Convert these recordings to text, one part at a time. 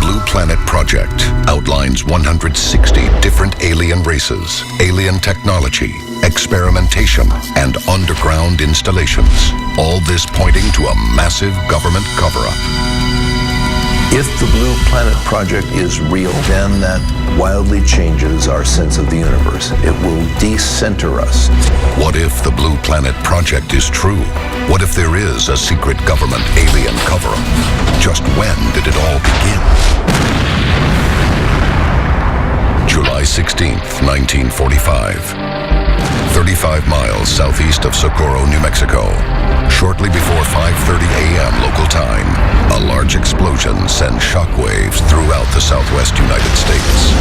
Blue Planet Project outlines 160 different alien races, alien technology, experimentation, and underground installations. All this pointing to a massive government cover-up. If the Blue Planet Project is real, then that wildly changes our sense of the universe. It will decenter us. What if the Blue Planet Project is true? What if there is a secret government alien cover-up? Just when did it all begin? July 16th, 1945. 35 miles southeast of Socorro, New Mexico. Shortly before 5:30 a.m. local time, a large explosion sends shockwaves throughout the southwest United States.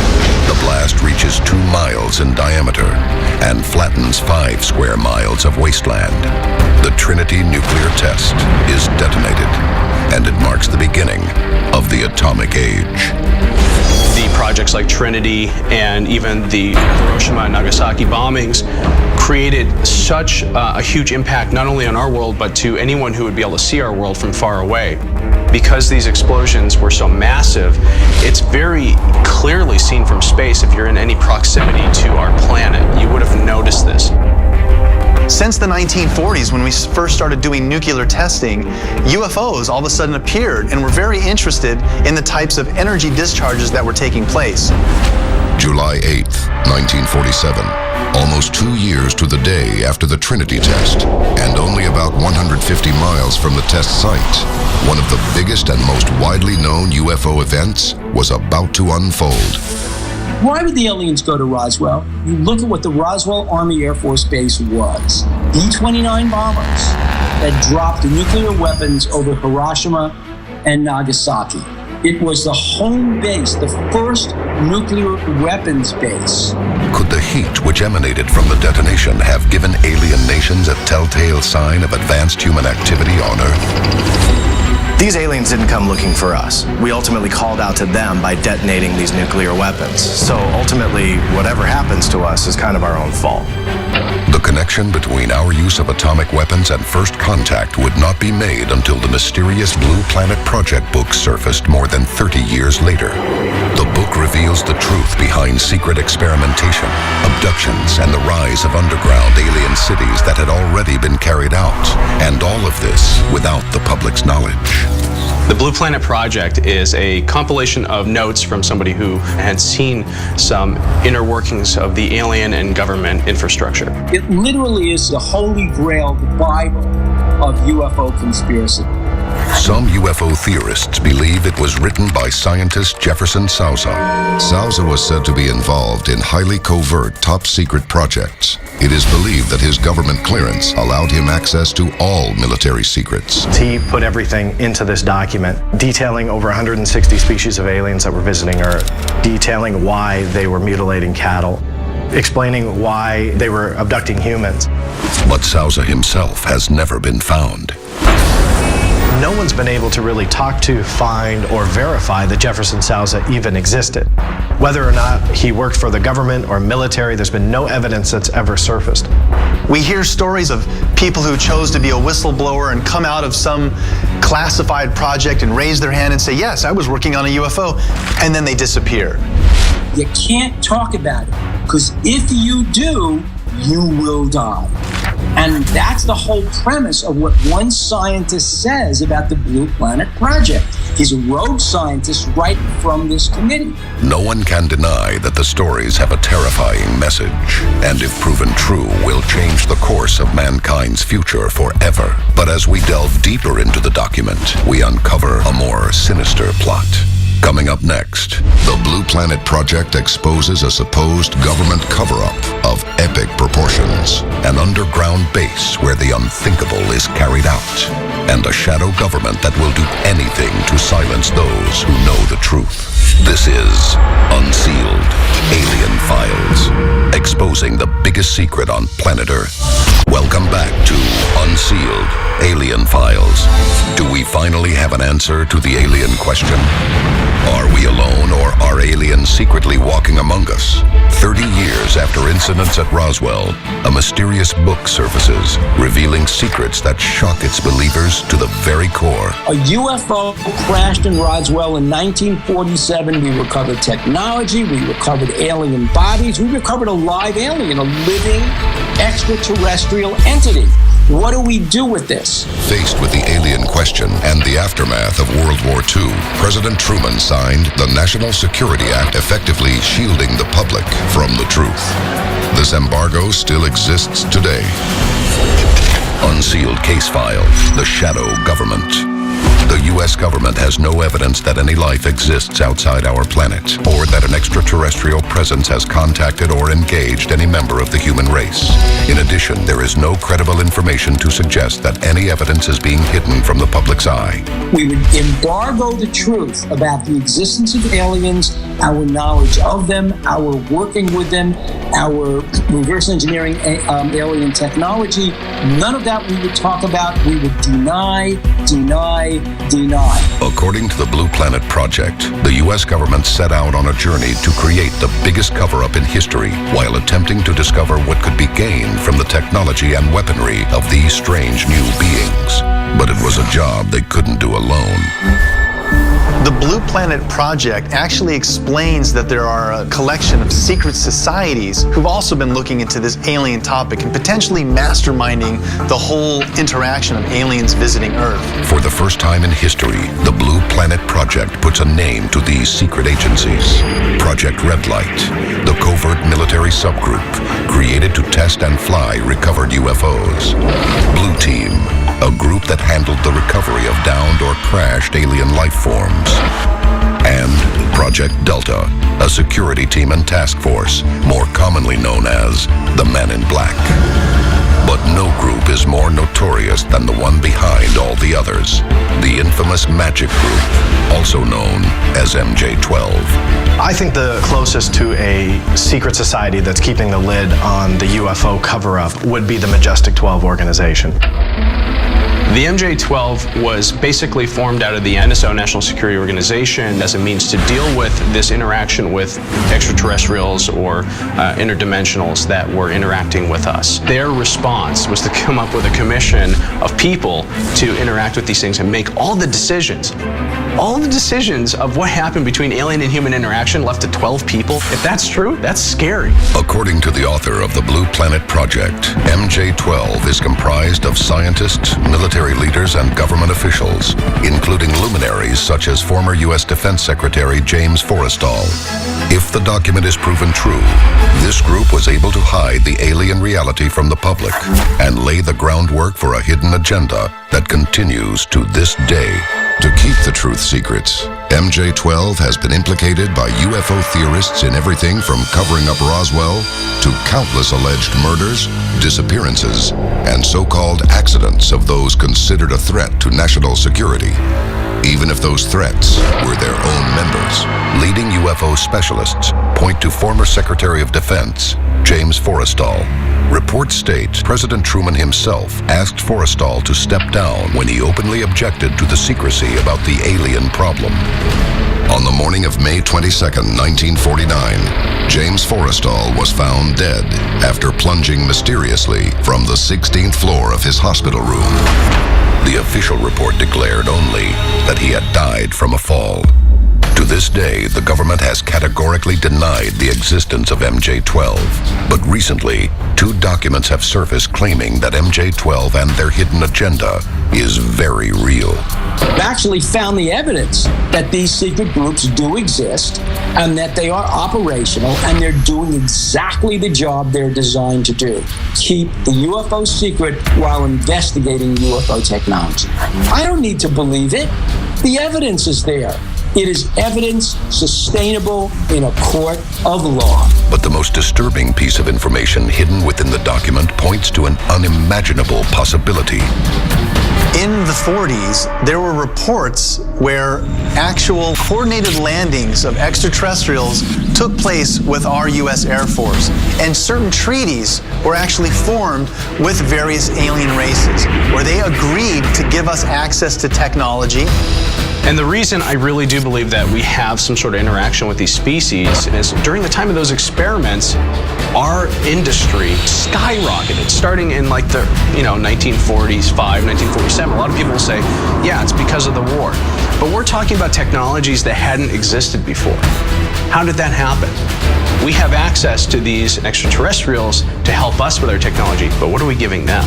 The blast reaches 2 miles in diameter and flattens 5 square miles of wasteland. The Trinity nuclear test is detonated, and it marks the beginning of the atomic age. The projects like Trinity and even the Hiroshima and Nagasaki bombings created such a huge impact not only on our world but to anyone who would be able to see our world from far away. Because these explosions were so massive, it's very clearly seen from space. If you're in any proximity to our planet, you would have noticed this. Since the 1940s, when we first started doing nuclear testing, UFOs all of a sudden appeared and were very interested in the types of energy discharges that were taking place. July 8th, 1947. Almost 2 years to the day after the Trinity test, and only about 150 miles from the test site, one of the biggest and most widely known UFO events was about to unfold. Why would the aliens go to Roswell? You look at what the Roswell Army Air Force Base was. B-29 bombers that dropped nuclear weapons over Hiroshima and Nagasaki. It was the home base, the first nuclear weapons base. Could the heat which emanated from the detonation have given alien nations a telltale sign of advanced human activity on Earth? These aliens didn't come looking for us. We ultimately called out to them by detonating these nuclear weapons. So ultimately, whatever happens to us is kind of our own fault. The connection between our use of atomic weapons and first contact would not be made until the mysterious Blue Planet Project book surfaced more than 30 years later. The book reveals the truth behind secret experimentation, abductions, and the rise of underground alien cities that had already been carried out, and all of this without the public's knowledge. The Blue Planet Project is a compilation of notes from somebody who had seen some inner workings of the alien and government infrastructure. It literally is the holy grail, the Bible of UFO conspiracy. Some UFO theorists believe it was written by scientist Jefferson Sousa. Sousa was said to be involved in highly covert, top-secret projects. It is believed that his government clearance allowed him access to all military secrets. He put everything into this document, detailing over 160 species of aliens that were visiting Earth, detailing why they were mutilating cattle, explaining why they were abducting humans. But Sousa himself has never been found. No one's been able to really talk to, find, or verify that Jefferson Sousa even existed. Whether or not he worked for the government or military, there's been no evidence that's ever surfaced. We hear stories of people who chose to be a whistleblower and come out of some classified project and raise their hand and say, yes, I was working on a UFO, and then they disappear. You can't talk about it, because if you do, you will die. And that's the whole premise of what one scientist says about the Blue Planet Project. He's a rogue scientist right from this committee. No one can deny that the stories have a terrifying message, and if proven true, will change the course of mankind's future forever. But as we delve deeper into the document, we uncover a more sinister plot. Coming up next, the Blue Planet Project exposes a supposed government cover-up of epic proportions, an underground base where the unthinkable is carried out, and a shadow government that will do anything to silence those who know the truth. This is Unsealed, Alien Files, exposing the biggest secret on planet Earth. Welcome back to Unsealed, Alien Files. Do we finally have an answer to the alien question? Are we alone, or are aliens secretly walking among us? 30 years after incidents at Roswell, a mysterious book surfaces, revealing secrets that shock its believers to the very core. A UFO crashed in Roswell in 1947. We recovered technology, we recovered alien bodies, we recovered a live alien, a living extraterrestrial entity. What do we do with this? Faced with the alien question and the aftermath of World War II, President Truman signed the National Security Act, effectively shielding the public from the truth. This embargo still exists today. Unsealed case file, the shadow government. The U.S. government has no evidence that any life exists outside our planet, or that an extraterrestrial presence has contacted or engaged any member of the human race. In addition, there is no credible information to suggest that any evidence is being hidden from the public's eye. We would embargo the truth about the existence of aliens, our knowledge of them, our working with them, our reverse engineering alien technology. None of that we would talk about. We would deny. According to the Blue Planet Project, the U.S. government set out on a journey to create the biggest cover-up in history while attempting to discover what could be gained from the technology and weaponry of these strange new beings. But it was a job they couldn't do alone. The Blue Planet Project actually explains that there are a collection of secret societies who've also been looking into this alien topic and potentially masterminding the whole interaction of aliens visiting Earth. For the first time in history, the Blue Planet Project puts a name to these secret agencies. Project Red Light, the covert military subgroup created to test and fly recovered UFOs. Blue Team, a group that handled the recovery of downed or crashed alien life forms. And Project Delta, a security team and task force, more commonly known as the Men in Black. But no group is more notorious than the one behind all the others, the infamous Magic Group, also known as MJ-12. I think the closest to a secret society that's keeping the lid on the UFO cover-up would be the Majestic 12 organization. The MJ-12 was basically formed out of the NSO, National Security Organization, as a means to deal with this interaction with extraterrestrials or interdimensionals that were interacting with us. Their response was to come up with a commission of people to interact with these things and make all the decisions. All the decisions of what happened between alien and human interaction left to 12 people. If that's true, that's scary. According to the author of the Blue Planet Project, MJ-12 is comprised of scientists, military leaders, and government officials, including luminaries such as former U.S. Defense Secretary James Forrestal. If the document is proven true, this group was able to hide the alien reality from the public and lay the groundwork for a hidden agenda that continues to this day. To keep the truth secrets, MJ-12 has been implicated by UFO theorists in everything from covering up Roswell to countless alleged murders, disappearances, and so-called accidents of those considered a threat to national security. Even if those threats were their own members. Leading UFO specialists point to former Secretary of Defense James Forrestal. Reports state President Truman himself asked Forrestal to step down when he openly objected to the secrecy about the alien problem. On the morning of May 22, 1949, James Forrestal was found dead after plunging mysteriously from the 16th floor of his hospital room. The official report declared only that he had died from a fall. To this day, the government has categorically denied the existence of MJ-12. But recently, 2 documents have surfaced claiming that MJ-12 and their hidden agenda is very real. We've actually found the evidence that these secret groups do exist and that they are operational and they're doing exactly the job they're designed to do. Keep the UFO secret while investigating UFO technology. I don't need to believe it. The evidence is there. It is evidence sustainable in a court of law. But the most disturbing piece of information hidden within the document points to an unimaginable possibility. In the 40s, there were reports where actual coordinated landings of extraterrestrials took place with our U.S. Air Force, and certain treaties were actually formed with various alien races, where they agreed to give us access to technology And the reason I really do believe that we have some sort of interaction with these species is during the time of those experiments, our industry skyrocketed, starting in like the 1945, 1947. A lot of people will say, yeah, it's because of the war. But we're talking about technologies that hadn't existed before. How did that happen? We have access to these extraterrestrials to help us with our technology, but what are we giving them?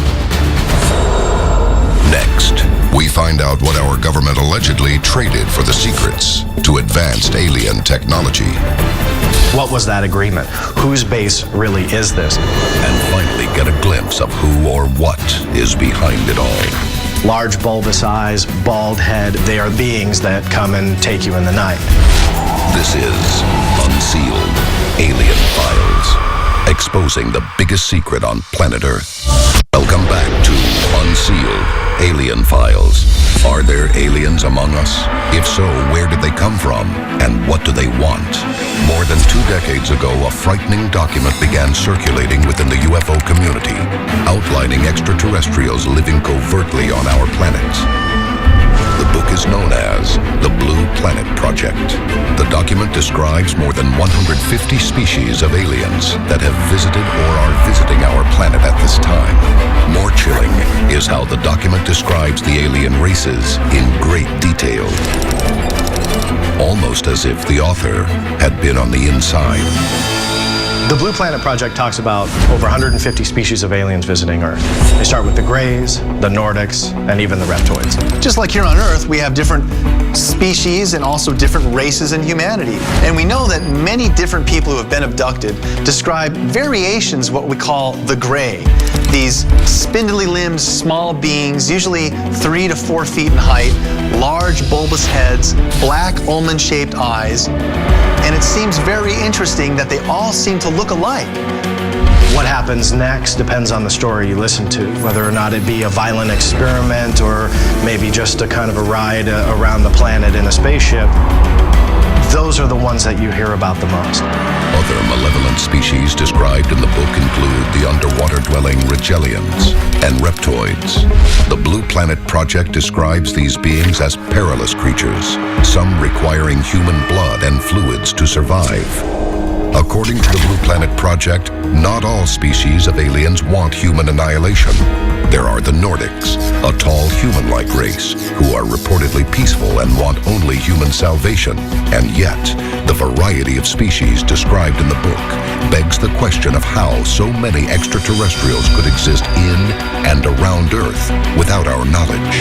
Next, we find out what our government allegedly traded for the secrets to advanced alien technology. What was that agreement? Whose base really is this? And finally get a glimpse of who or what is behind it all. Large bulbous eyes, bald head, they are beings that come and take you in the night. This is Unsealed Alien Files, exposing the biggest secret on planet Earth. Welcome back to Unsealed Alien Files. Are there aliens among us? If so, where did they come from? And what do they want? More than 2 decades ago, a frightening document began circulating within the UFO community, outlining extraterrestrials living covertly on our planet. The book is known as the Blue Planet Project. The document describes more than 150 species of aliens that have visited or are visiting our planet at this time. More chilling is how the document describes the alien races in great detail, almost as if the author had been on the inside. The Blue Planet Project talks about over 150 species of aliens visiting Earth. They start with the Greys, the Nordics, and even the Reptoids. Just like here on Earth, we have different species and also different races in humanity. And we know that many different people who have been abducted describe variations of what we call the Grey. These spindly limbed, small beings, usually 3 to 4 feet in height, large bulbous heads, black almond-shaped eyes. And it seems very interesting that they all seem to look alike. What happens next depends on the story you listen to, whether or not it be a violent experiment or maybe just a kind of a ride around the planet in a spaceship. Those are the ones that you hear about the most. Other malevolent species described in the book include the underwater-dwelling Rigelians and Reptoids. The Blue Planet Project describes these beings as perilous creatures, some requiring human blood and fluids to survive. According to the Blue Planet Project, not all species of aliens want human annihilation. There are the Nordics, a tall human-like race, who are reportedly peaceful and want only human salvation. And yet, the variety of species described in the book begs the question of how so many extraterrestrials could exist in and around Earth without our knowledge.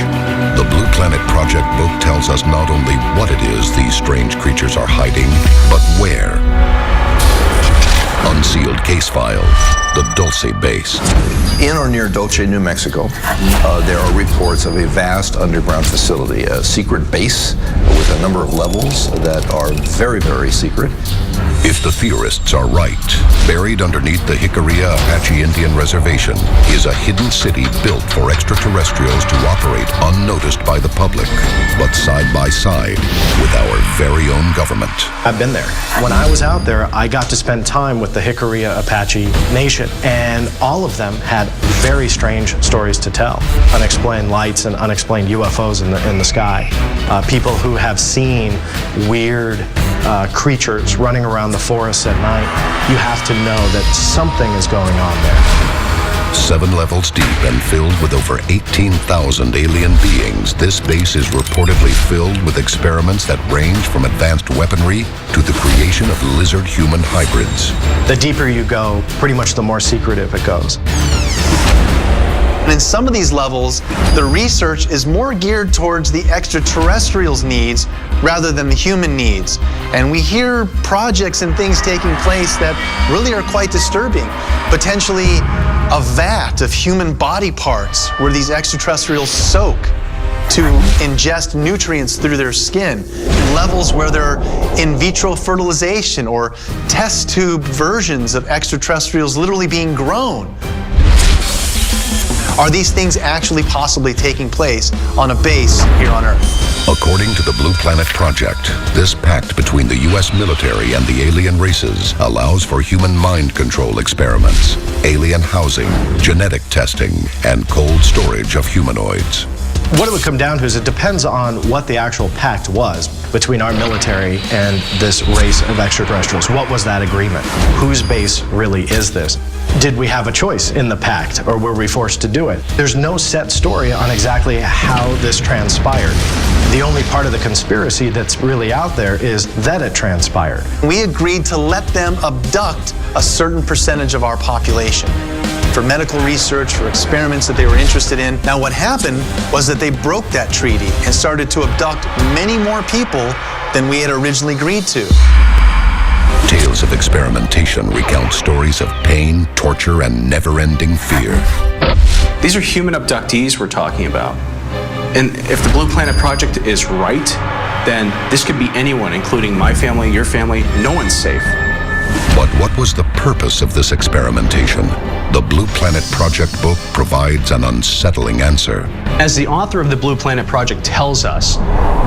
The Blue Planet Project book tells us not only what it is these strange creatures are hiding, but where. Unsealed Case File, the Dulce Base. In or near Dulce, New Mexico, there are reports of a vast underground facility, a secret base with a number of levels that are very, very secret. If the theorists are right, buried underneath the Jicarilla Apache Indian Reservation is a hidden city built for extraterrestrials to operate unnoticed by the public, but side by side with our very own government. I've been there. When I was out there, I got to spend time with the Jicarilla Apache Nation, and all of them had very strange stories to tell. Unexplained lights and unexplained UFOs in the sky. People who have seen weird creatures running around the forests at night. You have to know that something is going on there. 7 levels deep and filled with over 18,000 alien beings, this base is reportedly filled with experiments that range from advanced weaponry to the creation of lizard-human hybrids. The deeper you go, pretty much the more secretive it goes. And in some of these levels, the research is more geared towards the extraterrestrials' needs rather than the human needs. And we hear projects and things taking place that really are quite disturbing. Potentially a vat of human body parts where these extraterrestrials soak to ingest nutrients through their skin. Levels where they're in vitro fertilization or test tube versions of extraterrestrials literally being grown. Are these things actually possibly taking place on a base here on Earth? According to the Blue Planet Project, this pact between the U.S. military and the alien races allows for human mind control experiments, alien housing, genetic testing, and cold storage of humanoids. What it would come down to is it depends on what the actual pact was between our military and this race of extraterrestrials. What was that agreement? Whose base really is this? Did we have a choice in the pact, or were we forced to do it? There's no set story on exactly how this transpired. The only part of the conspiracy that's really out there is that it transpired. We agreed to let them abduct a certain percentage of our population for medical research, for experiments that they were interested in. Now what happened was that they broke that treaty and started to abduct many more people than we had originally agreed to. Tales of experimentation recount stories of pain, torture, and never-ending fear. These are human abductees we're talking about. And if the Blue Planet Project is right, then this could be anyone, including my family, your family. No one's safe. But what was the purpose of this experimentation? The Blue Planet Project book provides an unsettling answer. As the author of the Blue Planet Project tells us,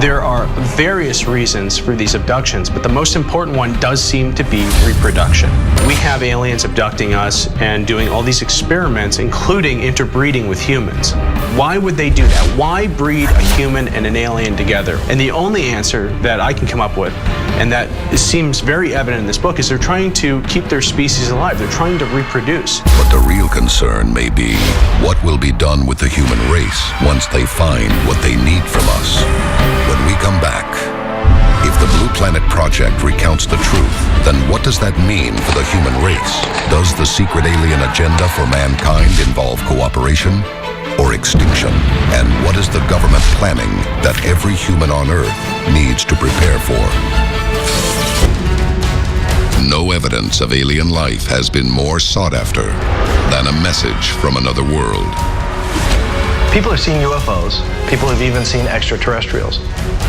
there are various reasons for these abductions, but the most important one does seem to be reproduction. We have aliens abducting us and doing all these experiments, including interbreeding with humans. Why would they do that? Why breed a human and an alien together? And the only answer that I can come up with, and that seems very evident in this book, is they're trying to keep their species alive. They're trying to reproduce. But the real concern may be what will be done with the human race once they find what they need from us. When we come back, if the Blue Planet Project recounts the truth, then what does that mean for the human race? Does the secret alien agenda for mankind involve cooperation or extinction? And what is the government planning that every human on Earth needs to prepare for? No evidence of alien life has been more sought after than a message from another world. People have seen UFOs. People have even seen extraterrestrials.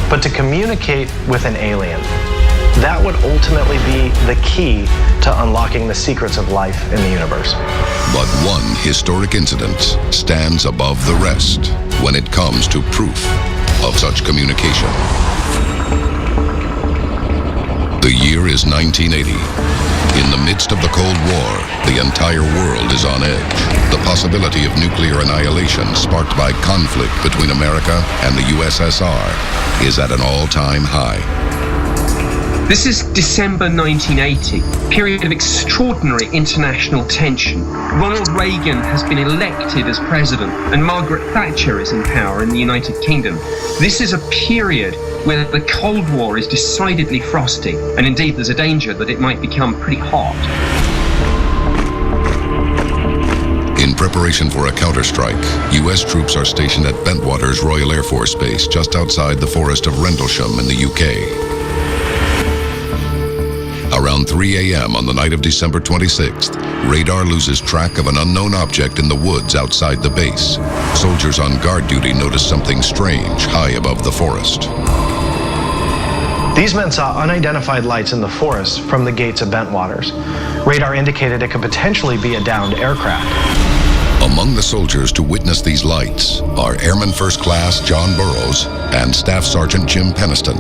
But to communicate with an alien, that would ultimately be the key to unlocking the secrets of life in the universe. But one historic incident stands above the rest when it comes to proof of such communication. The year is 1980. In the midst of the Cold War, the entire world is on edge. The possibility of nuclear annihilation sparked by conflict between America and the USSR is at an all-time high. This is December 1980, period of extraordinary international tension. Ronald Reagan has been elected as president, and Margaret Thatcher is in power in the United Kingdom. This is a period where the Cold War is decidedly frosty, and indeed there's a danger that it might become pretty hot. In preparation for a counterstrike, U.S. troops are stationed at Bentwaters Royal Air Force Base just outside the forest of Rendlesham in the UK. Around 3 a.m. on the night of December 26th, radar loses track of an unknown object in the woods outside the base. Soldiers on guard duty notice something strange high above the forest. These men saw unidentified lights in the forest from the gates of Bentwaters. Radar indicated it could potentially be a downed aircraft. Among the soldiers to witness these lights are Airman First Class John Burroughs and Staff Sergeant Jim Peniston.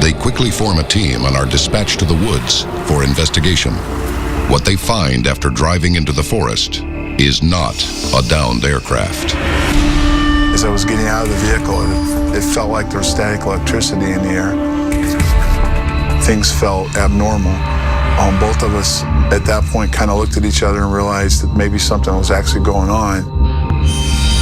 They quickly form a team and are dispatched to the woods for investigation. What they find after driving into the forest is not a downed aircraft. As I was getting out of the vehicle, it felt like there was static electricity in the air. Things felt abnormal. Both of us at that point kind of looked at each other and realized that maybe something was actually going on.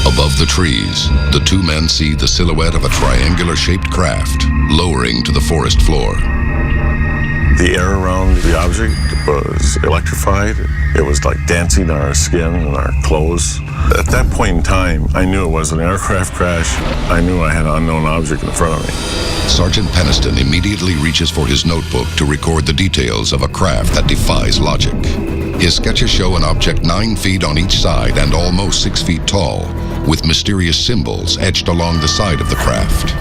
Above the trees, the two men see the silhouette of a triangular-shaped craft lowering to the forest floor. The air around the object was electrified. It was like dancing on our skin and our clothes. At that point in time, I knew it was an aircraft crash. I knew I had an unknown object in front of me. Sergeant Peniston immediately reaches for his notebook to record the details of a craft that defies logic. His sketches show an object 9 feet on each side and almost 6 feet tall, with mysterious symbols etched along the side of the craft.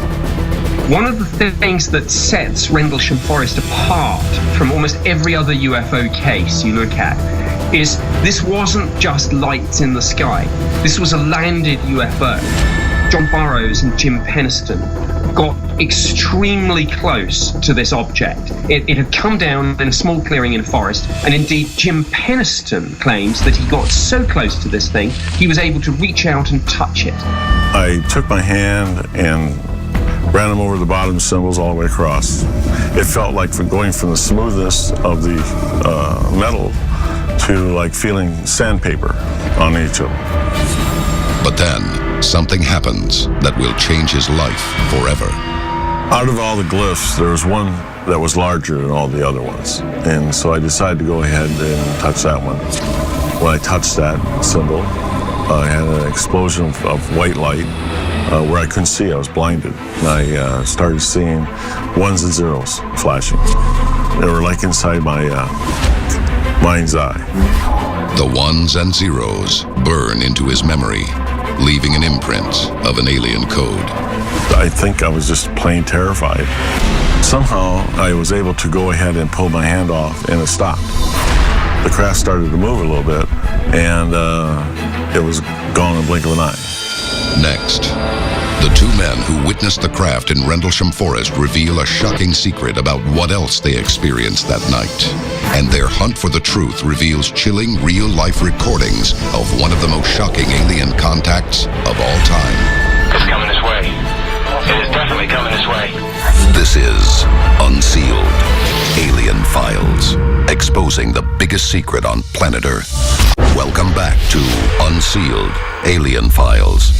One of the things that sets Rendlesham Forest apart from almost every other UFO case you look at is this wasn't just lights in the sky. This was a landed UFO. John Burroughs and Jim Peniston got extremely close to this object. It had come down in a small clearing in a forest, and indeed Jim Peniston claims that he got so close to this thing, he was able to reach out and touch it. I I took my hand and ran them over the bottom symbols all the way across. It felt like going from the smoothness of the metal to like feeling sandpaper on each of them. But then, something happens that will change his life forever. Out of all the glyphs, there was one that was larger than all the other ones. And so I decided to go ahead and touch that one. When I touched that symbol, I had an explosion of white light where I couldn't see. I was blinded. And I started seeing ones and zeros flashing. They were like inside my mind's eye. The ones and zeros burn into his memory, leaving an imprint of an alien code. I think I was just plain terrified. Somehow I was able to go ahead and pull my hand off, and it stopped. The craft started to move a little bit, and it was gone in a blink of an eye. Next, the two men who witnessed the craft in Rendlesham Forest reveal a shocking secret about what else they experienced that night. And their hunt for the truth reveals chilling real-life recordings of one of the most shocking alien contacts of all time. It's coming this way. It is definitely coming this way. This is Unsealed, Alien Files, exposing the biggest secret on planet Earth. Welcome back to Unsealed, Alien Files.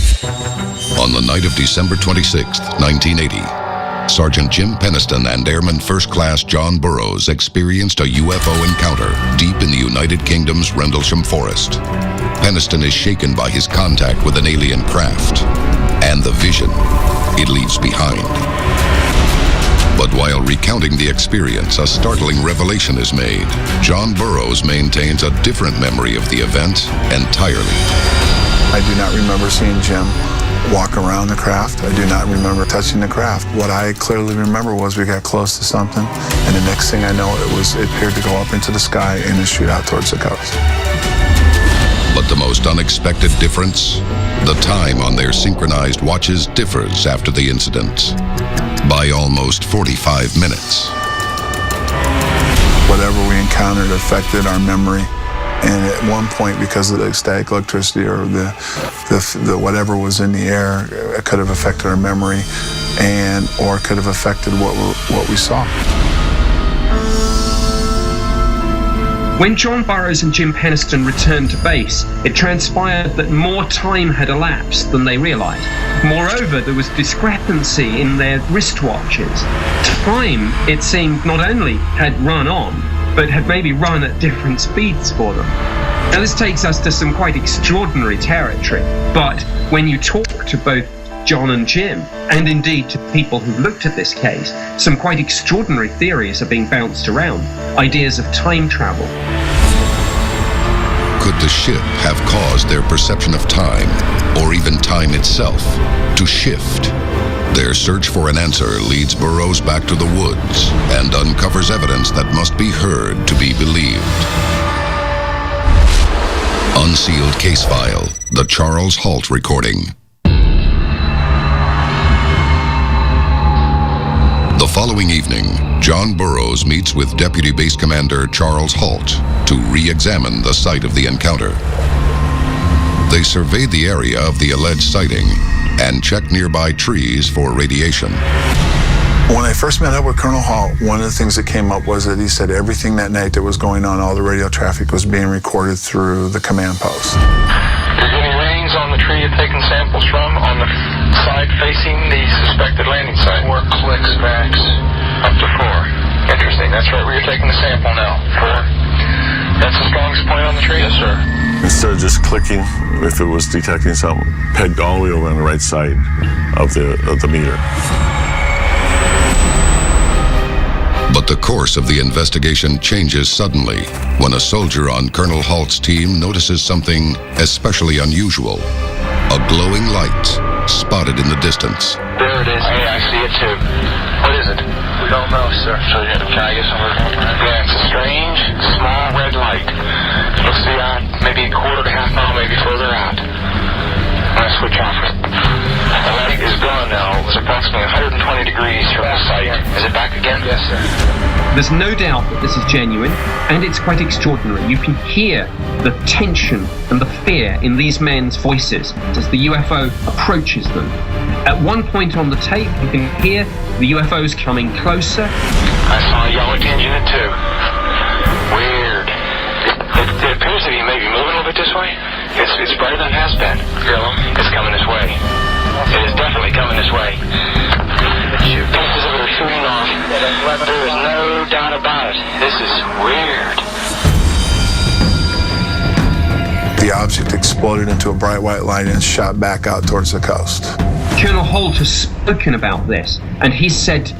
On the night of December 26, 1980, Sergeant Jim Peniston and Airman First Class John Burroughs experienced a UFO encounter deep in the United Kingdom's Rendlesham Forest. Peniston is shaken by his contact with an alien craft and the vision it leaves behind. But while recounting the experience, a startling revelation is made. John Burroughs maintains a different memory of the event entirely. I do not remember seeing Jim walk around the craft. I do not remember touching the craft. What I clearly remember was we got close to something, and the next thing I know, it appeared to go up into the sky and then shoot out towards the coast. But the most unexpected difference? The time on their synchronized watches differs after the incident by almost 45 minutes. Whatever we encountered affected our memory, and at one point, because of the static electricity or the whatever was in the air, it could have affected our memory, or could have affected what we saw. When John Burroughs and Jim Peniston returned to base, it transpired that more time had elapsed than they realized. Moreover, there was discrepancy in their wristwatches. Time, it seemed, not only had run on, but had maybe run at different speeds for them. Now this takes us to some quite extraordinary territory, but when you talk to both John and Jim, and indeed to people who looked at this case, some quite extraordinary theories are being bounced around, ideas of time travel. Could the ship have caused their perception of time, or even time itself, to shift? Their search for an answer leads Burroughs back to the woods and uncovers evidence that must be heard to be believed. Unsealed case file, the Charles Halt recording. The following evening, John Burroughs meets with Deputy Base Commander Charles Halt to re-examine the site of the encounter. They surveyed the area of the alleged sighting and checked nearby trees for radiation. When I first met up with Colonel Halt, one of the things that came up was that he said everything that night that was going on, all the radio traffic was being recorded through the command post. Is there any rings on the tree you're taking samples from on the side facing the suspected landing site? 4 clicks max. Up to 4. Interesting. That's right where you're taking the sample now. 4. That's the strongest point on the tree? Yes, sir. Instead of just clicking, if it was detecting something, pegged all the way over on the right side of the meter. But the course of the investigation changes suddenly when a soldier on Colonel Halt's team notices something especially unusual. A glowing light spotted in the distance. There it is. Hey, I see it too. What is it? We don't know, sir. So can I get some of it? Yeah, it's a strange, small red light. Looks to be maybe a quarter to half mile, maybe further out. I'm going to switch off it. The light is gone now. It was approximately 120 degrees from the site. Is it back again? Yes, sir. There's no doubt that this is genuine, and it's quite extraordinary. You can hear the tension and the fear in these men's voices as the UFO approaches them. At one point on the tape, you can hear the UFOs coming closer. I saw a yellow tinge in it too. Weird. It appears to be maybe moving a little bit this way. It's brighter than it has been. It's coming this way. It is definitely coming this way. Pieces of it are shooting off. There is no doubt about it. This is weird. The object exploded into a bright white light and shot back out towards the coast. Colonel Holt has spoken about this, and he said,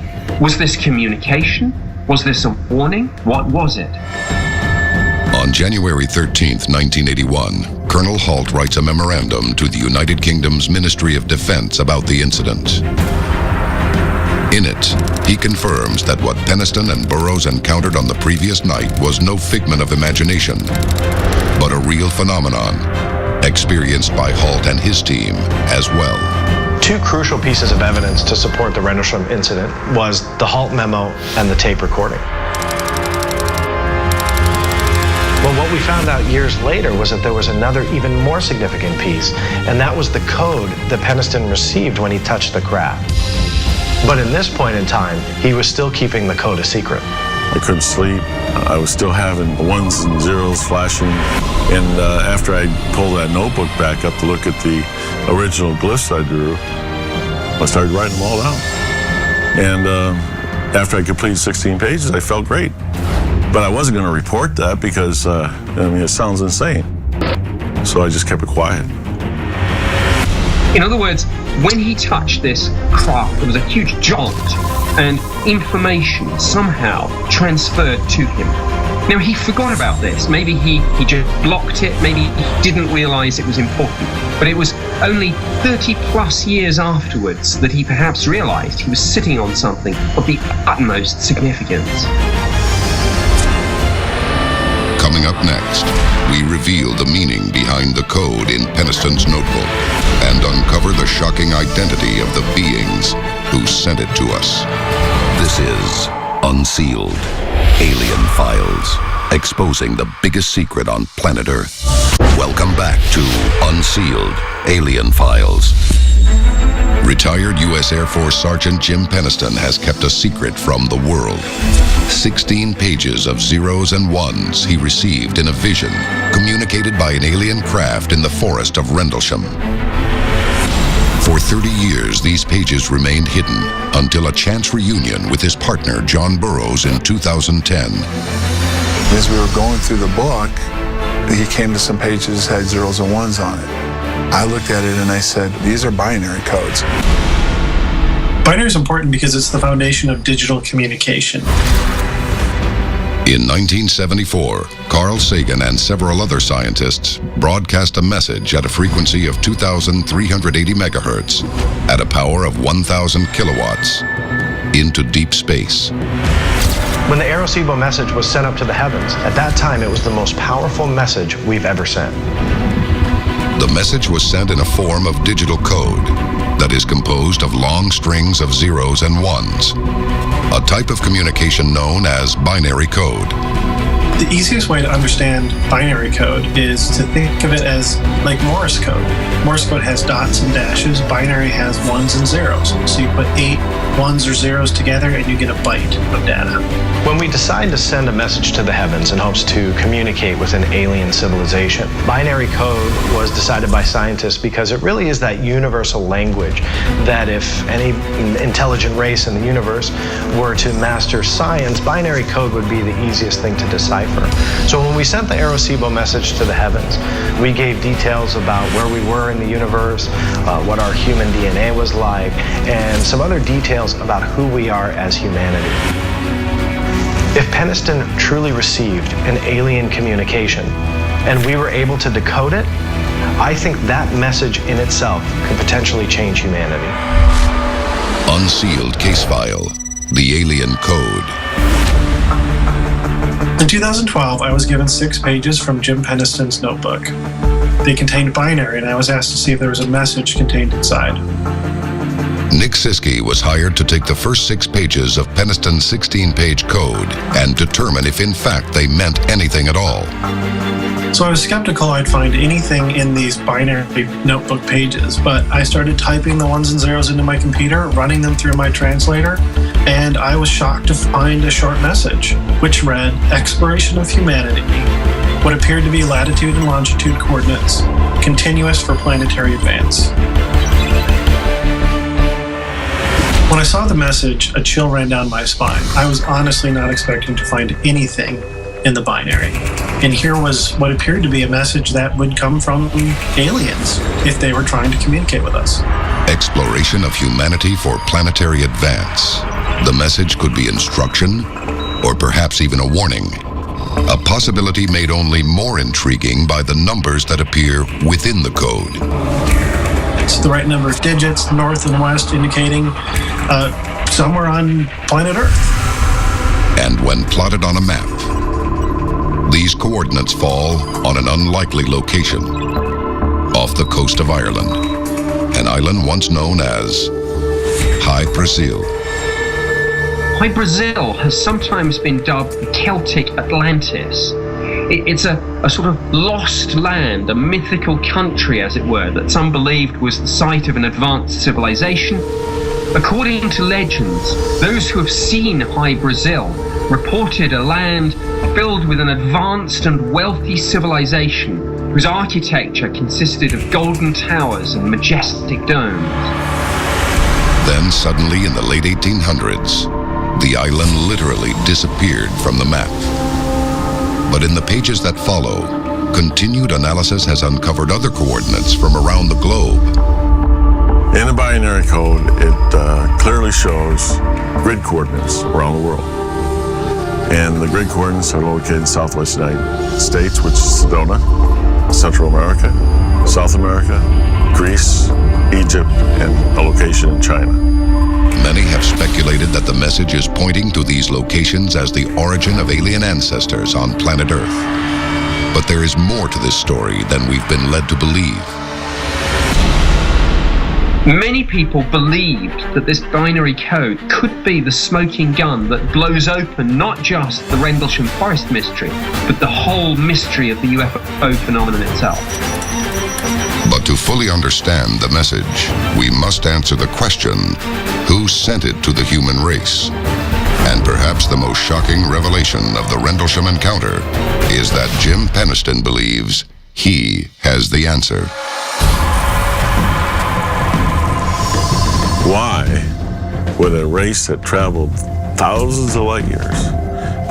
was this communication? Was this a warning? What was it? On January 13th, 1981, Colonel Holt writes a memorandum to the United Kingdom's Ministry of Defense about the incident. In it, he confirms that what Peniston and Burroughs encountered on the previous night was no figment of imagination, but a real phenomenon experienced by Holt and his team as well. Two crucial pieces of evidence to support the Rendlesham incident was the Holt memo and the tape recording. Well, what we found out years later was that there was another even more significant piece, and that was the code that Peniston received when he touched the craft. But in this point in time, he was still keeping the code a secret. I couldn't sleep. I was still having ones and zeros flashing. And after I pulled that notebook back up to look at the original glyphs I drew, I started writing them all down. And after I completed 16 pages, I felt great. But I wasn't going to report that because, it sounds insane. So I just kept it quiet. In other words, when he touched this craft, there was a huge jolt, and information somehow transferred to him. Now, he forgot about this. Maybe he just blocked it. Maybe he didn't realize it was important. But it was only 30 plus years afterwards that he perhaps realized he was sitting on something of the utmost significance. Coming up next, we reveal the meaning behind the code in Peniston's notebook and uncover the shocking identity of the beings who sent it to us. This is Unsealed, Alien Files, exposing the biggest secret on planet Earth. Welcome back to Unsealed, Alien Files. Retired U.S. Air Force Sergeant Jim Peniston has kept a secret from the world. 16 pages of zeros and ones he received in a vision, communicated by an alien craft in the forest of Rendlesham. For 30 years, these pages remained hidden until a chance reunion with his partner, John Burroughs, in 2010. As we were going through the book, he came to some pages that had zeros and ones on it. I looked at it and I said, these are binary codes. Binary is important because it's the foundation of digital communication. In 1974, Carl Sagan and several other scientists broadcast a message at a frequency of 2,380 megahertz at a power of 1,000 kilowatts into deep space. When the Arecibo message was sent up to the heavens, at that time it was the most powerful message we've ever sent. The message was sent in a form of digital code that is composed of long strings of zeros and ones, a type of communication known as binary code. The easiest way to understand binary code is to think of it as like Morse code. Morse code has dots and dashes. Binary has ones and zeros. So you put 8 ones or zeros together and you get a byte of data. When we decide to send a message to the heavens in hopes to communicate with an alien civilization, binary code was decided by scientists because it really is that universal language that if any intelligent race in the universe were to master science, binary code would be the easiest thing to decipher. So when we sent the Arecibo message to the heavens, we gave details about where we were in the universe, what our human DNA was like, and some other details about who we are as humanity. If Peniston truly received an alien communication and we were able to decode it, I think that message in itself could potentially change humanity. Unsealed case file, the alien code. In 2012, I was given 6 pages from Jim Peniston's notebook. They contained binary, and I was asked to see if there was a message contained inside. Nick Siskey was hired to take the first 6 pages of Peniston's 16-page code and determine if in fact they meant anything at all. So I was skeptical I'd find anything in these binary notebook pages, but I started typing the ones and zeros into my computer, running them through my translator, and I was shocked to find a short message, which read, "Exploration of humanity," what appeared to be latitude and longitude coordinates, continuous for planetary advance. When I saw the message, a chill ran down my spine. I was honestly not expecting to find anything in the binary. And here was what appeared to be a message that would come from aliens if they were trying to communicate with us. Exploration of humanity for planetary advance. The message could be instruction, or perhaps even a warning. A possibility made only more intriguing by the numbers that appear within the code. It's the right number of digits, north and west, indicating somewhere on planet Earth. And when plotted on a map, these coordinates fall on an unlikely location off the coast of Ireland, an island once known as High Brazil. High Brazil has sometimes been dubbed the Celtic Atlantis. It's a sort of lost land, a mythical country, as it were, that some believed was the site of an advanced civilization. According to legends, those who have seen High Brazil reported a land filled with an advanced and wealthy civilization whose architecture consisted of golden towers and majestic domes. Then suddenly in the late 1800s, the island literally disappeared from the map. But in the pages that follow, continued analysis has uncovered other coordinates from around the globe. In the binary code, it clearly shows grid coordinates around the world. And the grid coordinates are located in Southwest United States, which is Sedona, Central America, South America, Greece, Egypt, and a location in China. Many have speculated that the message is pointing to these locations as the origin of alien ancestors on planet Earth. But there is more to this story than we've been led to believe. Many people believed that this binary code could be the smoking gun that blows open not just the Rendlesham Forest mystery, but the whole mystery of the UFO phenomenon itself. But to fully understand the message, we must answer the question, who sent it to the human race? And perhaps the most shocking revelation of the Rendlesham encounter is that Jim Peniston believes he has the answer. Why would a race that traveled thousands of light years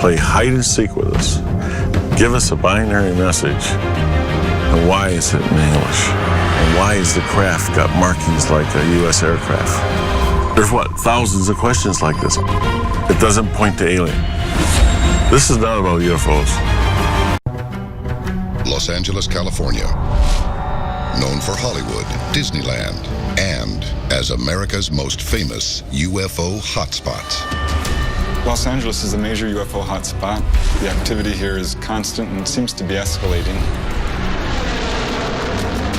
play hide and seek with us, give us a binary message, and why is it in English? And why has the craft got markings like a U.S. aircraft? There's thousands of questions like this. It doesn't point to alien. This is not about UFOs. Los Angeles, California. Known for Hollywood, Disneyland, and as America's most famous UFO hotspot. Los Angeles is a major UFO hotspot. The activity here is constant and seems to be escalating.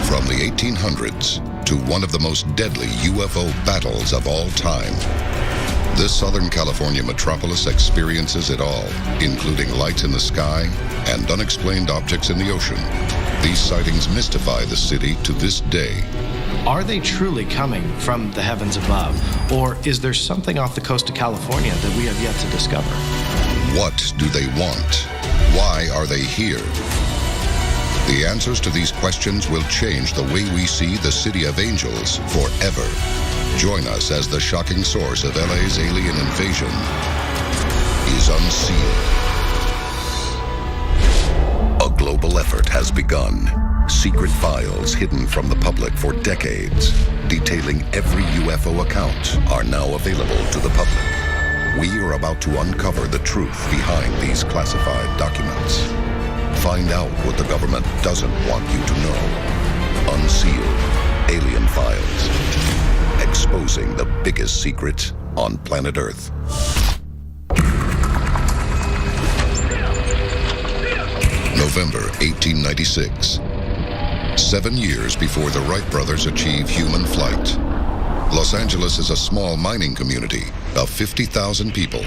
From the 1800s to one of the most deadly UFO battles of all time, this Southern California metropolis experiences it all, including lights in the sky and unexplained objects in the ocean. These sightings mystify the city to this day. Are they truly coming from the heavens above? Or is there something off the coast of California that we have yet to discover? What do they want? Why are they here? The answers to these questions will change the way we see the City of Angels forever. Join us as the shocking source of LA's alien invasion is unsealed. A global effort has begun. Secret files hidden from the public for decades, detailing every UFO account, are now available to the public. We are about to uncover the truth behind these classified documents. Find out what the government doesn't want you to know. Unsealed Alien Files. Exposing the biggest secret on planet Earth. November 1896. 7 years before the Wright brothers achieve human flight, Los Angeles is a small mining community of 50,000 people.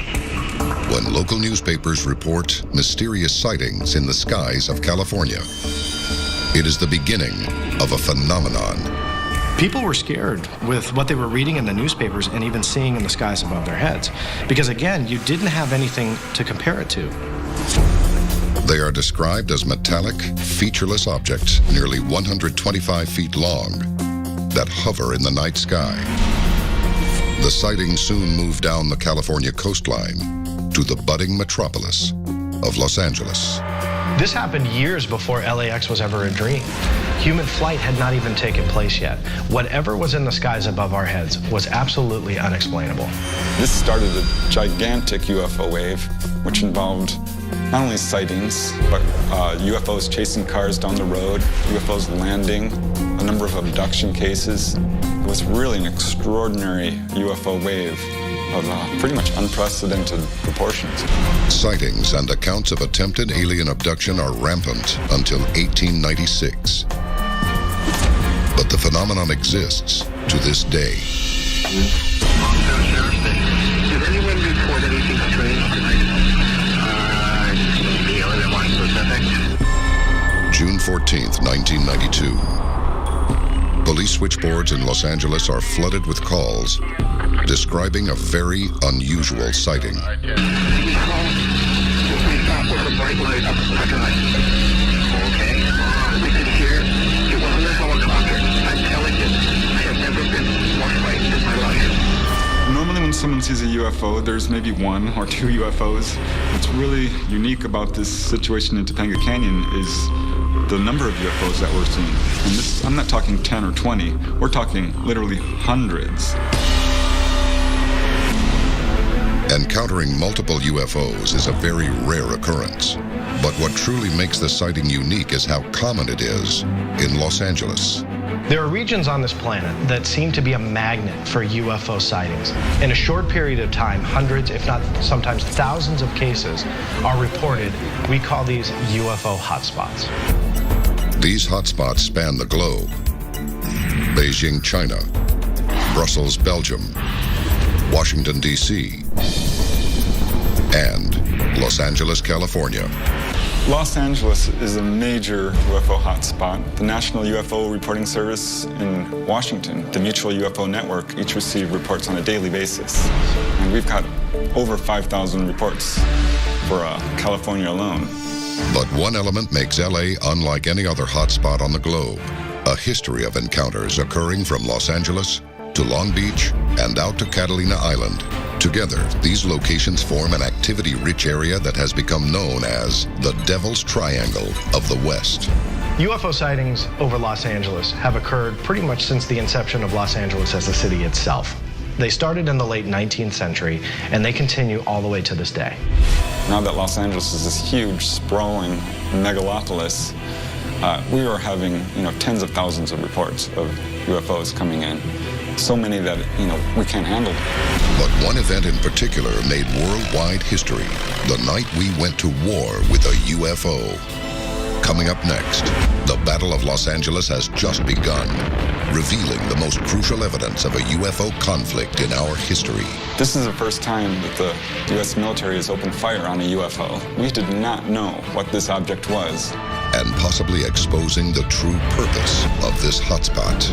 When local newspapers report mysterious sightings in the skies of California, it is the beginning of a phenomenon. People were scared with what they were reading in the newspapers and even seeing in the skies above their heads. Because again, you didn't have anything to compare it to. They are described as metallic, featureless objects nearly 125 feet long that hover in the night sky. The sightings soon moved down the California coastline to the budding metropolis of Los Angeles. This happened years before LAX was ever a dream. Human flight had not even taken place yet. Whatever was in the skies above our heads was absolutely unexplainable. This started a gigantic UFO wave, which involved not only sightings, but UFOs chasing cars down the road, UFOs landing, a number of abduction cases. It was really an extraordinary UFO wave of pretty much unprecedented proportions. Sightings and accounts of attempted alien abduction are rampant until 1896. But the phenomenon exists to this day. Did anyone report anything strange tonight? Maybe other more specific? June 14th, 1992. Police switchboards in Los Angeles are flooded with calls describing a very unusual sighting. We stop with a bright light up the sky. Okay. We can hear it wasn't a helicopter. I'm telling you, I have never been more frightened in my life. Normally when someone sees a UFO, there's maybe one or two UFOs. What's really unique about this situation in Topanga Canyon is the number of UFOs that we're seeing. And this, I'm not talking 10 or 20, we're talking literally hundreds. Encountering multiple UFOs is a very rare occurrence. But what truly makes the sighting unique is how common it is in Los Angeles. There are regions on this planet that seem to be a magnet for UFO sightings. In a short period of time, hundreds, if not sometimes thousands of cases are reported. We call these UFO hotspots. These hotspots span the globe. Beijing, China, Brussels, Belgium, Washington, D.C., and Los Angeles, California. Los Angeles is a major UFO hotspot. The National UFO Reporting Service in Washington, the Mutual UFO Network, each receive reports on a daily basis. And we've got over 5,000 reports for California alone. But one element makes LA unlike any other hotspot on the globe. A history of encounters occurring from Los Angeles to Long Beach and out to Catalina Island. Together, these locations form an activity-rich area that has become known as the Devil's Triangle of the West. UFO sightings over Los Angeles have occurred pretty much since the inception of Los Angeles as a city itself. They started in the late 19th century, and they continue all the way to this day. Now that Los Angeles is this huge, sprawling megalopolis, we are having, tens of thousands of reports of UFOs coming in. So many that, we can't handle them. But one event in particular made worldwide history. The night we went to war with a UFO. Coming up next, the Battle of Los Angeles has just begun, revealing the most crucial evidence of a UFO conflict in our history. This is the first time that the U.S. military has opened fire on a UFO. We did not know what this object was. And possibly exposing the true purpose of this hotspot.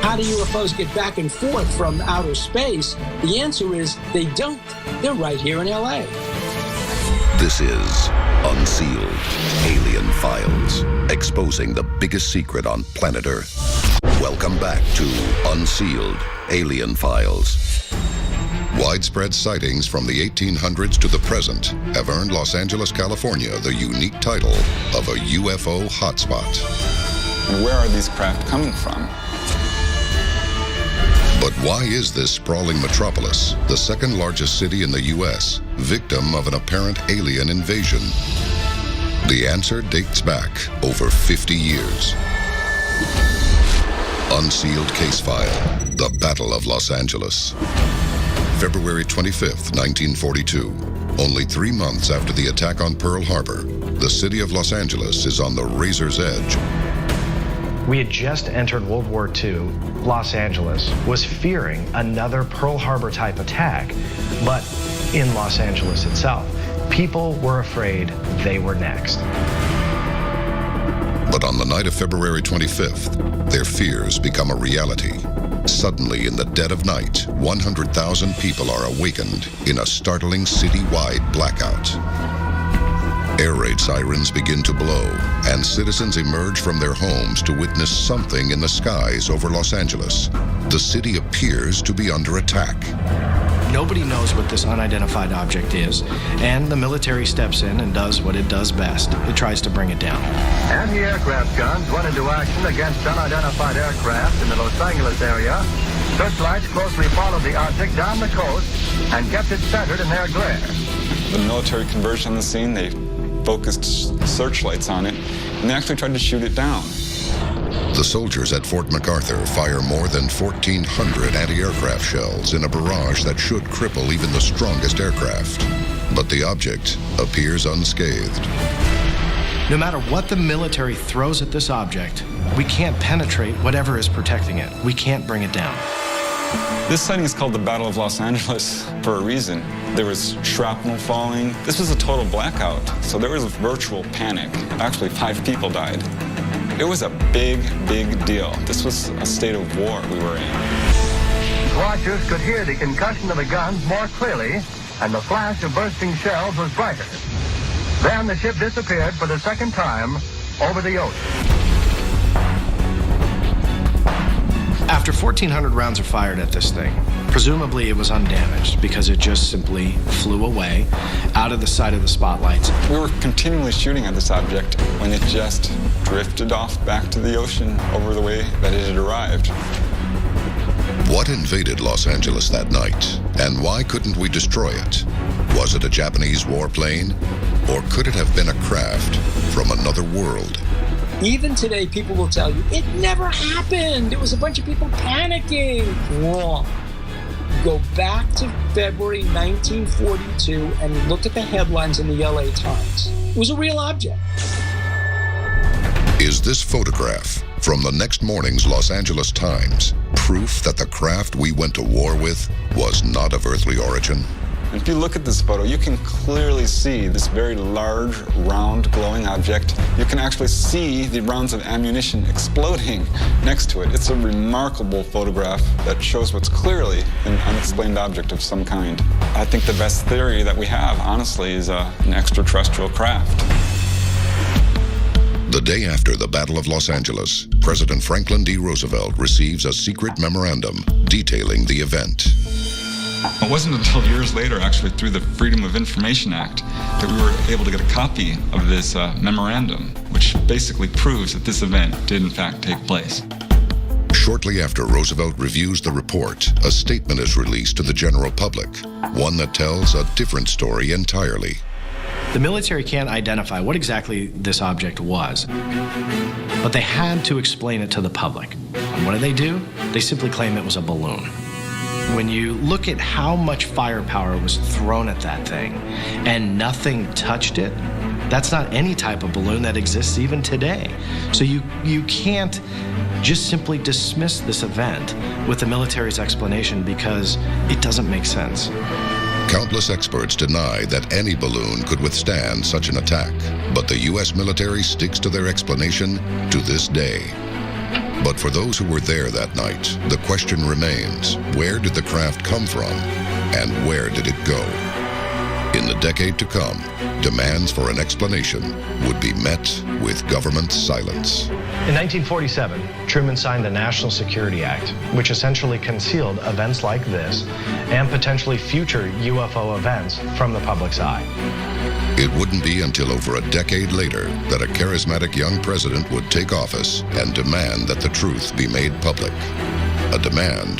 How do UFOs get back and forth from outer space? The answer is they don't. They're right here in LA. This is Unsealed Alien Files, exposing the biggest secret on planet Earth. Welcome back to Unsealed Alien Files. Widespread sightings from the 1800s to the present have earned Los Angeles, California the unique title of a UFO hotspot. And where are these craft coming from? But why is this sprawling metropolis, the second largest city in the U.S., victim of an apparent alien invasion? The answer dates back over 50 years. Unsealed case file, the Battle of Los Angeles. February 25th, 1942. Only 3 months after the attack on Pearl Harbor, the city of Los Angeles is on the razor's edge. We had just entered World War II. Los Angeles was fearing another Pearl Harbor type attack, but in Los Angeles itself, people were afraid they were next. But on the night of February 25th, their fears become a reality. Suddenly, in the dead of night, 100,000 people are awakened in a startling citywide blackout. Air raid sirens begin to blow, and citizens emerge from their homes to witness something in the skies over Los Angeles. The city appears to be under attack. Nobody knows what this unidentified object is, and the military steps in and does what it does best. It tries to bring it down. Anti-aircraft guns went into action against unidentified aircraft in the Los Angeles area. Searchlights closely followed the object down the coast and kept it centered in their glare. The military converged on the scene. They focused searchlights on it, and they actually tried to shoot it down. The soldiers at Fort MacArthur fire more than 1,400 anti-aircraft shells in a barrage that should cripple even the strongest aircraft. But the object appears unscathed. No matter what the military throws at this object, we can't penetrate whatever is protecting it. We can't bring it down. This sighting is called the Battle of Los Angeles for a reason. There was shrapnel falling. This was a total blackout, so there was a virtual panic. Actually, 5 people died. It was a big, big deal. This was a state of war we were in. Watchers could hear the concussion of the guns more clearly, and the flash of bursting shells was brighter. Then the ship disappeared for the second time over the ocean. After 1,400 rounds are fired at this thing, presumably it was undamaged because it just simply flew away out of the sight of the spotlights. We were continually shooting at this object when it just drifted off back to the ocean over the way that it had arrived. What invaded Los Angeles that night, and why couldn't we destroy it? Was it a Japanese warplane, or could it have been a craft from another world? Even today, people will tell you, it never happened. It was a bunch of people panicking. Wrong. Go back to February 1942 and look at the headlines in the LA Times. It was a real object. Is this photograph from the next morning's Los Angeles Times proof that the craft we went to war with was not of earthly origin? If you look at this photo, you can clearly see this very large, round, glowing object. You can actually see the rounds of ammunition exploding next to it. It's a remarkable photograph that shows what's clearly an unexplained object of some kind. I think the best theory that we have, honestly, is an extraterrestrial craft. The day after the Battle of Los Angeles, President Franklin D. Roosevelt receives a secret memorandum detailing the event. It wasn't until years later, actually, through the Freedom of Information Act, that we were able to get a copy of this memorandum, which basically proves that this event did, in fact, take place. Shortly after Roosevelt reviews the report, a statement is released to the general public, one that tells a different story entirely. The military can't identify what exactly this object was, but they had to explain it to the public. And what do? They simply claim it was a balloon. When you look at how much firepower was thrown at that thing and nothing touched it, that's not any type of balloon that exists even today. So you can't just simply dismiss this event with the military's explanation because it doesn't make sense. Countless experts deny that any balloon could withstand such an attack, but the U.S. military sticks to their explanation to this day. But for those who were there that night, the question remains, where did the craft come from, and where did it go? In the decade to come, demands for an explanation would be met with government silence. In 1947, Truman signed the National Security Act, which essentially concealed events like this and potentially future UFO events from the public's eye. It wouldn't be until over a decade later that a charismatic young president would take office and demand that the truth be made public. A demand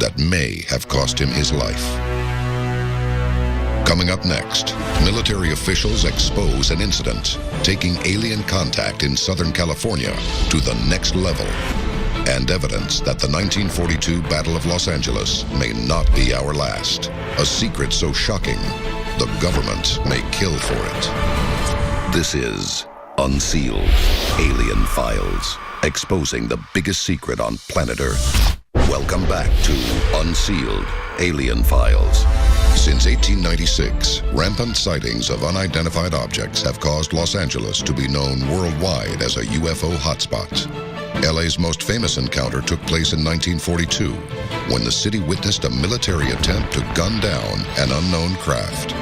that may have cost him his life. Coming up next, military officials expose an incident, taking alien contact in Southern California to the next level, and evidence that the 1942 Battle of Los Angeles may not be our last. A secret so shocking, the government may kill for it. This is Unsealed, Alien Files, exposing the biggest secret on planet Earth. Welcome back to Unsealed, Alien Files. Since 1896, rampant sightings of unidentified objects have caused Los Angeles to be known worldwide as a UFO hotspot. LA's most famous encounter took place in 1942, when the city witnessed a military attempt to gun down an unknown craft.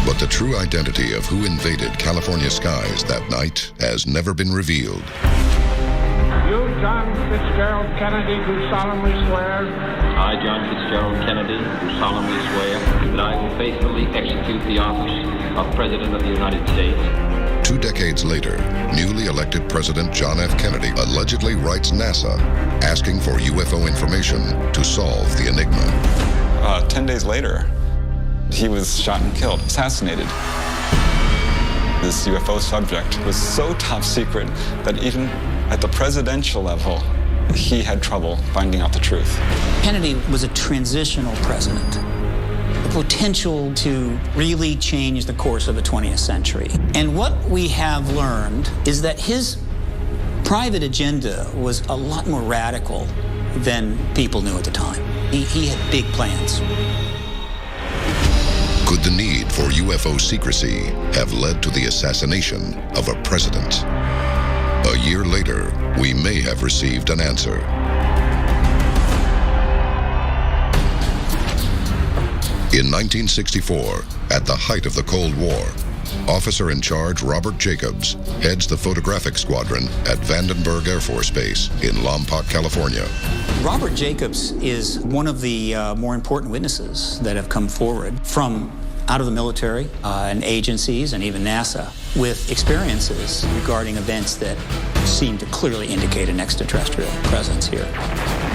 But the true identity of who invaded California skies that night has never been revealed. You, John Fitzgerald Kennedy, do solemnly swear. I, John Fitzgerald Kennedy, do solemnly swear that I will faithfully execute the office of President of the United States. 2 decades later, newly elected President John F. Kennedy allegedly writes NASA asking for UFO information to solve the enigma. 10 days later, he was shot and killed, assassinated. This UFO subject was so top secret that even at the presidential level, he had trouble finding out the truth. Kennedy was a transitional president. The potential to really change the course of the 20th century. And what we have learned is that his private agenda was a lot more radical than people knew at the time. He had big plans. Could the need for UFO secrecy have led to the assassination of a president? A year later, we may have received an answer. In 1964, at the height of the Cold War, officer in charge Robert Jacobs heads the photographic squadron at Vandenberg Air Force Base in Lompoc, California. Robert Jacobs is one of the more important witnesses that have come forward from out of the military and agencies and even NASA with experiences regarding events that seem to clearly indicate an extraterrestrial presence here.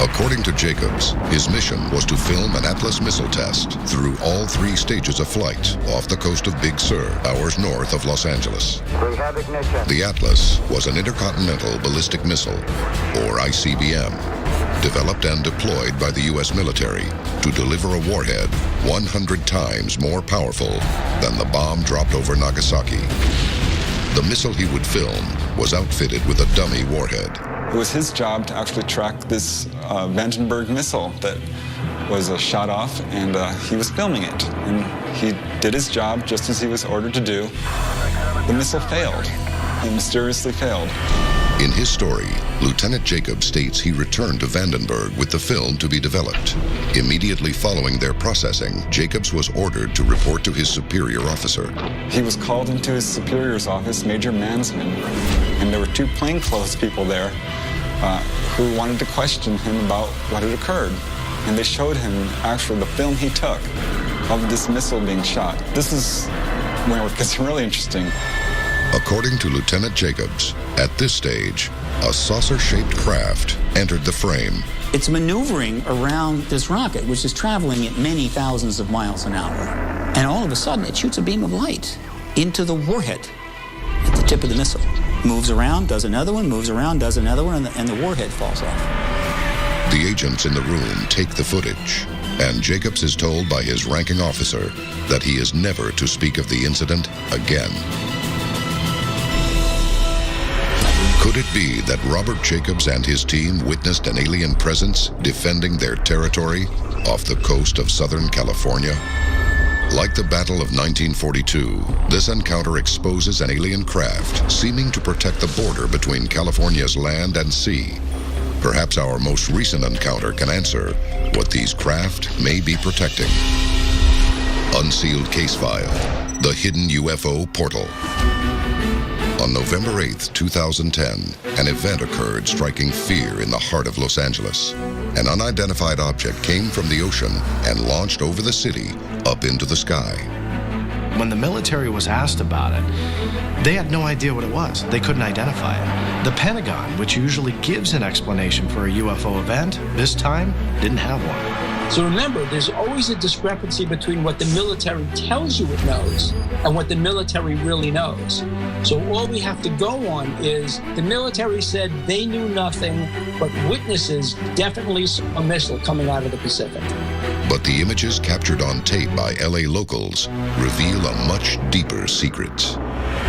According to Jacobs, his mission was to film an Atlas missile test through all 3 stages of flight off the coast of Big Sur, hours north of Los Angeles. We have ignition. The Atlas was an intercontinental ballistic missile, or ICBM, developed and deployed by the U.S. military to deliver a warhead 100 times more powerful than the bomb dropped over Nagasaki. The missile he would film was outfitted with a dummy warhead. It was his job to actually track this Vandenberg missile that was shot off, and he was filming it. And he did his job just as he was ordered to do. The missile failed. It mysteriously failed. In his story, Lieutenant Jacobs states he returned to Vandenberg with the film to be developed. Immediately following their processing, Jacobs was ordered to report to his superior officer. He was called into his superior's office, Major Mansman, and there were 2 plainclothes people there who wanted to question him about what had occurred. And they showed him actually the film he took of this missile being shot. This is where it gets really interesting. According to Lieutenant Jacobs, at this stage, a saucer-shaped craft entered the frame. It's maneuvering around this rocket, which is traveling at many thousands of miles an hour. And all of a sudden, it shoots a beam of light into the warhead at the tip of the missile. Moves around, does another one, moves around, does another one, and the warhead falls off. The agents in the room take the footage, and Jacobs is told by his ranking officer that he is never to speak of the incident again. Could it be that Robert Jacobs and his team witnessed an alien presence defending their territory off the coast of Southern California? Like the Battle of 1942, this encounter exposes an alien craft seeming to protect the border between California's land and sea. Perhaps our most recent encounter can answer what these craft may be protecting. Unsealed Case File, The Hidden UFO Portal. On November 8, 2010, an event occurred striking fear in the heart of Los Angeles. An unidentified object came from the ocean and launched over the city up into the sky. When the military was asked about it, they had no idea what it was. They couldn't identify it. The Pentagon, which usually gives an explanation for a UFO event, this time didn't have one. So remember, there's always a discrepancy between what the military tells you it knows and what the military really knows. So all we have to go on is the military said they knew nothing, but witnesses definitely saw a missile coming out of the Pacific. But the images captured on tape by LA locals reveal a much deeper secret.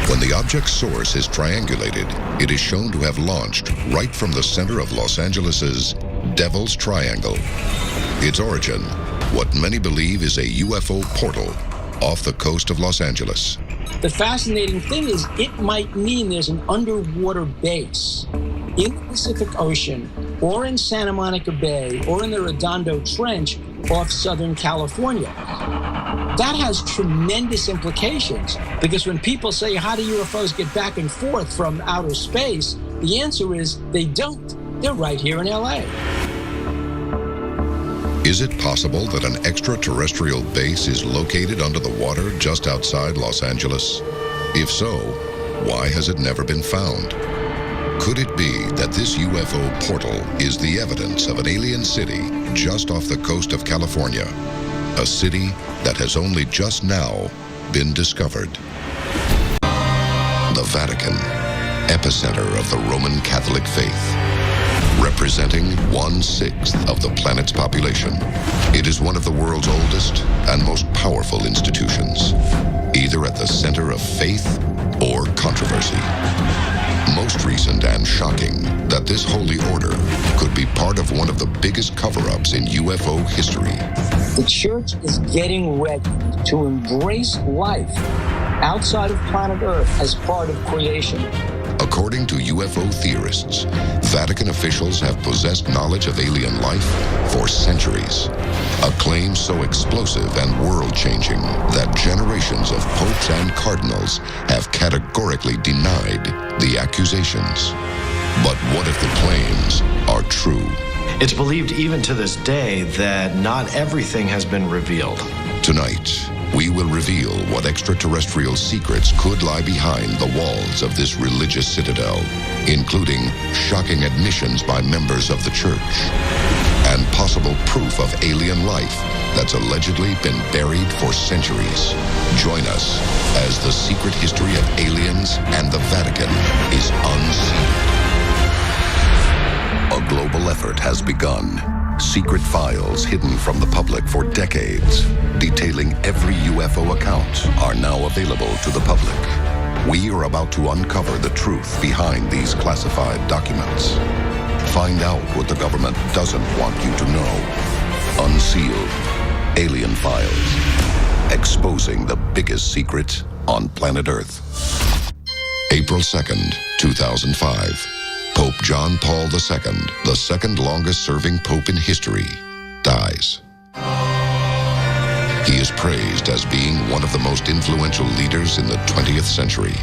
When the object's source is triangulated, it is shown to have launched right from the center of Los Angeles' Devil's Triangle. Its origin, what many believe is a UFO portal off the coast of Los Angeles. The fascinating thing is it might mean there's an underwater base in the Pacific Ocean or in Santa Monica Bay or in the Redondo Trench off Southern California. That has tremendous implications because when people say, how do UFOs get back and forth from outer space? The answer is they don't. They're right here in LA. Is it possible that an extraterrestrial base is located under the water just outside Los Angeles? If so, why has it never been found? Could it be that this UFO portal is the evidence of an alien city just off the coast of California? A city that has only just now been discovered. The Vatican, epicenter of the Roman Catholic faith. Representing 1/6 of the planet's population, it is one of the world's oldest and most powerful institutions, either at the center of faith or controversy. Most recent and shocking that this holy order could be part of one of the biggest cover-ups in UFO history. The church is getting ready to embrace life outside of planet Earth as part of creation. According to UFO theorists, Vatican officials have possessed knowledge of alien life for centuries. A claim so explosive and world-changing that generations of popes and cardinals have categorically denied the accusations. But what if the claims are true? It's believed even to this day that not everything has been revealed. Tonight, we will reveal what extraterrestrial secrets could lie behind the walls of this religious citadel, including shocking admissions by members of the church and possible proof of alien life that's allegedly been buried for centuries. Join us as the secret history of aliens and the Vatican is unsealed. A global effort has begun. Secret files hidden from the public for decades, detailing every UFO account, are now available to the public. We are about to uncover the truth behind these classified documents. Find out what the government doesn't want you to know. Unsealed. Alien Files. Exposing the biggest secret on planet Earth. April 2nd, 2005. Pope John Paul II, the second longest-serving pope in history, dies. He is praised as being one of the most influential leaders in the 20th century.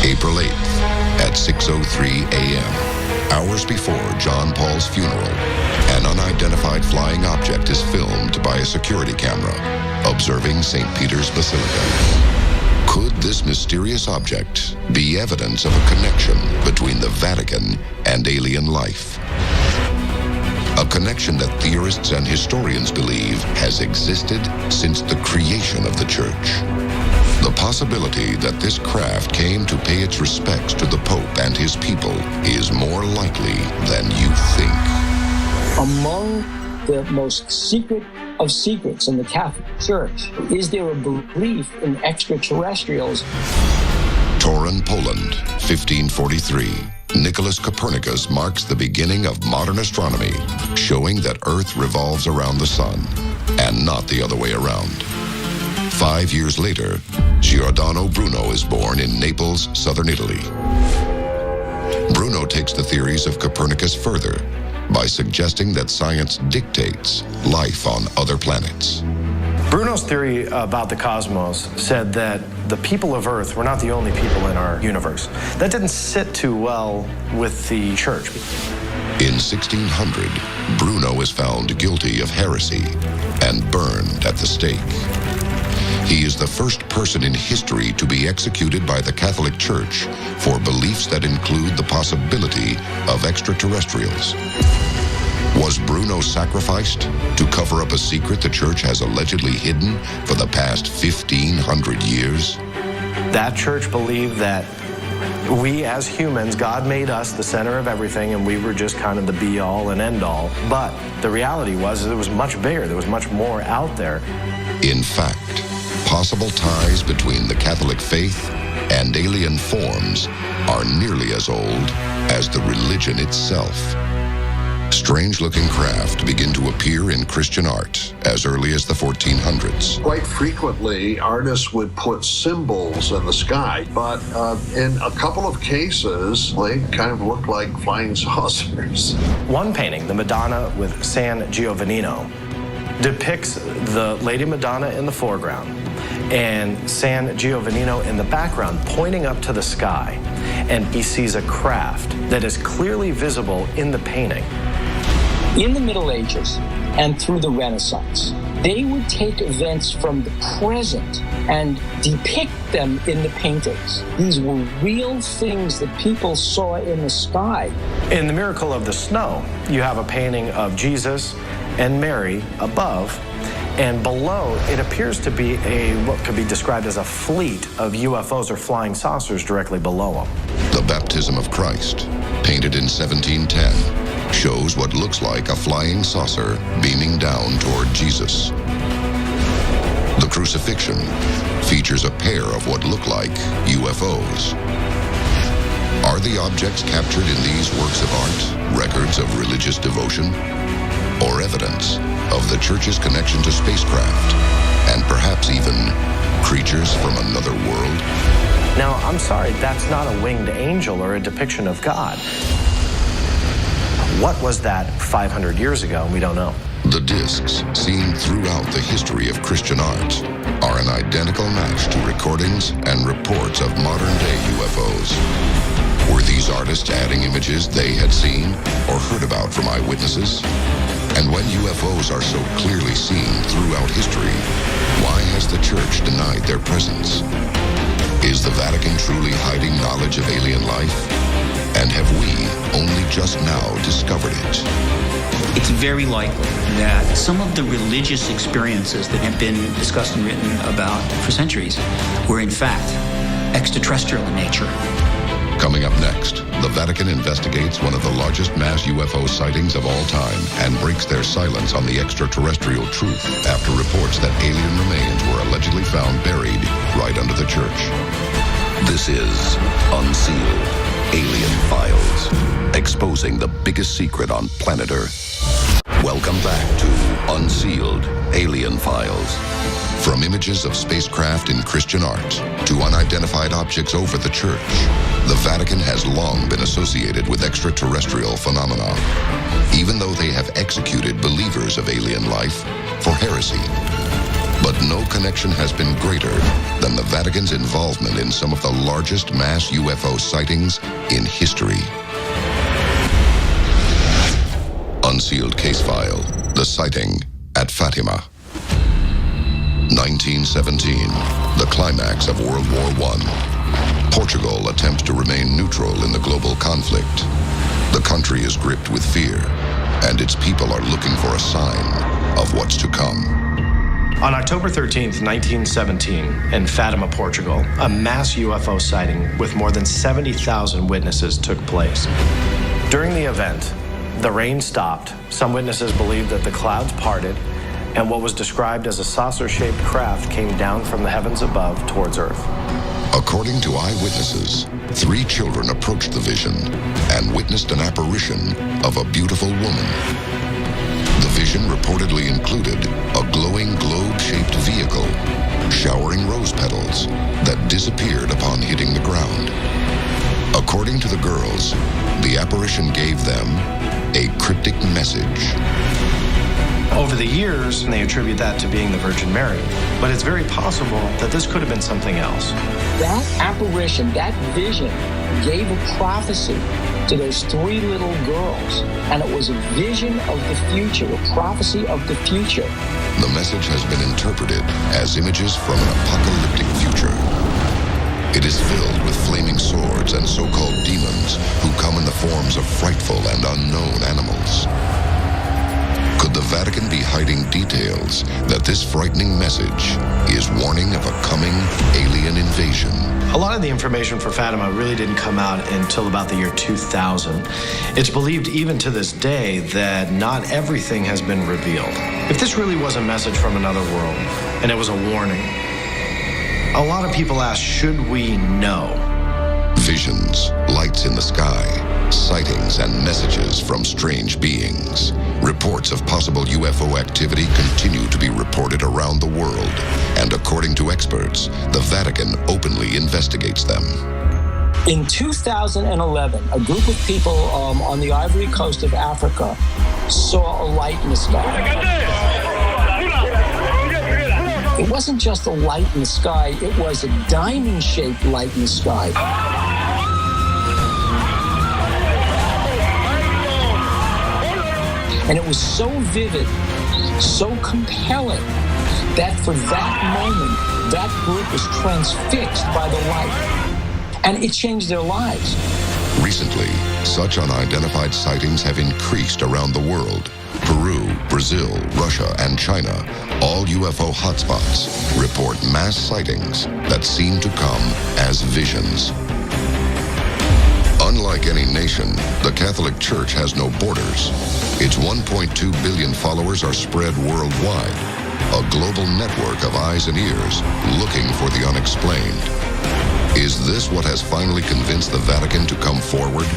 April 8th, at 6:03 a.m., hours before John Paul's funeral, an unidentified flying object is filmed by a security camera observing St. Peter's Basilica. Could this mysterious object be evidence of a connection between the Vatican and alien life? A connection that theorists and historians believe has existed since the creation of the church. The possibility that this craft came to pay its respects to the Pope and his people is more likely than you think. Among the most secret of secrets in the Catholic Church, is there a belief in extraterrestrials? Turin, Poland, 1543. Nicholas Copernicus marks the beginning of modern astronomy, showing that Earth revolves around the sun, and not the other way around. 5 years later, Giordano Bruno is born in Naples, southern Italy. Bruno takes the theories of Copernicus further by suggesting that science dictates life on other planets. Bruno's theory about the cosmos said that the people of Earth were not the only people in our universe. That didn't sit too well with the church. In 1600, Bruno is found guilty of heresy and burned at the stake. He is the first person in history to be executed by the Catholic Church for beliefs that include the possibility of extraterrestrials. Was Bruno sacrificed to cover up a secret the church has allegedly hidden for the past 1,500 years? That church believed that we as humans, God made us the center of everything, and we were just kind of the be-all and end-all. But the reality was it was much bigger. There was much more out there. In fact, possible ties between the Catholic faith and alien forms are nearly as old as the religion itself. Strange-looking craft begin to appear in Christian art as early as the 1400s. Quite frequently, artists would put symbols in the sky, but in a couple of cases, they kind of look like flying saucers. One painting, the Madonna with San Giovannino, depicts the Lady Madonna in the foreground and San Giovannino in the background pointing up to the sky, and he sees a craft that is clearly visible in the painting. In the Middle Ages and through the Renaissance, they would take events from the present and depict them in the paintings. These were real things that people saw in the sky. In The Miracle of the Snow, you have a painting of Jesus and Mary above, and below it appears to be what could be described as a fleet of UFOs or flying saucers directly below them. The Baptism of Christ, painted in 1710, shows what looks like a flying saucer beaming down toward Jesus. The Crucifixion features a pair of what look like UFOs. Are the objects captured in these works of art records of religious devotion, or evidence of the Church's connection to spacecraft, and perhaps even creatures from another world? Now, I'm sorry, that's not a winged angel or a depiction of God. What was that 500 years ago? We don't know. The discs, seen throughout the history of Christian art, are an identical match to recordings and reports of modern-day UFOs. Were these artists adding images they had seen or heard about from eyewitnesses? And when UFOs are so clearly seen throughout history, why has the Church denied their presence? Is the Vatican truly hiding knowledge of alien life? And have we only just now discovered it? It's very likely that some of the religious experiences that have been discussed and written about for centuries were in fact extraterrestrial in nature. Coming up next, the Vatican investigates one of the largest mass UFO sightings of all time and breaks their silence on the extraterrestrial truth after reports that alien remains were allegedly found buried right under the church. This is Unsealed, Alien Files, exposing the biggest secret on planet Earth. Welcome back to Unsealed, Alien Files. From images of spacecraft in Christian art to unidentified objects over the church, the Vatican has long been associated with extraterrestrial phenomena, even though they have executed believers of alien life for heresy. But no connection has been greater than the Vatican's involvement in some of the largest mass UFO sightings in history. Unsealed case file, the sighting at Fatima. 1917, the climax of World War I. Portugal attempts to remain neutral in the global conflict. The country is gripped with fear, and its people are looking for a sign of what's to come. On October 13th, 1917, in Fatima, Portugal, a mass UFO sighting with more than 70,000 witnesses took place. During the event, the rain stopped. Some witnesses believed that the clouds parted, and what was described as a saucer-shaped craft came down from the heavens above towards Earth. According to eyewitnesses, 3 children approached the vision and witnessed an apparition of a beautiful woman. The vision reportedly included a glowing globe-shaped vehicle showering rose petals that disappeared upon hitting the ground. According to the girls, the apparition gave them a cryptic message. Over the years, they attribute that to being the Virgin Mary, but it's very possible that this could have been something else. That apparition, that vision, gave a prophecy to those 3 little girls, and it was a vision of the future, a prophecy of the future. The message has been interpreted as images from an apocalyptic future. It is filled with flaming swords and so-called demons who come in the forms of frightful and unknown animals. Could the Vatican be hiding details that this frightening message is warning of a coming alien invasion? A lot of the information for Fatima really didn't come out until about the year 2000. It's believed even to this day that not everything has been revealed. If this really was a message from another world, and it was a warning, a lot of people ask, should we know? Visions, lights in the sky, sightings and messages from strange beings. Reports of possible UFO activity continue to be reported around the world, and according to experts, the Vatican openly investigates them. In 2011, a group of people on the Ivory Coast of Africa saw a light in the sky. It wasn't just a light in the sky, it was a diamond-shaped light in the sky. And it was so vivid, so compelling, that for that moment, that group was transfixed by the light. And it changed their lives. Recently, such unidentified sightings have increased around the world. Peru, Brazil, Russia, and China, all UFO hotspots, report mass sightings that seem to come as visions. Unlike any nation, the Catholic Church has no borders. Its 1.2 billion followers are spread worldwide, a global network of eyes and ears looking for the unexplained. Is this what has finally convinced the Vatican to come forward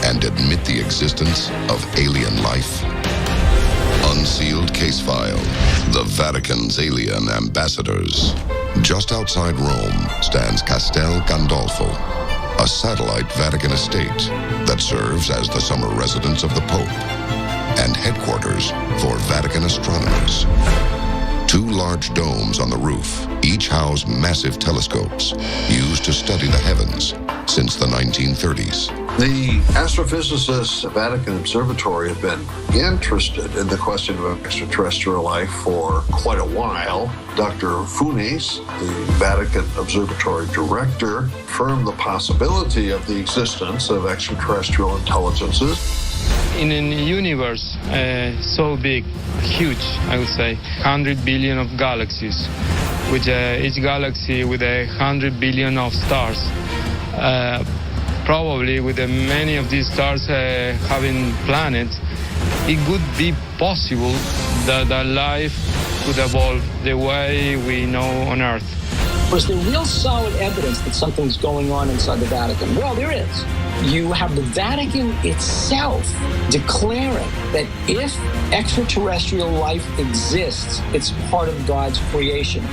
and admit the existence of alien life? Unsealed case file, the Vatican's alien ambassadors. Just outside Rome stands Castel Gandolfo, a satellite Vatican estate that serves as the summer residence of the Pope and headquarters for Vatican astronomers. Two large domes on the roof each house massive telescopes used to study the heavens since the 1930s. The astrophysicists at Vatican Observatory have been interested in the question of extraterrestrial life for quite a while. Dr. Funes, the Vatican Observatory director, affirmed the possibility of the existence of extraterrestrial intelligences. In a universe so big, huge, I would say, 100 billion of galaxies, with each galaxy with 100 billion of stars. Probably with many of these stars having planets, it could be possible that life could evolve the way we know on Earth. Was there real solid evidence that something's going on inside the Vatican? Well, there is. You have the Vatican itself declaring that if extraterrestrial life exists, it's part of God's creation.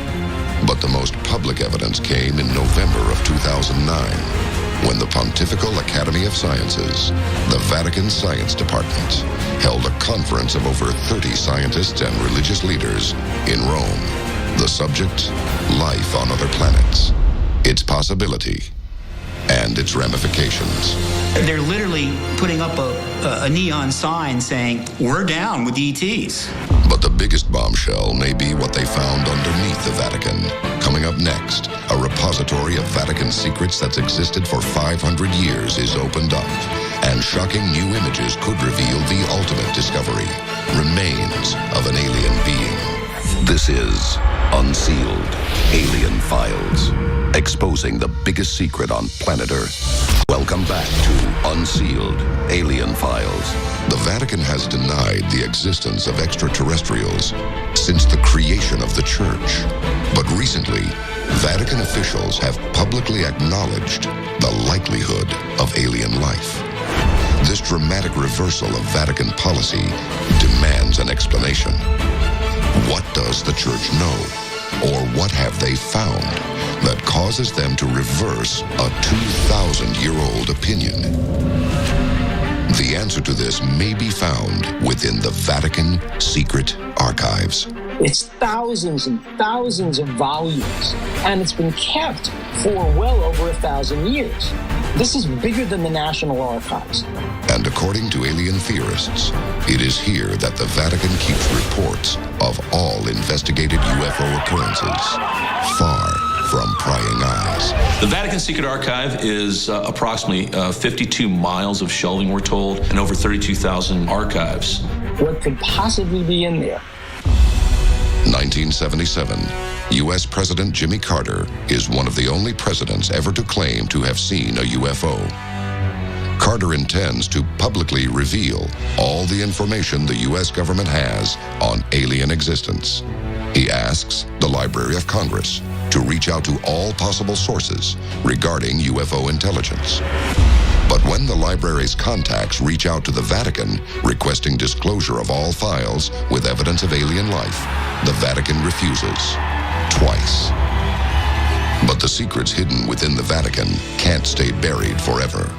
But the most public evidence came in November of 2009, when the Pontifical Academy of Sciences, the Vatican Science Department, held a conference of over 30 scientists and religious leaders in Rome. The subject, life on other planets, its possibility, and its ramifications. They're literally putting up a neon sign saying, "We're down with ETs." But the biggest bombshell may be what they found underneath the Vatican. Coming up next, a repository of Vatican secrets that's existed for 500 years is opened up, and shocking new images could reveal the ultimate discovery, remains of an alien being. This is Unsealed Alien Files, exposing the biggest secret on planet Earth. Welcome back to Unsealed Alien Files. The Vatican has denied the existence of extraterrestrials since the creation of the Church. But recently, Vatican officials have publicly acknowledged the likelihood of alien life. This dramatic reversal of Vatican policy demands an explanation. What does the Church know? Or what have they found that causes them to reverse a 2,000-year-old opinion? The answer to this may be found within the Vatican Secret Archives. It's thousands and thousands of volumes, and it's been kept for well over 1,000 years. This is bigger than the National Archives. And according to alien theorists, it is here that the Vatican keeps reports of all investigated UFO occurrences, far from prying eyes. The Vatican Secret Archive is approximately 52 miles of shelving, we're told, and over 32,000 archives. What could possibly be in there? 1977, U.S. President Jimmy Carter is one of the only presidents ever to claim to have seen a UFO. Carter intends to publicly reveal all the information the U.S. government has on alien existence. He asks the Library of Congress to reach out to all possible sources regarding UFO intelligence. But when the library's contacts reach out to the Vatican requesting disclosure of all files with evidence of alien life, the Vatican refuses. Twice. But the secrets hidden within the Vatican can't stay buried forever.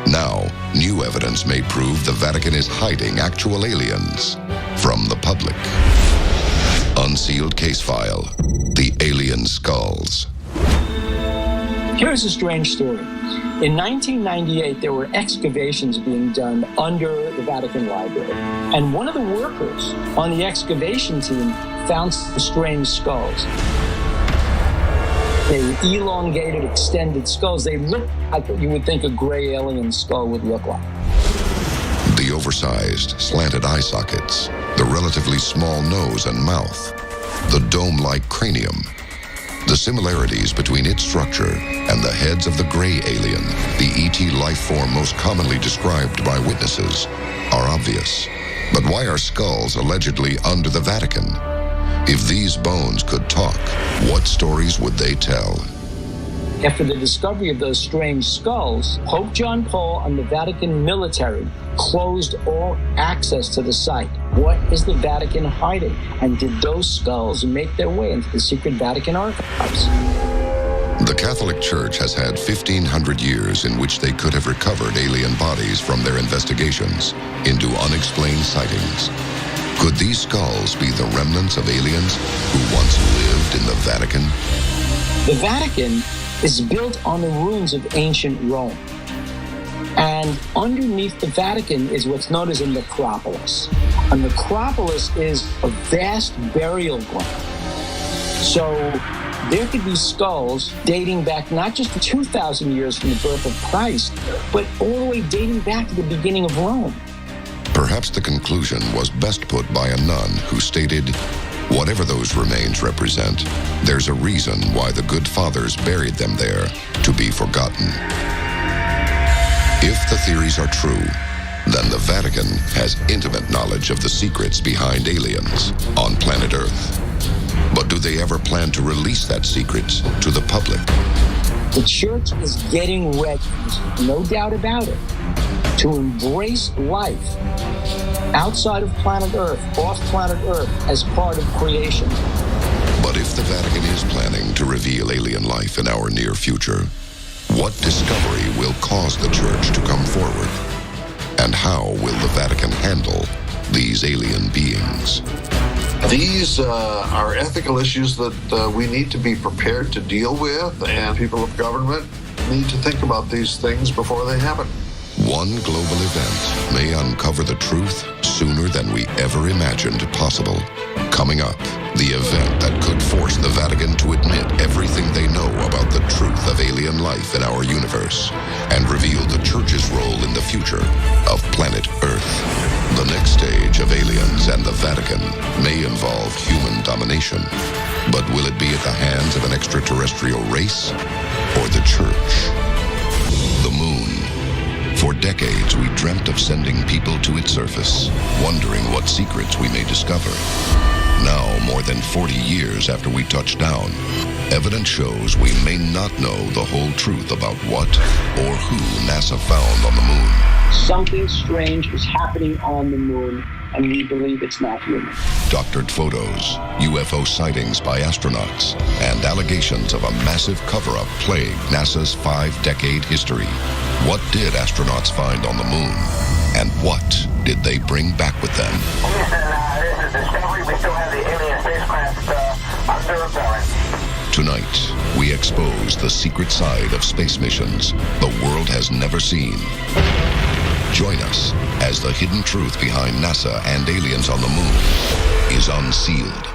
Now, new evidence may prove the Vatican is hiding actual aliens from the public. Unsealed case file, the alien skulls. Here's a strange story. In 1998, there were excavations being done under the Vatican Library. And one of the workers on the excavation team found some strange skulls. They were elongated, extended skulls. They looked like what you would think a gray alien skull would look like. The oversized, slanted eye sockets, the relatively small nose and mouth, the dome-like cranium. The similarities between its structure and the heads of the gray alien, the ET life form most commonly described by witnesses, are obvious. But why are skulls allegedly under the Vatican? If these bones could talk, what stories would they tell? After the discovery of those strange skulls, Pope John Paul and the Vatican military closed all access to the site. What is the Vatican hiding? And did those skulls make their way into the secret Vatican archives? The Catholic Church has had 1,500 years in which they could have recovered alien bodies from their investigations into unexplained sightings. Could these skulls be the remnants of aliens who once lived in the Vatican? The Vatican is built on the ruins of ancient Rome. And underneath the Vatican is what's known as a necropolis. A necropolis is a vast burial ground. So there could be skulls dating back not just to 2,000 years from the birth of Christ, but all the way dating back to the beginning of Rome. Perhaps the conclusion was best put by a nun who stated, whatever those remains represent, there's a reason why the good fathers buried them there, to be forgotten. If the theories are true, then the Vatican has intimate knowledge of the secrets behind aliens on planet Earth. But do they ever plan to release that secret to the public? The church is getting ready, no doubt about it, to embrace life outside of planet Earth, off planet Earth, as part of creation. But if the Vatican is planning to reveal alien life in our near future, what discovery will cause the church to come forward? And how will the Vatican handle these alien beings? These are ethical issues that we need to be prepared to deal with, and people of government need to think about these things before they happen. One global event may uncover the truth sooner than we ever imagined possible. Coming up, the event that could force the Vatican to admit everything they know about the truth of alien life in our universe and reveal the Church's role in the future of planet Earth. The next stage of aliens and the Vatican may involve human domination, but will it be at the hands of an extraterrestrial race or the Church? The moon. For decades, we dreamt of sending people to its surface, wondering what secrets we may discover. Now, more than 40 years after we touched down, evidence shows we may not know the whole truth about what or who NASA found on the moon. Something strange is happening on the moon, and we believe it's not human. Doctored photos, UFO sightings by astronauts, and allegations of a massive cover-up plague NASA's 5-decade history. What did astronauts find on the moon? And what did they bring back with them? This is Discovery. We still have the alien spacecraft under repellent. Tonight, we expose the secret side of space missions the world has never seen. Join us as the hidden truth behind NASA and aliens on the moon is unsealed.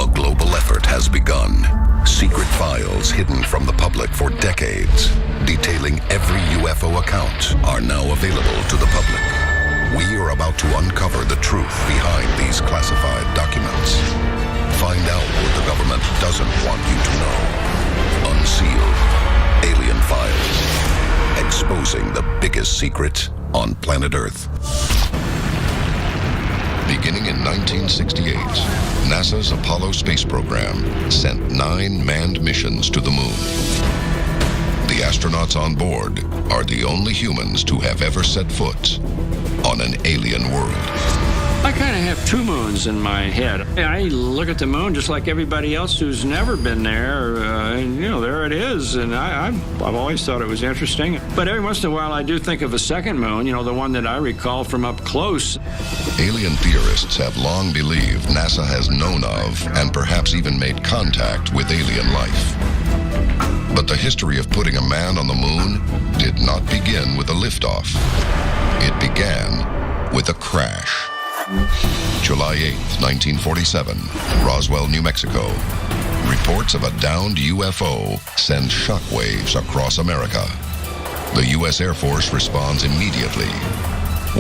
A global effort has begun. Secret files hidden from the public for decades, detailing every UFO account, are now available to the public. We are about to uncover the truth behind these classified documents. Find out what the government doesn't want you to know. Unsealed. Alien Files. exposing the biggest secret on planet Earth. Beginning in 1968, NASA's Apollo space program sent 9 manned missions to the moon. The astronauts on board are the only humans to have ever set foot on an alien world. I kind of have 2 moons in my head. I look at the moon just like everybody else who's never been there, and there it is. And I've always thought it was interesting. But every once in a while, I do think of a second moon, the one that I recall from up close. Alien theorists have long believed NASA has known of and perhaps even made contact with alien life. But the history of putting a man on the moon did not begin with a liftoff. It began with a crash. July 8, 1947, Roswell, New Mexico. Reports of a downed UFO send shockwaves across America. The U.S. Air Force responds immediately.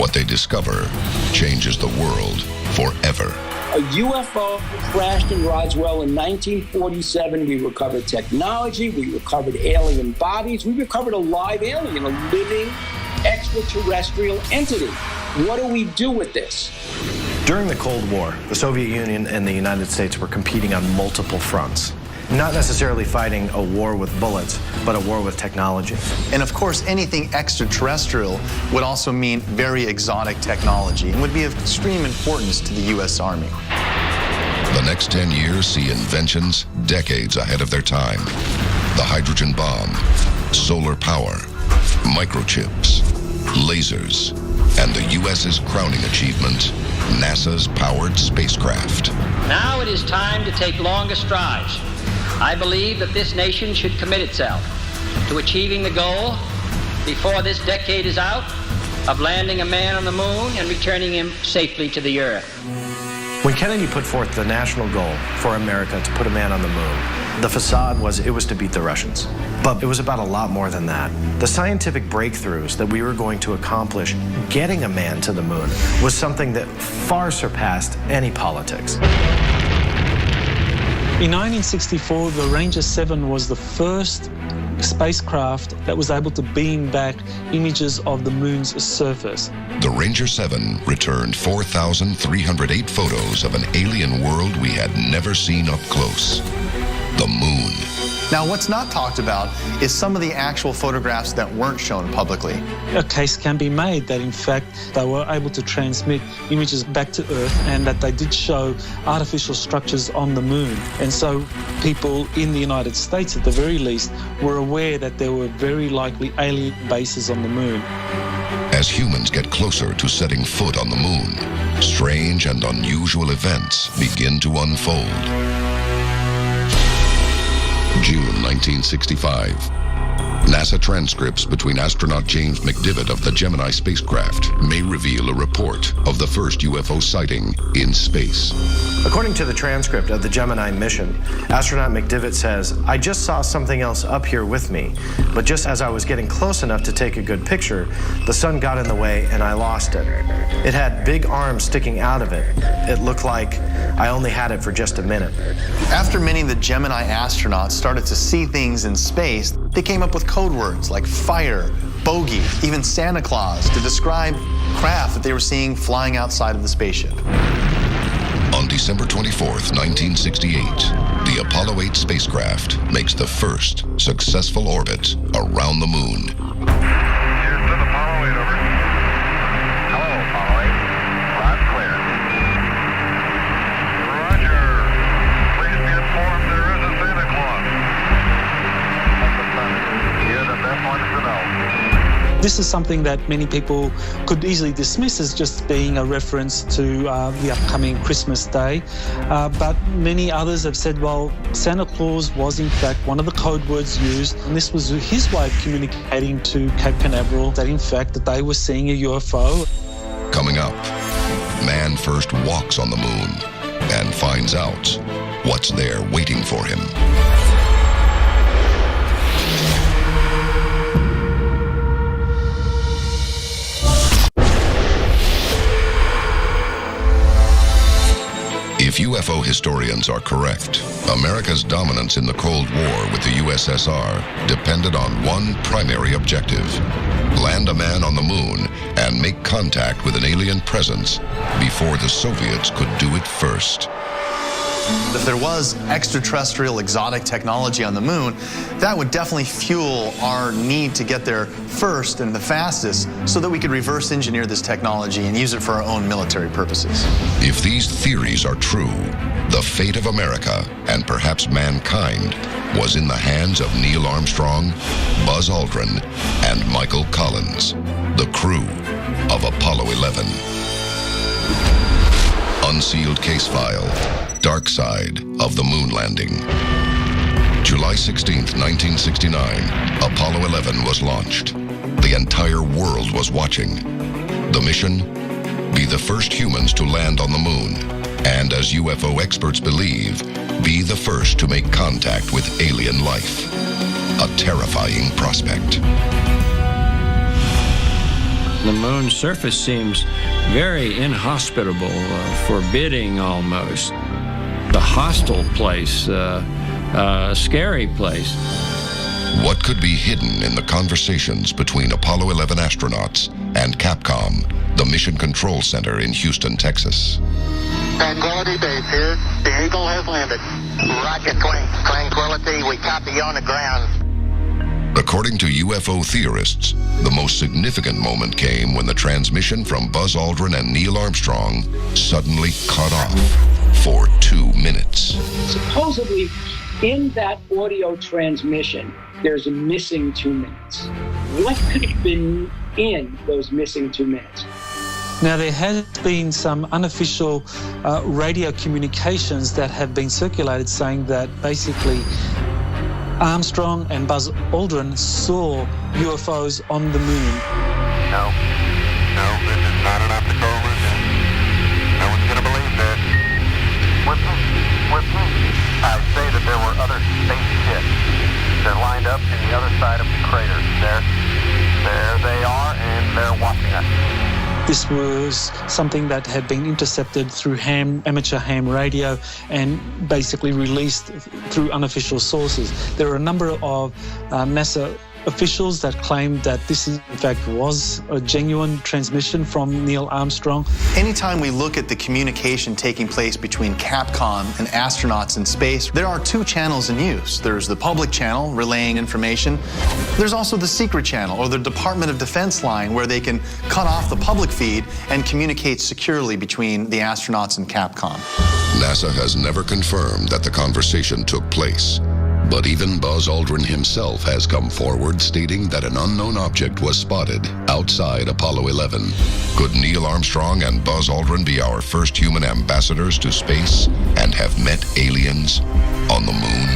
What they discover changes the world forever. A UFO crashed in Roswell in 1947. We recovered technology. We recovered alien bodies. We recovered a live alien, a living extraterrestrial entity. What do we do with this? During the Cold War, the Soviet Union and the United States were competing on multiple fronts. Not necessarily fighting a war with bullets, but a war with technology. And of course, anything extraterrestrial would also mean very exotic technology and would be of extreme importance to the U.S. Army. The next 10 years see inventions decades ahead of their time. The hydrogen bomb, solar power, microchips, lasers, and the U.S.'s crowning achievement, NASA's powered spacecraft. Now it is time to take longer strides. I believe that this nation should commit itself to achieving the goal, before this decade is out, of landing a man on the moon and returning him safely to the Earth. When Kennedy put forth the national goal for America to put a man on the moon, the facade was it was to beat the Russians. But it was about a lot more than that. The scientific breakthroughs that we were going to accomplish getting a man to the moon was something that far surpassed any politics. In 1964, the Ranger 7 was the first spacecraft that was able to beam back images of the moon's surface. The Ranger 7 returned 4,308 photos of an alien world we had never seen up close. The moon. Now, what's not talked about is some of the actual photographs that weren't shown publicly. A case can be made that, in fact, they were able to transmit images back to Earth and that they did show artificial structures on the moon. And so people in the United States, at the very least, were aware that there were very likely alien bases on the moon. As humans get closer to setting foot on the moon, strange and unusual events begin to unfold. June 1965. NASA transcripts between astronaut James McDivitt of the Gemini spacecraft may reveal a report of the first UFO sighting in space. According to the transcript of the Gemini mission, astronaut McDivitt says, "I just saw something else up here with me, but just as I was getting close enough to take a good picture, the sun got in the way and I lost it. It had big arms sticking out of it. It looked like I only had it for just a minute." After many of the Gemini astronauts started to see things in space, they came up with code words like fire, bogey, even Santa Claus to describe craft that they were seeing flying outside of the spaceship. On December 24th, 1968, the Apollo 8 spacecraft makes the first successful orbit around the moon. Houston, Apollo 8, over. Hello, Apollo 8. Loud and clear. Roger. Please be informed there is a Santa Claus. You're the best ones to know. This is something that many people could easily dismiss as just being a reference to the upcoming Christmas Day. But many others have said, well, Santa Claus was in fact one of the code words used. And this was his way of communicating to Cape Canaveral that in fact that they were seeing a UFO. Coming up, man first walks on the moon and finds out what's there waiting for him. If UFO historians are correct. America's dominance in the Cold War with the USSR depended on one primary objective: land a man on the moon and make contact with an alien presence before the Soviets could do it first. If there was extraterrestrial exotic technology on the moon, that would definitely fuel our need to get there first and the fastest so that we could reverse engineer this technology and use it for our own military purposes. If these theories are true, the fate of America and perhaps mankind was in the hands of Neil Armstrong, Buzz Aldrin, and Michael Collins, the crew of Apollo 11. Unsealed case file. Dark Side of the Moon Landing. July 16th, 1969, Apollo 11 was launched. The entire world was watching. The mission? Be the first humans to land on the moon, and as UFO experts believe, be the first to make contact with alien life. A terrifying prospect. The moon's surface seems very inhospitable, forbidding almost. A hostile place, a scary place. What could be hidden in the conversations between Apollo 11 astronauts and Capcom, the Mission Control Center in Houston, Texas? Tranquility Base here. The Eagle has landed. Roger, Tranquility. We copy you on the ground. According to UFO theorists, the most significant moment came when the transmission from Buzz Aldrin and Neil Armstrong suddenly cut off for 2 minutes. Supposedly, in that audio transmission, there's a missing 2 minutes. What could have been in those missing 2 minutes? Now, there has been some unofficial radio communications that have been circulated saying that basically Armstrong and Buzz Aldrin saw UFOs on the moon. No, this is not an optical illusion. No one's going to believe this. With me, I say that there were other spaceships. They're lined up in the other side of the crater. There they are, and they're watching us. This was something that had been intercepted through amateur ham radio and basically released through unofficial sources. There are a number of NASA officials that claimed that this in fact was a genuine transmission from Neil Armstrong. Anytime we look at the communication taking place between Capcom and astronauts in space, there are 2 channels in use. There's the public channel relaying information. There's also the secret channel, or the Department of Defense line, where they can cut off the public feed and communicate securely between the astronauts and Capcom. NASA has never confirmed that the conversation took place. But even Buzz Aldrin himself has come forward stating that an unknown object was spotted outside Apollo 11. Could Neil Armstrong and Buzz Aldrin be our first human ambassadors to space and have met aliens on the moon?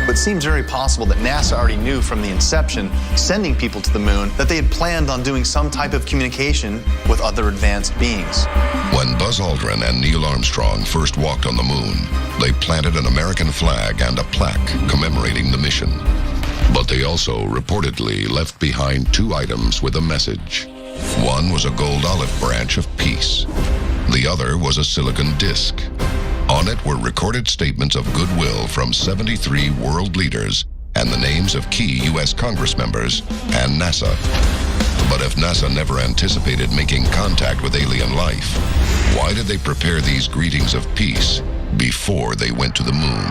It seems very possible that NASA already knew from the inception, sending people to the moon, that they had planned on doing some type of communication with other advanced beings. When Buzz Aldrin and Neil Armstrong first walked on the moon, they planted an American flag and a plaque commemorating the mission. But they also reportedly left behind 2 items with a message. One was a gold olive branch of peace. The other was a silicon disc. On it were recorded statements of goodwill from 73 world leaders and the names of key U.S. Congress members and NASA. But if NASA never anticipated making contact with alien life, why did they prepare these greetings of peace before they went to the moon?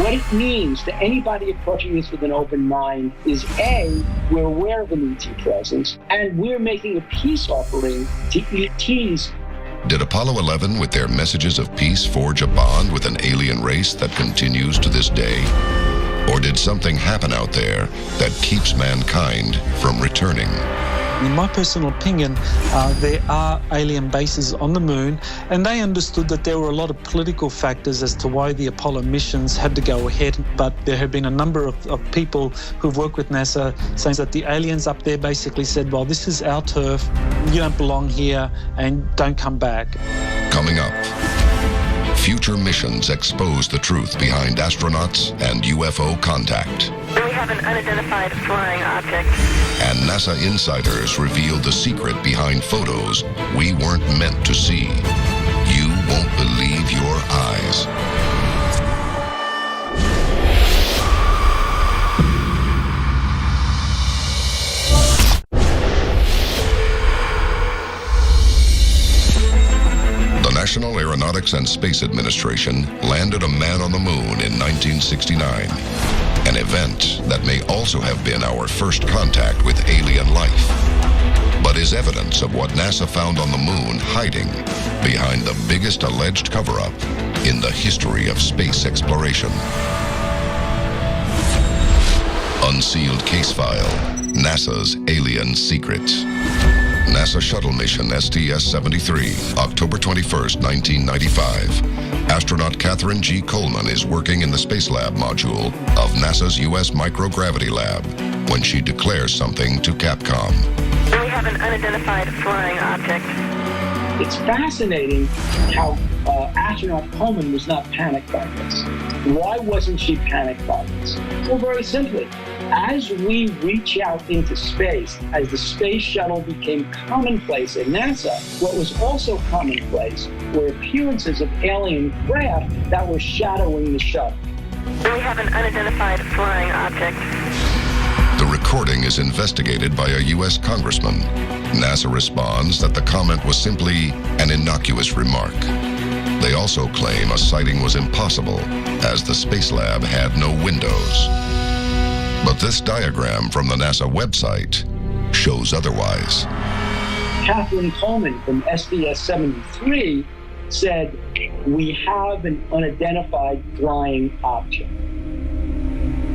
What it means to anybody approaching this with an open mind is A, we're aware of an ET presence, and we're making a peace offering to ETs. Did Apollo 11 with their messages of peace forge a bond with an alien race that continues to this day? Or did something happen out there that keeps mankind from returning? In my personal opinion, there are alien bases on the moon, and they understood that there were a lot of political factors as to why the Apollo missions had to go ahead, but there have been a number of people who've worked with NASA saying that the aliens up there basically said, well, this is our turf, you don't belong here, and don't come back. Coming up, future missions expose the truth behind astronauts and UFO contact. We have an unidentified flying object. And NASA insiders revealed the secret behind photos we weren't meant to see. You won't believe your eyes. The National Aeronautics and Space Administration landed a man on the moon in 1969, an event that may also have been our first contact with alien life, but is evidence of what NASA found on the moon hiding behind the biggest alleged cover-up in the history of space exploration. Unsealed Case File, NASA's Alien Secrets. NASA Shuttle Mission STS-73, October 21st, 1995. Astronaut Catherine G. Coleman is working in the Space Lab module of NASA's U.S. Microgravity Lab when she declares something to Capcom. We have an unidentified flying object. It's fascinating how astronaut Coleman was not panicked by this. Why wasn't she panicked by this? Well, very simply, as we reach out into space, as the space shuttle became commonplace at NASA, what was also commonplace were appearances of alien craft that were shadowing the shuttle. We have an unidentified flying object. The recording is investigated by a U.S. congressman. NASA responds that the comment was simply an innocuous remark. They also claim a sighting was impossible, as the Space Lab had no windows. But this diagram from the NASA website shows otherwise. Catherine Coleman from SDS-73 said, "We have an unidentified flying object."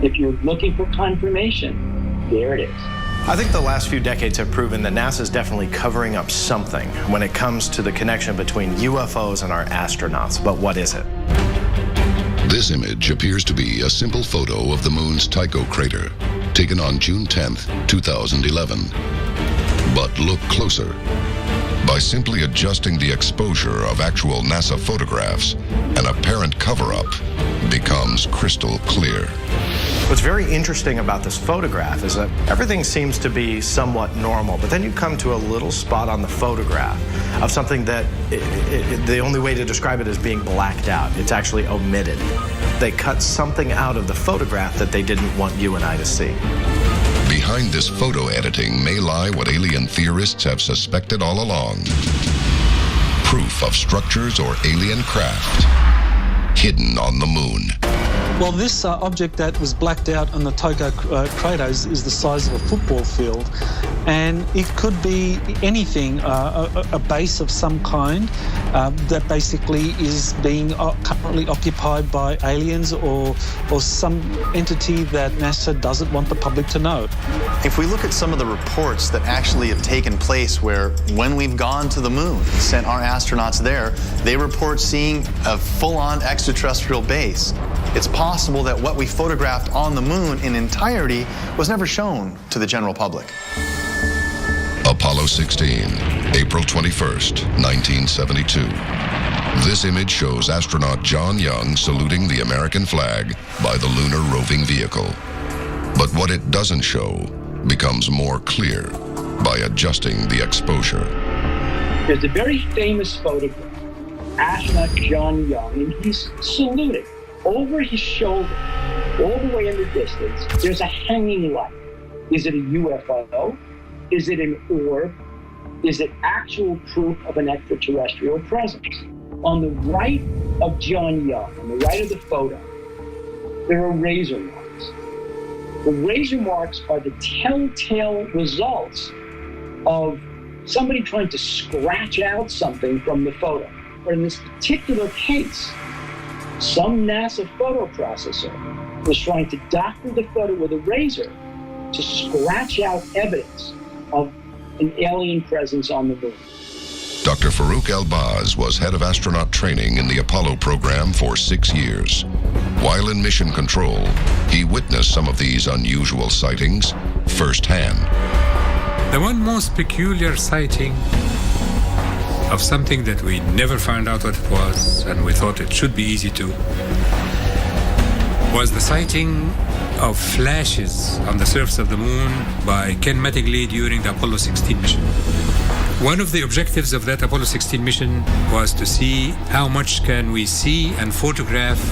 If you're looking for confirmation, there it is. I think the last few decades have proven that NASA is definitely covering up something when it comes to the connection between UFOs and our astronauts. But what is it? This image appears to be a simple photo of the moon's Tycho crater, taken on June 10th, 2011. But look closer. By simply adjusting the exposure of actual NASA photographs, an apparent cover-up becomes crystal clear. What's very interesting about this photograph is that everything seems to be somewhat normal, but then you come to a little spot on the photograph of something that the only way to describe it is being blacked out. It's actually omitted. They cut something out of the photograph that they didn't want you and I to see. Behind this photo editing may lie what alien theorists have suspected all along. Proof of structures or alien craft hidden on the moon. Well, this object that was blacked out on the Tycho crater is the size of a football field, and it could be anything, a base of some kind that basically is being currently occupied by aliens or some entity that NASA doesn't want the public to know. If we look at some of the reports that actually have taken place where when we've gone to the moon and sent our astronauts there, they report seeing a full-on extraterrestrial base. It's possible that what we photographed on the moon in entirety was never shown to the general public. Apollo 16, April 21st, 1972. This image shows astronaut John Young saluting the American flag by the lunar roving vehicle. But what it doesn't show becomes more clear by adjusting the exposure. There's a very famous photograph, astronaut John Young, and he's saluting. Over his shoulder, all the way in the distance, there's a hanging light. Is it a UFO? Is it an orb? Is it actual proof of an extraterrestrial presence? On the right of John Young, on the right of the photo, there are razor marks. The razor marks are the telltale results of somebody trying to scratch out something from the photo. Or in this particular case, some NASA photo processor was trying to doctor the photo with a razor to scratch out evidence of an alien presence on the moon. Dr. Farouk El-Baz was head of astronaut training in the Apollo program for 6 years. While in mission control, he witnessed some of these unusual sightings firsthand. The one most peculiar sighting of something that we never found out what it was, and we thought it should be easy to, was the sighting of flashes on the surface of the moon by Ken Mattingly during the Apollo 16 mission. One of the objectives of that Apollo 16 mission was to see how much can we see and photograph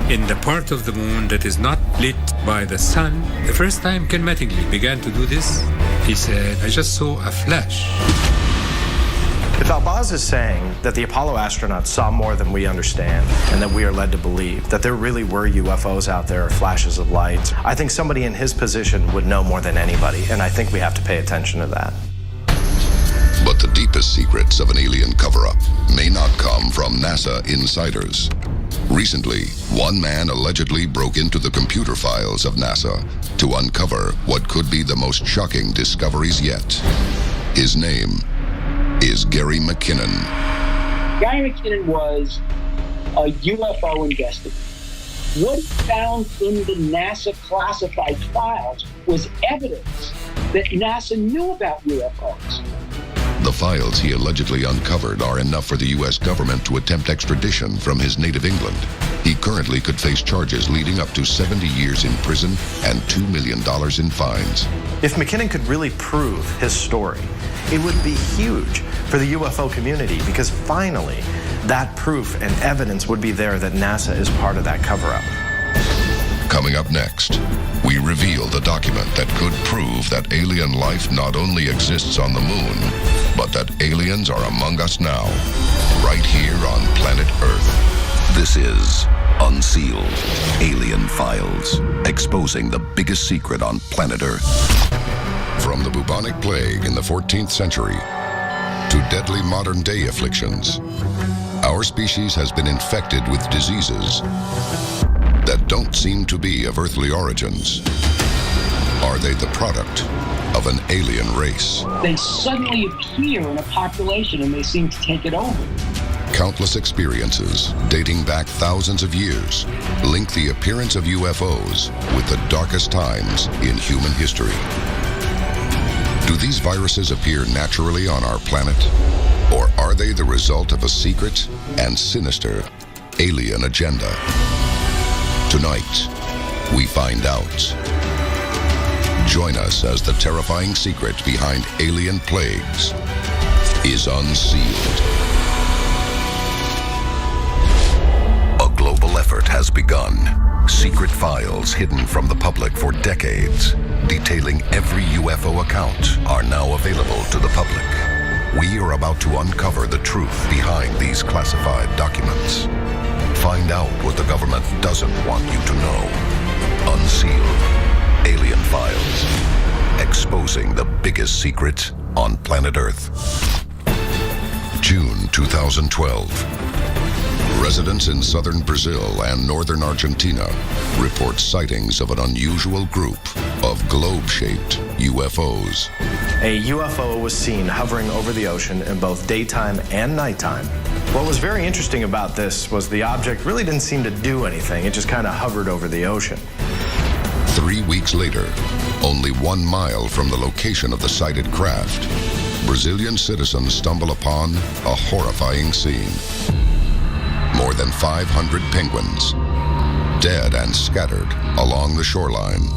in the part of the moon that is not lit by the sun. The first time Ken Mattingly began to do this, he said, "I just saw a flash." If Albaz is saying that the Apollo astronauts saw more than we understand and that we are led to believe that there really were UFOs out there or flashes of lights, I think somebody in his position would know more than anybody, and I think we have to pay attention to that. But the deepest secrets of an alien cover-up may not come from NASA insiders. Recently, one man allegedly broke into the computer files of NASA to uncover what could be the most shocking discoveries yet. His name is Gary McKinnon. Gary McKinnon was a UFO investigator. What he found in the NASA classified files was evidence that NASA knew about UFOs. The files he allegedly uncovered are enough for the U.S. government to attempt extradition from his native England. He currently could face charges leading up to 70 years in prison and $2 million in fines. If McKinnon could really prove his story, it would be huge for the UFO community because finally that proof and evidence would be there that NASA is part of that cover-up. Coming up next, we reveal the document that could prove that alien life not only exists on the moon, but that aliens are among us now, right here on planet Earth. This is Unsealed, Alien Files, exposing the biggest secret on planet Earth. From the bubonic plague in the 14th century to deadly modern-day afflictions, our species has been infected with diseases that don't seem to be of earthly origins. Are they the product of an alien race? They suddenly appear in a population and they seem to take it over. Countless experiences dating back thousands of years link the appearance of UFOs with the darkest times in human history. Do these viruses appear naturally on our planet, or are they the result of a secret and sinister alien agenda? Tonight, we find out. Join us as the terrifying secret behind alien plagues is unsealed. A global effort has begun. Secret files hidden from the public for decades, detailing every UFO account, are now available to the public. We are about to uncover the truth behind these classified documents. Find out what the government doesn't want you to know. Unsealed. Alien Files. Exposing the biggest secret on planet Earth. June 2012. Residents in southern Brazil and northern Argentina report sightings of an unusual group of globe-shaped UFOs. A UFO was seen hovering over the ocean in both daytime and nighttime. What was very interesting about this was the object really didn't seem to do anything. It just kind of hovered over the ocean. 3 weeks later, only 1 mile from the location of the sighted craft, Brazilian citizens stumble upon a horrifying scene. More than 500 penguins, dead and scattered along the shoreline.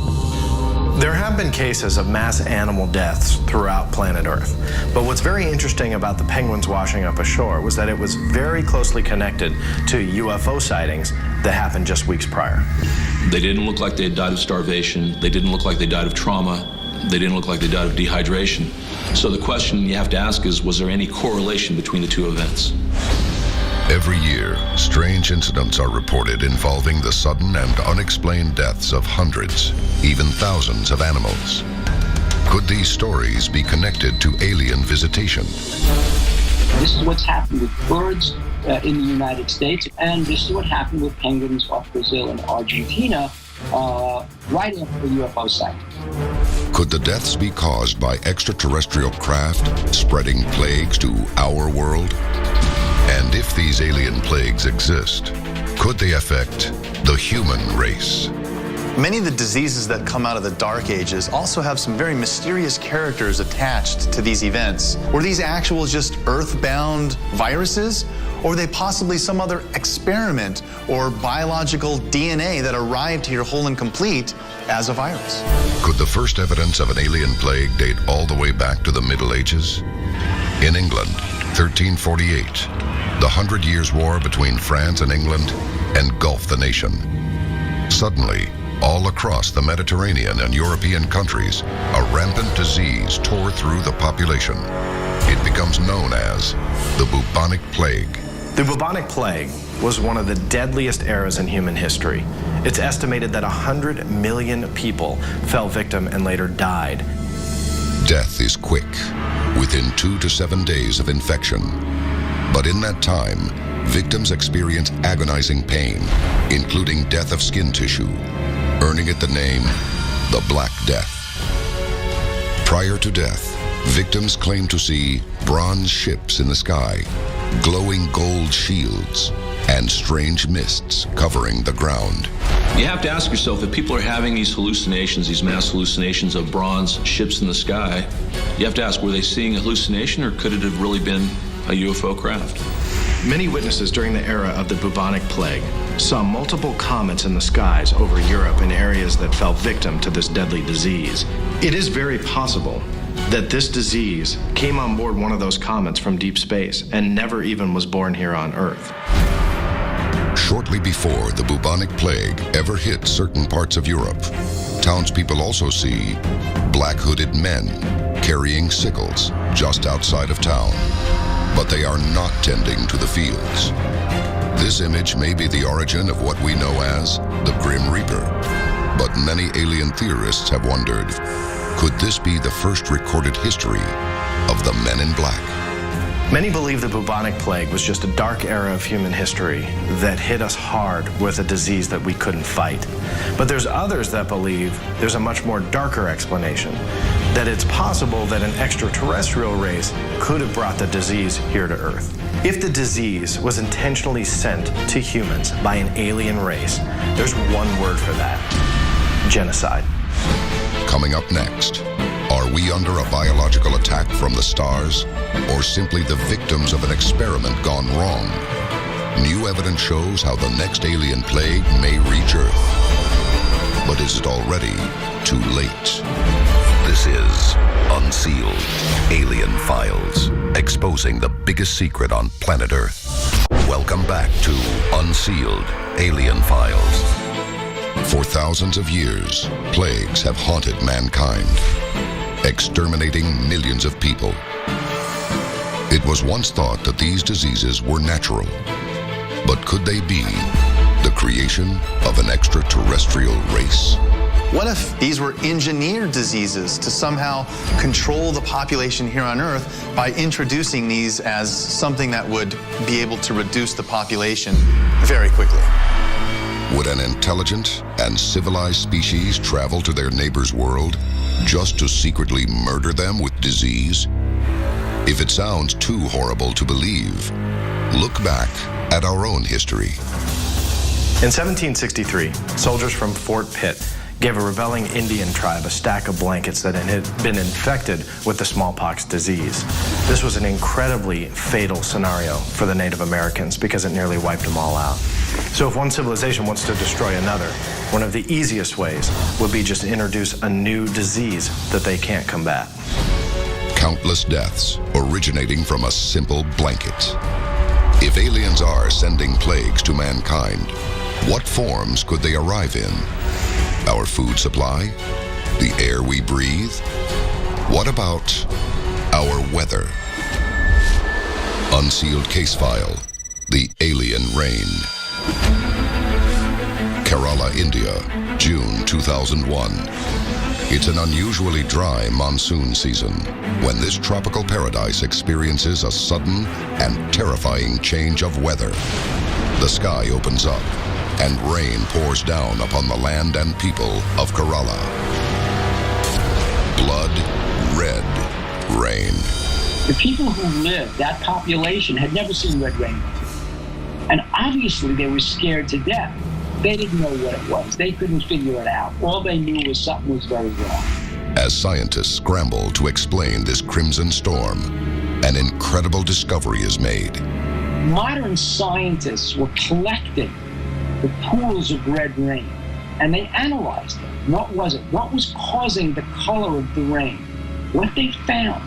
There have been cases of mass animal deaths throughout planet Earth, but what's very interesting about the penguins washing up ashore was that it was very closely connected to UFO sightings that happened just weeks prior. They didn't look like they had died of starvation. They didn't look like they died of trauma. They didn't look like they died of dehydration. So the question you have to ask is, was there any correlation between the two events? Every year, strange incidents are reported involving the sudden and unexplained deaths of hundreds, even thousands of animals. Could these stories be connected to alien visitation? This is what's happened with birds in the United States, and this is what happened with penguins off Brazil and Argentina right after the UFO sighting. Could the deaths be caused by extraterrestrial craft spreading plagues to our world? And if these alien plagues exist, could they affect the human race? Many of the diseases that come out of the Dark Ages also have some very mysterious characters attached to these events. Were these actual just earthbound viruses? Or were they possibly some other experiment or biological DNA that arrived here whole and complete as a virus? Could the first evidence of an alien plague date all the way back to the Middle Ages? In England, 1348, the 100 Years' War between France and England engulfed the nation. Suddenly, all across the Mediterranean and European countries, a rampant disease tore through the population. It becomes known as the bubonic plague. The bubonic plague was one of the deadliest eras in human history. It's estimated that 100 million people fell victim and later died. Death is quick, within 2 to 7 days of infection. But in that time, victims experience agonizing pain, including death of skin tissue, earning it the name the Black Death. Prior to death, victims claim to see bronze ships in the sky, glowing gold shields, and strange mists covering the ground. You have to ask yourself, if people are having these hallucinations, these mass hallucinations of bronze ships in the sky, you have to ask, were they seeing a hallucination or could it have really been a UFO craft? Many witnesses during the era of the bubonic plague saw multiple comets in the skies over Europe and areas that fell victim to this deadly disease. It is very possible that this disease came on board one of those comets from deep space and never even was born here on Earth. Shortly before the bubonic plague ever hit certain parts of Europe, townspeople also see black-hooded men carrying sickles just outside of town, but they are not tending to the fields. This image may be the origin of what we know as the Grim Reaper, but many alien theorists have wondered, could this be the first recorded history of the Men in Black? Many believe the bubonic plague was just a dark era of human history that hit us hard with a disease that we couldn't fight. But there's others that believe there's a much more darker explanation, that it's possible that an extraterrestrial race could have brought the disease here to Earth. If the disease was intentionally sent to humans by an alien race, there's one word for that: genocide. Coming up next, are we under a biological attack from the stars, or simply the victims of an experiment gone wrong? New evidence shows how the next alien plague may reach Earth. But is it already too late? This is Unsealed, Alien Files, exposing the biggest secret on planet Earth. Welcome back to Unsealed, Alien Files. For thousands of years, plagues have haunted mankind, exterminating millions of people. It was once thought that these diseases were natural, but could they be the creation of an extraterrestrial race? What if these were engineered diseases to somehow control the population here on Earth by introducing these as something that would be able to reduce the population very quickly? Would an intelligent and civilized species travel to their neighbor's world just to secretly murder them with disease? If it sounds too horrible to believe, look back at our own history. In 1763, soldiers from Fort Pitt gave a rebelling Indian tribe a stack of blankets that had been infected with the smallpox disease. This was an incredibly fatal scenario for the Native Americans because it nearly wiped them all out. So if one civilization wants to destroy another, one of the easiest ways would be just to introduce a new disease that they can't combat. Countless deaths originating from a simple blanket. If aliens are sending plagues to mankind, what forms could they arrive in? Our food supply? The air we breathe? What about our weather? Unsealed case file, The Alien Rain. Kerala, India, June 2001. It's an unusually dry monsoon season when this tropical paradise experiences a sudden and terrifying change of weather. The sky opens up and rain pours down upon the land and people of Kerala. Blood red rain. The people who lived, that population, had never seen red rain. And obviously they were scared to death. They didn't know what it was. They couldn't figure it out. All they knew was something was very wrong. As scientists scramble to explain this crimson storm, an incredible discovery is made. Modern scientists were collecting the pools of red rain, and they analyzed it. What was it? What was causing the color of the rain? What they found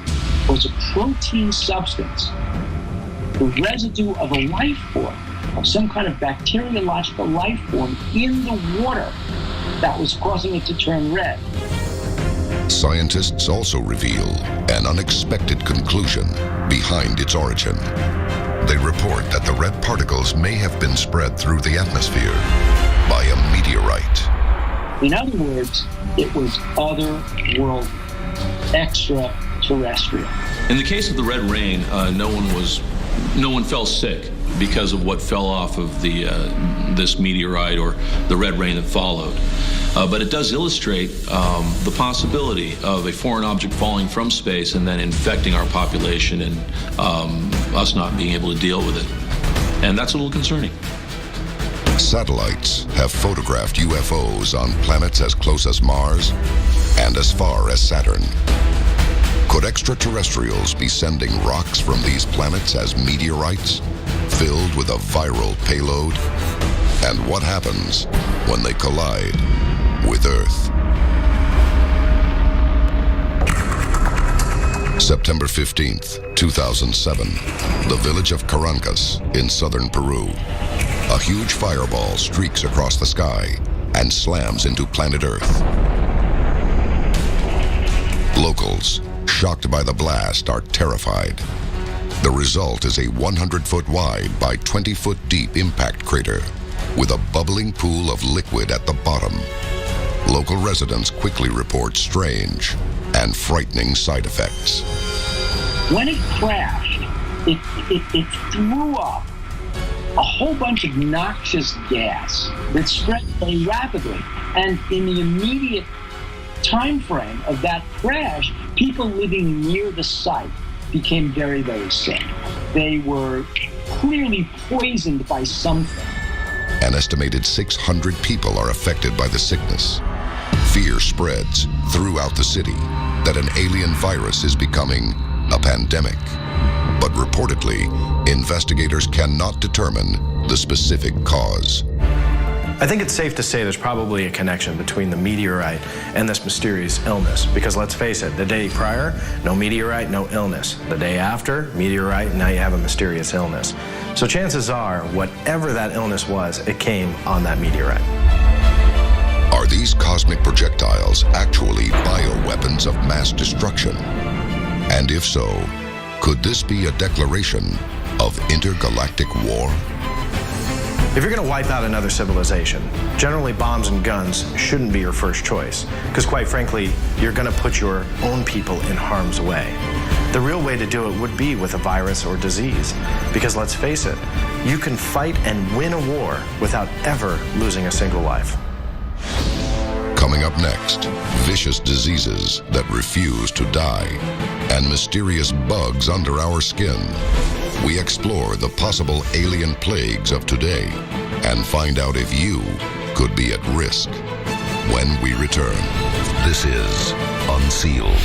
was a protein substance, the residue of a life form, of some kind of bacteriological life form in the water that was causing it to turn red. Scientists also reveal an unexpected conclusion behind its origin. They report that the red particles may have been spread through the atmosphere by a meteorite. In other words, it was otherworldly, extraterrestrial. In the case of the red rain, no one fell sick because of what fell off of this meteorite or the red rain that followed. But it does illustrate the possibility of a foreign object falling from space and then infecting our population and us not being able to deal with it. And that's a little concerning. Satellites have photographed UFOs on planets as close as Mars and as far as Saturn. Could extraterrestrials be sending rocks from these planets as meteorites, filled with a viral payload? And what happens when they collide with Earth? September 15th, 2007, the village of Caracas in southern Peru. A huge fireball streaks across the sky and slams into planet Earth. Locals, shocked by the blast, are terrified. The result is a 100-foot wide by 20-foot deep impact crater with a bubbling pool of liquid at the bottom. Local residents quickly report strange and frightening side effects. When it crashed, it threw up a whole bunch of noxious gas that spread very rapidly. And in the immediate time frame of that crash, people living near the site became very, very sick. They were clearly poisoned by something. An estimated 600 people are affected by the sickness. Fear spreads throughout the city that an alien virus is becoming a pandemic. But reportedly, investigators cannot determine the specific cause. I think it's safe to say there's probably a connection between the meteorite and this mysterious illness. Because let's face it, the day prior, no meteorite, no illness. The day after, meteorite, now you have a mysterious illness. So chances are, whatever that illness was, it came on that meteorite. Are these cosmic projectiles actually bioweapons of mass destruction? And if so, could this be a declaration of intergalactic war? If you're going to wipe out another civilization, generally bombs and guns shouldn't be your first choice, because quite frankly, you're going to put your own people in harm's way. The real way to do it would be with a virus or disease, because let's face it, you can fight and win a war without ever losing a single life. Coming up next, vicious diseases that refuse to die and mysterious bugs under our skin. We explore the possible alien plagues of today and find out if you could be at risk when we return. This is Unsealed,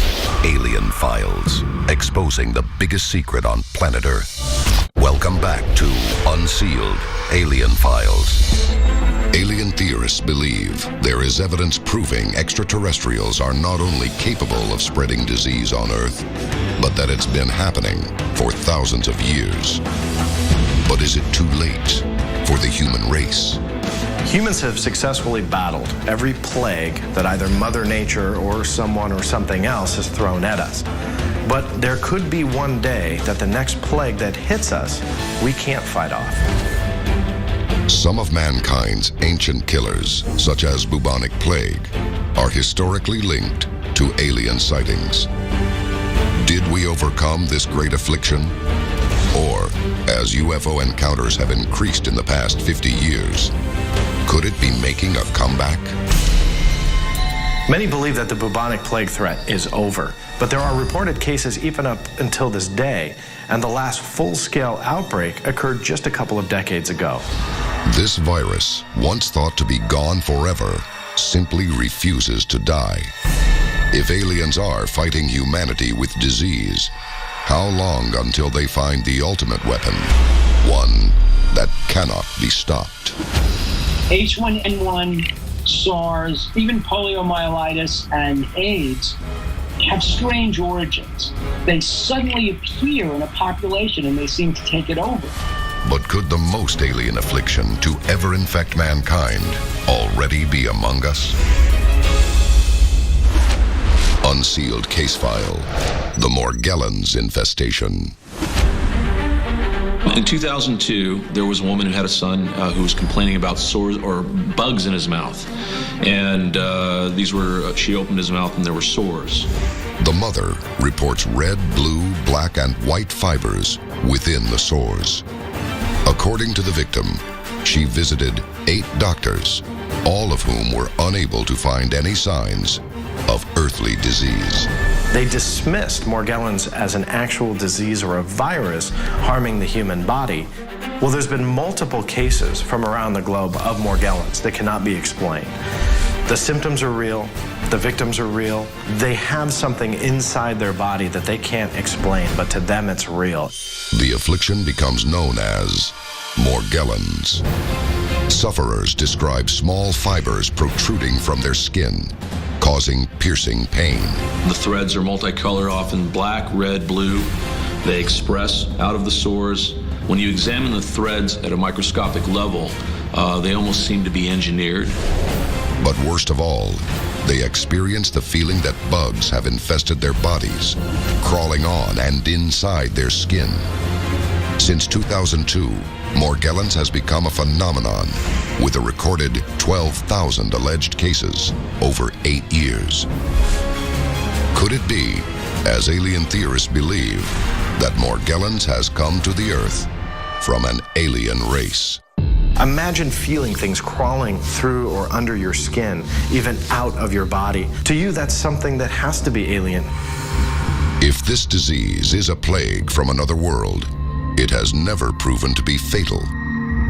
Alien Files, exposing the biggest secret on planet Earth. Welcome back to Unsealed, Alien Files. Alien theorists believe there is evidence proving extraterrestrials are not only capable of spreading disease on Earth, but that it's been happening for thousands of years. But is it too late for the human race? Humans have successfully battled every plague that either Mother Nature or someone or something else has thrown at us. But there could be one day that the next plague that hits us, we can't fight off. Some of mankind's ancient killers, such as bubonic plague, are historically linked to alien sightings. Did we overcome this great affliction? Or, as UFO encounters have increased in the past 50 years, could it be making a comeback? Many believe that the bubonic plague threat is over, but there are reported cases even up until this day, and the last full-scale outbreak occurred just a couple of decades ago. This virus, once thought to be gone forever, simply refuses to die. If aliens are fighting humanity with disease, how long until they find the ultimate weapon? One that cannot be stopped. H1N1, SARS, even poliomyelitis and AIDS have strange origins. They suddenly appear in a population and they seem to take it over. But could the most alien affliction to ever infect mankind already be among us? Unsealed case file, the Morgellons infestation. In 2002, there was a woman who had a son who was complaining about sores or bugs in his mouth. And she opened his mouth and there were sores. The mother reports red, blue, black, and white fibers within the sores. According to the victim, she visited 8 doctors, all of whom were unable to find any signs of earthly disease. They dismissed Morgellons as an actual disease or a virus harming the human body. Well, there's been multiple cases from around the globe of Morgellons that cannot be explained. The symptoms are real, the victims are real. They have something inside their body that they can't explain, but to them it's real. The affliction becomes known as Morgellons. Sufferers describe small fibers protruding from their skin, causing piercing pain. The threads are multicolored, often black, red, blue. They express out of the sores. When you examine the threads at a microscopic level, they almost seem to be engineered. But worst of all, they experience the feeling that bugs have infested their bodies, crawling on and inside their skin. Since 2002, Morgellons has become a phenomenon, with a recorded 12,000 alleged cases over 8 years. Could it be, as alien theorists believe, that Morgellons has come to the Earth from an alien race? Imagine feeling things crawling through or under your skin, even out of your body. To you, that's something that has to be alien. If this disease is a plague from another world, it has never proven to be fatal.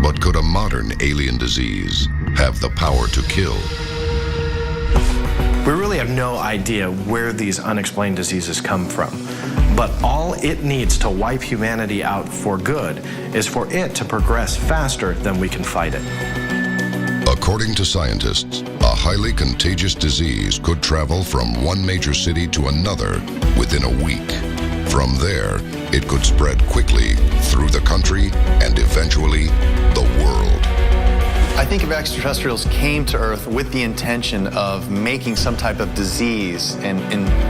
But could a modern alien disease have the power to kill? We really have no idea where these unexplained diseases come from. But all it needs to wipe humanity out for good is for it to progress faster than we can fight it. According to scientists, a highly contagious disease could travel from one major city to another within a week. From there, it could spread quickly through the country and eventually the world. I think if extraterrestrials came to Earth with the intention of making some type of disease and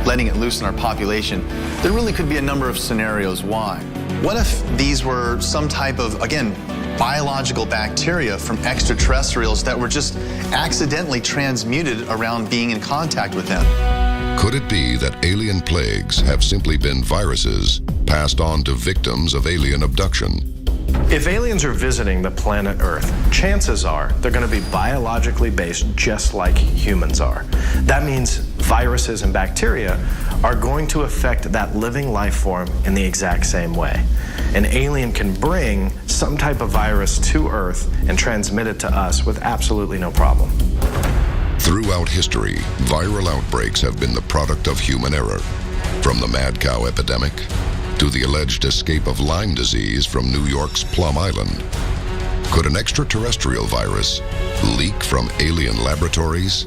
letting it loose in our population, there really could be a number of scenarios why. What if these were some type of, again, biological bacteria from extraterrestrials that were just accidentally transmuted around being in contact with them? Could it be that alien plagues have simply been viruses passed on to victims of alien abduction? If aliens are visiting the planet Earth, chances are they're going to be biologically based just like humans are. That means viruses and bacteria are going to affect that living life form in the exact same way. An alien can bring some type of virus to Earth and transmit it to us with absolutely no problem. Throughout history, viral outbreaks have been the product of human error. From the mad cow epidemic to the alleged escape of Lyme disease from New York's Plum Island. Could an extraterrestrial virus leak from alien laboratories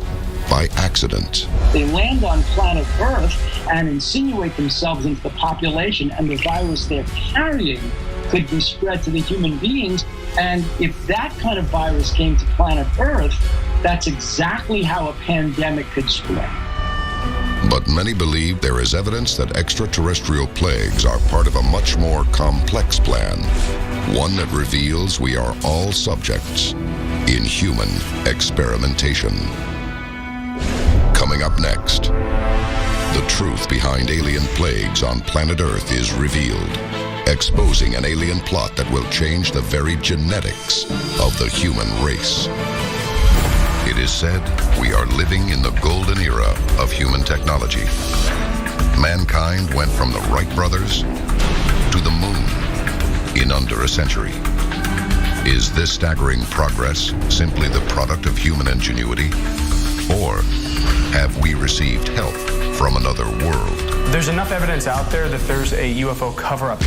by accident? They land on planet Earth and insinuate themselves into the population, and the virus they're carrying could be spread to the human beings. And if that kind of virus came to planet Earth, that's exactly how a pandemic could spread. But many believe there is evidence that extraterrestrial plagues are part of a much more complex plan, one that reveals we are all subjects in human experimentation. Coming up next, the truth behind alien plagues on planet Earth is revealed, exposing an alien plot that will change the very genetics of the human race. It is said we are living in the golden era of human technology. Mankind went from the Wright brothers to the moon in under a century. Is this staggering progress simply the product of human ingenuity? Or have we received help from another world? There's enough evidence out there that there's a UFO cover-up.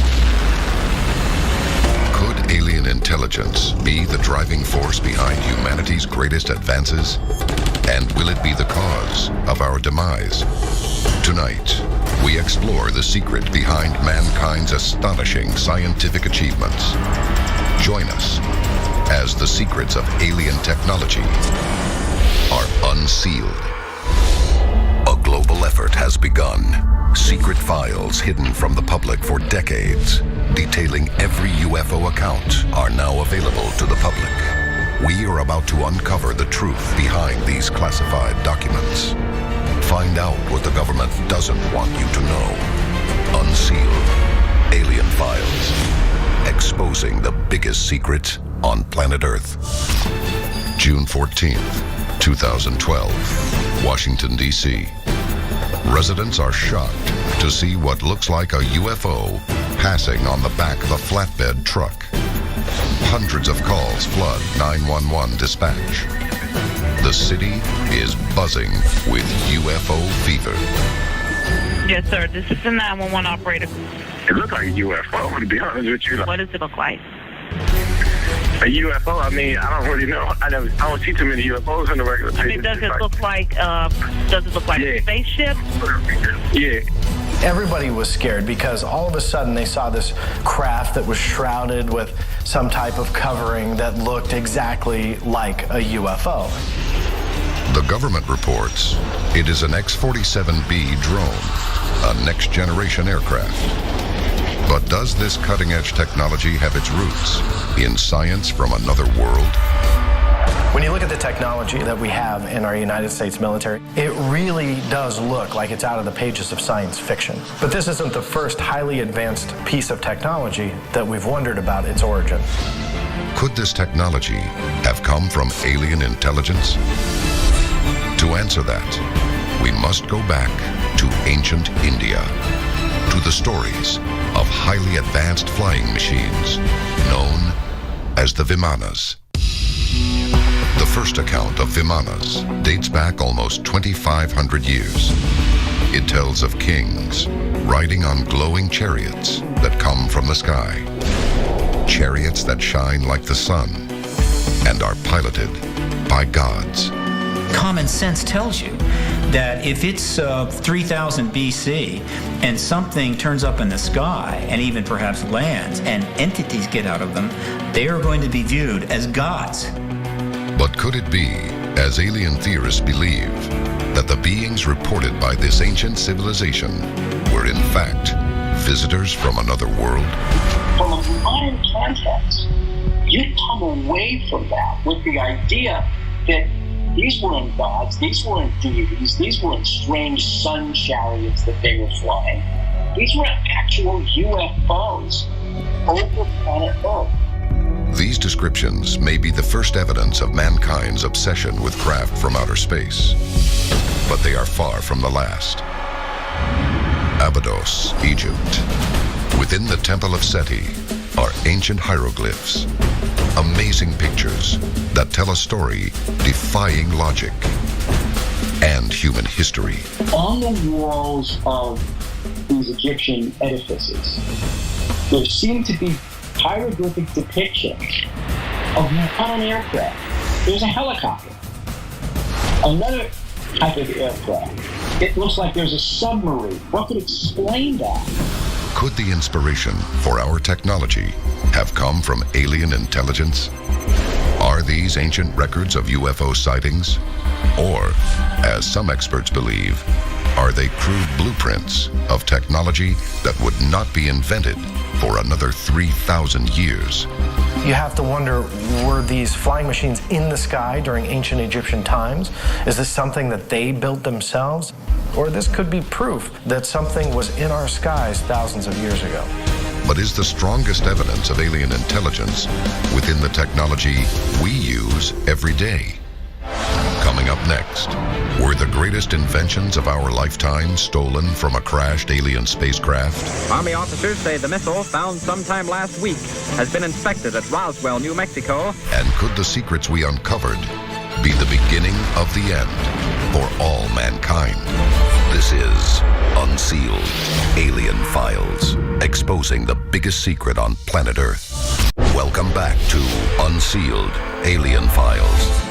Could alien intelligence be the driving force behind humanity's greatest advances? And will it be the cause of our demise? Tonight, we explore the secret behind mankind's astonishing scientific achievements. Join us as the secrets of alien technology are unsealed. A global effort has begun. Secret files hidden from the public for decades, detailing every UFO account, are now available to the public. We are about to uncover the truth behind these classified documents. Find out what the government doesn't want you to know. Unsealed. Alien Files. Exposing the biggest secret on planet Earth. June 14th, 2012. Washington, D.C. Residents are shocked to see what looks like a UFO passing on the back of a flatbed truck. Hundreds of calls flood 911 dispatch. The city is buzzing with UFO fever. Yes, sir. This is the 911 operator. It looks like a UFO, to be honest with you. What does it look like? A UFO? I mean, I don't really know. I don't see too many UFOs in the regular I mean, does it look like a spaceship? Yeah. Everybody was scared because all of a sudden they saw this craft that was shrouded with some type of covering that looked exactly like a UFO. The government reports it is an X-47B drone, a next-generation aircraft. But does this cutting-edge technology have its roots in science from another world? When you look at the technology that we have in our United States military, it really does look like it's out of the pages of science fiction. But this isn't the first highly advanced piece of technology that we've wondered about its origin. Could this technology have come from alien intelligence? To answer that, we must go back to ancient India, to the stories of highly advanced flying machines known as the Vimanas. The first account of Vimanas dates back almost 2,500 years. It tells of kings riding on glowing chariots that come from the sky. Chariots that shine like the sun and are piloted by gods. Common sense tells you that if it's 3000 BC and something turns up in the sky and even perhaps lands and entities get out of them, they are going to be viewed as gods. But could it be, as alien theorists believe, that the beings reported by this ancient civilization were in fact visitors from another world? From a modern context, you come away from that with the idea that these weren't gods, these weren't deities, these weren't strange sun chariots that they were flying. These were actual UFOs over planet Earth. These descriptions may be the first evidence of mankind's obsession with craft from outer space, but they are far from the last. Abydos, Egypt. Within the Temple of Seti are ancient hieroglyphs, amazing pictures that tell a story defying logic and human history. On the walls of these Egyptian edifices, there seem to be hieroglyphic depictions of not an aircraft. There's a helicopter, another type of aircraft. It looks like there's a submarine. What could explain that? Could the inspiration for our technology have come from alien intelligence? Are these ancient records of UFO sightings? Or, as some experts believe, are they crude blueprints of technology that would not be invented for another 3,000 years? You have to wonder, were these flying machines in the sky during ancient Egyptian times? Is this something that they built themselves? Or this could be proof that something was in our skies thousands of years ago. But is the strongest evidence of alien intelligence within the technology we use every day? Coming Coming up next, were the greatest inventions of our lifetime stolen from a crashed alien spacecraft? Army officers say the missile found sometime last week has been inspected at Roswell, New Mexico. And could the secrets we uncovered be the beginning of the end for all mankind? This is Unsealed Alien Files, exposing the biggest secret on planet Earth. Welcome back to Unsealed Alien Files.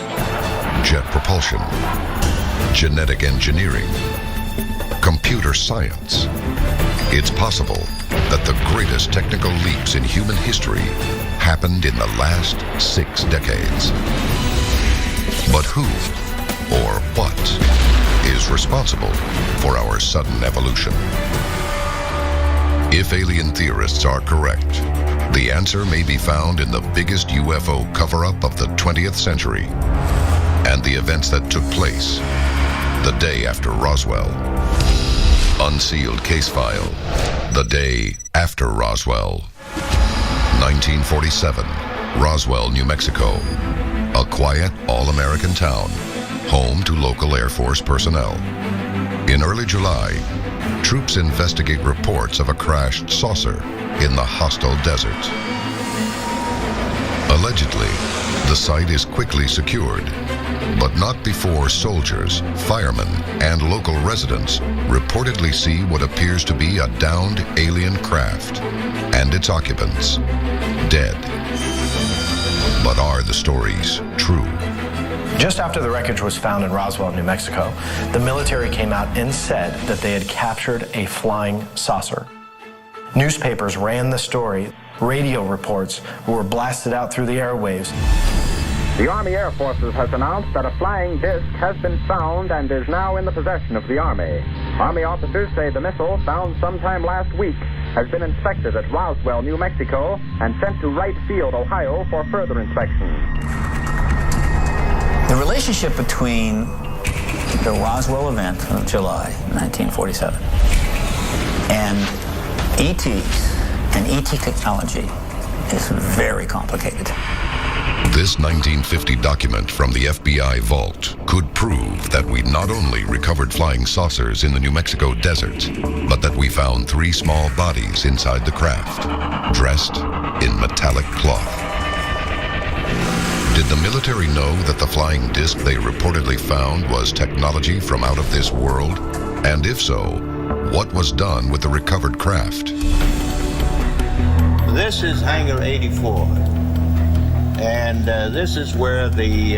Jet propulsion, genetic engineering, computer science. It's possible that the greatest technical leaps in human history happened in the last 6 decades. But who or what is responsible for our sudden evolution? If alien theorists are correct, the answer may be found in the biggest UFO cover-up of the 20th century and the events that took place the day after Roswell. Unsealed case file, the day after Roswell. 1947, Roswell, New Mexico. A quiet, all-American town, home to local Air Force personnel. In early July, troops investigate reports of a crashed saucer in the hostile desert. Allegedly, the site is quickly secured, but not before soldiers, firemen, and local residents reportedly see what appears to be a downed alien craft and its occupants dead. But are the stories true? Just after the wreckage was found in Roswell, New Mexico, the military came out and said that they had captured a flying saucer. Newspapers ran the story. Radio reports were blasted out through the airwaves. The Army Air Forces has announced that a flying disc has been found and is now in the possession of the Army. Army officers say the missile, found sometime last week, has been inspected at Roswell, New Mexico, and sent to Wright Field, Ohio, for further inspection. The relationship between the Roswell event of July 1947 and ETs and ET technology is very complicated. This 1950 document from the FBI vault could prove that we not only recovered flying saucers in the New Mexico desert, but that we found 3 small bodies inside the craft, dressed in metallic cloth. Did the military know that the flying disc they reportedly found was technology from out of this world? And if so, what was done with the recovered craft? This is Hangar 84. And this is where the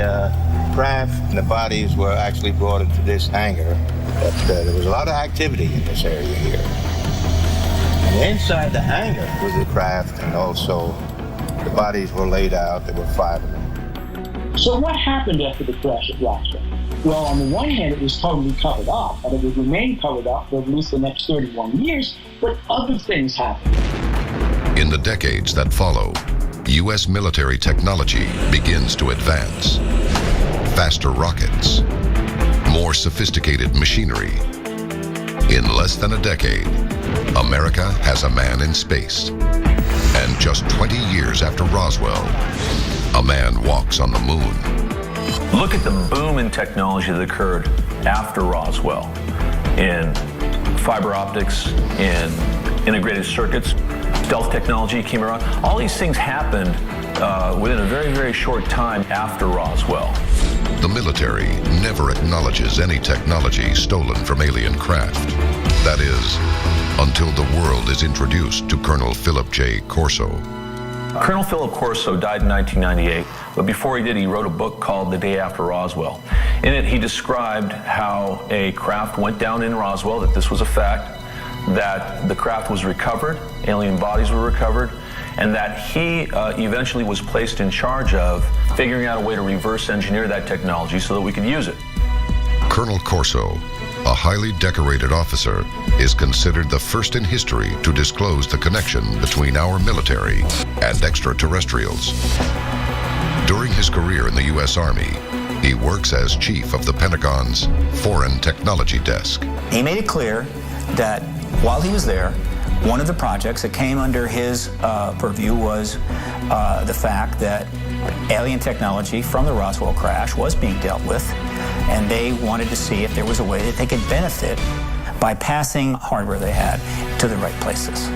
craft and the bodies were actually brought into this hangar. But there was a lot of activity in this area here. And inside the hangar was the craft, and also the bodies were laid out. There were 5 of them. So what happened after the crash at Roswell? Well, on the one hand, it was totally covered up, and it would remain covered up for at least the next 31 years, but other things happened. In the decades that follow, U.S. military technology begins to advance. Faster rockets, more sophisticated machinery. In less than a decade, America has a man in space. And just 20 years after Roswell, a man walks on the moon. Look at the boom in technology that occurred after Roswell in fiber optics, in integrated circuits. Stealth technology came around. All these things happened within a very, very short time after Roswell. The military never acknowledges any technology stolen from alien craft. That is, until the world is introduced to Colonel Philip J. Corso. Colonel Philip Corso died in 1998, but before he did, he wrote a book called The Day After Roswell. In it, he described how a craft went down in Roswell, that this was a fact, that the craft was recovered, alien bodies were recovered, and that he eventually was placed in charge of figuring out a way to reverse engineer that technology so that we could use it. Colonel Corso, a highly decorated officer, is considered the first in history to disclose the connection between our military and extraterrestrials. During his career in the U.S. Army, he works as chief of the Pentagon's Foreign Technology Desk. He made it clear that while he was there, one of the projects that came under his purview was the fact that alien technology from the Roswell crash was being dealt with, and they wanted to see if there was a way that they could benefit by passing hardware they had to the right places.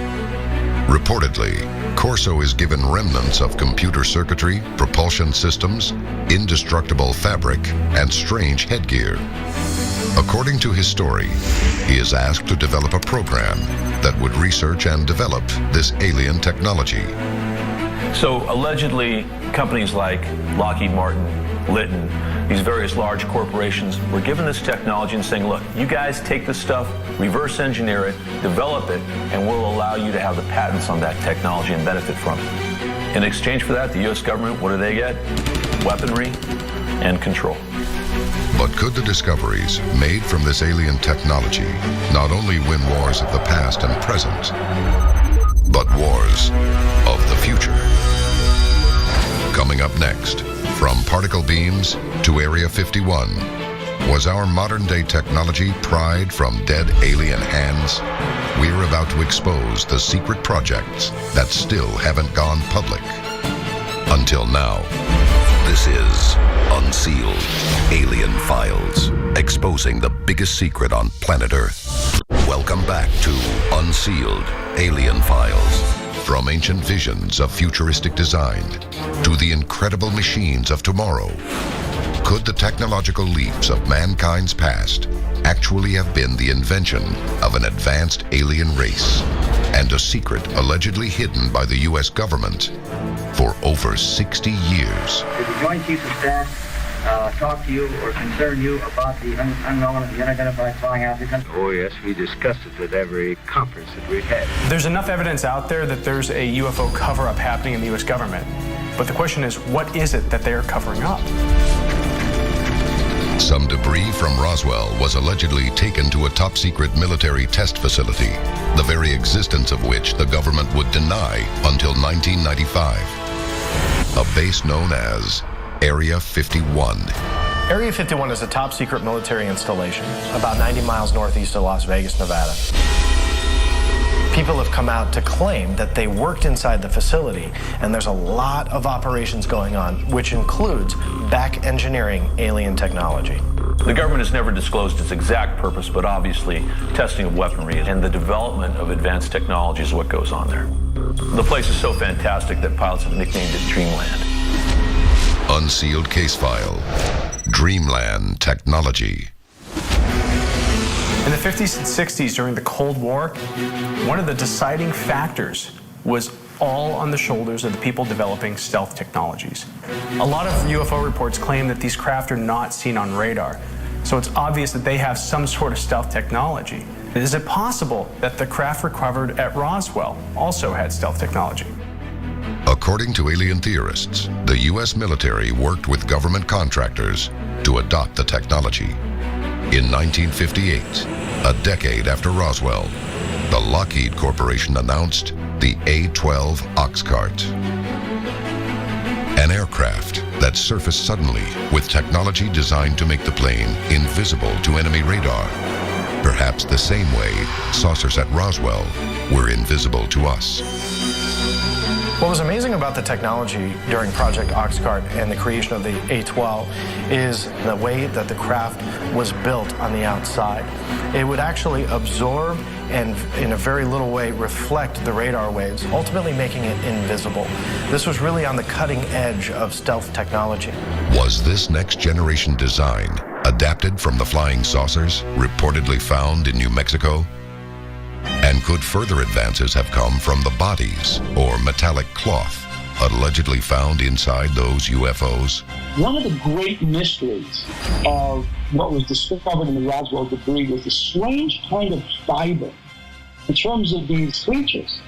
Reportedly, Corso is given remnants of computer circuitry, propulsion systems, indestructible fabric, and strange headgear. According to his story, he is asked to develop a program that would research and develop this alien technology. So allegedly, companies like Lockheed Martin, Litton, these various large corporations were given this technology and saying, look, you guys take this stuff, reverse engineer it, develop it, and we'll allow you to have the patents on that technology and benefit from it. In exchange for that, the U.S. government, what do they get? Weaponry and control. But could the discoveries made from this alien technology not only win wars of the past and present, but wars of the future? Coming up next, from particle beams to Area 51, was our modern-day technology pried from dead alien hands? We're about to expose the secret projects that still haven't gone public. Until now, this is Unsealed Alien Files, exposing the biggest secret on planet Earth. Welcome back to Unsealed Alien Files. From ancient visions of futuristic design to the incredible machines of tomorrow, could the technological leaps of mankind's past actually have been the invention of an advanced alien race and a secret allegedly hidden by the U.S. government for over 60 years? Did the Joint Chiefs of Staff talk to you or concern you about the unknown and the unidentified flying object? Oh, yes, we discussed it at every conference that we've had. There's enough evidence out there that there's a UFO cover-up happening in the U.S. government. But the question is, what is it that they're covering up? Some debris from Roswell was allegedly taken to a top-secret military test facility, the very existence of which the government would deny until 1995. A base known as Area 51. Area 51 is a top-secret military installation about 90 miles northeast of Las Vegas, Nevada. People have come out to claim that they worked inside the facility, and there's a lot of operations going on, which includes back engineering alien technology. The government has never disclosed its exact purpose, but obviously testing of weaponry and the development of advanced technology is what goes on there. The place is so fantastic that pilots have nicknamed it Dreamland. Unsealed case file. Dreamland technology. In the 50s and 60s, during the Cold War, one of the deciding factors was all on the shoulders of the people developing stealth technologies. A lot of UFO reports claim that these craft are not seen on radar, so it's obvious that they have some sort of stealth technology. Is it possible that the craft recovered at Roswell also had stealth technology? According to alien theorists, the U.S. military worked with government contractors to adopt the technology. In 1958, a decade after Roswell, the Lockheed Corporation announced the A-12 Oxcart, an aircraft that surfaced suddenly with technology designed to make the plane invisible to enemy radar, perhaps the same way saucers at Roswell were invisible to us. What was amazing about the technology during Project Oxcart and the creation of the A-12 is the way that the craft was built on the outside. It would actually absorb and in a very little way reflect the radar waves, ultimately making it invisible. This was really on the cutting edge of stealth technology. Was this next generation design adapted from the flying saucers reportedly found in New Mexico? And could further advances have come from the bodies or metallic cloth allegedly found inside those UFOs? One of the great mysteries of what was discovered in the Roswell debris was the strange kind of fiber in terms of these creatures.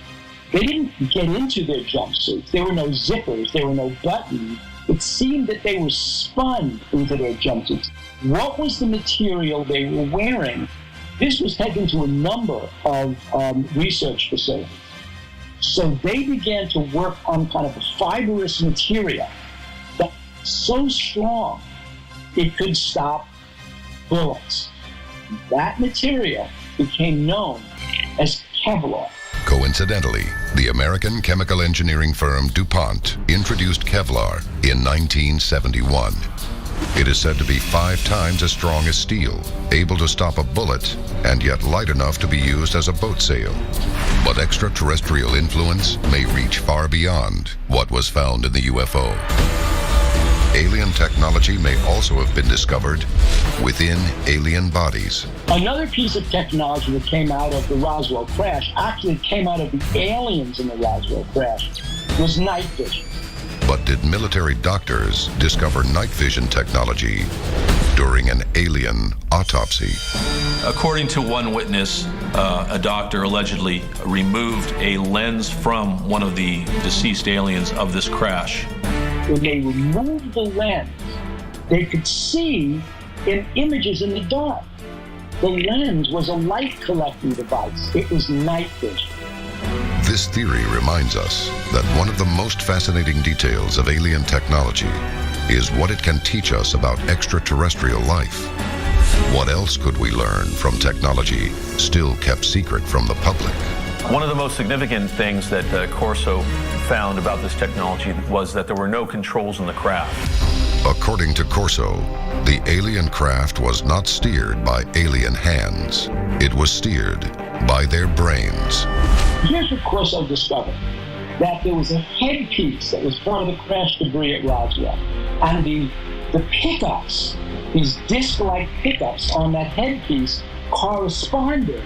They didn't get into their jumpsuits. There were no zippers. There were no buttons. It seemed that they were spun into their jumpsuits. What was the material they were wearing? This was taken to a number of research facilities. So they began to work on kind of a fibrous material that was so strong it could stop bullets. That material became known as Kevlar. Coincidentally, the American chemical engineering firm DuPont introduced Kevlar in 1971. It is said to be 5 times as strong as steel, able to stop a bullet, and yet light enough to be used as a boat sail. But extraterrestrial influence may reach far beyond what was found in the UFO. Alien technology may also have been discovered within alien bodies. Another piece of technology that came out of the Roswell crash, actually came out of the aliens in the Roswell crash, was night vision. But did military doctors discover night vision technology during an alien autopsy? According to one witness, a doctor allegedly removed a lens from one of the deceased aliens of this crash. When they removed the lens, they could see in images in the dark. The lens was a light collecting device. It was night vision. This theory reminds us that one of the most fascinating details of alien technology is what it can teach us about extraterrestrial life. What else could we learn from technology still kept secret from the public? One of the most significant things that Corso found about this technology was that there were no controls in the craft. According to Corso, the alien craft was not steered by alien hands. It was steered by their brains. Here's what Corso discovered, that there was a headpiece that was part of the crash debris at Roswell. And the pickups, these disc-like pickups on that headpiece corresponded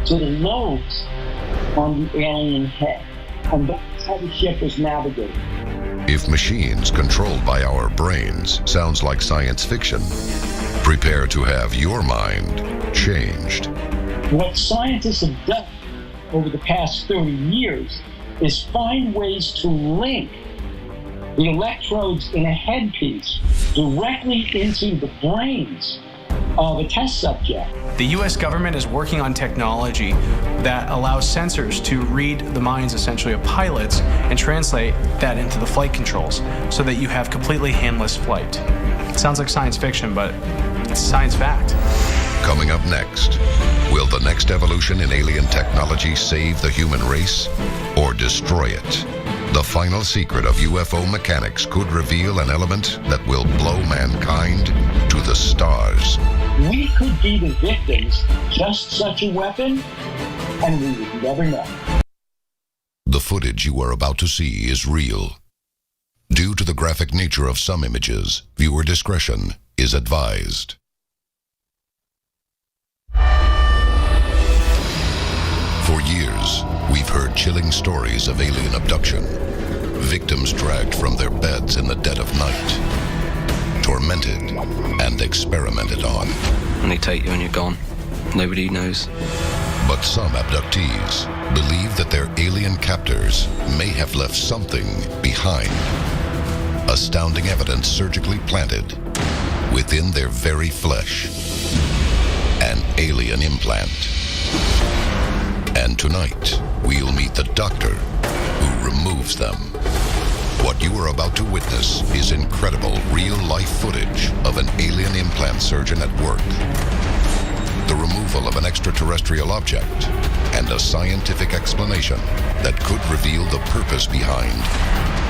to the lobes on the alien head. And that's how the ship was navigating. If machines controlled by our brains sounds like science fiction, prepare to have your mind changed. What scientists have done over the past 30 years is find ways to link the electrodes in a headpiece directly into the brains of a test subject. The U.S. government is working on technology that allows sensors to read the minds, essentially, of pilots and translate that into the flight controls so that you have completely handless flight. It sounds like science fiction, but it's science fact. Coming up next, will the next evolution in alien technology save the human race or destroy it? The final secret of UFO mechanics could reveal an element that will blow mankind to the stars. We could be the victims of just such a weapon, and we would never know. The footage you are about to see is real. Due to the graphic nature of some images, viewer discretion is advised. For years, we've heard chilling stories of alien abduction. Victims dragged from their beds in the dead of night, tormented and experimented on. And they take you and you're gone. Nobody knows. But some abductees believe that their alien captors may have left something behind. Astounding evidence surgically planted within their very flesh. An alien implant. And tonight, we'll meet the doctor who removes them. What you are about to witness is incredible real-life footage of an alien implant surgeon at work. The removal of an extraterrestrial object and a scientific explanation that could reveal the purpose behind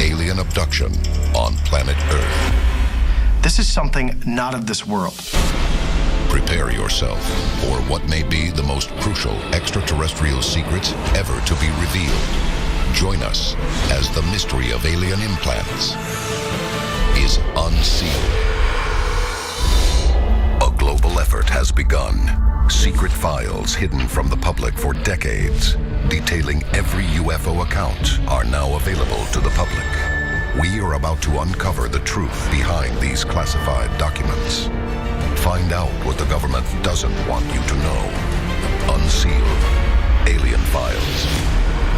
alien abduction on planet Earth. This is something not of this world. Prepare yourself for what may be the most crucial extraterrestrial secret ever to be revealed. Join us as the mystery of alien implants is unsealed. A global effort has begun. Secret files hidden from the public for decades, detailing every UFO account, are now available to the public. We are about to uncover the truth behind these classified documents. Find out what the government doesn't want you to know. Unsealed. Alien Files.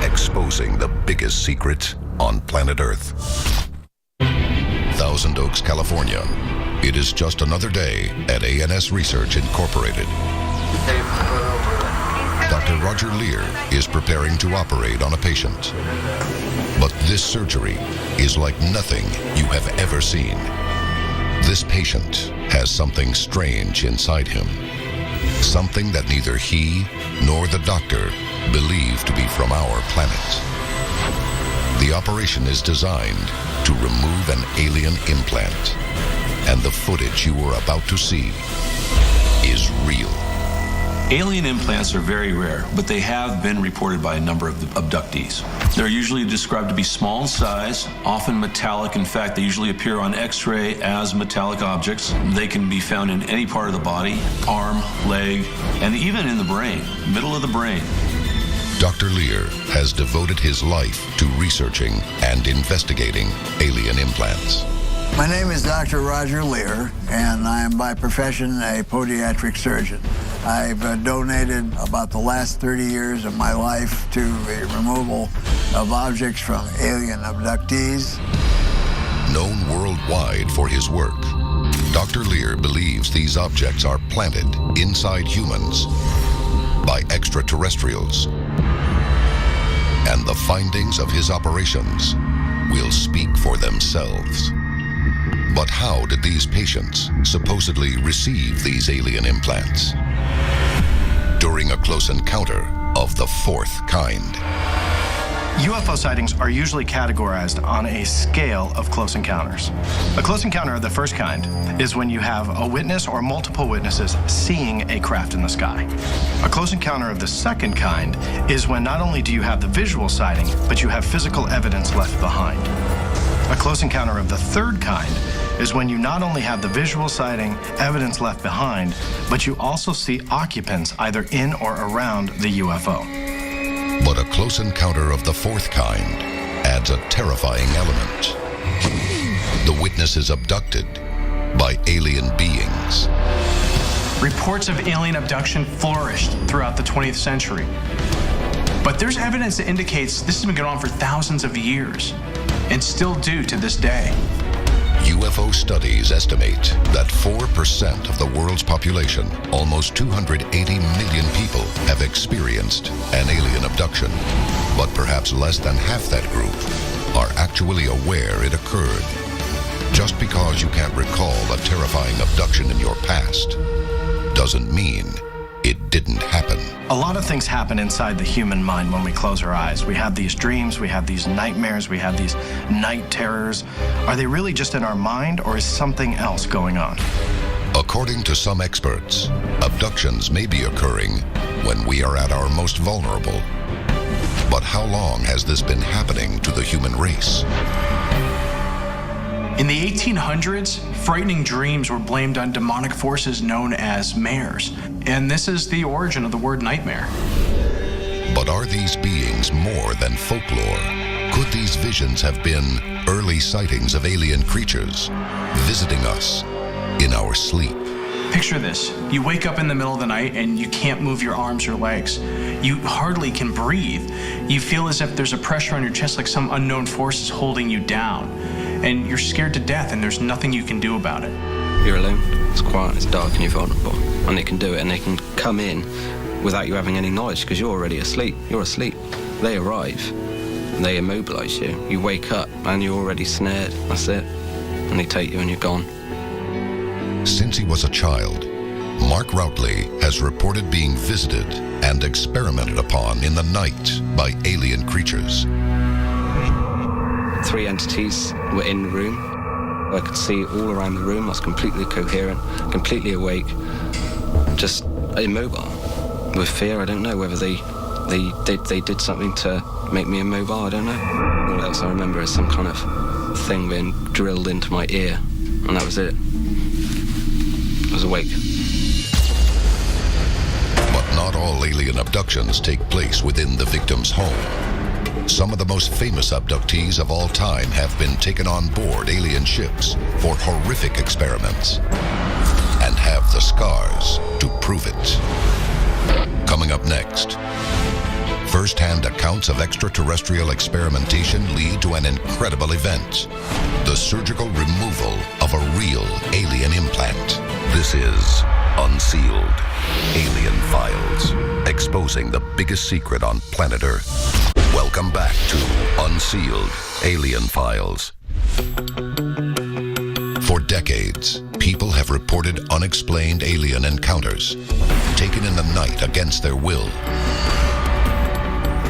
Exposing the biggest secret on planet Earth. Thousand Oaks, California. It is just another day at ANS Research Incorporated. Dr. Roger Lear is preparing to operate on a patient. But this surgery is like nothing you have ever seen. This patient has something strange inside him. Something that neither he nor the doctor believe to be from our planet. The operation is designed to remove an alien implant. and the footage you are about to see is real. Alien implants are very rare, but they have been reported by a number of abductees. They're usually described to be small in size, often metallic. In fact, they usually appear on X-ray as metallic objects. They can be found in any part of the body, arm, leg, and even in the brain, middle of the brain. Dr. Lear has devoted his life to researching and investigating alien implants. My name is Dr. Roger Lear, and I am by profession a podiatric surgeon. I've donated about the last 30 years of my life to the removal of objects from alien abductees. Known worldwide for his work, Dr. Lear believes these objects are planted inside humans by extraterrestrials. And the findings of his operations will speak for themselves. But how did these patients supposedly receive these alien implants? During a close encounter of the fourth kind. UFO sightings are usually categorized on a scale of close encounters. A close encounter of the first kind is when you have a witness or multiple witnesses seeing a craft in the sky. A close encounter of the second kind is when not only do you have the visual sighting, but you have physical evidence left behind. A close encounter of the third kind is when you not only have the visual sighting, evidence left behind, but you also see occupants either in or around the UFO. But a close encounter of the fourth kind adds a terrifying element. The witness is abducted by alien beings. Reports of alien abduction flourished throughout the 20th century. But there's evidence that indicates this has been going on for thousands of years, and still do to this day. UFO studies estimate that 4% of the world's population, almost 280 million people, have experienced an alien abduction. But perhaps less than half that group are actually aware it occurred. Just because you can't recall a terrifying abduction in your past doesn't mean it didn't happen. A lot of things happen inside the human mind when we close our eyes. We have these dreams, we have these nightmares, we have these night terrors. Are they really just in our mind, or is something else going on? According to some experts, abductions may be occurring when we are at our most vulnerable. But how long has this been happening to the human race? In the 1800s, frightening dreams were blamed on demonic forces known as mares, and this is the origin of the word nightmare. But are these beings more than folklore? Could these visions have been early sightings of alien creatures visiting us in our sleep? Picture this. You wake up in the middle of the night and you can't move your arms or legs. You hardly can breathe. You feel as if there's a pressure on your chest, like some unknown force is holding you down. And you're scared to death, and there's nothing you can do about it. You're alone, it's quiet, it's dark, and you're vulnerable. And they can do it, and they can come in without you having any knowledge, because you're already asleep. You're asleep. They arrive, and they immobilize you. You wake up, and you're already snared. That's it. And they take you, and you're gone. Since he was a child, Mark Routley has reported being visited and experimented upon in the night by alien creatures. 3 entities were in the room. I could see all around the room. I was completely coherent, completely awake, just immobile. With fear, I don't know whether they did something to make me immobile, I don't know. All else I remember is some kind of thing being drilled into my ear, and that was it. I was awake. But not all alien abductions take place within the victim's home. Some of the most famous abductees of all time have been taken on board alien ships for horrific experiments and have the scars to prove it. Coming up next, first-hand accounts of extraterrestrial experimentation lead to an incredible event: the surgical removal of a real alien implant. This is Unsealed, Alien Files, exposing the biggest secret on planet Earth. Welcome back to Unsealed, Alien Files. For decades, people have reported unexplained alien encounters, taken in the night against their will,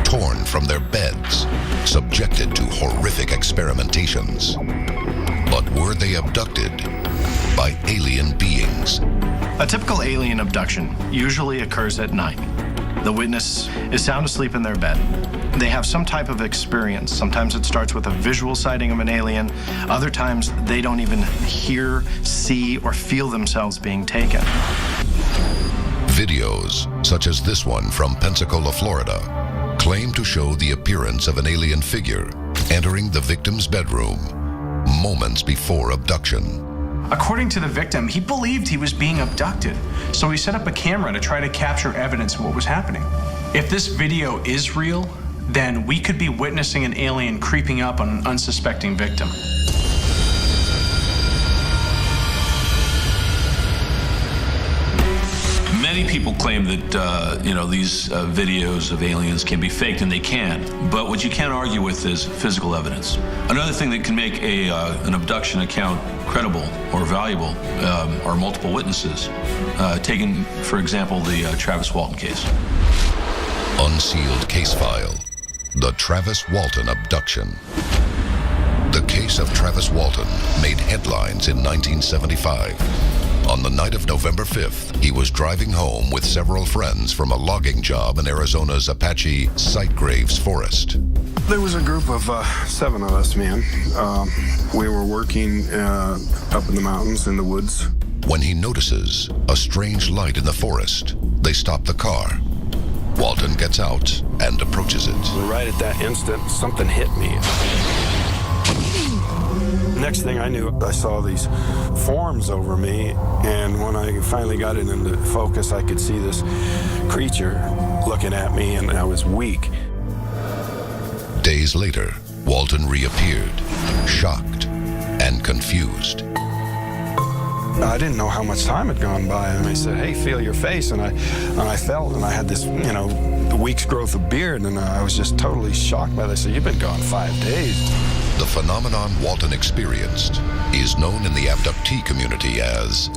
torn from their beds, subjected to horrific experimentations. But were they abducted by alien beings. A typical alien abduction usually occurs at night. The witness is sound asleep in their bed. They have some type of experience. Sometimes it starts with a visual sighting of an alien. Other times they don't even hear, see, or feel themselves being taken. Videos, such as this one from Pensacola, Florida, claim to show the appearance of an alien figure entering the victim's bedroom moments before abduction. According to the victim, he believed he was being abducted, so he set up a camera to try to capture evidence of what was happening. If this video is real, then we could be witnessing an alien creeping up on an unsuspecting victim. Many people claim that these videos of aliens can be faked, and they can. But what you can't argue with is physical evidence. Another thing that can make an abduction account credible or valuable are multiple witnesses. Taking, for example, the Travis Walton case. Unsealed case file: the Travis Walton abduction. The case of Travis Walton made headlines in 1975. On the night of November 5th, he was driving home with several friends from a logging job in Arizona's Apache Sightgraves Forest. There was a group of 7 of us, man. We were working up in the mountains, in the woods. When he notices a strange light in the forest, they stop the car. Walton gets out and approaches it. Right at that instant, something hit me. Next thing I knew, I saw these forms over me, and when I finally got it into focus, I could see this creature looking at me, and I was weak. Days later, Walton reappeared, shocked and confused. I didn't know how much time had gone by, and I said, "Hey, feel your face," and I felt, and I had this, a week's growth of beard, and I was just totally shocked by this. I said, "You've been gone 5 days." The phenomenon Walton experienced is known in the abductee community as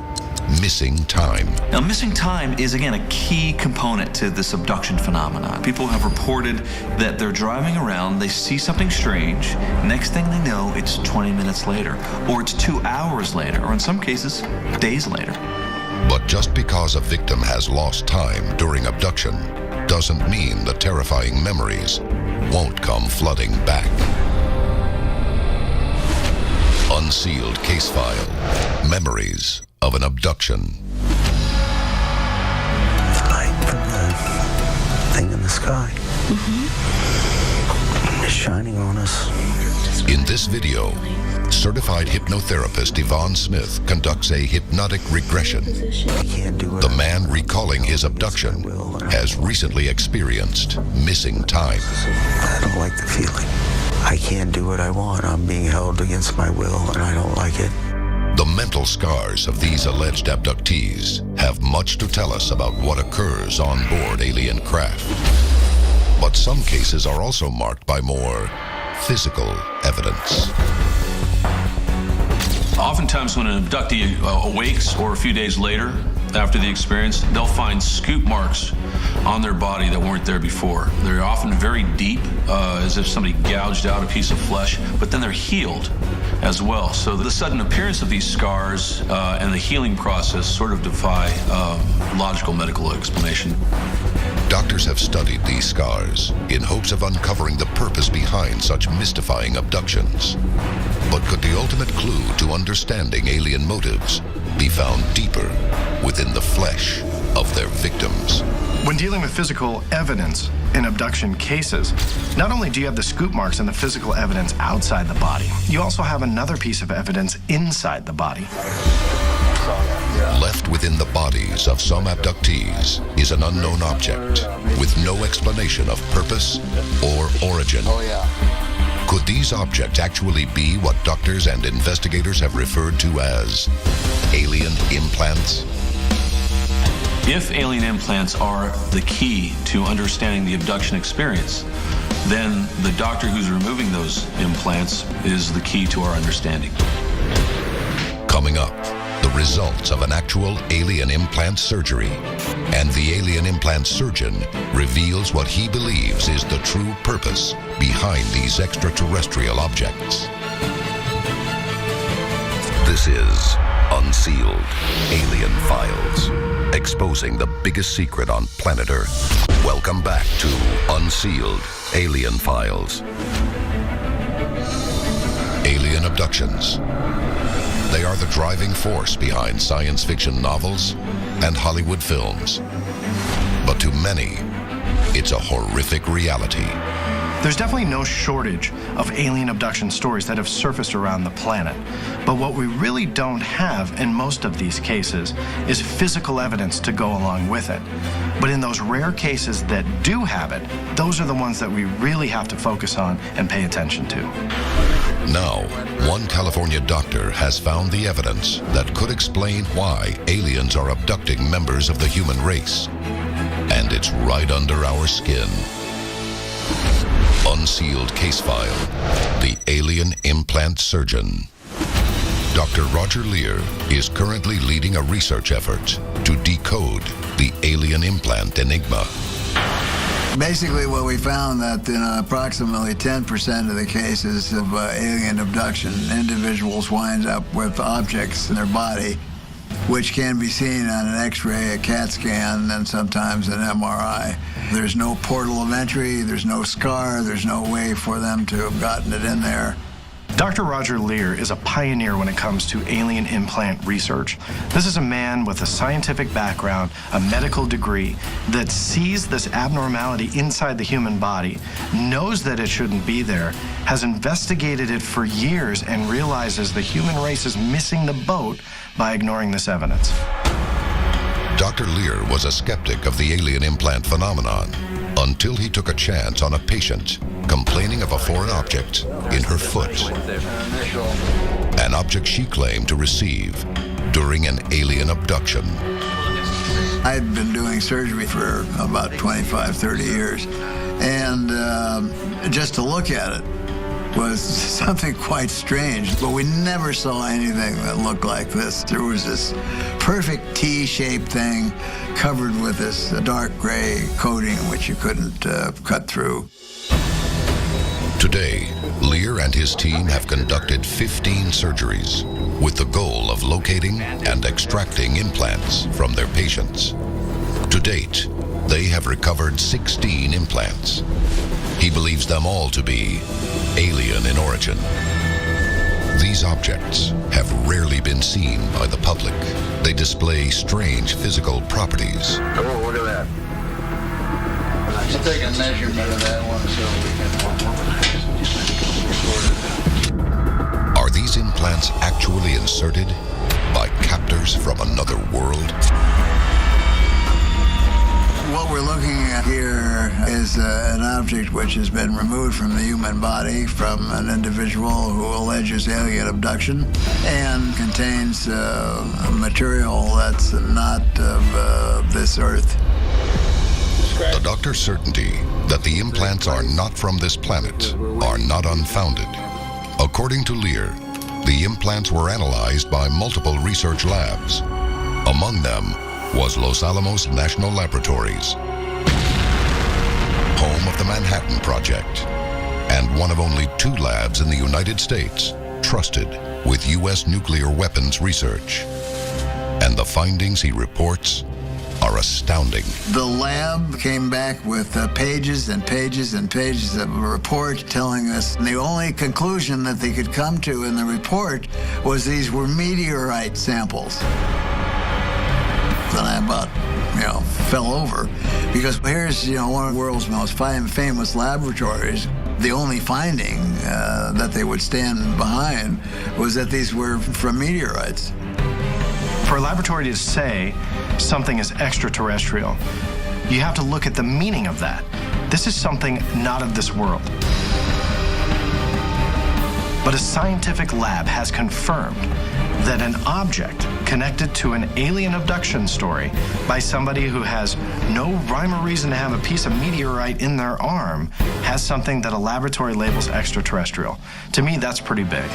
missing time. Now, missing time is, again, a key component to this abduction phenomenon. People have reported that they're driving around, they see something strange, next thing they know, it's 20 minutes later, or it's 2 hours later, or in some cases, days later. But just because a victim has lost time during abduction doesn't mean the terrifying memories won't come flooding back. Unsealed case file: memories of an abduction. The light from the thing in the sky. It's shining on us. In this video, certified hypnotherapist Yvonne Smith conducts a hypnotic regression. The man recalling his abduction has recently experienced missing time. I don't like the feeling. I can't do what I want. I'm being held against my will, and I don't like it. The mental scars of these alleged abductees have much to tell us about what occurs on board alien craft. But some cases are also marked by more physical evidence. Oftentimes when an abductee awakes, or a few days later after the experience, they'll find scoop marks on their body that weren't there before. They're often very deep, as if somebody gouged out a piece of flesh, but then they're healed as well. So the sudden appearance of these scars and the healing process sort of defy logical medical explanation. Doctors have studied these scars in hopes of uncovering the purpose behind such mystifying abductions. But could the ultimate clue to understanding alien motives be found deeper within the flesh of their victims? When dealing with physical evidence in abduction cases, not only do you have the scoop marks and the physical evidence outside the body, you also have another piece of evidence inside the body. Left within the bodies of some abductees is an unknown object with no explanation of purpose or origin. Could these objects actually be what doctors and investigators have referred to as alien implants? If alien implants are the key to understanding the abduction experience, then the doctor who's removing those implants is the key to our understanding. Coming up, the results of an actual alien implant surgery, and the alien implant surgeon reveals what he believes is the true purpose behind these extraterrestrial objects. This is Unsealed, Alien Files, exposing the biggest secret on planet Earth. Welcome back to Unsealed, Alien Files. Alien abductions. They are the driving force behind science fiction novels and Hollywood films. But to many, it's a horrific reality. There's definitely no shortage of alien abduction stories that have surfaced around the planet. But what we really don't have in most of these cases is physical evidence to go along with it. But in those rare cases that do have it, those are the ones that we really have to focus on and pay attention to. Now, one California doctor has found the evidence that could explain why aliens are abducting members of the human race. And it's right under our skin. Unsealed case file, the alien implant surgeon. Dr. Roger Lear is currently leading a research effort to decode the alien implant enigma. Basically, what we found that in approximately 10% of the cases of alien abduction, individuals wind up with objects in their body which can be seen on an X-ray, a CAT scan, and sometimes an MRI. There's no portal of entry, there's no scar, there's no way for them to have gotten it in there. Dr. Roger Lear is a pioneer when it comes to alien implant research. This is a man with a scientific background, a medical degree, that sees this abnormality inside the human body, knows that it shouldn't be there, has investigated it for years, and realizes the human race is missing the boat by ignoring this evidence. Dr. Lear was a skeptic of the alien implant phenomenon until he took a chance on a patient complaining of a foreign object in her foot. An object she claimed to receive during an alien abduction. I'd been doing surgery for about 25, 30 years, and just to look at it was something quite strange, but we never saw anything that looked like this. There was this perfect T-shaped thing covered with this dark gray coating which you couldn't cut through. Today, Lear and his team have conducted 15 surgeries with the goal of locating and extracting implants from their patients. To date, they have recovered 16 implants. He believes them all to be alien in origin. These objects have rarely been seen by the public. They display strange physical properties. Oh, look at that. Let's take a measurement of that one so we can... Are these implants actually inserted by captors from another world? What we're looking at here is an object which has been removed from the human body from an individual who alleges alien abduction and contains material that's not of this earth. The doctor's certainty that the implants are not from this planet are not unfounded. According to Lear, the implants were analyzed by multiple research labs. Among them was Los Alamos National Laboratories, home of the Manhattan Project, and one of only 2 labs in the United States trusted with U.S. nuclear weapons research. And the findings he reports are astounding. The lab came back with pages and pages and pages of a report telling us the only conclusion that they could come to in the report was these were meteorite samples. And I about, fell over because here's, one of the world's most famous laboratories. The only finding that they would stand behind was that these were from meteorites. For a laboratory to say something is extraterrestrial, you have to look at the meaning of that. This is something not of this world. But a scientific lab has confirmed that an object connected to an alien abduction story by somebody who has no rhyme or reason to have a piece of meteorite in their arm has something that a laboratory labels extraterrestrial. To me, that's pretty big.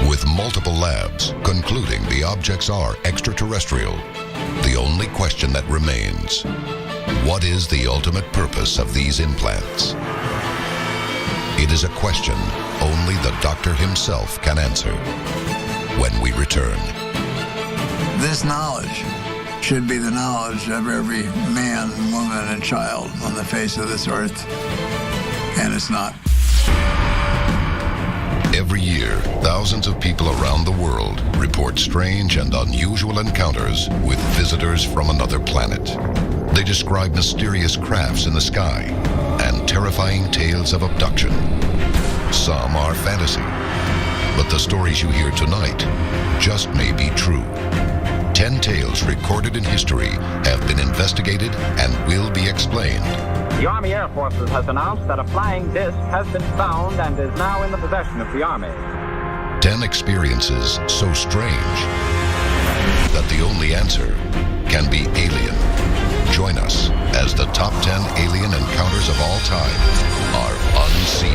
With multiple labs concluding the objects are extraterrestrial, the only question that remains, what is the ultimate purpose of these implants? It is a question only the doctor himself can answer. When we return. This knowledge should be the knowledge of every man, woman, and child on the face of this earth. And it's not. Every year, thousands of people around the world report strange and unusual encounters with visitors from another planet. They describe mysterious crafts in the sky and terrifying tales of abduction. Some are fantasy, but the stories you hear tonight just may be true. 10 tales recorded in history have been investigated and will be explained. The Army Air Forces has announced that a flying disc has been found and is now in the possession of the Army. 10 experiences so strange that the only answer can be alien. Join us as the top 10 alien encounters of all time are unsealed.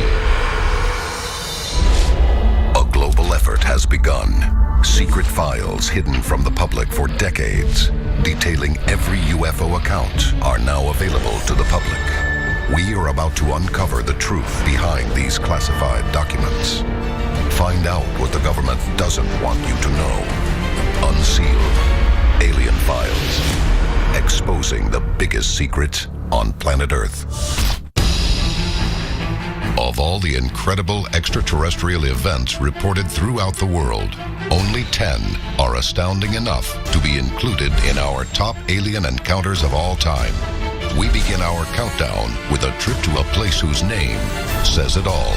A global effort has begun. Secret files hidden from the public for decades, detailing every UFO account, are now available to the public. We are about to uncover the truth behind these classified documents. Find out what the government doesn't want you to know. Unsealed. Alien Files. Exposing the biggest secret on planet Earth. Of all the incredible extraterrestrial events reported throughout the world, only 10 are astounding enough to be included in our top alien encounters of all time. We begin our countdown with a trip to a place whose name says it all.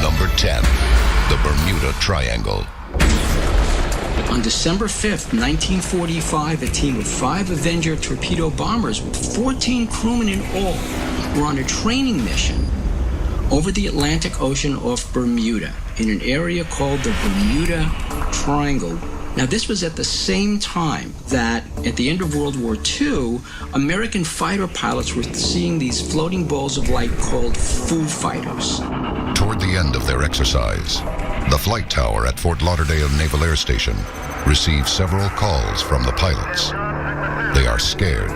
Number 10, the Bermuda Triangle. On December 5th, 1945, a team of 5 Avenger torpedo bombers with 14 crewmen in all were on a training mission over the Atlantic Ocean off Bermuda in an area called the Bermuda Triangle. Now, this was at the same time that, at the end of World War II, American fighter pilots were seeing these floating balls of light called Foo Fighters. Toward the end of their exercise, the flight tower at Fort Lauderdale Naval Air Station receives several calls from the pilots. They are scared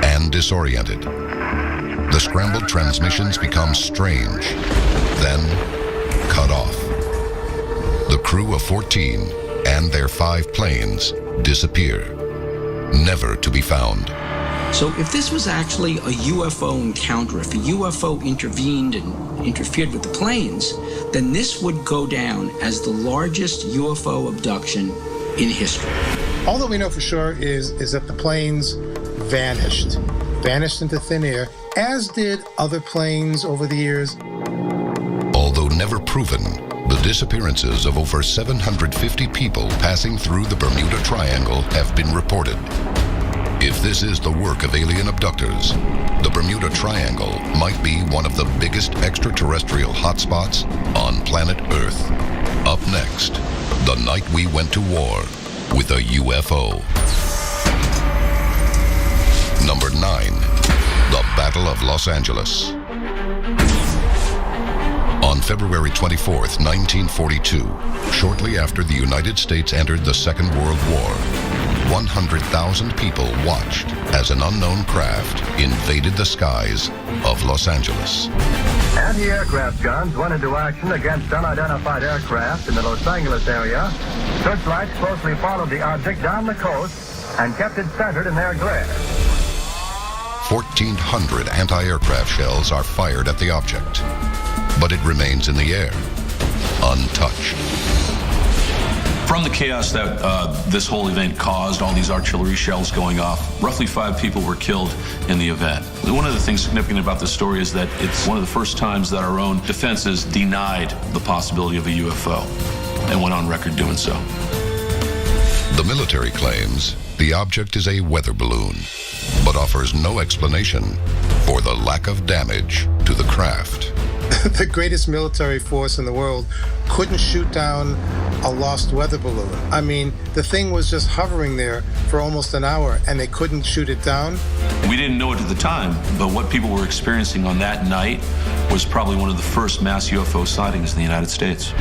and disoriented. The scrambled transmissions become strange, then cut off. The crew of 14 and their 5 planes disappear, never to be found. So if this was actually a UFO encounter, if a UFO intervened and interfered with the planes, then this would go down as the largest UFO abduction in history. All that we know for sure is that the planes vanished into thin air, as did other planes over the years. Although never proven, the disappearances of over 750 people passing through the Bermuda Triangle have been reported. If this is the work of alien abductors, the Bermuda Triangle might be one of the biggest extraterrestrial hotspots on planet Earth. Up next, the night we went to war with a UFO. Number 9, the Battle of Los Angeles. On February 24th, 1942, shortly after the United States entered the Second World War, 100,000 people watched as an unknown craft invaded the skies of Los Angeles. Anti-aircraft guns went into action against unidentified aircraft in the Los Angeles area. Searchlights closely followed the object down the coast and kept it centered in their glare. 1,400 anti-aircraft shells are fired at the object, but it remains in the air, untouched. From the chaos that this whole event caused, all these artillery shells going off, roughly 5 people were killed in the event. One of the things significant about this story is that it's one of the first times that our own defenses denied the possibility of a UFO and went on record doing so. The military claims the object is a weather balloon, but offers no explanation for the lack of damage to the craft. The greatest military force in the world couldn't shoot down a lost weather balloon. I mean, the thing was just hovering there for almost an hour and they couldn't shoot it down. We didn't know it at the time, but what people were experiencing on that night was probably one of the first mass UFO sightings in the United States.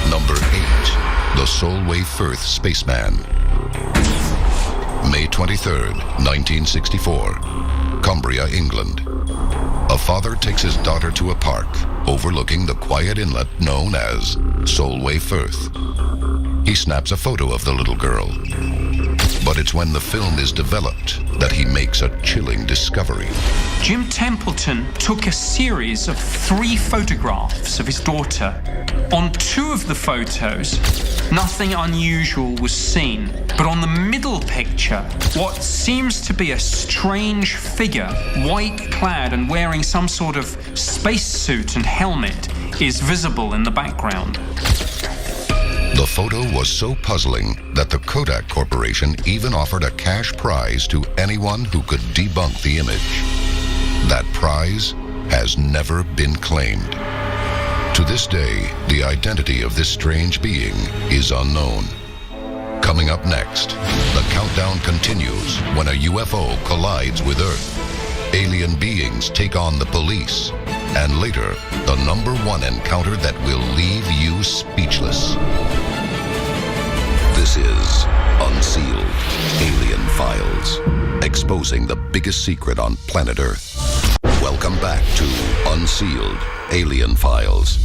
Number 8, the Solway Firth Spaceman. May 23rd, 1964, Cumbria, England. A father takes his daughter to a park overlooking the quiet inlet known as Solway Firth. He snaps a photo of the little girl. But it's when the film is developed that he makes a chilling discovery. Jim Templeton took a series of 3 photographs of his daughter. On 2 of the photos, nothing unusual was seen. But on the middle picture, what seems to be a strange figure, white-clad and wearing some sort of spacesuit and helmet, is visible in the background. The photo was so puzzling that the Kodak Corporation even offered a cash prize to anyone who could debunk the image. That prize has never been claimed. To this day, the identity of this strange being is unknown. Coming up next, the countdown continues when a UFO collides with Earth. Alien beings take on the police. And later, the #1 encounter that will leave you speechless. This is Unsealed, Alien Files, exposing the biggest secret on planet Earth. Welcome back to Unsealed, Alien Files.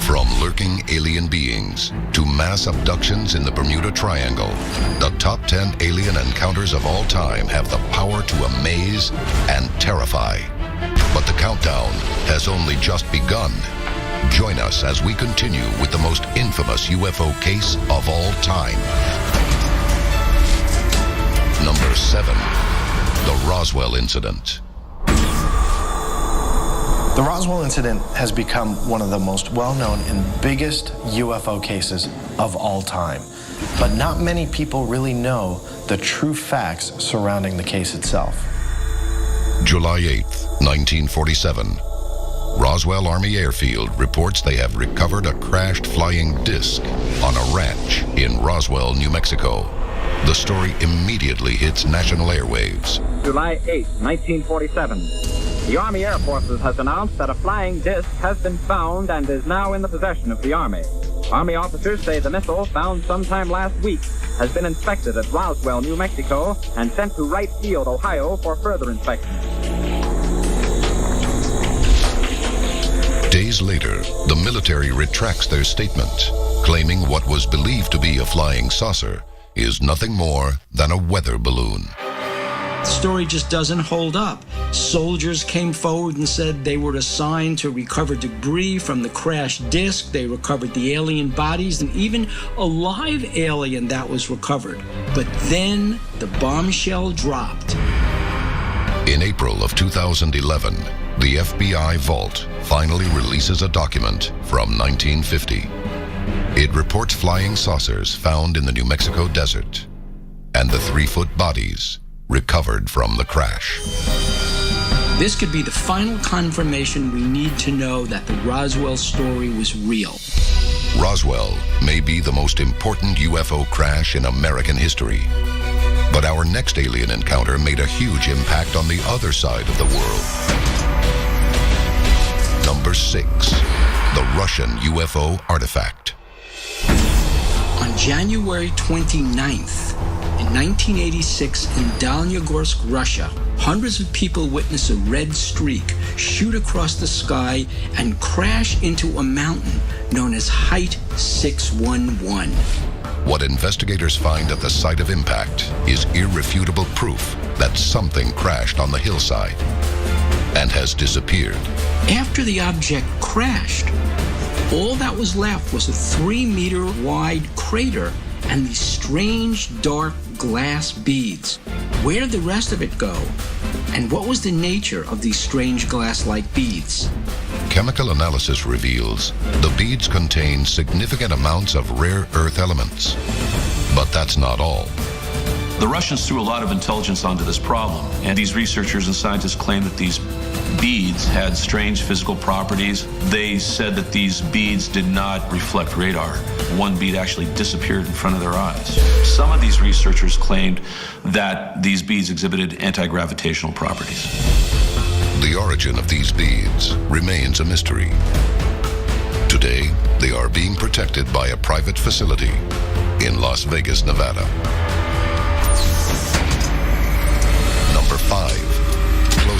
From lurking alien beings to mass abductions in the Bermuda Triangle, the top 10 alien encounters of all time have the power to amaze and terrify. But the countdown has only just begun. Join us as we continue with the most infamous UFO case of all time. Number 7, the Roswell Incident. The Roswell incident has become one of the most well-known and biggest UFO cases of all time. But not many people really know the true facts surrounding the case itself. July 8th, 1947. Roswell Army Airfield reports they have recovered a crashed flying disc on a ranch in Roswell, New Mexico. The story immediately hits national airwaves. July 8, 1947. The Army Air Forces has announced that a flying disc has been found and is now in the possession of the Army. Army officers say the missile, found sometime last week, has been inspected at Roswell, New Mexico, and sent to Wright Field, Ohio, for further inspection. Days later, the military retracts their statement, claiming what was believed to be a flying saucer is nothing more than a weather balloon. The story just doesn't hold up. Soldiers came forward and said they were assigned to recover debris from the crashed disc. They recovered the alien bodies and even a live alien that was recovered. But then the bombshell dropped. In April of 2011, the FBI Vault finally releases a document from 1950. It reports flying saucers found in the New Mexico desert and the 3-foot bodies recovered from the crash. This could be the final confirmation we need to know that the Roswell story was real. Roswell may be the most important UFO crash in American history. But our next alien encounter made a huge impact on the other side of the world. Number 6, the Russian UFO artifact. On January 29th, in 1986, in Dalyagorsk, Russia, hundreds of people witness a red streak shoot across the sky and crash into a mountain known as Height 611. What investigators find at the site of impact is irrefutable proof that something crashed on the hillside and has disappeared. After the object crashed, all that was left was a 3-meter wide crater and these strange dark glass beads. Where did the rest of it go? And what was the nature of these strange glass-like beads? Chemical analysis reveals the beads contain significant amounts of rare earth elements. But that's not all. The Russians threw a lot of intelligence onto this problem, and these researchers and scientists claim that these beads had strange physical properties. They said that these beads did not reflect radar. One bead actually disappeared in front of their eyes. Some of these researchers claimed that these beads exhibited anti-gravitational properties. The origin of these beads remains a mystery. Today, they are being protected by a private facility in Las Vegas, Nevada.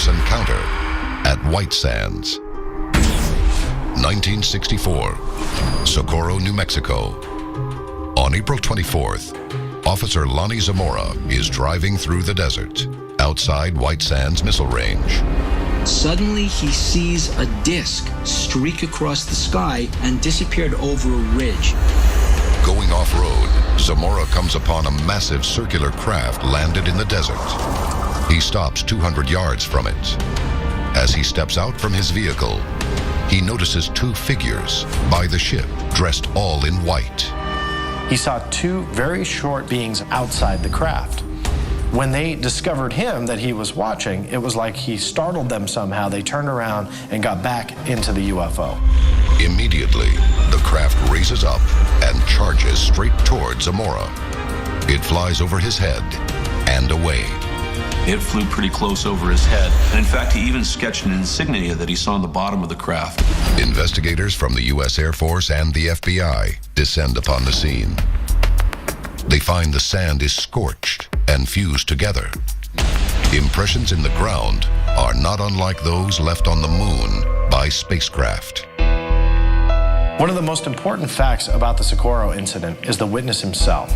encounter at White Sands. 1964, Socorro, New Mexico. On April 24th, Officer Lonnie Zamora is driving through the desert outside White Sands Missile Range. Suddenly, he sees a disc streak across the sky and disappeared over a ridge. Going off-road, Zamora comes upon a massive circular craft landed in the desert. He stops 200 yards from it. As he steps out from his vehicle, he notices two figures by the ship, dressed all in white. He saw two very short beings outside the craft. When they discovered him that he was watching, it was like he startled them somehow. They turned around and got back into the UFO. Immediately, the craft raises up and charges straight towards Zamora. It flies over his head and away. It flew pretty close over his head, and in fact, he even sketched an insignia that he saw on the bottom of the craft. Investigators from the U.S. Air Force and the FBI descend upon the scene. They find the sand is scorched and fused together. Impressions in the ground are not unlike those left on the moon by spacecraft. One of the most important facts about the Socorro incident is the witness himself.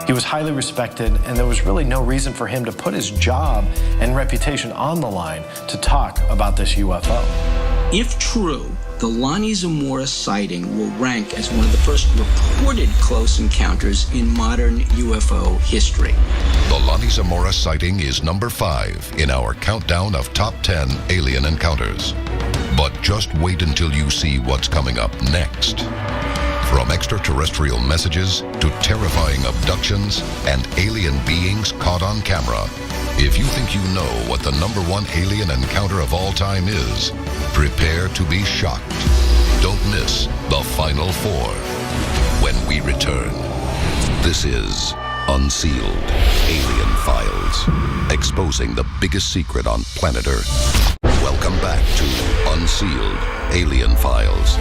He was highly respected, and there was really no reason for him to put his job and reputation on the line to talk about this UFO. If true, the Lonnie Zamora sighting will rank as one of the first reported close encounters in modern UFO history. The Lonnie Zamora sighting is number 5 in our countdown of top 10 alien encounters. But just wait until you see what's coming up next. From extraterrestrial messages to terrifying abductions and alien beings caught on camera, if you think you know what the number 1 alien encounter of all time is, prepare to be shocked. Don't miss the Final 4 when we return. This is Unsealed Alien Files, exposing the biggest secret on planet Earth. Welcome back to Unsealed Alien Files.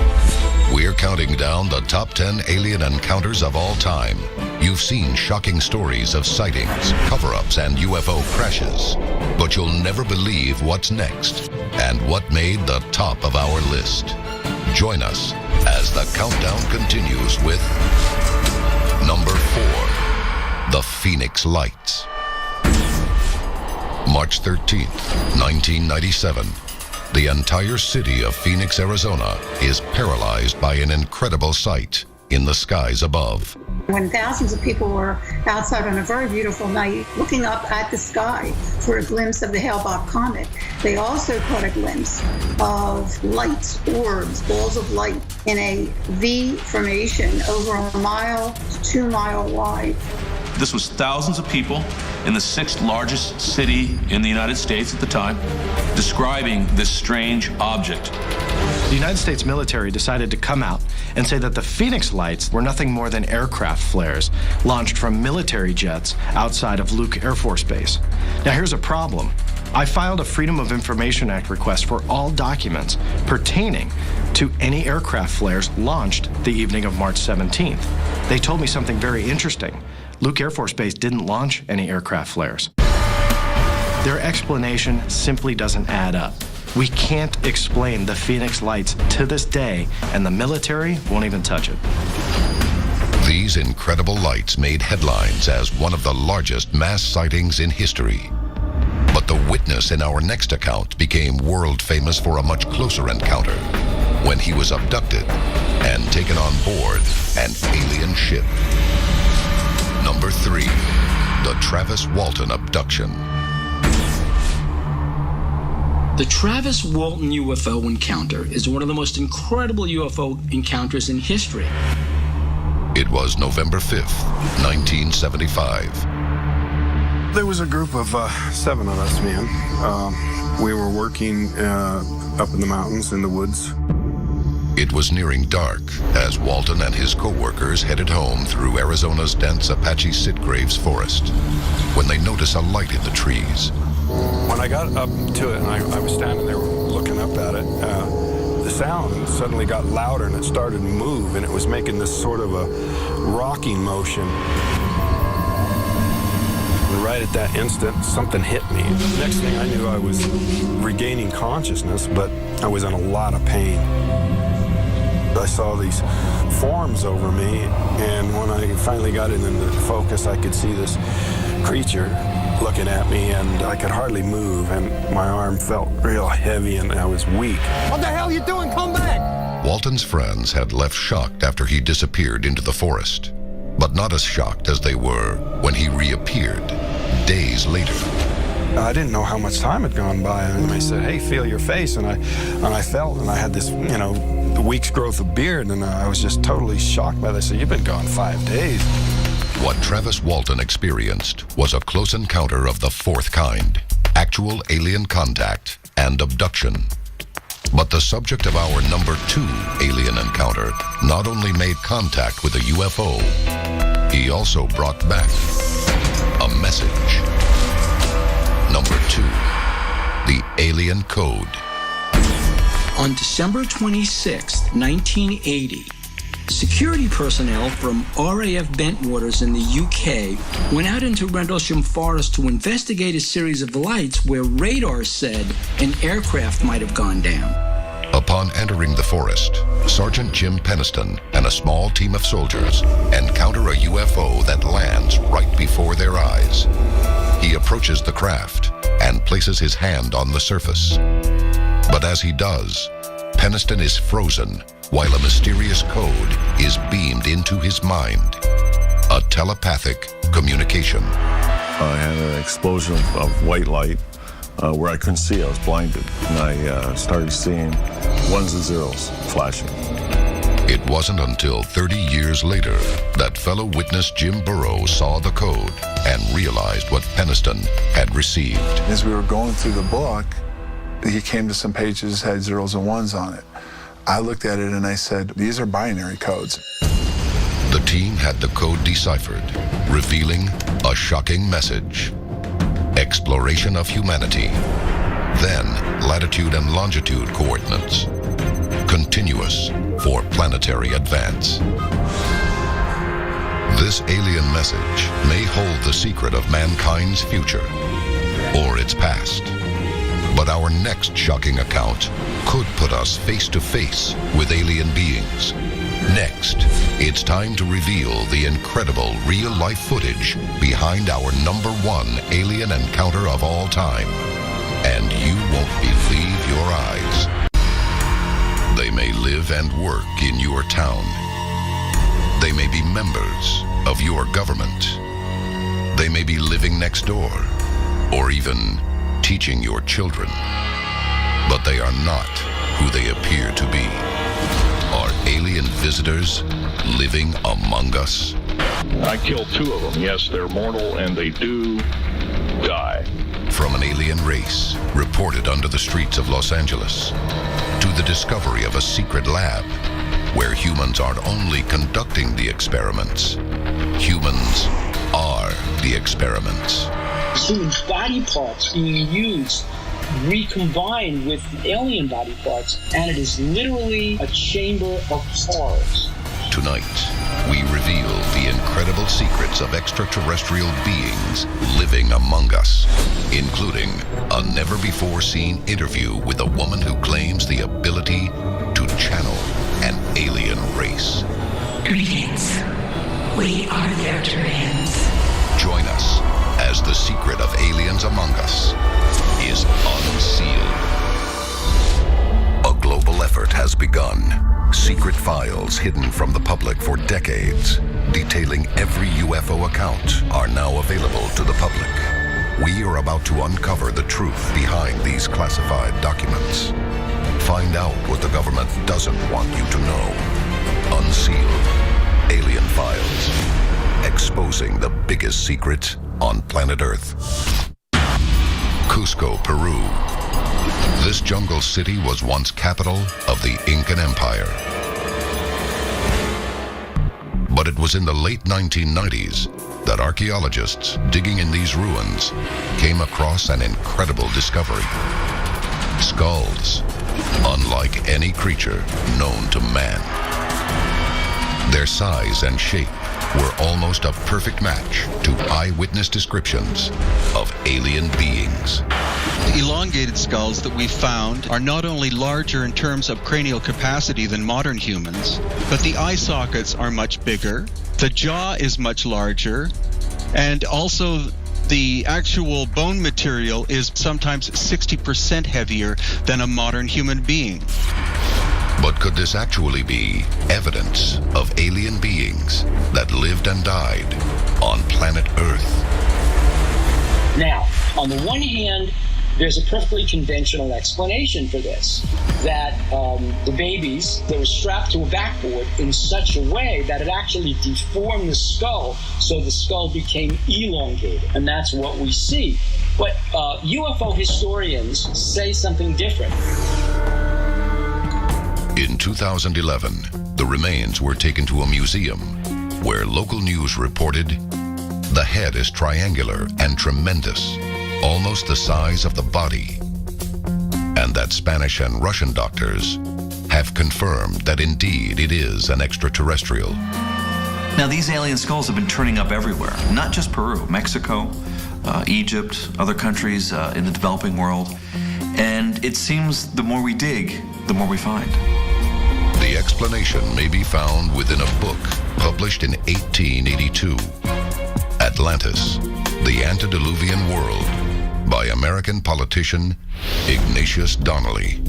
We're counting down the top 10 alien encounters of all time. You've seen shocking stories of sightings, cover-ups, and UFO crashes. But you'll never believe what's next and what made the top of our list. Join us as the countdown continues with number 4, the Phoenix Lights. March 13th, 1997. The entire city of Phoenix, Arizona is paralyzed by an incredible sight in the skies above. When thousands of people were outside on a very beautiful night looking up at the sky for a glimpse of the Hale-Bopp comet, they also caught a glimpse of lights, orbs, balls of light in a V formation over a mile to 2 mile wide. This was thousands of people in the 6th largest city in the United States at the time, describing this strange object. The United States military decided to come out and say that the Phoenix Lights were nothing more than aircraft flares launched from military jets outside of Luke Air Force Base. Now here's a problem. I filed a Freedom of Information Act request for all documents pertaining to any aircraft flares launched the evening of March 17th. They told me something very interesting. Luke Air Force Base didn't launch any aircraft flares. Their explanation simply doesn't add up. We can't explain the Phoenix Lights to this day, and the military won't even touch it. These incredible lights made headlines as one of the largest mass sightings in history. But the witness in our next account became world famous for a much closer encounter when he was abducted and taken on board an alien ship. Number 3, the Travis Walton abduction. The Travis Walton UFO encounter is one of the most incredible UFO encounters in history. It was November 5th, 1975. There was a group of 7 of us, man. We were working up in the mountains, in the woods. It was nearing dark as Walton and his co-workers headed home through Arizona's dense Apache sitgraves forest when they noticed a light in the trees. When I got up to it and I was standing there looking up at it, the sound suddenly got louder and it started to move, and it was making this sort of a rocking motion. Right at that instant, something hit me. Next thing I knew, I was regaining consciousness, but I was in a lot of pain. I saw these forms over me, and when I finally got it into focus, I could see this creature looking at me, and I could hardly move, and my arm felt real heavy, and I was weak. What the hell are you doing? Come back! Walton's friends had left shocked after he disappeared into the forest, but not as shocked as they were when he reappeared days later. I didn't know how much time had gone by, and they said, hey, feel your face, and I felt, and I had this, a week's growth of beard, and I was just totally shocked by this. They said, you've been gone 5 days. What Travis Walton experienced was a close encounter of the fourth kind, actual alien contact and abduction. But the subject of our number 2 alien encounter not only made contact with a UFO, he also brought back a message. Number 2, the alien code. On December 26, 1980, security personnel from RAF Bentwaters in the UK went out into Rendlesham Forest to investigate a series of lights where radar said an aircraft might have gone down. Upon entering the forest, Sergeant Jim Peniston and a small team of soldiers encounter a UFO that lands right before their eyes. He approaches the craft and places his hand on the surface. But as he does, Peniston is frozen while a mysterious code is beamed into his mind. A telepathic communication. I had an explosion of white light where I couldn't see. I was blinded. And I started seeing ones and zeros flashing. It wasn't until 30 years later that fellow witness Jim Burrow saw the code and realized what Peniston had received. As we were going through the book, he came to some pages that had zeros and ones on it. I looked at it and I said, these are binary codes. The team had the code deciphered, revealing a shocking message. Exploration of humanity. Then latitude and longitude coordinates. Continuous for planetary advance. This alien message may hold the secret of mankind's future or its past. But our next shocking account could put us face to face with alien beings. Next, it's time to reveal the incredible real-life footage behind our number 1 alien encounter of all time. And you won't believe your eyes. They may live and work in your town. They may be members of your government. They may be living next door, or even teaching your children. But they are not who they appear to be. Are alien visitors living among us? I killed 2 of them. Yes, they're mortal and they do die. From an alien race reported under the streets of Los Angeles to the discovery of a secret lab where humans aren't only conducting the experiments, humans are the experiments. Human body parts being used, recombined with alien body parts, and it is literally a chamber of horrors. Tonight, we reveal the incredible secrets of extraterrestrial beings living among us, including a never-before-seen interview with a woman who claims the ability to channel an alien race. Greetings. We are their twins. Join us as the secret of aliens among us is unsealed. A global effort has begun. Secret files hidden from the public for decades, detailing every UFO account, are now available to the public. We are about to uncover the truth behind these classified documents. Find out what the government doesn't want you to know. Unsealed. Alien Files. Exposing the biggest secret on planet Earth. Cusco, Peru. This jungle city was once capital of the Incan Empire. But it was in the late 1990s that archaeologists digging in these ruins came across an incredible discovery. Skulls, unlike any creature known to man. Their size and shape were almost a perfect match to eyewitness descriptions of alien beings. The elongated skulls that we found are not only larger in terms of cranial capacity than modern humans, but the eye sockets are much bigger, the jaw is much larger, and also the actual bone material is sometimes 60% heavier than a modern human being. But could this actually be evidence of alien beings that lived and died on planet Earth? Now, on the one hand, there's a perfectly conventional explanation for this, that the babies, they were strapped to a backboard in such a way that it actually deformed the skull, so the skull became elongated, and that's what we see. But UFO historians say something different. In 2011, the remains were taken to a museum where local news reported the head is triangular and tremendous, almost the size of the body, and that Spanish and Russian doctors have confirmed that indeed it is an extraterrestrial. Now, these alien skulls have been turning up everywhere, not just Peru, Mexico, Egypt, other countries in the developing world, and it seems the more we dig, the more we find. The explanation may be found within a book published in 1882, Atlantis, the Antediluvian World, by American politician Ignatius Donnelly.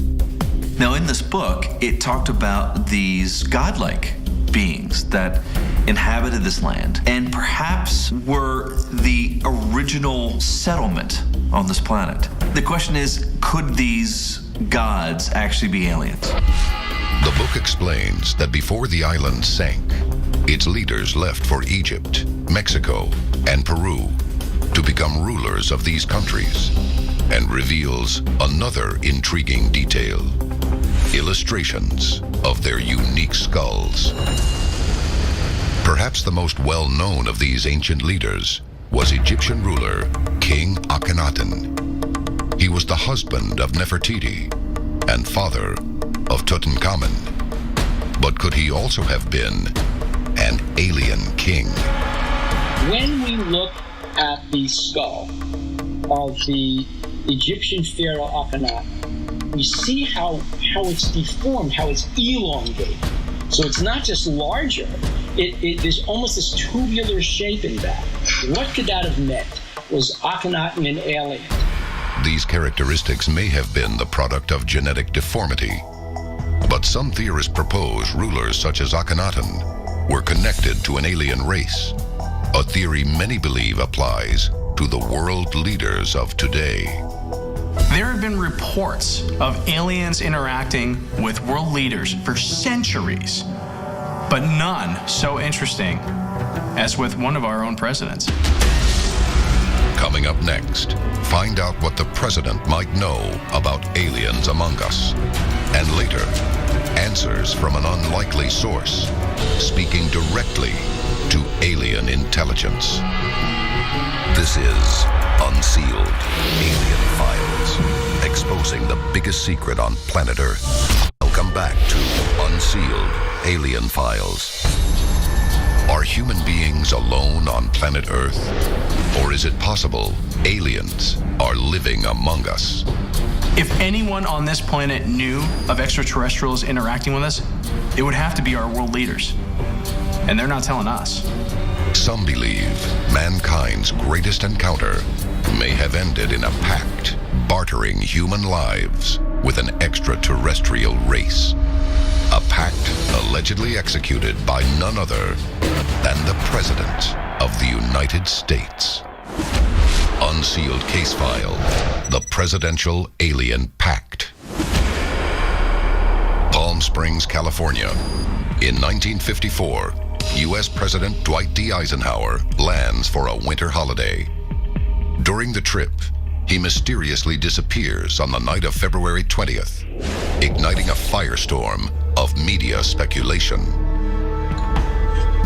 Now, in this book, it talked about these godlike beings that inhabited this land and perhaps were the original settlement on this planet. The question is, could these gods actually be aliens? The book explains that before the island sank, its leaders left for Egypt, Mexico, and Peru to become rulers of these countries, and reveals another intriguing detail: illustrations of their unique skulls. Perhaps the most well-known of these ancient leaders was Egyptian ruler King Akhenaten. He was the husband of Nefertiti and father of Tutankhamun. But could he also have been an alien king? When we look at the skull of the Egyptian pharaoh Akhenaten, we see how it's deformed, how it's elongated. So it's not just larger, there's almost this tubular shape in that. What could that have meant? Was Akhenaten an alien? These characteristics may have been the product of genetic deformity, but some theorists propose rulers such as Akhenaten were connected to an alien race, a theory many believe applies to the world leaders of today. There have been reports of aliens interacting with world leaders for centuries, but none so interesting as with one of our own presidents. Coming up next, find out what the president might know about aliens among us. And later, answers from an unlikely source, speaking directly to alien intelligence. This is Unsealed, Alien Files, exposing the biggest secret on planet Earth. Welcome back to Unsealed, Alien Files. Are human beings alone on planet Earth? Or is it possible aliens are living among us? If anyone on this planet knew of extraterrestrials interacting with us, it would have to be our world leaders. And they're not telling us. Some believe mankind's greatest encounter may have ended in a pact bartering human lives with an extraterrestrial race. A pact allegedly executed by none other than the President of the United States. Unsealed case file, the Presidential Alien Pact. Palm Springs, California. In 1954, U.S. President Dwight D. Eisenhower lands for a winter holiday. During the trip, he mysteriously disappears on the night of February 20th, igniting a firestorm of media speculation.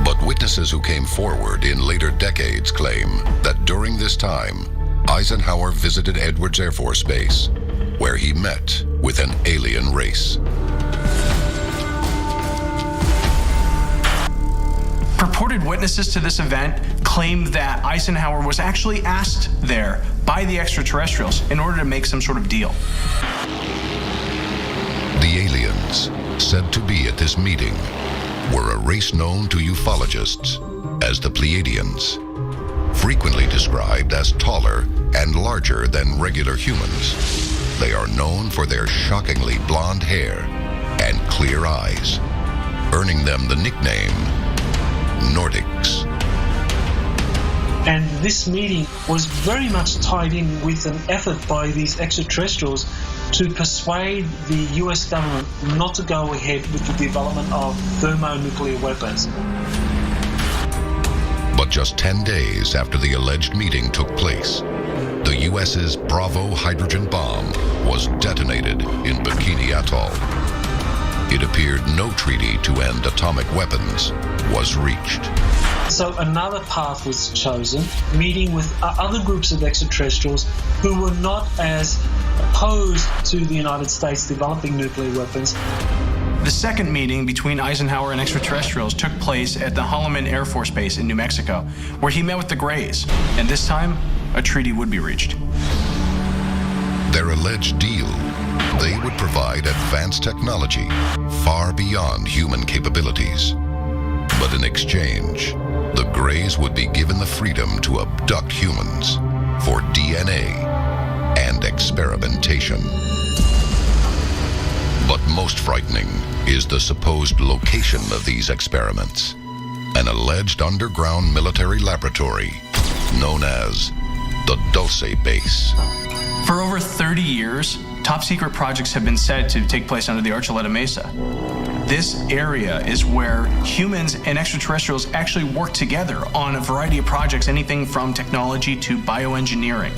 But witnesses who came forward in later decades claim that during this time, Eisenhower visited Edwards Air Force Base, where he met with an alien race. Purported witnesses to this event claimed that Eisenhower was actually asked there by the extraterrestrials in order to make some sort of deal. The aliens, said to be at this meeting, were a race known to ufologists as the Pleiadians, frequently described as taller and larger than regular humans. They are known for their shockingly blonde hair and clear eyes, earning them the nickname Nordics. And this meeting was very much tied in with an effort by these extraterrestrials to persuade the US government not to go ahead with the development of thermonuclear weapons. But just 10 days after the alleged meeting took place, the US's Bravo hydrogen bomb was detonated in Bikini Atoll. It appeared no treaty to end atomic weapons was reached. So another path was chosen, meeting with other groups of extraterrestrials who were not as opposed to the United States developing nuclear weapons. The second meeting between Eisenhower and extraterrestrials took place at the Holloman Air Force Base in New Mexico, where he met with the Greys, and this time, a treaty would be reached. Their alleged deal, they would provide advanced technology far beyond human capabilities. But in exchange, the Greys would be given the freedom to abduct humans for DNA and experimentation. But most frightening is the supposed location of these experiments, an alleged underground military laboratory known as the Dulce Base. For over 30 years, top-secret projects have been said to take place under the Archuleta Mesa. This area is where humans and extraterrestrials actually work together on a variety of projects, anything from technology to bioengineering.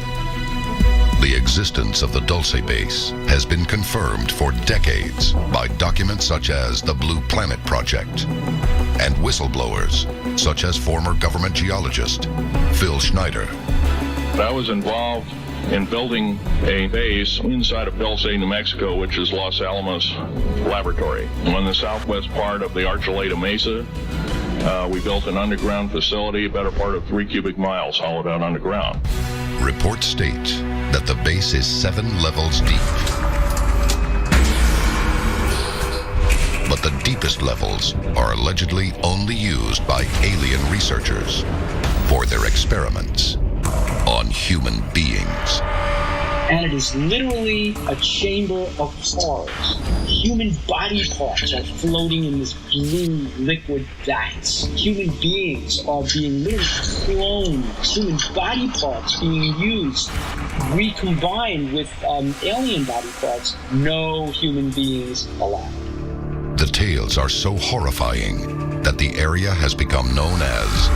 The existence of the Dulce Base has been confirmed for decades by documents such as the Blue Planet Project and whistleblowers such as former government geologist Phil Schneider. I was involved in building a base inside of Dulce, New Mexico, which is Los Alamos Laboratory. On the southwest part of the Archuleta Mesa, we built an underground facility, a better part of 3 cubic miles hollowed out underground. Reports state that the base is 7 levels deep. But the deepest levels are allegedly only used by alien researchers for their experiments on human beings. And it is literally a chamber of horrors. Human body parts are floating in this blue liquid gas. Human beings are being literally cloned. Human body parts being used, recombined with alien body parts. No human beings allowed. The tales are so horrifying that the area has become known as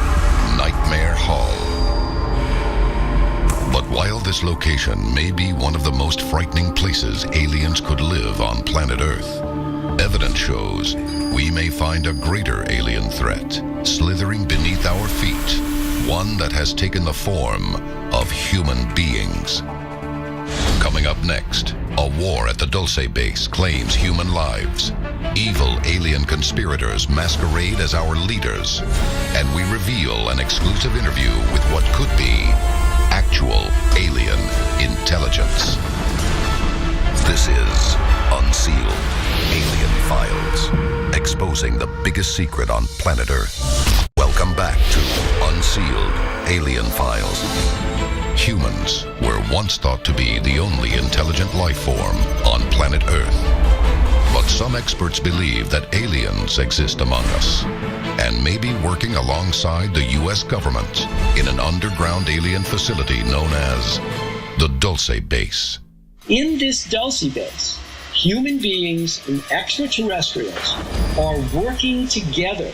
Nightmare Hall. But while this location may be one of the most frightening places aliens could live on planet Earth, evidence shows we may find a greater alien threat slithering beneath our feet, one that has taken the form of human beings. Coming up next, a war at the Dulce Base claims human lives. Evil alien conspirators masquerade as our leaders, and we reveal an exclusive interview with what could be actual alien intelligence. This is Unsealed, Alien Files, exposing the biggest secret on planet Earth. Welcome back to Unsealed, Alien Files. Humans were once thought to be the only intelligent life form on planet Earth. But some experts believe that aliens exist among us and may be working alongside the U.S. government in an underground alien facility known as the Dulce Base. In this Dulce Base, human beings and extraterrestrials are working together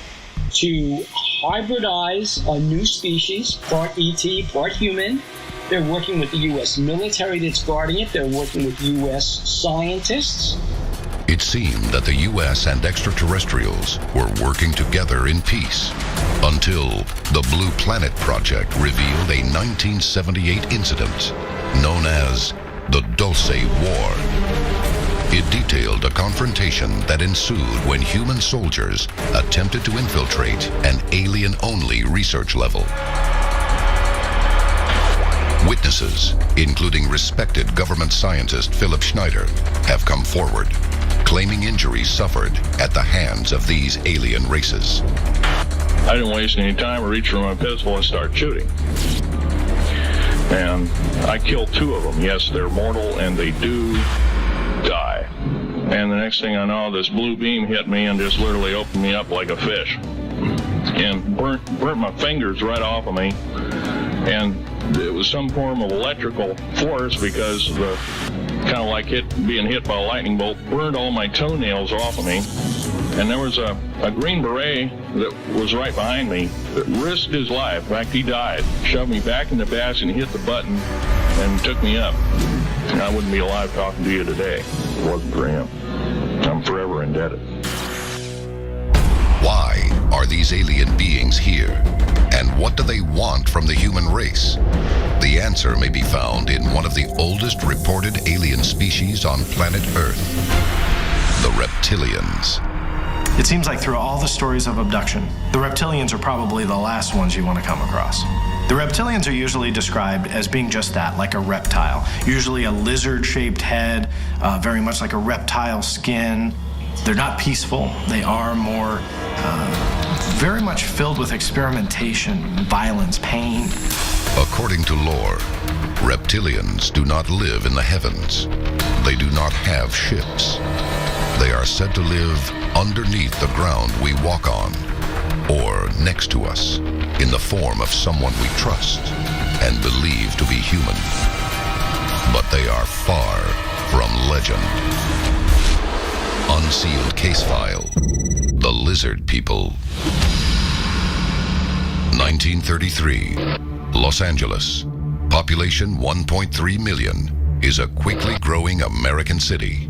to hybridize a new species, part ET, part human. They're working with the U.S. military that's guarding it. They're working with U.S. scientists. It seemed that the U.S. and extraterrestrials were working together in peace until the Blue Planet Project revealed a 1978 incident known as the Dulce War. It detailed a confrontation that ensued when human soldiers attempted to infiltrate an alien-only research level. Witnesses, including respected government scientist Philip Schneider, have come forward, claiming injuries suffered at the hands of these alien races. I didn't waste any time. I reached for my pistol and started shooting. And I killed 2 of them. Yes, they're mortal and they do die. And the next thing I know, this blue beam hit me and just literally opened me up like a fish. And burnt my fingers right off of me. And it was some form of electrical force because the kind of like being hit by a lightning bolt burned all my toenails off of me. And there was a Green Beret that was right behind me that risked his life. In fact, he died. Shoved me back in the basket and hit the button and took me up. And I wouldn't be alive talking to you today if it wasn't for him. I'm forever indebted. Why are these alien beings here? And what do they want from the human race? The answer may be found in one of the oldest reported alien species on planet Earth, the reptilians. It seems like through all the stories of abduction, the reptilians are probably the last ones you want to come across. The reptilians are usually described as being just that, like a reptile. Usually a lizard-shaped head, very much like a reptile skin. They're not peaceful. They are more very much filled with experimentation, violence, pain. According to lore, reptilians do not live in the heavens. They do not have ships. They are said to live underneath the ground we walk on, or next to us, in the form of someone we trust and believe to be human. But they are far from legend. Unsealed case file. The Lizard People. 1933. Los Angeles. Population 1.3 million. Is a quickly growing American city.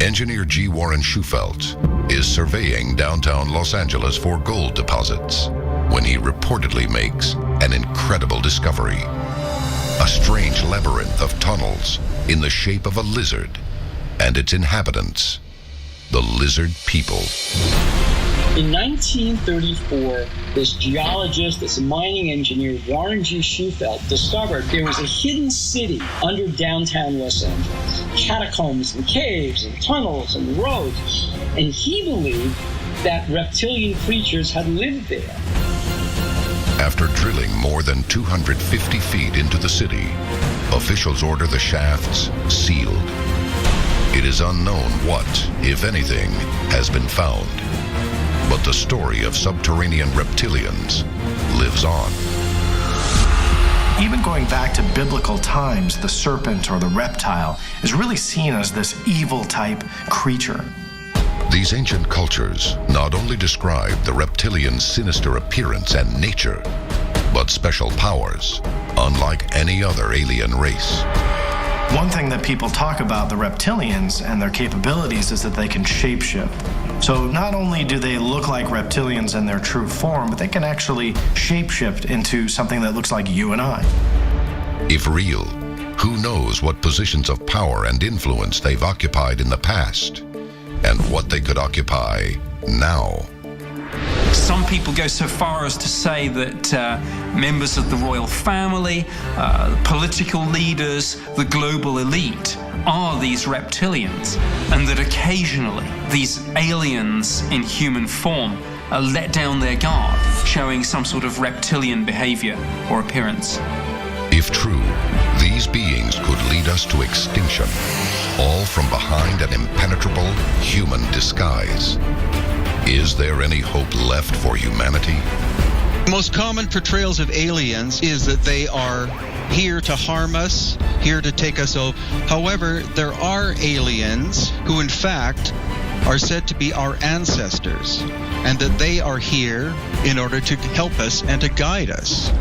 Engineer G. Warren Schufelt is surveying downtown Los Angeles for gold deposits when he reportedly makes an incredible discovery. A strange labyrinth of tunnels in the shape of a lizard and its inhabitants, the Lizard People. In 1934, this geologist, this mining engineer, Warren G. Schufelt, discovered there was a hidden city under downtown Los Angeles. Catacombs and caves and tunnels and roads. And he believed that reptilian creatures had lived there. After drilling more than 250 feet into the city, officials order the shafts sealed. It is unknown what, if anything, has been found. But the story of subterranean reptilians lives on. Even going back to biblical times, the serpent or the reptile is really seen as this evil type creature. These ancient cultures not only describe the reptilian's sinister appearance and nature, but special powers, unlike any other alien race. One thing that people talk about the reptilians and their capabilities is that they can shapeshift. So not only do they look like reptilians in their true form, but they can actually shapeshift into something that looks like you and I. If real, who knows what positions of power and influence they've occupied in the past, and what they could occupy now. Some people go so far as to say that members of the royal family, political leaders, the global elite are these reptilians, and that occasionally these aliens in human form let down their guard, showing some sort of reptilian behavior or appearance. If true, these beings could lead us to extinction, all from behind an impenetrable human disguise. Is there any hope left for humanity? The most common portrayals of aliens is that they are here to harm us, here to take us over. However, there are aliens who in fact are said to be our ancestors, and that they are here in order to help us and to guide us.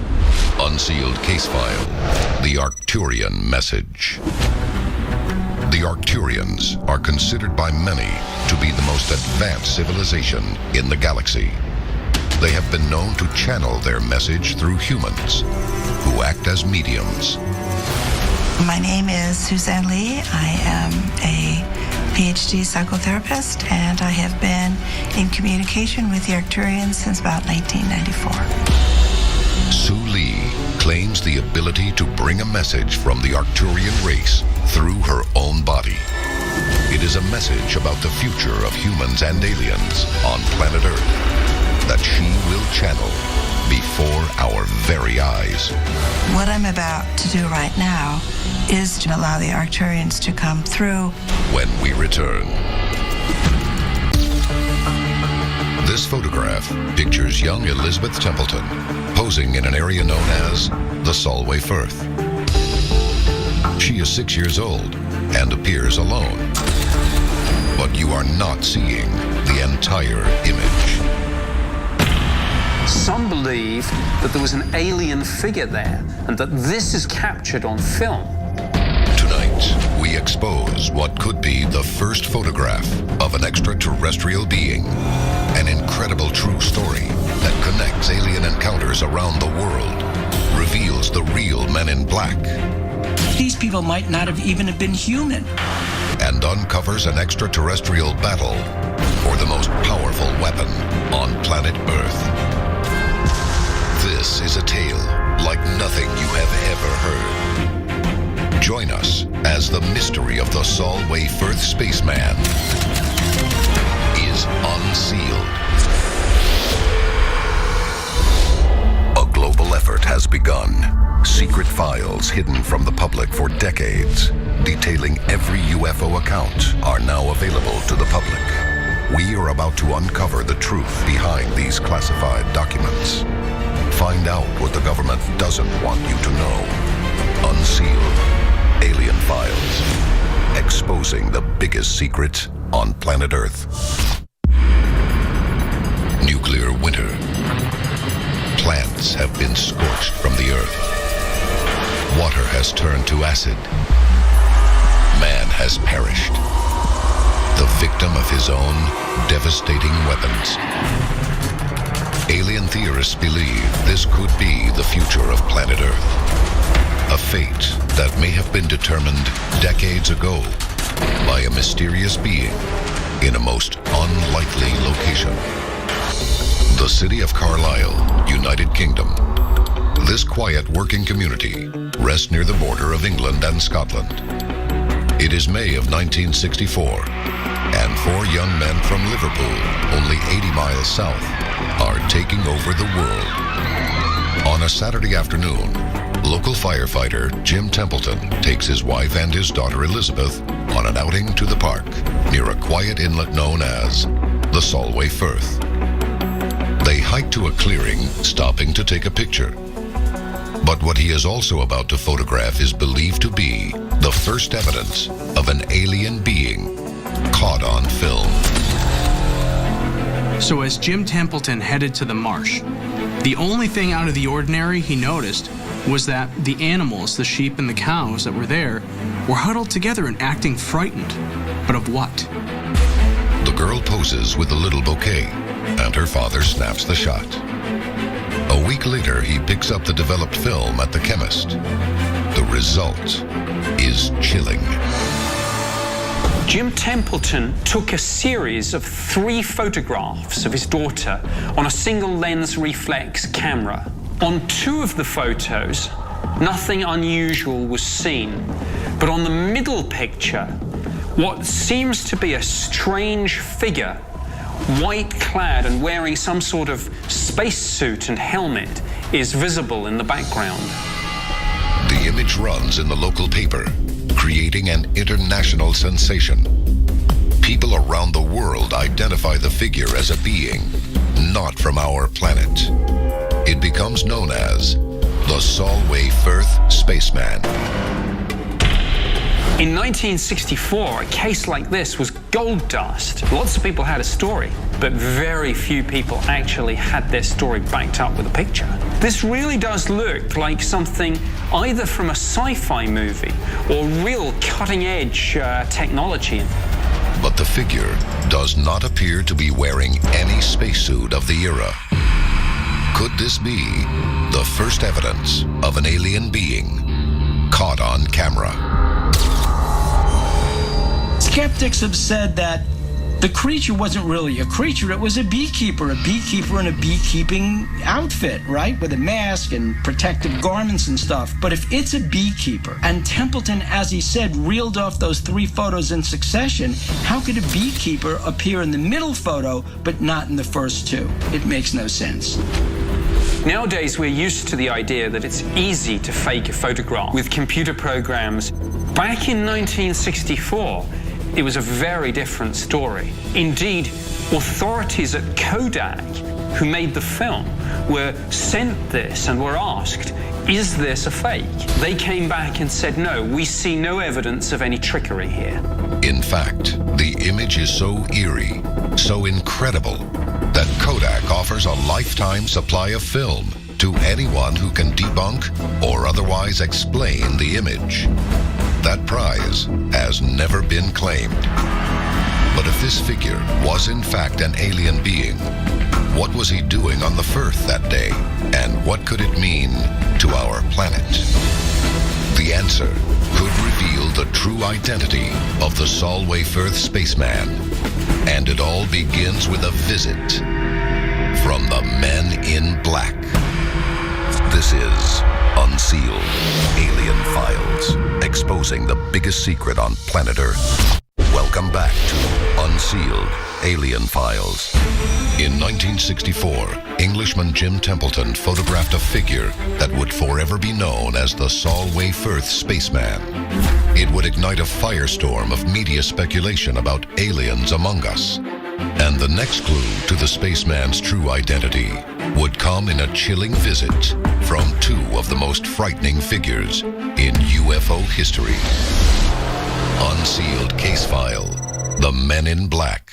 Unsealed case file, the Arcturian message. The Arcturians are considered by many to be the most advanced civilization in the galaxy. They have been known to channel their message through humans, who act as mediums. My name is Suzanne Lee. I am a PhD psychotherapist, and I have been in communication with the Arcturians since about 1994. Sue Lee claims the ability to bring a message from the Arcturian race through her own body. It is a message about the future of humans and aliens on planet Earth that she will channel before our very eyes. What I'm about to do right now is to allow the Arcturians to come through. When we return. This photograph pictures young Elizabeth Templeton posing in an area known as the Solway Firth. She is 6 years old and appears alone. But you are not seeing the entire image. Some believe that there was an alien figure there and that this is captured on film. Tonight, we expose what could be the first photograph of an extraterrestrial being. An incredible true story that connects alien encounters around the world, reveals the real Men in Black. These people might not have even been human. And uncovers an extraterrestrial battle for the most powerful weapon on planet Earth. This is a tale like nothing you have ever heard. Join us as the mystery of the Solway Firth spaceman is unsealed. A global effort has begun. Secret files hidden from the public for decades, detailing every UFO account, are now available to the public. We are about to uncover the truth behind these classified documents. Find out what the government doesn't want you to know. Unsealed. Alien Files. Exposing the biggest secret on planet Earth. Nuclear winter. Plants have been scorched from the earth. Water has turned to acid. Man has perished. The victim of his own devastating weapons. Alien theorists believe this could be the future of planet Earth. A fate that may have been determined decades ago by a mysterious being in a most unlikely location. The city of Carlisle, United Kingdom. This quiet working community rests near the border of England and Scotland. It is May of 1964, and 4 young men from Liverpool, only 80 miles south, are taking over the world. On a Saturday afternoon, local firefighter Jim Templeton takes his wife and his daughter Elizabeth on an outing to the park near a quiet inlet known as the Solway Firth. They hike to a clearing, stopping to take a picture. But what he is also about to photograph is believed to be the first evidence of an alien being caught on film. So as Jim Templeton headed to the marsh, the only thing out of the ordinary he noticed was that the animals, the sheep and the cows that were there, were huddled together and acting frightened. But of what? The girl poses with a little bouquet, and her father snaps the shot. A week later, he picks up the developed film at the chemist. The result is chilling. Jim Templeton took a series of 3 photographs of his daughter on a single lens reflex camera. On 2 of the photos, nothing unusual was seen. But on the middle picture, what seems to be a strange figure, white-clad and wearing some sort of spacesuit and helmet, is visible in the background. The image runs in the local paper, creating an international sensation. People around the world identify the figure as a being not from our planet. It becomes known as the Solway Firth spaceman. In 1964, a case like this was gold dust. Lots of people had a story, but very few people actually had their story backed up with a picture. This really does look like something either from a sci-fi movie or real cutting-edge technology. But the figure does not appear to be wearing any spacesuit of the era. Could this be the first evidence of an alien being caught on camera? Skeptics have said that the creature wasn't really a creature, it was a beekeeper in a beekeeping outfit, right? With a mask and protective garments and stuff. But if it's a beekeeper, and Templeton, as he said, reeled off those 3 photos in succession, how could a beekeeper appear in the middle photo, but not in the first 2? It makes no sense. Nowadays, we're used to the idea that it's easy to fake a photograph with computer programs. Back in 1964, it was a very different story. Indeed, authorities at Kodak, who made the film, were sent this and were asked, is this a fake? They came back and said, no, we see no evidence of any trickery here. In fact, the image is so eerie, so incredible, that Kodak offers a lifetime supply of film to anyone who can debunk or otherwise explain the image. That prize has never been claimed. But if this figure was in fact an alien being, what was he doing on the Firth that day? And what could it mean to our planet? The answer could reveal the true identity of the Solway Firth spaceman. And it all begins with a visit from the Men in Black. This is Unsealed, Alien Files, exposing the biggest secret on planet Earth. Welcome back to Unsealed, Alien Files. In 1964, Englishman Jim Templeton photographed a figure that would forever be known as the Solway Firth spaceman. It would ignite a firestorm of media speculation about aliens among us. And the next clue to the spaceman's true identity would come in a chilling visit from 2 of the most frightening figures in UFO history. Unsealed case file, the Men in Black.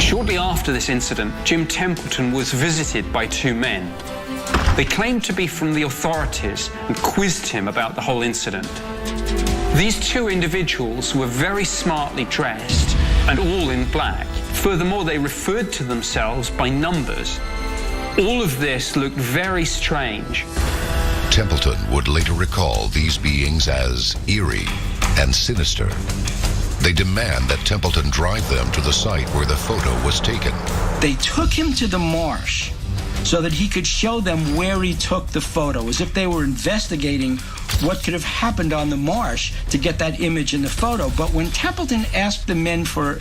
Shortly after this incident, Jim Templeton was visited by 2 men. They claimed to be from the authorities and quizzed him about the whole incident. These 2 individuals were very smartly dressed and all in black. Furthermore, they referred to themselves by numbers. All of this looked very strange. Templeton would later recall these beings as eerie and sinister. They demand that Templeton drive them to the site where the photo was taken. They took him to the marsh so that he could show them where he took the photo, as if they were investigating what could have happened on the marsh to get that image in the photo. But when Templeton asked the men for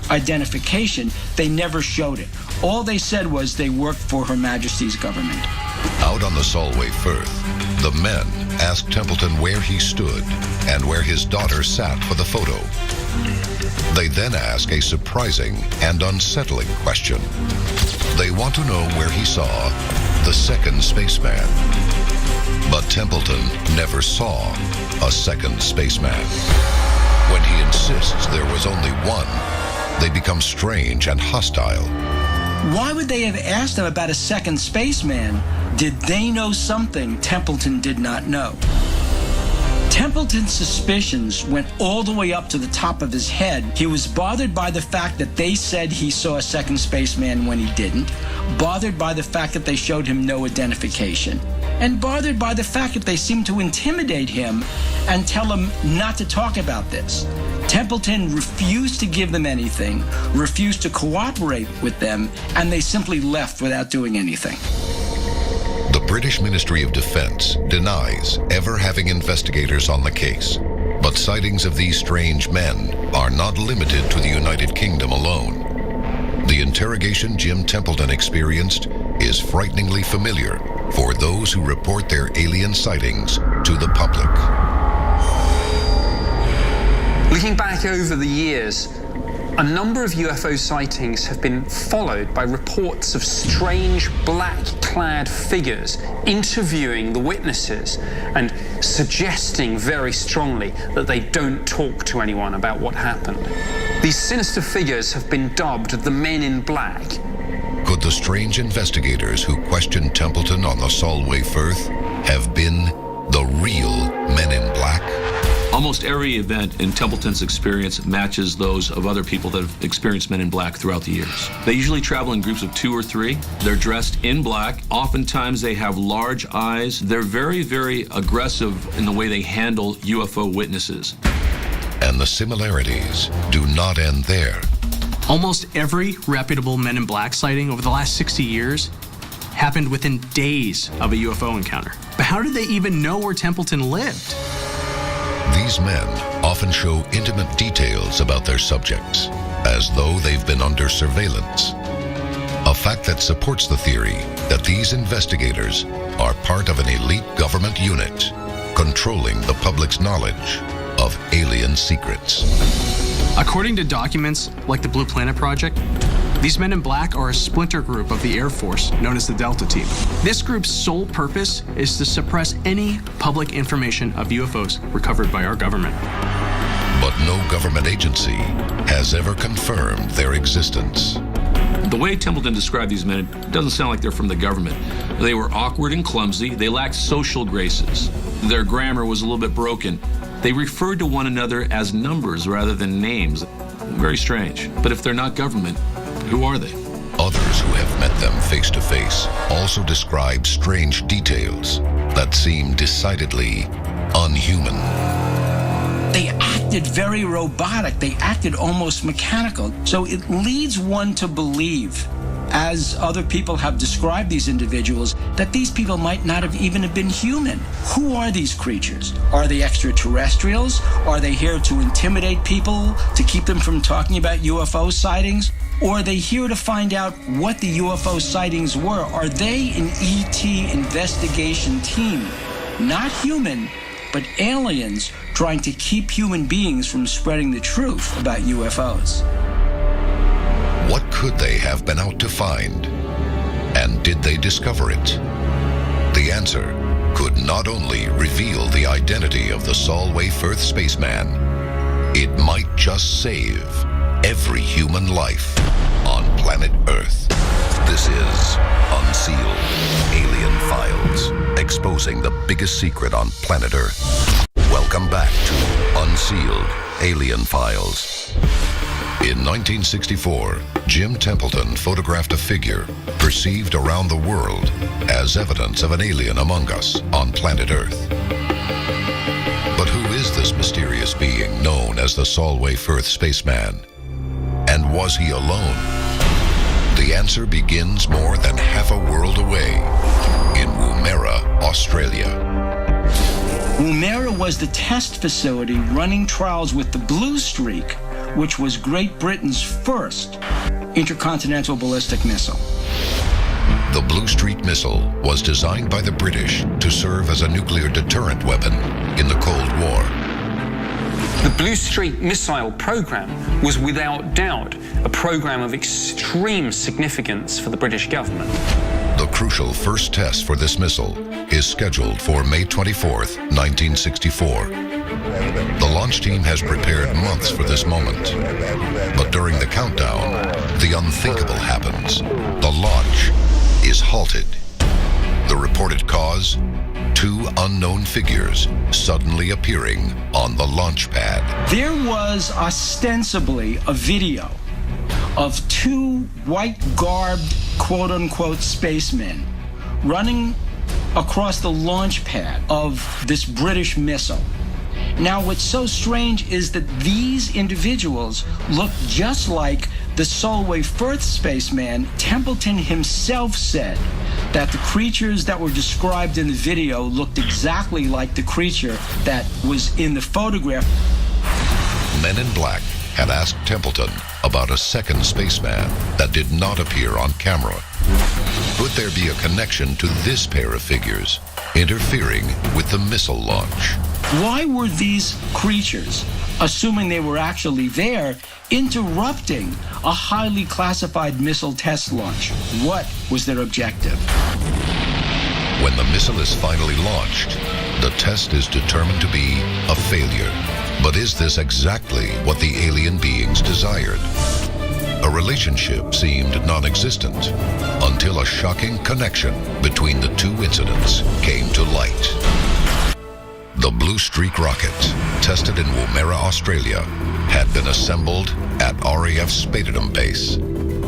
identification, they never showed it. All they said was they worked for Her Majesty's government. Out on the Solway Firth, the men asked Templeton where he stood and where his daughter sat for the photo. They then ask a surprising and unsettling question. They want to know where he saw the second spaceman. But Templeton never saw a second spaceman. When he insists there was only one, they become strange and hostile. Why would they have asked him about a second spaceman? Did they know something Templeton did not know? Templeton's suspicions went all the way up to the top of his head. He was bothered by the fact that they said he saw a second spaceman when he didn't, bothered by the fact that they showed him no identification, and bothered by the fact that they seemed to intimidate him and tell him not to talk about this. Templeton refused to give them anything, refused to cooperate with them, and they simply left without doing anything. The British Ministry of Defense denies ever having investigators on the case. But sightings of these strange men are not limited to the United Kingdom alone. The interrogation Jim Templeton experienced is frighteningly familiar for those who report their alien sightings to the public. Looking back over the years, a number of UFO sightings have been followed by reports of strange black-clad figures interviewing the witnesses and suggesting very strongly that they don't talk to anyone about what happened. These sinister figures have been dubbed the Men in Black. Could the strange investigators who questioned Templeton on the Solway Firth have been the real Men in Black? Almost every event in Templeton's experience matches those of other people that have experienced Men in Black throughout the years. They usually travel in groups of 2 or 3. They're dressed in black. Oftentimes they have large eyes. They're very, very aggressive in the way they handle UFO witnesses. And the similarities do not end there. Almost every reputable Men in Black sighting over the last 60 years happened within days of a UFO encounter. But how did they even know where Templeton lived? These men often show intimate details about their subjects, as though they've been under surveillance. A fact that supports the theory that these investigators are part of an elite government unit controlling the public's knowledge of alien secrets. According to documents like the Blue Planet Project, these Men in Black are a splinter group of the Air Force known as the Delta Team. This group's sole purpose is to suppress any public information of UFOs recovered by our government. But no government agency has ever confirmed their existence. The way Templeton described these men, it doesn't sound like they're from the government. They were awkward and clumsy. They lacked social graces. Their grammar was a little bit broken. They referred to one another as numbers rather than names. Very strange. But if they're not government, who are they? Others who have met them face to face also describe strange details that seem decidedly unhuman. They acted very robotic. They acted almost mechanical. So it leads one to believe, as other people have described these individuals, that these people might not have even been human. Who are these creatures? Are they extraterrestrials? Are they here to intimidate people, to keep them from talking about UFO sightings? Or are they here to find out what the UFO sightings were? Are they an ET investigation team? Not human, but aliens trying to keep human beings from spreading the truth about UFOs. What could they have been out to find? And did they discover it? The answer could not only reveal the identity of the Solway Firth spaceman, it might just save every human life on planet Earth. This is Unsealed Alien Files, exposing the biggest secret on planet Earth. Welcome back to Unsealed Alien Files. In 1964, Jim Templeton photographed a figure perceived around the world as evidence of an alien among us on planet Earth. But who is this mysterious being known as the Solway Firth spaceman? And was he alone? The answer begins more than half a world away in Woomera, Australia. Woomera was the test facility running trials with the Blue Streak, which was Great Britain's first intercontinental ballistic missile. The Blue Streak missile was designed by the British to serve as a nuclear deterrent weapon in the Cold War. The Blue Streak missile program was without doubt a program of extreme significance for the British government. The crucial first test for this missile is scheduled for May 24th, 1964. The launch team has prepared months for this moment. But during the countdown, the unthinkable happens. The launch is halted. The reported cause? 2 unknown figures suddenly appearing on the launch pad. There was ostensibly a video of 2 white-garbed, quote-unquote, spacemen running across the launch pad of this British missile. Now, what's so strange is that these individuals look just like the Solway Firth spaceman. Templeton himself said that the creatures that were described in the video looked exactly like the creature that was in the photograph. Men in Black had asked Templeton about a second spaceman that did not appear on camera. Could there be a connection to this pair of figures interfering with the missile launch? Why were these creatures, assuming they were actually there, interrupting a highly classified missile test launch? What was their objective? When the missile is finally launched, the test is determined to be a failure. But is this exactly what the alien beings desired? A relationship seemed non-existent until a shocking connection between the 2 incidents came to light. The Blue Streak rocket, tested in Woomera, Australia, had been assembled at RAF Spadedham Base,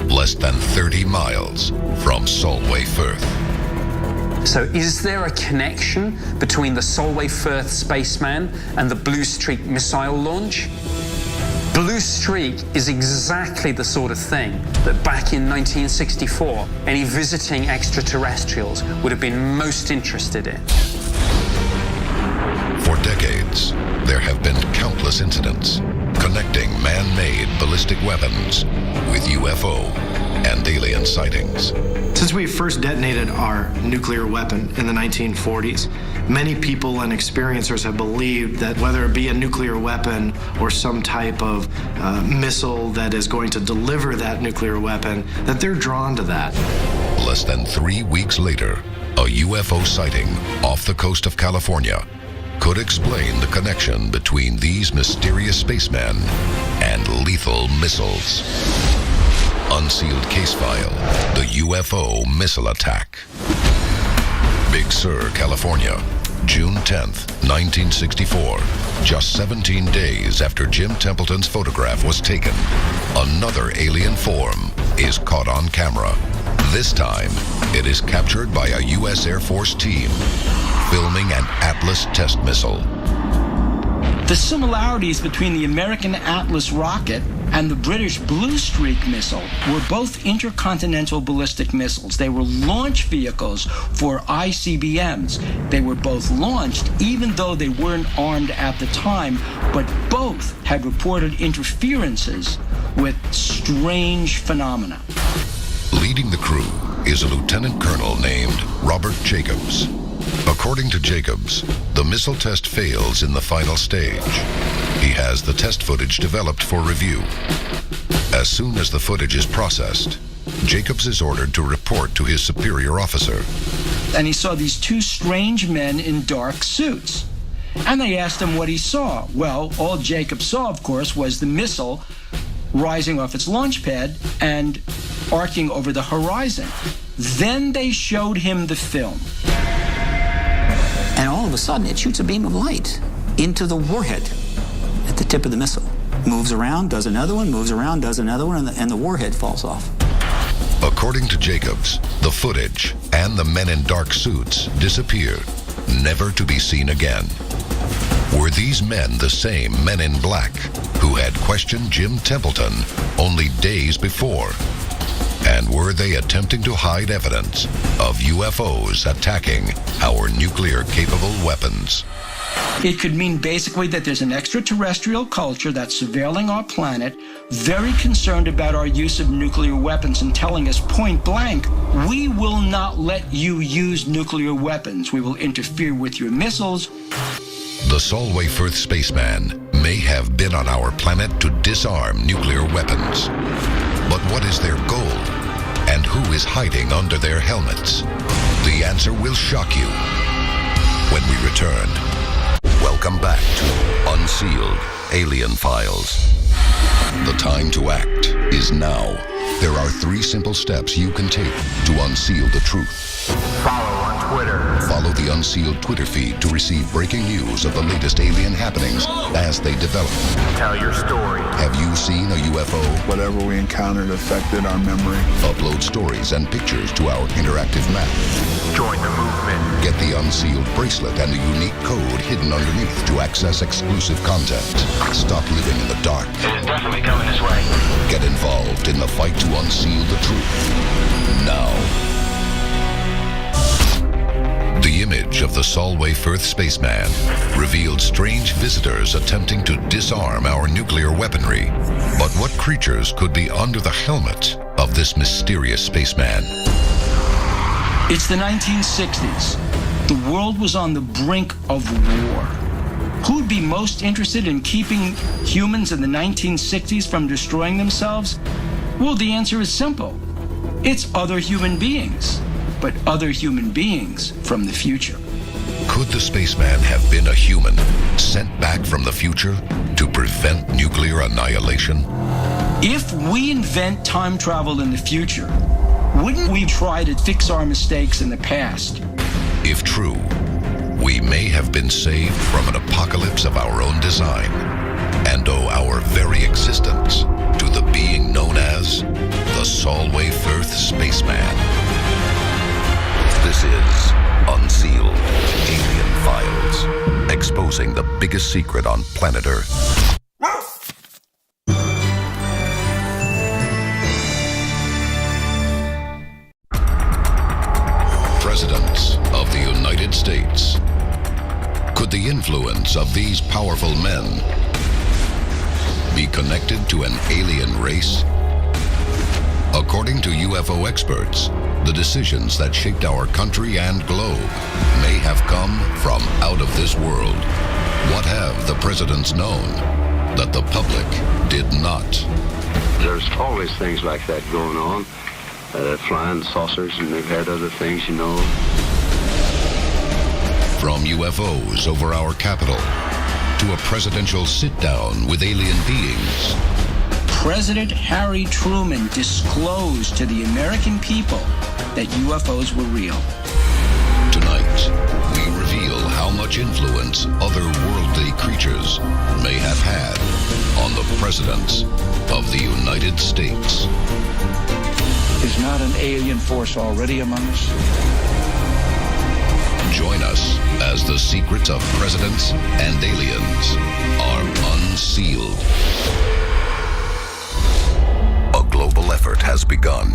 less than 30 miles from Solway Firth. So is there a connection between the Solway Firth spaceman and the Blue Streak missile launch? Blue Streak is exactly the sort of thing that back in 1964, any visiting extraterrestrials would have been most interested in. For decades, there have been countless incidents connecting man-made ballistic weapons with UFO and alien sightings. Since we first detonated our nuclear weapon in the 1940s, many people and experiencers have believed that whether it be a nuclear weapon or some type of missile that is going to deliver that nuclear weapon, that they're drawn to that. Less than 3 weeks later, a UFO sighting off the coast of California could explain the connection between these mysterious spacemen and lethal missiles. Unsealed case file, the UFO missile attack. Big Sur, California, June 10th, 1964. Just 17 days after Jim Templeton's photograph was taken, another alien form is caught on camera. This time, it is captured by a U.S. Air Force team filming an Atlas test missile. The similarities between the American Atlas rocket and the British Blue Streak missile were both intercontinental ballistic missiles. They were launch vehicles for ICBMs. They were both launched even though they weren't armed at the time, but both had reported interferences with strange phenomena. Leading the crew is a lieutenant colonel named Robert Jacobs. According to Jacobs, the missile test fails in the final stage. He has the test footage developed for review. As soon as the footage is processed, Jacobs is ordered to report to his superior officer. And he saw these two strange men in dark suits. And they asked him what he saw. Well, all Jacobs saw, of course, was the missile rising off its launch pad and arcing over the horizon. Then they showed him the film. And all of a sudden, it shoots a beam of light into the warhead at the tip of the missile. Moves around, does another one, moves around, does another one, and the warhead falls off. According to Jacobs, the footage and the men in dark suits disappear, never to be seen again. Were these men the same men in black who had questioned Jim Templeton only days before? And were they attempting to hide evidence of UFOs attacking our nuclear-capable weapons? It could mean basically that there's an extraterrestrial culture that's surveilling our planet, very concerned about our use of nuclear weapons and telling us point blank, we will not let you use nuclear weapons. We will interfere with your missiles. The Solway Firth spaceman may have been on our planet to disarm nuclear weapons. But what is their goal? And who is hiding under their helmets? The answer will shock you when we return. Welcome back to Unsealed Alien Files. The time to act is now. There are 3 simple steps you can take to unseal the truth. Follow on Twitter. Follow the Unsealed Twitter feed to receive breaking news of the latest alien happenings as they develop. Tell your story. Have you seen a UFO? Whatever we encountered affected our memory. Upload stories and pictures to our interactive map. Join the movement. Get the Unsealed bracelet and a unique code hidden underneath to access exclusive content. Stop living in the dark. It is definitely coming this way. Get involved in the fight to unseal the truth. Now. The image of the Solway Firth spaceman revealed strange visitors attempting to disarm our nuclear weaponry. But what creatures could be under the helmet of this mysterious spaceman? It's the 1960s. The world was on the brink of war. Who would be most interested in keeping humans in the 1960s from destroying themselves? Well, the answer is simple. It's other human beings, but other human beings from the future. Could the spaceman have been a human sent back from the future to prevent nuclear annihilation? If we invent time travel in the future, wouldn't we try to fix our mistakes in the past? If true, we may have been saved from an apocalypse of our own design and owe our very existence to the being known as the Solway Firth spaceman. This is Unsealed, Alien Files, exposing the biggest secret on planet Earth. Presidents of the United States. Could the influence of these powerful men be connected to an alien race? According to UFO experts, the decisions that shaped our country and globe may have come from out of this world. What have the presidents known that the public did not? There's always things like that going on. Flying saucers, and they've had other things, you know. From UFOs over our capital to a presidential sit-down with alien beings. President Harry Truman disclosed to the American people that UFOs were real. Tonight, we reveal how much influence otherworldly creatures may have had on the presidents of the United States. Is not an alien force already among us? Join us as the secrets of presidents and aliens are unsealed. A global effort has begun.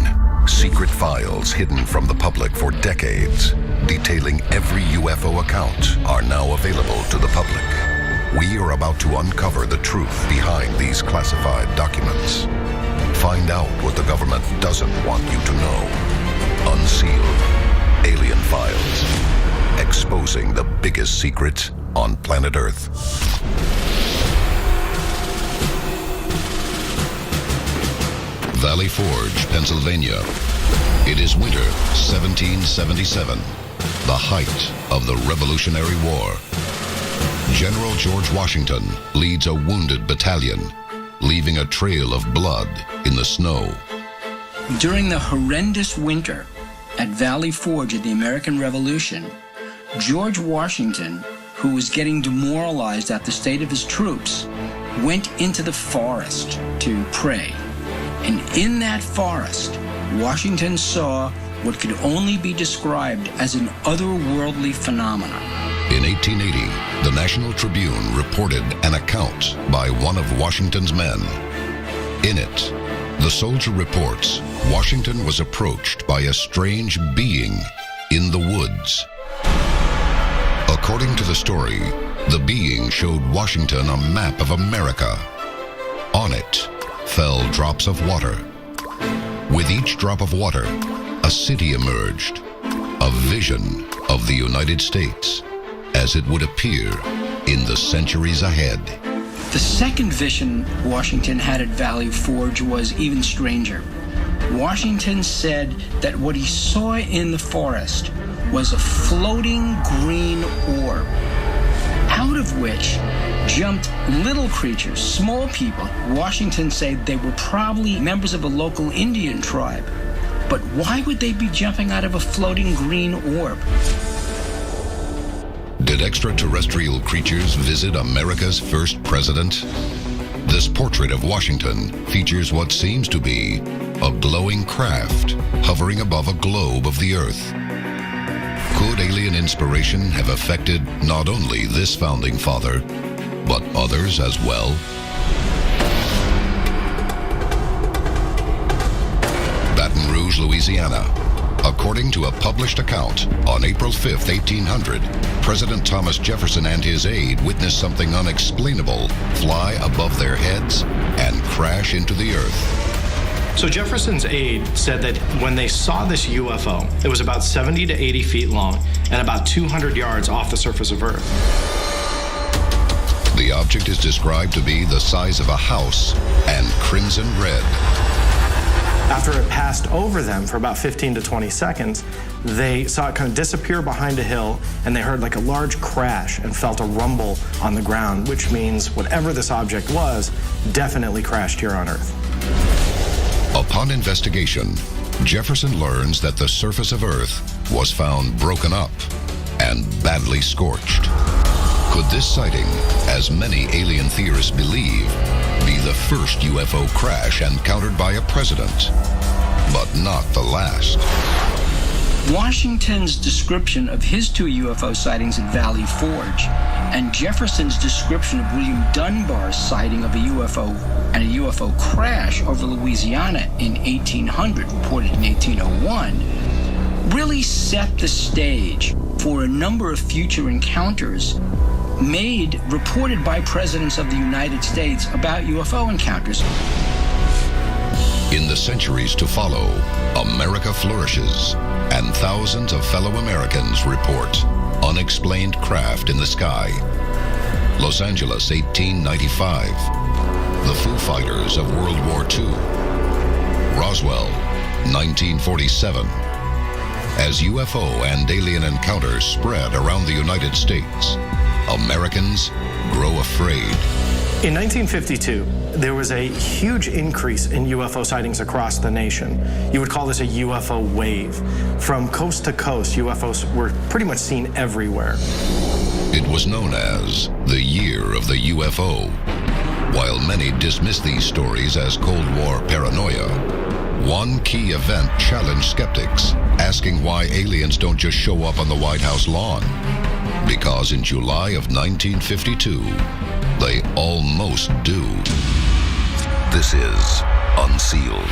Secret files hidden from the public for decades, detailing every UFO account, are now available to the public. We are about to uncover the truth behind these classified documents. Find out what the government doesn't want you to know. Unsealed. Alien Files. Exposing the biggest secret on planet Earth. Valley Forge, Pennsylvania. It is winter 1777, the height of the Revolutionary War. General George Washington leads a wounded battalion, leaving a trail of blood in the snow. During the horrendous winter at Valley Forge of the American Revolution, George Washington, who was getting demoralized at the state of his troops, went into the forest to pray. And in that forest, Washington saw what could only be described as an otherworldly phenomenon. In 1880, the National Tribune reported an account by one of Washington's men. In it, the soldier reports Washington was approached by a strange being in the woods. According to the story, the being showed Washington a map of America. On it fell drops of water. With each drop of water, a city emerged, a vision of the United States as it would appear in the centuries ahead. The second vision Washington had at Valley Forge was even stranger. Washington said that what he saw in the forest was a floating green orb, out of which jumped little creatures, small people. Washington said they were probably members of a local Indian tribe. But why would they be jumping out of a floating green orb? Did extraterrestrial creatures visit America's first president? This portrait of Washington features what seems to be a glowing craft hovering above a globe of the Earth. Could alien inspiration have affected not only this founding father, but others as well? Baton Rouge, Louisiana. According to a published account, on April 5, 1800, President Thomas Jefferson and his aide witnessed something unexplainable fly above their heads and crash into the earth. So Jefferson's aide said that when they saw this UFO, it was about 70 to 80 feet long and about 200 yards off the surface of Earth. The object is described to be the size of a house and crimson red. After it passed over them for about 15 to 20 seconds, they saw it kind of disappear behind a hill, and they heard like a large crash and felt a rumble on the ground, which means whatever this object was definitely crashed here on Earth. Upon investigation, Jefferson learns that the surface of Earth was found broken up and badly scorched. Could this sighting, as many alien theorists believe, be the first UFO crash encountered by a president, but not the last? Washington's description of his 2 UFO sightings at Valley Forge and Jefferson's description of William Dunbar's sighting of a UFO and a UFO crash over Louisiana in 1800, reported in 1801, really set the stage for a number of future encounters reported by presidents of the United States about UFO encounters. In the centuries to follow, America flourishes, and thousands of fellow Americans report unexplained craft in the sky. Los Angeles, 1895. The Foo Fighters of World War II. Roswell, 1947. As UFO and alien encounters spread around the United States, Americans grow afraid. In 1952, there was a huge increase in UFO sightings across the nation. You would call this a UFO wave. From coast to coast, UFOs were pretty much seen everywhere. It was known as the Year of the UFO. While many dismiss these stories as Cold War paranoia, one key event challenged skeptics, asking why aliens don't just show up on the White House lawn. Because in July of 1952, they almost do. This is Unsealed,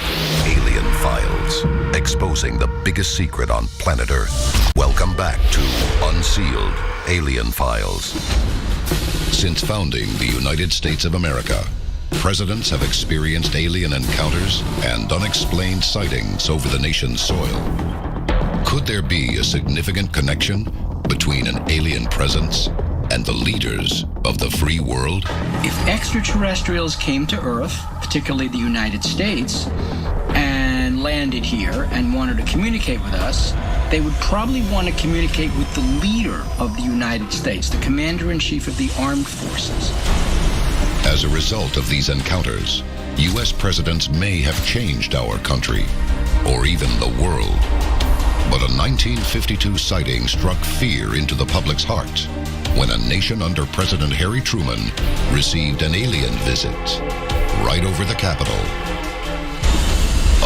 Alien Files, exposing the biggest secret on planet Earth. Welcome back to Unsealed, Alien Files. Since founding the United States of America, presidents have experienced alien encounters and unexplained sightings over the nation's soil. Could there be a significant connection between an alien presence and the leaders of the free world? If extraterrestrials came to Earth, particularly the United States, and landed here and wanted to communicate with us, they would probably want to communicate with the leader of the United States, the commander-in-chief of the armed forces. As a result of these encounters, U.S. presidents may have changed our country, or even the world. But a 1952 sighting struck fear into the public's heart when a nation under President Harry Truman received an alien visit right over the Capitol.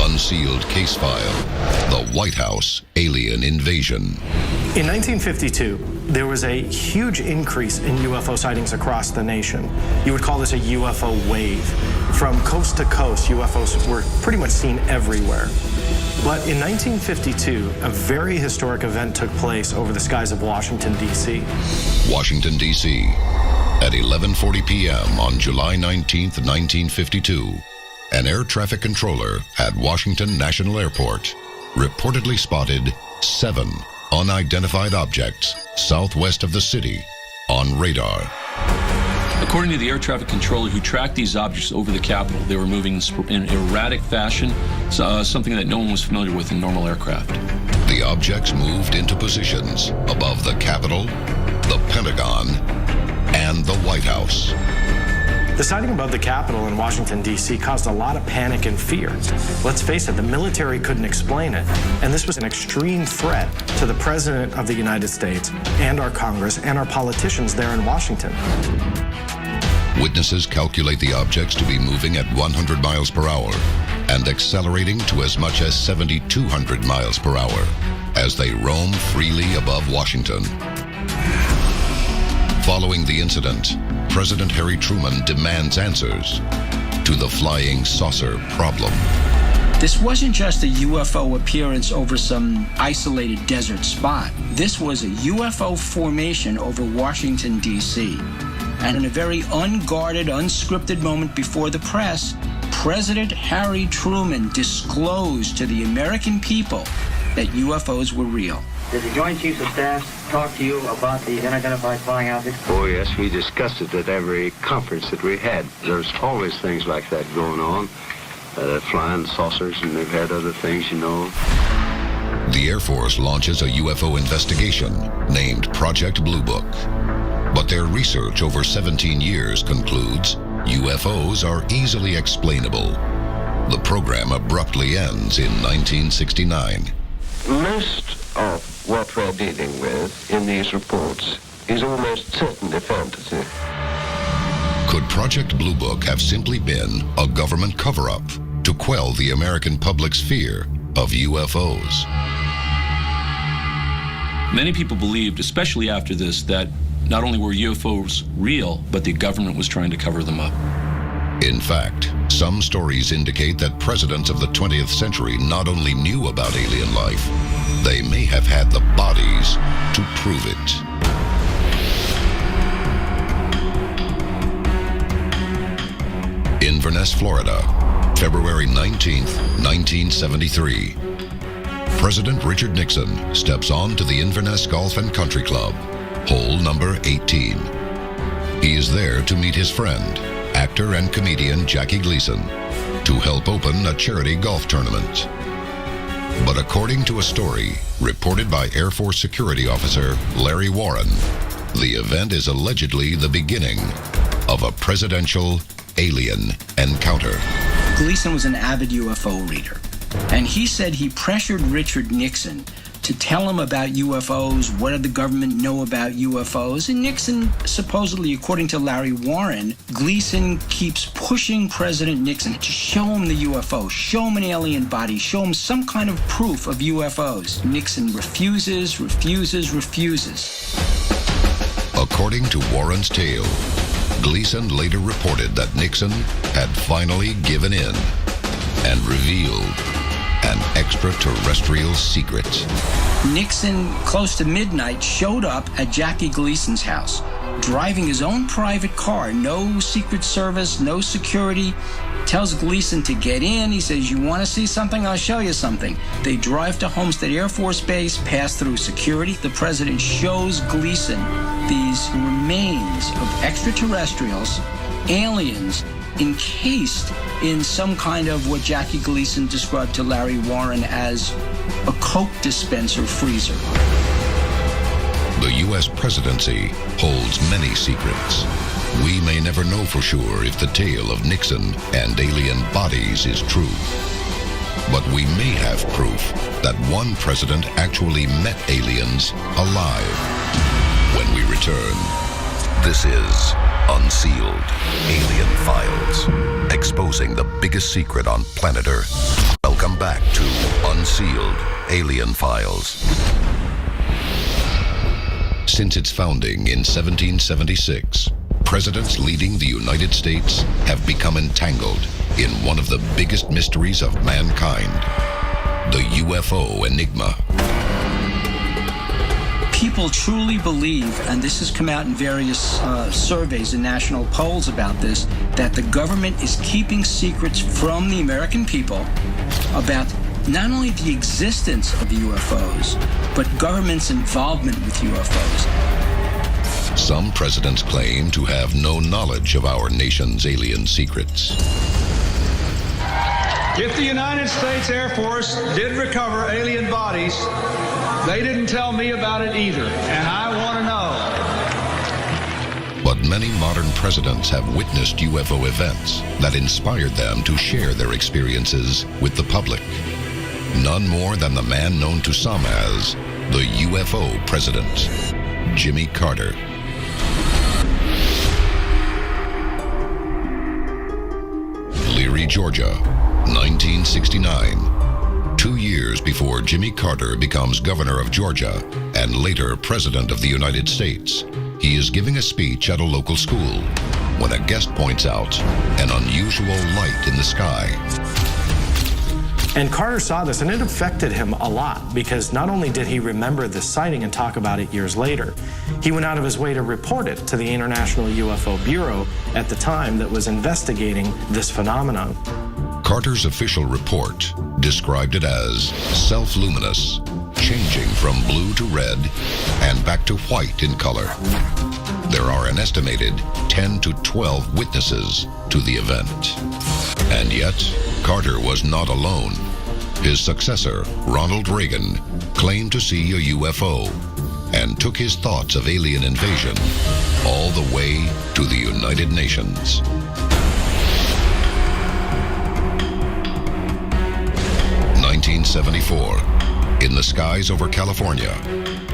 Unsealed case file, the White House alien invasion. In 1952, there was a huge increase in UFO sightings across the nation. You would call this a UFO wave. From coast to coast, UFOs were pretty much seen everywhere. But in 1952, a very historic event took place over the skies of Washington, D.C. Washington, D.C. At 11:40 p.m. on July 19, 1952, an air traffic controller at Washington National Airport reportedly spotted 7 unidentified objects southwest of the city on radar. According to the air traffic controller who tracked these objects over the Capitol, they were moving in erratic fashion, something that no one was familiar with in normal aircraft. The objects moved into positions above the Capitol, the Pentagon, and the White House. The sighting above the Capitol in Washington, D.C. caused a lot of panic and fear. Let's face it, the military couldn't explain it, and this was an extreme threat to the President of the United States and our Congress and our politicians there in Washington. Witnesses calculate the objects to be moving at 100 miles per hour and accelerating to as much as 7,200 miles per hour as they roam freely above Washington. Following the incident, President Harry Truman demands answers to the flying saucer problem. This wasn't just a UFO appearance over some isolated desert spot. This was a UFO formation over Washington, D.C. And in a very unguarded, unscripted moment before the press, President Harry Truman disclosed to the American people that UFOs were real. Did the Joint Chiefs of Staff talk to you about these unidentified flying objects? Oh, yes, we discussed it at every conference that we had. There's always things like that going on. Flying saucers, and they've had other things, you know. The Air Force launches a UFO investigation named Project Blue Book. But their research over 17 years concludes UFOs are easily explainable. The program abruptly ends in 1969. Most of what we're dealing with in these reports is almost certainly fantasy. Could Project Blue Book have simply been a government cover-up to quell the American public's fear of UFOs? Many people believed, especially after this, that not only were UFOs real, but the government was trying to cover them up. In fact, some stories indicate that presidents of the 20th century not only knew about alien life, they may have had the bodies to prove it. Inverness, Florida, February 19th, 1973. President Richard Nixon steps on to the Inverness Golf and Country Club, hole number 18. He is there to meet his friend, actor and comedian Jackie Gleason, to help open a charity golf tournament. But according to a story reported by Air Force security officer Larry Warren, the event is allegedly the beginning of a presidential alien encounter. Gleason was an avid UFO reader, and he said he pressured Richard Nixon to tell him about UFOs, what did the government know about UFOs, and Nixon, supposedly, according to Larry Warren, Gleason keeps pushing President Nixon to show him the UFO, show him an alien body, show him some kind of proof of UFOs. Nixon refuses. According to Warren's tale, Gleason later reported that Nixon had finally given in and revealed an extraterrestrial secret. Nixon, close to midnight, showed up at Jackie Gleason's house, driving his own private car, no Secret Service, no security, tells Gleason to get in. He says, you want to see something? I'll show you something. They drive to Homestead Air Force Base, pass through security. The president shows Gleason these remains of extraterrestrials, aliens, encased in some kind of what Jackie Gleason described to Larry Warren as a Coke dispenser freezer. The U.S. presidency holds many secrets. We may never know for sure if the tale of Nixon and alien bodies is true. But we may have proof that one president actually met aliens alive. When we return, this is Unsealed, Alien Files, exposing the biggest secret on planet Earth. Welcome back to Unsealed, Alien Files. Since its founding in 1776, presidents leading the United States have become entangled in one of the biggest mysteries of mankind, the UFO enigma. People truly believe, and this has come out in various surveys and national polls about this, that the government is keeping secrets from the American people about not only the existence of UFOs, but government's involvement with UFOs. Some presidents claim to have no knowledge of our nation's alien secrets. If the United States Air Force did recover alien bodies, they didn't tell me about it either, and I want to know. But many modern presidents have witnessed UFO events that inspired them to share their experiences with the public. None more than the man known to some as the UFO president, Jimmy Carter. Leary, Georgia, 1969. 2 years before Jimmy Carter becomes governor of Georgia and later president of the United States, he is giving a speech at a local school when a guest points out an unusual light in the sky. And Carter saw this, and it affected him a lot, because not only did he remember this sighting and talk about it years later, he went out of his way to report it to the International UFO Bureau at the time that was investigating this phenomenon. Carter's official report described it as self-luminous, changing from blue to red and back to white in color. There are an estimated 10 to 12 witnesses to the event. And yet, Carter was not alone. His successor, Ronald Reagan, claimed to see a UFO and took his thoughts of alien invasion all the way to the United Nations. (1974). In the skies over California,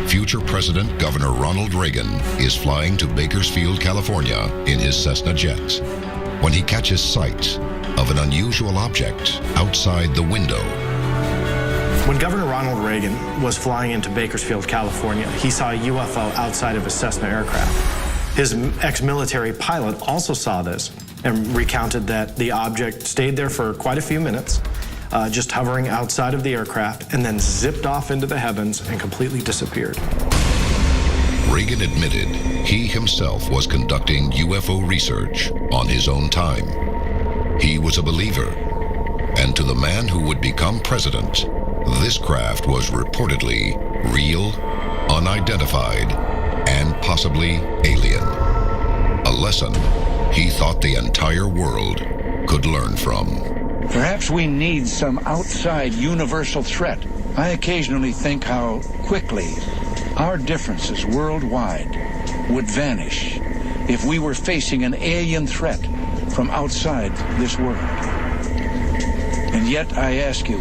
future President Governor Ronald Reagan is flying to Bakersfield, California in his Cessna jet when he catches sight of an unusual object outside the window. When Governor Ronald Reagan was flying into Bakersfield, California, he saw a UFO outside of his Cessna aircraft. His ex-military pilot also saw this and recounted that the object stayed there for quite a few minutes, just hovering outside of the aircraft, and then zipped off into the heavens and completely disappeared. Reagan admitted he himself was conducting UFO research on his own time. He was a believer, and to the man who would become president, this craft was reportedly real, unidentified, and possibly alien. A lesson he thought the entire world could learn from. Perhaps we need some outside universal threat. I occasionally think how quickly our differences worldwide would vanish if we were facing an alien threat from outside this world. And yet, I ask you,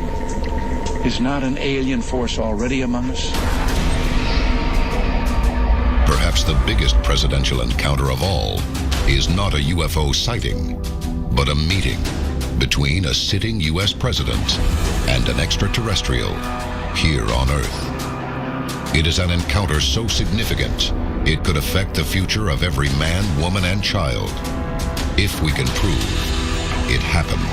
is not an alien force already among us? Perhaps the biggest presidential encounter of all is not a UFO sighting, but a meeting between a sitting U.S. president and an extraterrestrial here on Earth. It is an encounter so significant, it could affect the future of every man, woman, and child, if we can prove it happened.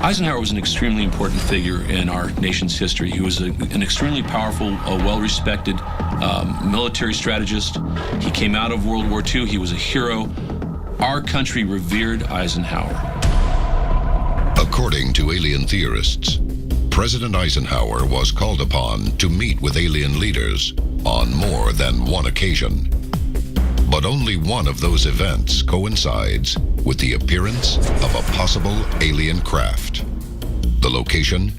Eisenhower was an extremely important figure in our nation's history. He was an extremely powerful, well-respected military strategist. He came out of World War II. He was a hero. Our country revered Eisenhower. According to alien theorists, President Eisenhower was called upon to meet with alien leaders on more than one occasion. But only one of those events coincides with the appearance of a possible alien craft. The location?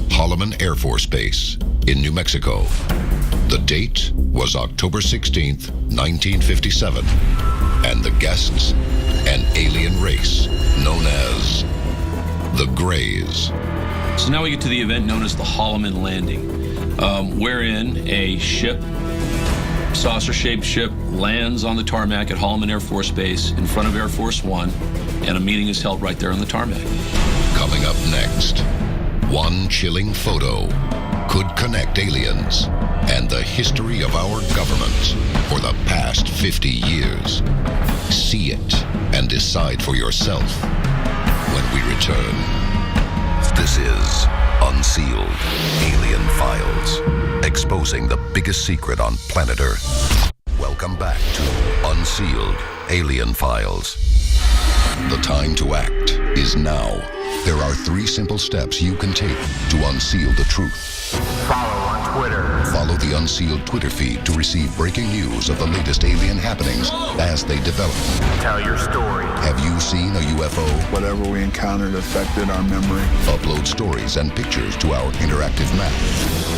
Holloman Air Force Base in New Mexico. The date was October 16th, 1957, and the guests, an alien race known as the Greys. So now we get to the event known as the Holloman Landing, wherein a ship, saucer-shaped ship, lands on the tarmac at Holloman Air Force Base in front of Air Force One, and a meeting is held right there on the tarmac. Coming up next, one chilling photo could connect aliens and the history of our government for the past 50 years. See it and decide for yourself when we return. This is Unsealed, Alien Files, exposing the biggest secret on planet Earth. Welcome back to Unsealed, Alien Files. The time to act is now. There are 3 simple steps you can take to unseal the truth. Follow on Twitter. Follow the Unsealed Twitter feed to receive breaking news of the latest alien happenings as they develop. Tell your story. Have you seen a UFO? Whatever we encountered affected our memory. Upload stories and pictures to our interactive map.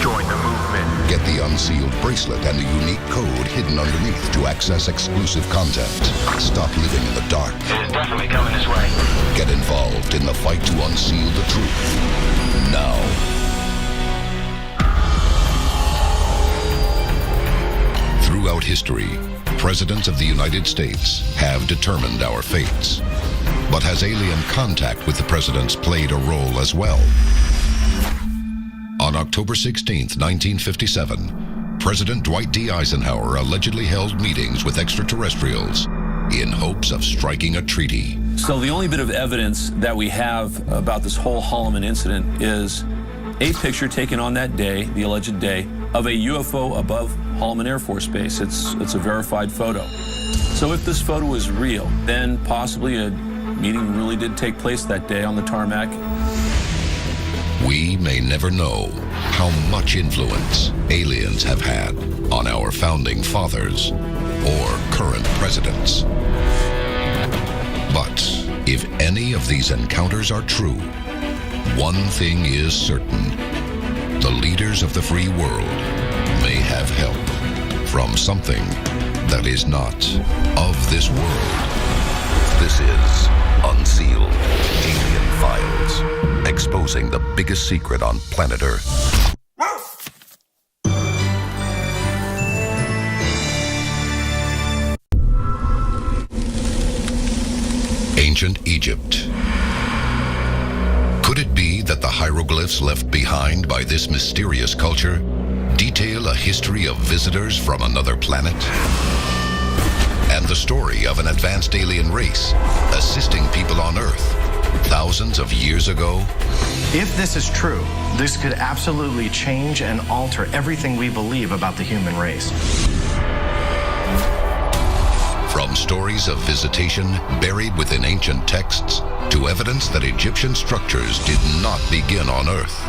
Join the movement. Get the Unsealed bracelet and a unique code hidden underneath to access exclusive content. Stop living in the dark. It is definitely coming this way. Get involved in the fight to unseal the truth. Now. Throughout history, presidents of the United States have determined our fates. But has alien contact with the presidents played a role as well? On October 16, 1957, President Dwight D. Eisenhower allegedly held meetings with extraterrestrials in hopes of striking a treaty. So the only bit of evidence that we have about this whole Holloman incident is a picture taken on that day, the alleged day, of a UFO above Holloman Air Force Base. It's a verified photo. So if this photo is real, then possibly a meeting really did take place that day on the tarmac. We may never know how much influence aliens have had on our founding fathers or current presidents. But if any of these encounters are true, one thing is certain. The leaders of the free world may have help from something that is not of this world. This is Unsealed, Alien Files, exposing the biggest secret on planet Earth. Ancient Egypt. that the hieroglyphs left behind by this mysterious culture detail a history of visitors from another planet? And the story of an advanced alien race assisting people on Earth thousands of years ago? If this is true, this could absolutely change and alter everything we believe about the human race. From stories of visitation buried within ancient texts to evidence that Egyptian structures did not begin on Earth,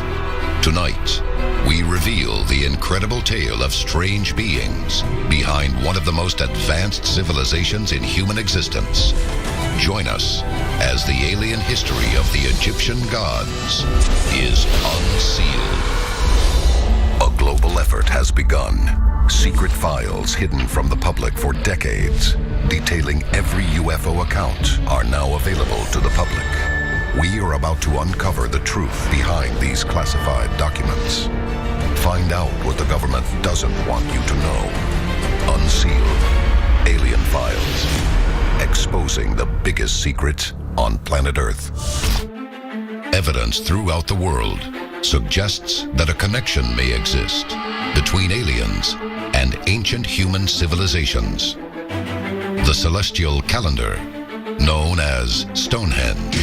tonight we reveal the incredible tale of strange beings behind one of the most advanced civilizations in human existence. Join us as the alien history of the Egyptian gods is unsealed. A global effort has begun. Secret files hidden from the public for decades, detailing every UFO account, are now available to the public. We are about to uncover the truth behind these classified documents. Find out what the government doesn't want you to know. Unsealed. Alien Files. Exposing the biggest secret on planet Earth. Evidence throughout the world suggests that a connection may exist between aliens and ancient human civilizations. The celestial calendar, known as Stonehenge.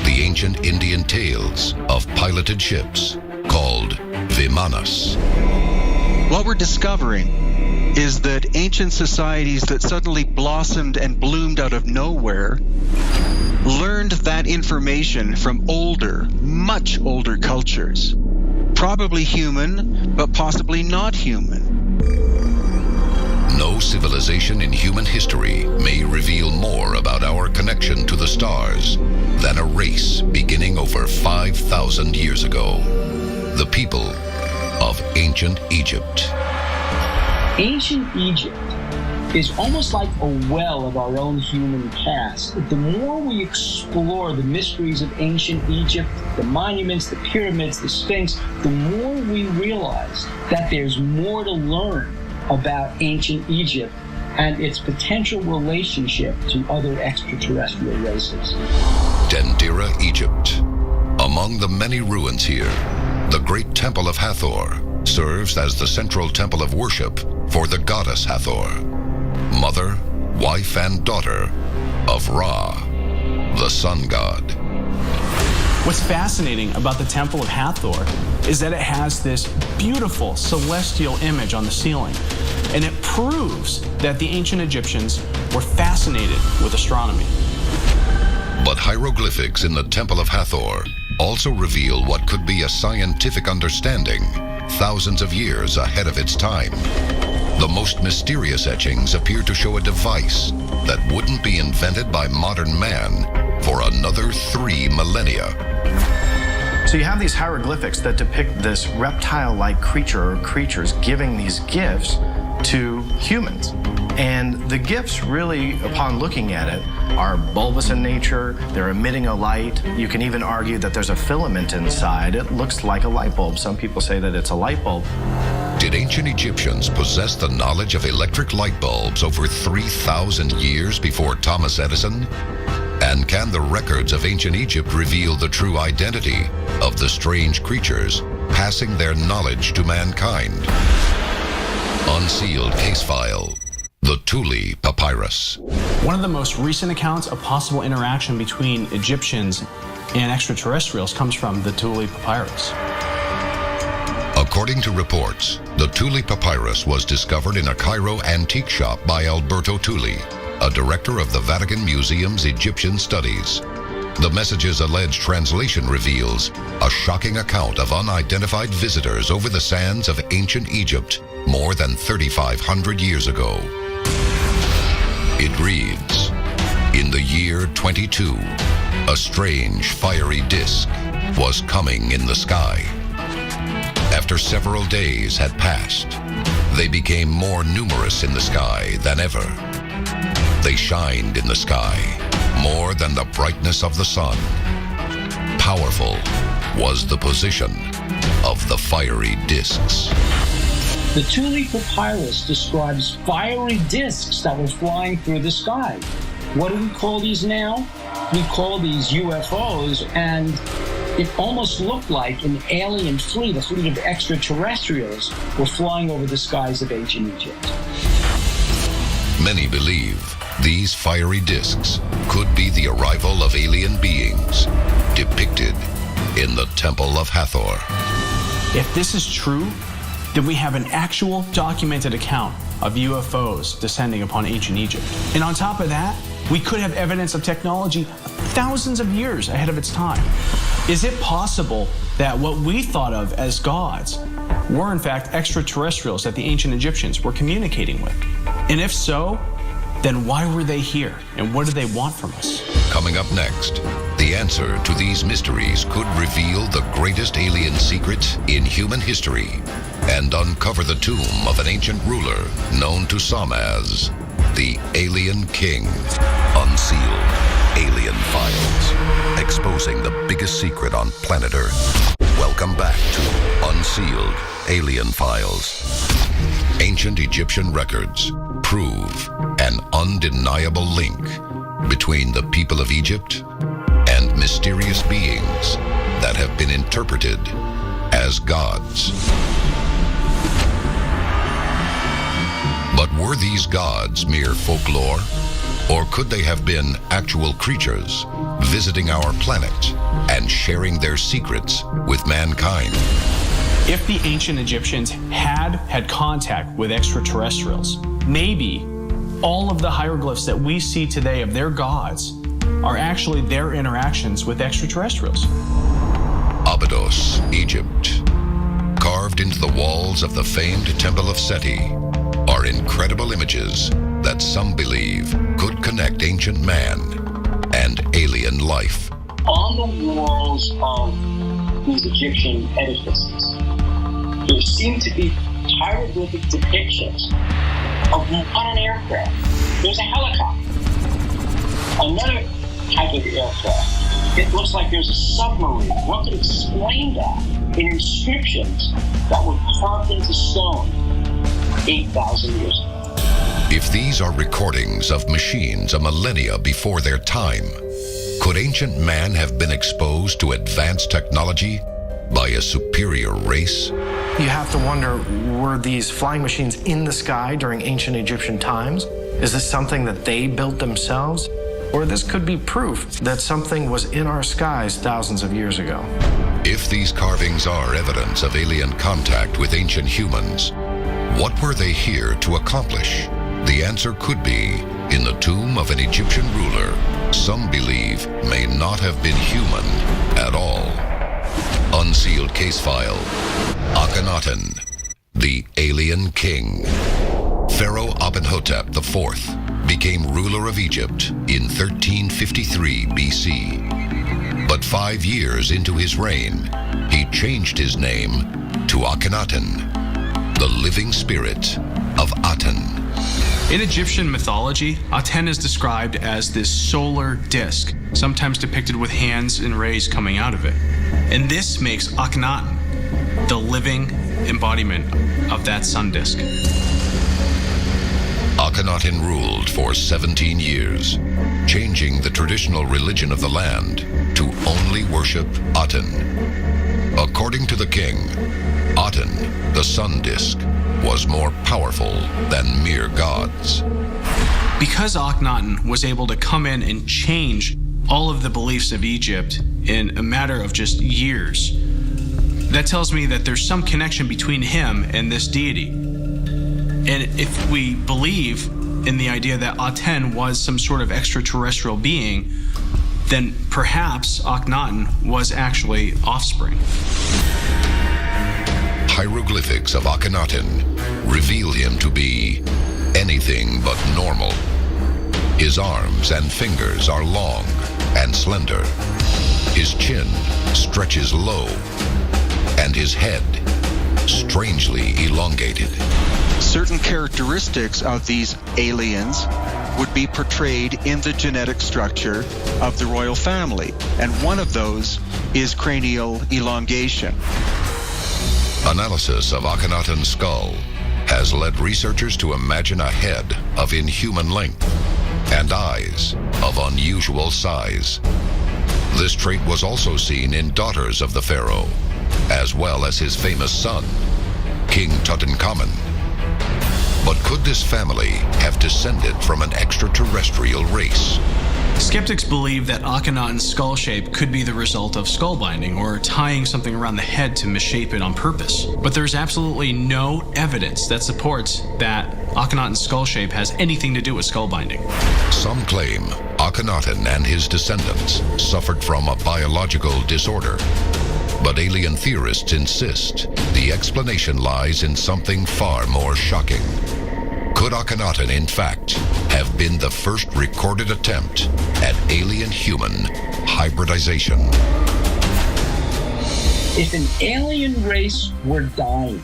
The ancient Indian tales of piloted ships called Vimanas. What we're discovering is that ancient societies that suddenly blossomed and bloomed out of nowhere learned that information from older, much older cultures. Probably human, but possibly not human. No civilization in human history may reveal more about our connection to the stars than a race beginning over 5,000 years ago. The people of ancient Egypt. Ancient Egypt is almost like a well of our own human past. The more we explore the mysteries of ancient Egypt, the monuments, the pyramids, the Sphinx, the more we realize that there's more to learn about ancient Egypt and its potential relationship to other extraterrestrial races. Dendera, Egypt. Among the many ruins here, the great Temple of Hathor serves as the central temple of worship for the goddess Hathor, mother, wife, and daughter of Ra, the sun god. What's fascinating about the Temple of Hathor is that it has this beautiful celestial image on the ceiling, and it proves that the ancient Egyptians were fascinated with astronomy. But hieroglyphics in the Temple of Hathor also reveal what could be a scientific understanding thousands of years ahead of its time. The most mysterious etchings appear to show a device that wouldn't be invented by modern man for another 3 millennia. So you have these hieroglyphics that depict this reptile-like creature or creatures giving these gifts to humans. And the gifts really, upon looking at it, are bulbous in nature, they're emitting a light. You can even argue that there's a filament inside. It looks like a light bulb. Some people say that it's a light bulb. Did ancient Egyptians possess the knowledge of electric light bulbs over 3,000 years before Thomas Edison? And can the records of ancient Egypt reveal the true identity of the strange creatures passing their knowledge to mankind? Unsealed case file. The Thule Papyrus. One of the most recent accounts of possible interaction between Egyptians and extraterrestrials comes from the Thule Papyrus. According to reports, the Thule Papyrus was discovered in a Cairo antique shop by Alberto Thule, a director of the Vatican Museum's Egyptian Studies. The message's alleged translation reveals a shocking account of unidentified visitors over the sands of ancient Egypt more than 3,500 years ago. It reads, in the year 22, a strange fiery disk was coming in the sky. After several days had passed, they became more numerous in the sky than ever. They shined in the sky more than the brightness of the sun. Powerful was the position of the fiery disks. The Thule Papyrus describes fiery disks that were flying through the sky. What do we call these now? We call these UFOs, and It almost looked like an alien fleet, a fleet of extraterrestrials, were flying over the skies of ancient Egypt. Many believe these fiery discs could be the arrival of alien beings depicted in the Temple of Hathor. If this is true, then we have an actual documented account of UFOs descending upon ancient Egypt. And on top of that, we could have evidence of technology thousands of years ahead of its time. Is it possible that what we thought of as gods were in fact extraterrestrials that the ancient Egyptians were communicating with? And if so, then why were they here? And what do they want from us? Coming up next, the answer to these mysteries could reveal the greatest alien secret in human history and uncover the tomb of an ancient ruler known to some as the Alien King. Unsealed Alien Files, exposing the biggest secret on planet Earth. Welcome back to Unsealed Alien Files. Ancient Egyptian records prove an undeniable link between the people of Egypt and mysterious beings that have been interpreted as gods. But were these gods mere folklore? Or could they have been actual creatures visiting our planet and sharing their secrets with mankind? If the ancient Egyptians had contact with extraterrestrials, maybe all of the hieroglyphs that we see today of their gods are actually their interactions with extraterrestrials. Abydos, Egypt. Carved into the walls of the famed Temple of Seti are incredible images that some believe could connect ancient man and alien life. On the walls of these Egyptian edifices, there seem to be hieroglyphic depictions of modern aircraft. There's a helicopter, another type of aircraft. It looks like there's a submarine. What could explain that in inscriptions that were carved into stone 8,000 years ago? If these are recordings of machines a millennia before their time, could ancient man have been exposed to advanced technology by a superior race? You have to wonder, were these flying machines in the sky during ancient Egyptian times? Is this something that they built themselves? Or this could be proof that something was in our skies thousands of years ago. If these carvings are evidence of alien contact with ancient humans, what were they here to accomplish? The answer could be in the tomb of an Egyptian ruler some believe may not have been human at all. Unsealed case file. Akhenaten, the Alien King. Pharaoh Amenhotep IV became ruler of Egypt in 1353 BC. But 5 years into his reign, he changed his name to Akhenaten, the living spirit of Aten. In Egyptian mythology, Aten is described as this solar disk, sometimes depicted with hands and rays coming out of it. And this makes Akhenaten the living embodiment of that sun disk. Akhenaten ruled for 17 years, changing the traditional religion of the land to only worship Aten. According to the king, Aten, the sun disk, was more powerful than mere gods. Because Akhenaten was able to come in and change all of the beliefs of Egypt in a matter of just years, that tells me that there's some connection between him and this deity. And if we believe in the idea that Aten was some sort of extraterrestrial being, then perhaps Akhenaten was actually offspring. Hieroglyphics of Akhenaten reveal him to be anything but normal. His arms and fingers are long and slender. His chin stretches low, and his head strangely elongated. Certain characteristics of these aliens would be portrayed in the genetic structure of the royal family, and one of those is cranial elongation. Analysis of Akhenaten's skull has led researchers to imagine a head of inhuman length and eyes of unusual size. This trait was also seen in daughters of the pharaoh, as well as his famous son, King Tutankhamun. But could this family have descended from an extraterrestrial race? Skeptics believe that Akhenaten's skull shape could be the result of skull binding or tying something around the head to misshape it on purpose. But there's absolutely no evidence that supports that Akhenaten's skull shape has anything to do with skull binding. Some claim Akhenaten and his descendants suffered from a biological disorder. But alien theorists insist the explanation lies in something far more shocking. Could Akhenaten, in fact, have been the first recorded attempt at alien-human hybridization? If an alien race were dying,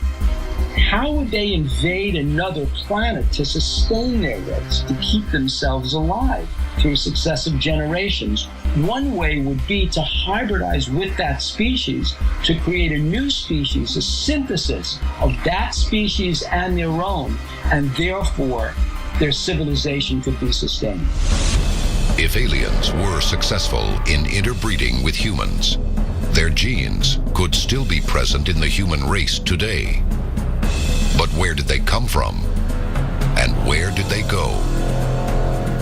how would they invade another planet to sustain their race, to keep themselves alive through successive generations? One way would be to hybridize with that species to create a new species, a synthesis of that species and their own, and therefore their civilization could be sustained. If aliens were successful in interbreeding with humans, their genes could still be present in the human race today. But where did they come from? And where did they go?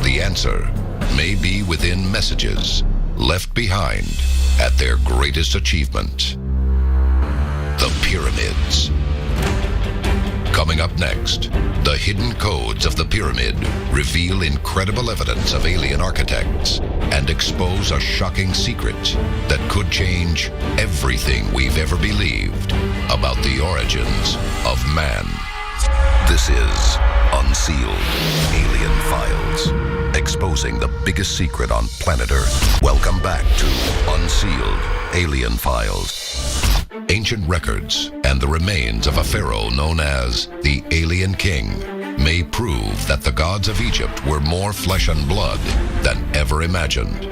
The answer may be within messages left behind at their greatest achievement, the pyramids. Coming up next, the hidden codes of the pyramid reveal incredible evidence of alien architects and expose a shocking secret that could change everything we've ever believed about the origins of man. This is Unsealed Alien Files, exposing the biggest secret on planet Earth. Welcome back to Unsealed Alien Files. Ancient records and the remains of a pharaoh known as the Alien King may prove that the gods of Egypt were more flesh and blood than ever imagined.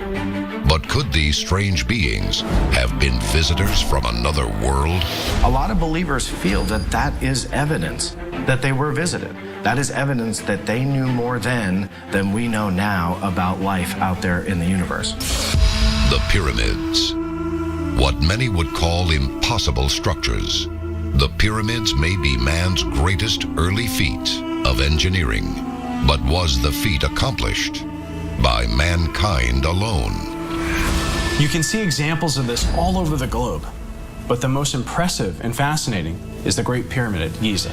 But could these strange beings have been visitors from another world? A lot of believers feel that that is evidence that they were visited. That is evidence that they knew more then than we know now about life out there in the universe. The pyramids. What many would call impossible structures. The pyramids may be man's greatest early feat of engineering. But was the feat accomplished by mankind alone? You can see examples of this all over the globe, but the most impressive and fascinating is the Great Pyramid at Giza.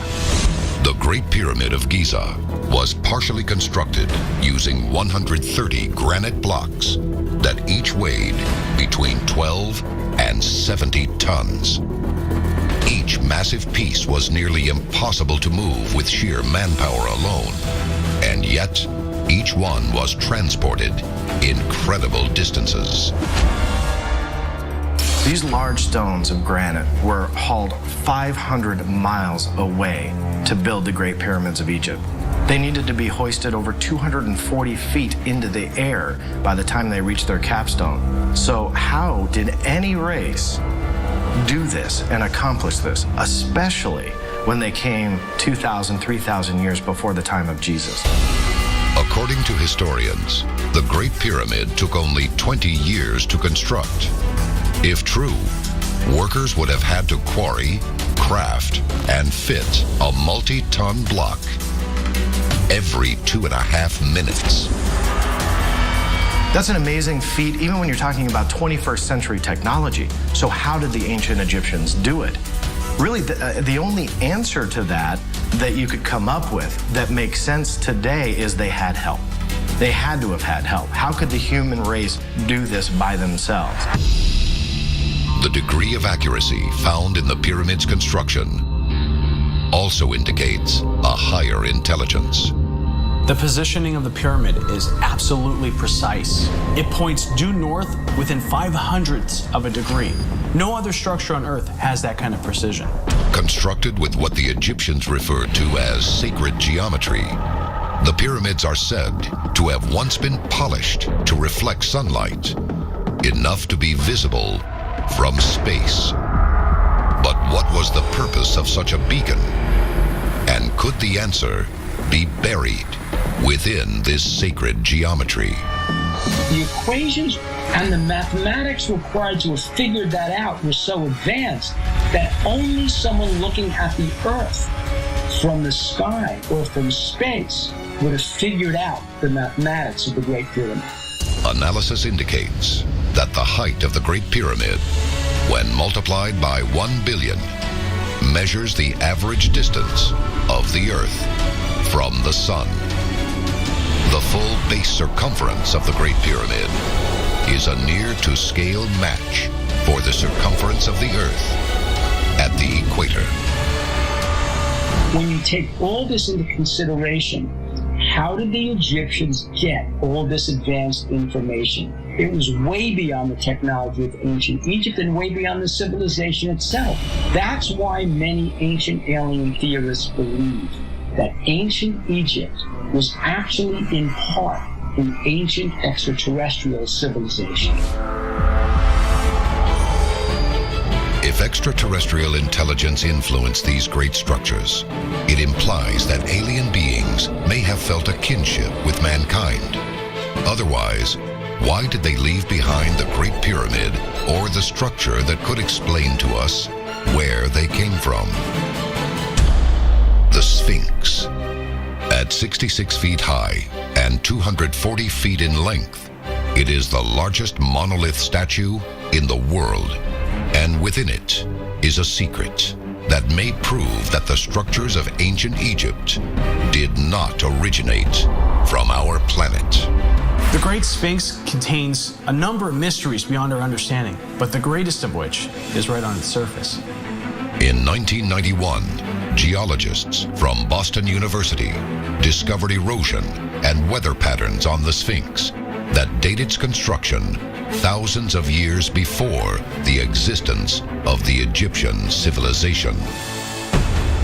The Great Pyramid of Giza was partially constructed using 130 granite blocks that each weighed between 12 and 70 tons. Each massive piece was nearly impossible to move with sheer manpower alone, and yet each one was transported incredible distances. These large stones of granite were hauled 500 miles away to build the Great Pyramids of Egypt. They needed to be hoisted over 240 feet into the air by the time they reached their capstone. So how did any race do this and accomplish this, especially when they came 2,000, 3,000 years before the time of Jesus? According to historians, the Great Pyramid took only 20 years to construct. If true, workers would have had to quarry, craft, and fit a multi-ton block every 2.5 minutes. That's an amazing feat, even when you're talking about 21st century technology. So how did the ancient Egyptians do it? Really, the only answer to that you could come up with that makes sense today is they had help. They had to have had help. How could the human race do this by themselves? The degree of accuracy found in the pyramid's construction also indicates a higher intelligence. The positioning of the pyramid is absolutely precise. It points due north within 0.05 of a degree. No other structure on Earth has that kind of precision. Constructed with what the Egyptians referred to as sacred geometry, the pyramids are said to have once been polished to reflect sunlight, enough to be visible from space. But what was the purpose of such a beacon? And could the answer be buried within this sacred geometry? The equations and the mathematics required to have figured that out were so advanced that only someone looking at the Earth from the sky or from space would have figured out the mathematics of the Great Pyramid. Analysis indicates that the height of the Great Pyramid, when multiplied by 1 billion, measures the average distance of the Earth from the Sun. The full base circumference of the Great Pyramid is a near-to-scale match for the circumference of the Earth at the equator. When you take all this into consideration, how did the Egyptians get all this advanced information? It was way beyond the technology of ancient Egypt and way beyond the civilization itself. That's why many ancient alien theorists believe that ancient Egypt was actually in part an ancient extraterrestrial civilization. If extraterrestrial intelligence influenced these great structures, it implies that alien beings may have felt a kinship with mankind. Otherwise, why did they leave behind the Great Pyramid or the structure that could explain to us where they came from? The Sphinx. At 66 feet high and 240 feet in length, it is the largest monolith statue in the world. And within it is a secret that may prove that the structures of ancient Egypt did not originate from our planet. The Great Sphinx contains a number of mysteries beyond our understanding, but the greatest of which is right on its surface. In 1991, geologists from Boston University discovered erosion and weather patterns on the Sphinx that date its construction thousands of years before the existence of the Egyptian civilization.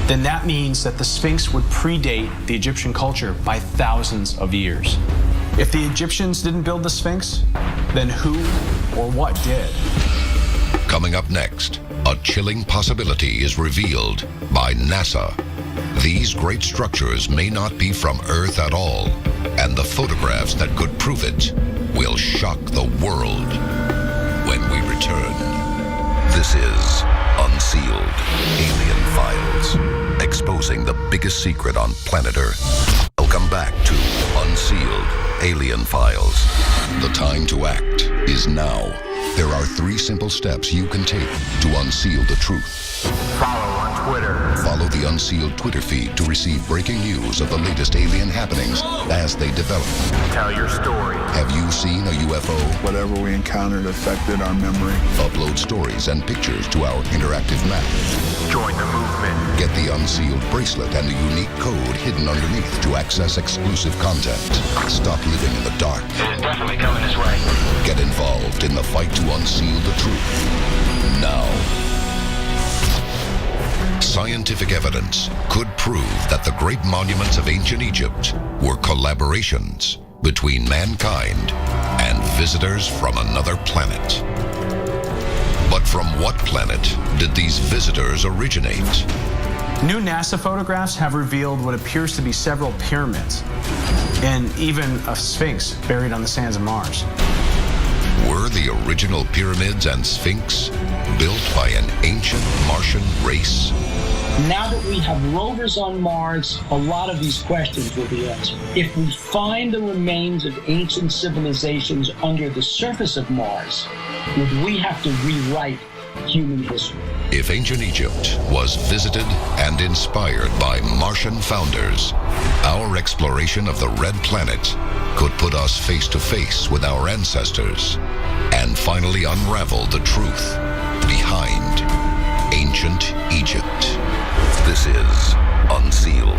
Then that means that the Sphinx would predate the Egyptian culture by thousands of years. If the Egyptians didn't build the Sphinx, then who or what did? Coming up next, a chilling possibility is revealed by NASA. These great structures may not be from Earth at all, and the photographs that could prove it will shock the world. When we return, this is Unsealed, Alien Files, exposing the biggest secret on planet Earth. Welcome back to Unsealed, Alien Files. The time to act is now. There are 3 simple steps you can take to unseal the truth. Follow on Twitter. Follow the Unsealed Twitter feed to receive breaking news of the latest alien happenings as they develop. Tell your story. Have you seen a UFO? Whatever we encountered affected our memory. Upload stories and pictures to our interactive map. Join the movement. Get the Unsealed bracelet and the unique code hidden underneath to access exclusive content. Stop living in the dark. It is definitely coming this way. Get involved in the fight to unseal the truth. Now. Scientific evidence could prove that the great monuments of ancient Egypt were collaborations between mankind and visitors from another planet. But from what planet did these visitors originate? New NASA photographs have revealed what appears to be several pyramids and even a Sphinx buried on the sands of Mars. Were the original pyramids and Sphinx built by an ancient Martian race? Now that we have rovers on Mars, a lot of these questions will be answered. If we find the remains of ancient civilizations under the surface of Mars, would we have to rewrite human history? If ancient Egypt was visited and inspired by Martian founders, our exploration of the Red Planet could put us face to face with our ancestors and finally unravel the truth behind ancient Egypt. This is Unsealed,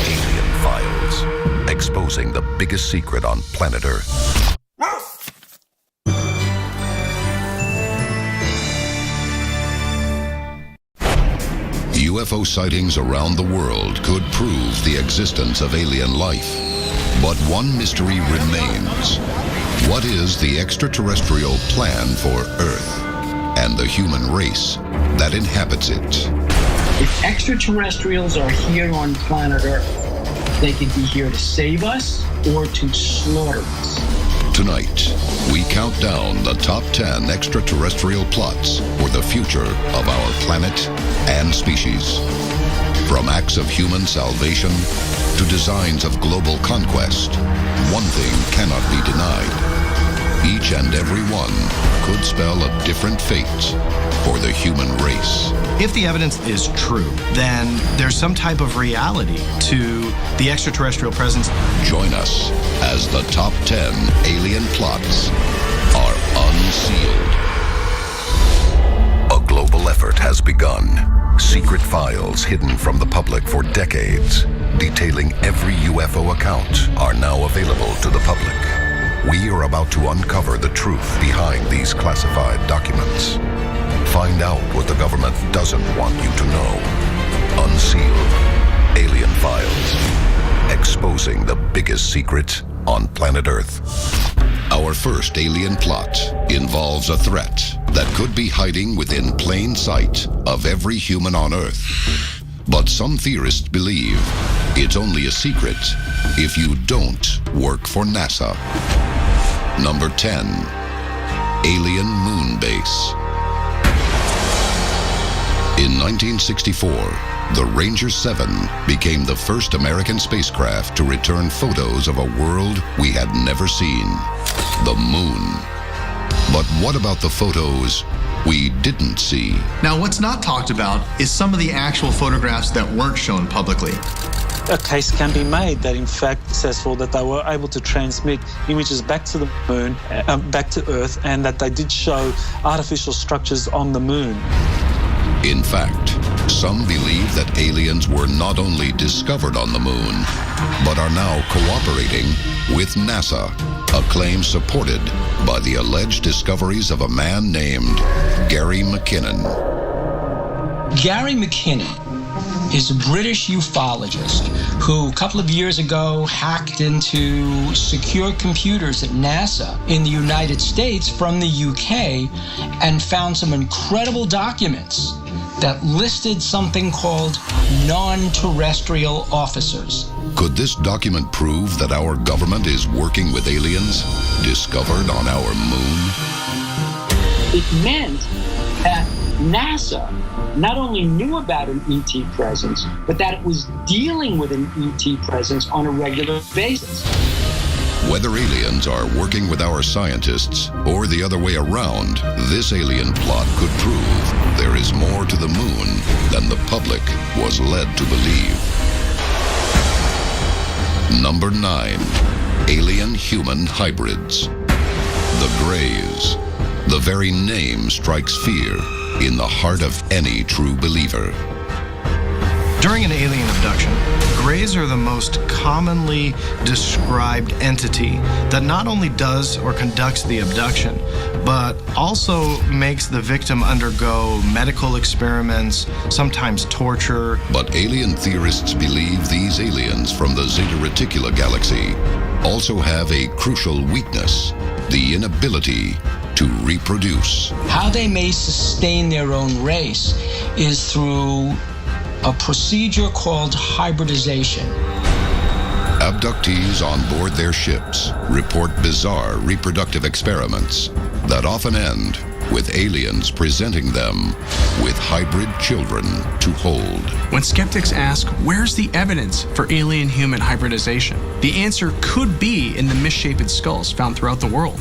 Alien Files, exposing the biggest secret on planet Earth. UFO sightings around the world could prove the existence of alien life. But one mystery remains. What is the extraterrestrial plan for Earth and the human race that inhabits it? If extraterrestrials are here on planet Earth, they could be here to save us or to slaughter us. Tonight, we count down the top 10 extraterrestrial plots for the future of our planet and species. From acts of human salvation to designs of global conquest, one thing cannot be denied. Each and every one could spell a different fate for the human race. If the evidence is true, then there's some type of reality to the extraterrestrial presence. Join us as the top 10 alien plots are unsealed. A global effort has begun. Secret files hidden from the public for decades, detailing every UFO account, are now available to the public. We are about to uncover the truth behind these classified documents. Find out what the government doesn't want you to know. Unsealed. Alien Files. Exposing the biggest secret on planet Earth. Our first alien plot involves a threat that could be hiding within plain sight of every human on Earth. But some theorists believe it's only a secret if you don't work for NASA. Number 10. Alien Moon Base. In 1964, the Ranger 7 became the first American spacecraft to return photos of a world we had never seen, the moon. But what about the photos we didn't see? Now, what's not talked about is some of the actual photographs that weren't shown publicly. A case can be made that, in fact, successful, that they were able to transmit images back to the moon, back to Earth, and that they did show artificial structures on the moon. In fact, some believe that aliens were not only discovered on the moon, but are now cooperating with NASA, a claim supported by the alleged discoveries of a man named Gary McKinnon. Gary McKinnon is a British ufologist who a couple of years ago hacked into secure computers at NASA in the United States from the UK and found some incredible documents that listed something called non-terrestrial officers. Could this document prove that our government is working with aliens discovered on our moon? It meant that NASA not only knew about an ET presence, but that it was dealing with an ET presence on a regular basis. Whether aliens are working with our scientists or the other way around, this alien plot could prove there is more to the moon than the public was led to believe. Number 9. Alien-human hybrids. The Greys. The very name strikes fear in the heart of any true believer. During an alien abduction, Greys are the most commonly described entity that not only does or conducts the abduction, but also makes the victim undergo medical experiments, sometimes torture. But alien theorists believe these aliens from the Zeta Reticula galaxy also have a crucial weakness: the inability to reproduce. How they may sustain their own race is through a procedure called hybridization. Abductees on board their ships report bizarre reproductive experiments that often end with aliens presenting them with hybrid children to hold. When skeptics ask, where's the evidence for alien-human hybridization? The answer could be in the misshapen skulls found throughout the world.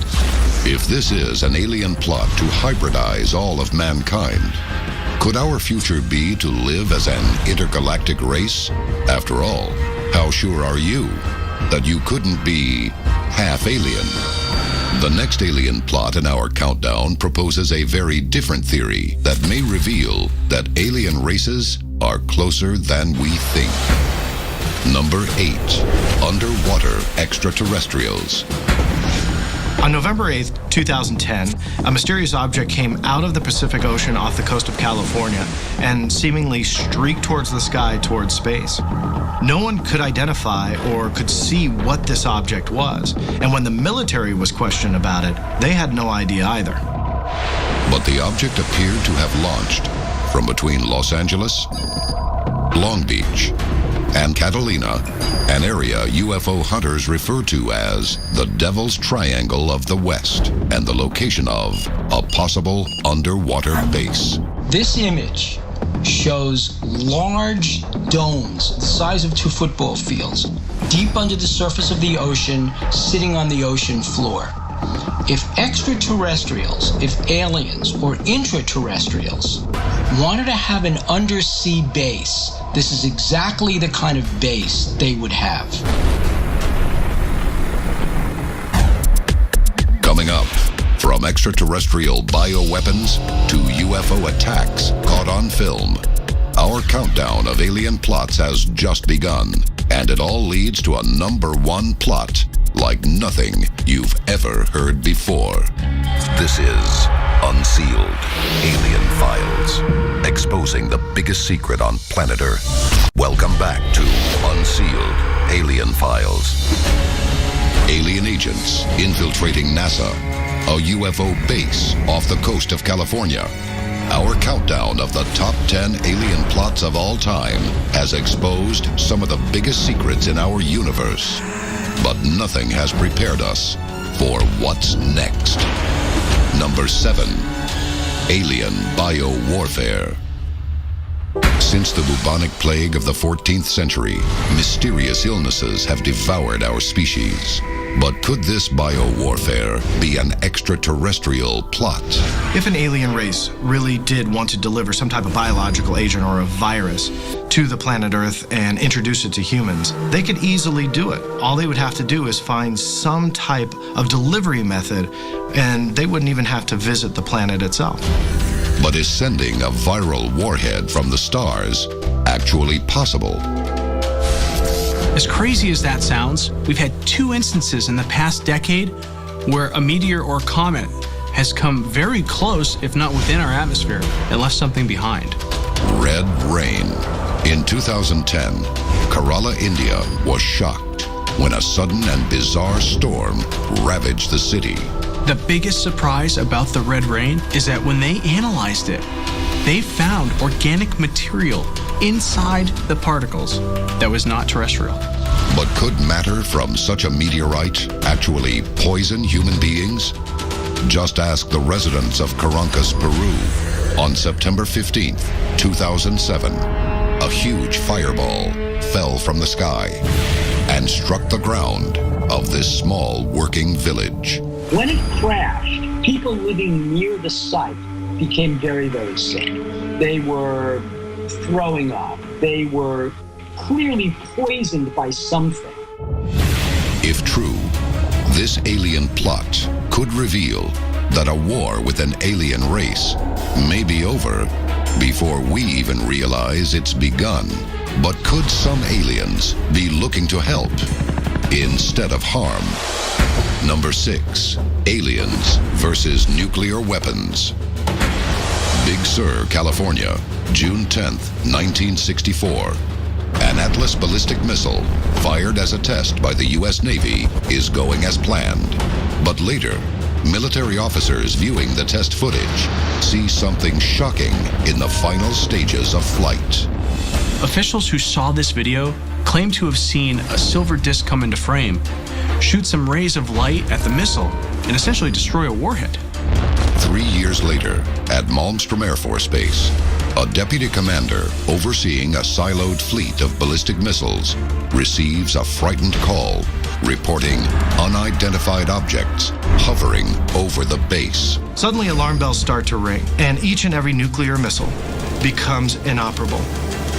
If this is an alien plot to hybridize all of mankind, could our future be to live as an intergalactic race? After all, how sure are you that you couldn't be half alien? The next alien plot in our countdown proposes a very different theory that may reveal that alien races are closer than we think. Number 8. Underwater extraterrestrials. On November 8th, 2010, a mysterious object came out of the Pacific Ocean off the coast of California and seemingly streaked towards the sky towards space. No one could identify or could see what this object was, and when the military was questioned about it, they had no idea either. But the object appeared to have launched from between Los Angeles, Long Beach, and Catalina, an area UFO hunters refer to as the Devil's Triangle of the West, and the location of a possible underwater base. This image shows large domes the size of 2 football fields, deep under the surface of the ocean, sitting on the ocean floor. If extraterrestrials, if aliens or intraterrestrials wanted to have an undersea base, this is exactly the kind of base they would have. Coming up, from extraterrestrial bioweapons to UFO attacks caught on film, our countdown of alien plots has just begun, and it all leads to a #1 plot like nothing you've ever heard before. This is Unsealed, Alien Files, exposing the biggest secret on planet Earth. Welcome back to Unsealed, Alien Files. Alien agents infiltrating NASA, a UFO base off the coast of California. Our countdown of the top 10 alien plots of all time has exposed some of the biggest secrets in our universe. But nothing has prepared us for what's next. #7, Alien Biowarfare. Since the bubonic plague of the 14th century, mysterious illnesses have devoured our species. But could this biowarfare be an extraterrestrial plot? If an alien race really did want to deliver some type of biological agent or a virus to the planet Earth and introduce it to humans, they could easily do it. All they would have to do is find some type of delivery method, and they wouldn't even have to visit the planet itself. But is sending a viral warhead from the stars actually possible? As crazy as that sounds, we've had 2 instances in the past decade where a meteor or comet has come very close, if not within our atmosphere, and left something behind. Red rain. In 2010, Kerala, India was shocked when a sudden and bizarre storm ravaged the city. The biggest surprise about the red rain is that when they analyzed it, they found organic material inside the particles that was not terrestrial. But could matter from such a meteorite actually poison human beings? Just ask the residents of Caracas, Peru. On September 15th, 2007, a huge fireball fell from the sky and struck the ground of this small working village. When it crashed, people living near the site became very, very sick. They were throwing up. They were clearly poisoned by something. If true, this alien plot could reveal that a war with an alien race may be over before we even realize it's begun. But could some aliens be looking to help instead of harm? #6, Aliens versus Nuclear Weapons. Big Sur, California, June 10th, 1964. An Atlas ballistic missile, fired as a test by the U.S. Navy, is going as planned. But later, military officers viewing the test footage see something shocking in the final stages of flight. Officials who saw this video claim to have seen a silver disc come into frame, shoot some rays of light at the missile, and essentially destroy a warhead. 3 years later, at Malmstrom Air Force Base, a deputy commander overseeing a siloed fleet of ballistic missiles receives a frightened call reporting unidentified objects hovering over the base. Suddenly, alarm bells start to ring, and each and every nuclear missile becomes inoperable.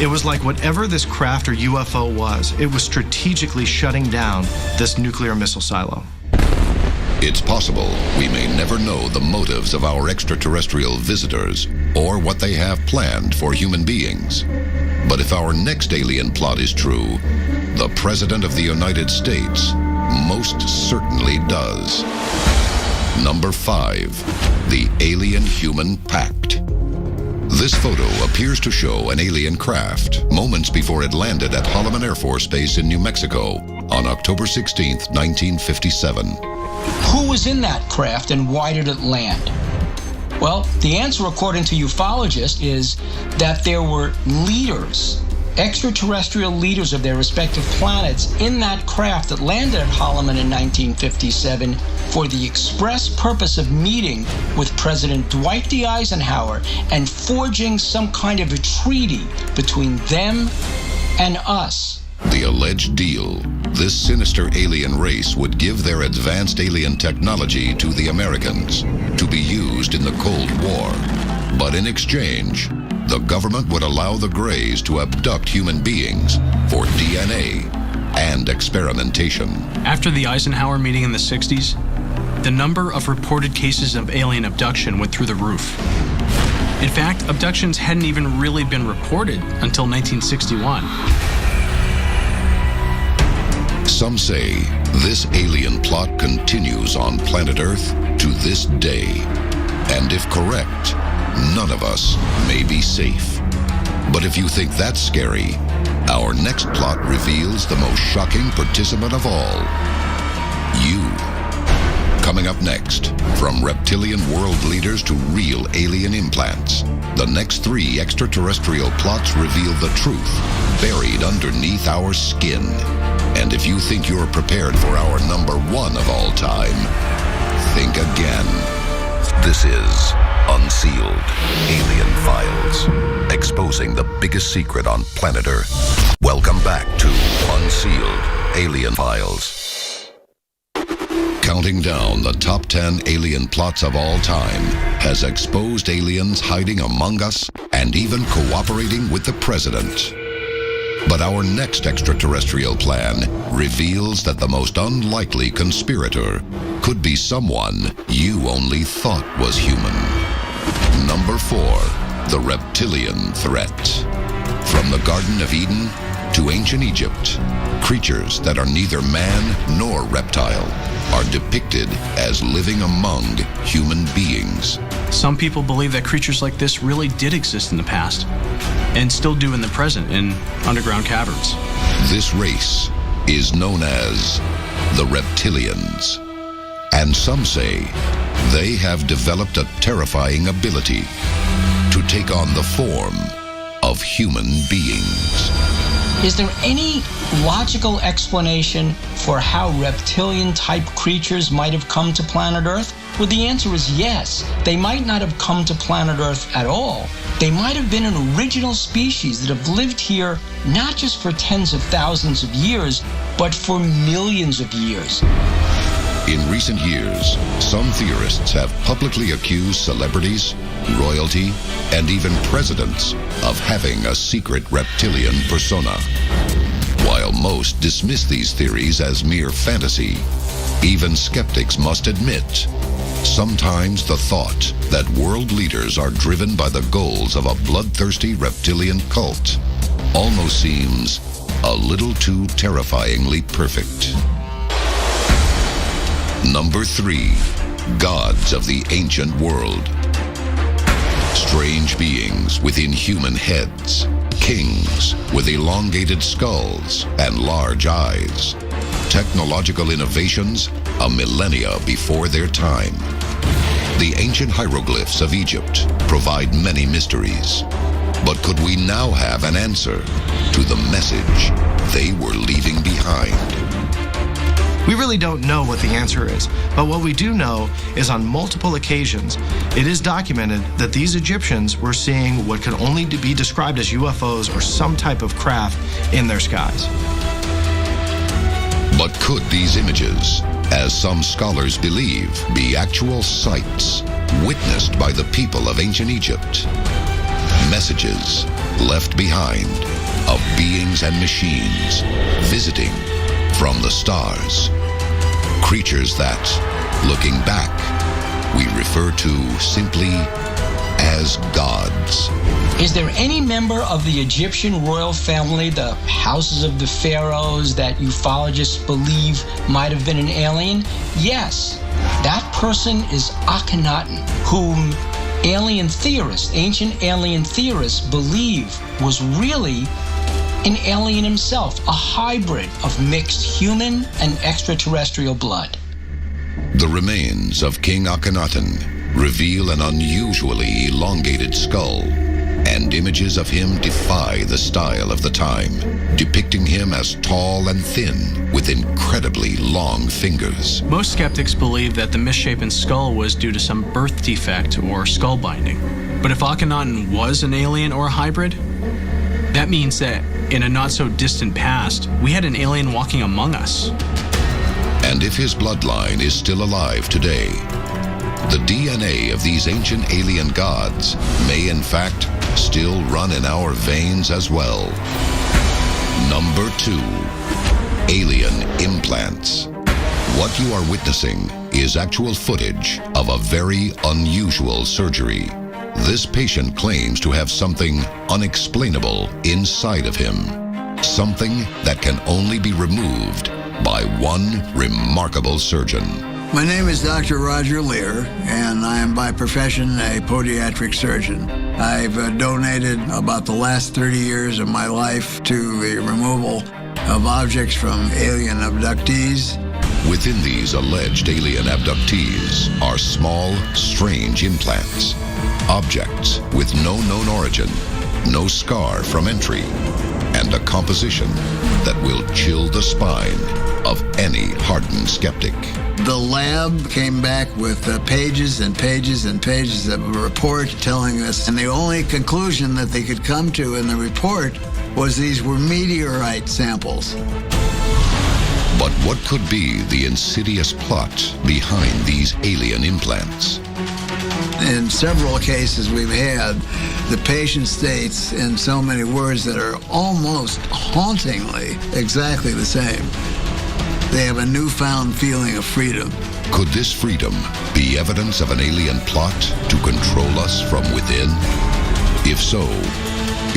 It was like whatever this craft or UFO was, it was strategically shutting down this nuclear missile silo. It's possible we may never know the motives of our extraterrestrial visitors or what they have planned for human beings. But if our next alien plot is true, the President of the United States most certainly does. #5, the Alien-Human Pact. This photo appears to show an alien craft moments before it landed at Holloman Air Force Base in New Mexico on October 16th, 1957. Who was in that craft and why did it land? Well, the answer, according to ufologists, is that there were leaders extraterrestrial leaders of their respective planets in that craft that landed at Holloman in 1957 for the express purpose of meeting with President Dwight D. Eisenhower and forging some kind of a treaty between them and us. The alleged deal: this sinister alien race would give their advanced alien technology to the Americans to be used in the Cold War. But in exchange, the government would allow the Greys to abduct human beings for DNA and experimentation. After the Eisenhower meeting in the 60s, the number of reported cases of alien abduction went through the roof. In fact, abductions hadn't even really been reported until 1961. Some say this alien plot continues on planet Earth to this day. And if correct, none of us may be safe. But if you think that's scary, our next plot reveals the most shocking participant of all: you. Coming up next, from reptilian world leaders to real alien implants, the next 3 extraterrestrial plots reveal the truth buried underneath our skin. And if you think you're prepared for our number 1 of all time, think again. This is Unsealed, Alien Files, exposing the biggest secret on planet Earth. Welcome back to Unsealed, Alien Files. Counting down the top 10 alien plots of all time has exposed aliens hiding among us and even cooperating with the president. But our next extraterrestrial plan reveals that the most unlikely conspirator could be someone you only thought was human. Number 4, the reptilian threat. From the Garden of Eden to ancient Egypt, creatures that are neither man nor reptile are depicted as living among human beings. Some people believe that creatures like this really did exist in the past, and still do in the present in underground caverns. This race is known as the reptilians, and some say they have developed a terrifying ability to take on the form of human beings. Is there any logical explanation for how reptilian-type creatures might have come to planet Earth? Well, the answer is yes. They might not have come to planet Earth at all. They might have been an original species that have lived here not just for tens of thousands of years, but for millions of years. In recent years, some theorists have publicly accused celebrities, royalty, and even presidents of having a secret reptilian persona. While most dismiss these theories as mere fantasy, even skeptics must admit, sometimes the thought that world leaders are driven by the goals of a bloodthirsty reptilian cult almost seems a little too terrifyingly perfect. Number 3, gods of the ancient world. Strange beings with inhuman heads, kings with elongated skulls and large eyes. Technological innovations a millennia before their time. The ancient hieroglyphs of Egypt provide many mysteries. But could we now have an answer to the message they were leaving behind? We really don't know what the answer is, but what we do know is on multiple occasions, it is documented that these Egyptians were seeing what could only be described as UFOs or some type of craft in their skies. But could these images, as some scholars believe, be actual sights witnessed by the people of ancient Egypt? Messages left behind of beings and machines visiting from the stars. Creatures that, looking back, we refer to simply as gods. Is there any member of the Egyptian royal family, the houses of the pharaohs, that ufologists believe might have been an alien? Yes. That person is Akhenaten, whom ancient alien theorists believe was really an alien himself, a hybrid of mixed human and extraterrestrial blood. The remains of King Akhenaten reveal an unusually elongated skull, and images of him defy the style of the time, depicting him as tall and thin with incredibly long fingers. Most skeptics believe that the misshapen skull was due to some birth defect or skull binding. But if Akhenaten was an alien or a hybrid, that means that in a not-so-distant past, we had an alien walking among us. And if his bloodline is still alive today, the DNA of these ancient alien gods may in fact still run in our veins as well. Number 2, alien implants. What you are witnessing is actual footage of a very unusual surgery. This patient claims to have something unexplainable inside of him. Something that can only be removed by one remarkable surgeon. My name is Dr. Roger Lear, and I am by profession a podiatric surgeon. I've donated about the last 30 years of my life to the removal of objects from alien abductees. Within these alleged alien abductees are small, strange implants. Objects with no known origin, no scar from entry, and a composition that will chill the spine of any hardened skeptic. The lab came back with pages and pages and pages of a report telling us, and the only conclusion that they could come to in the report was these were meteorite samples. But what could be the insidious plot behind these alien implants? In several cases we've had, the patient states in so many words that are almost hauntingly exactly the same. They have a newfound feeling of freedom. Could this freedom be evidence of an alien plot to control us from within? If so,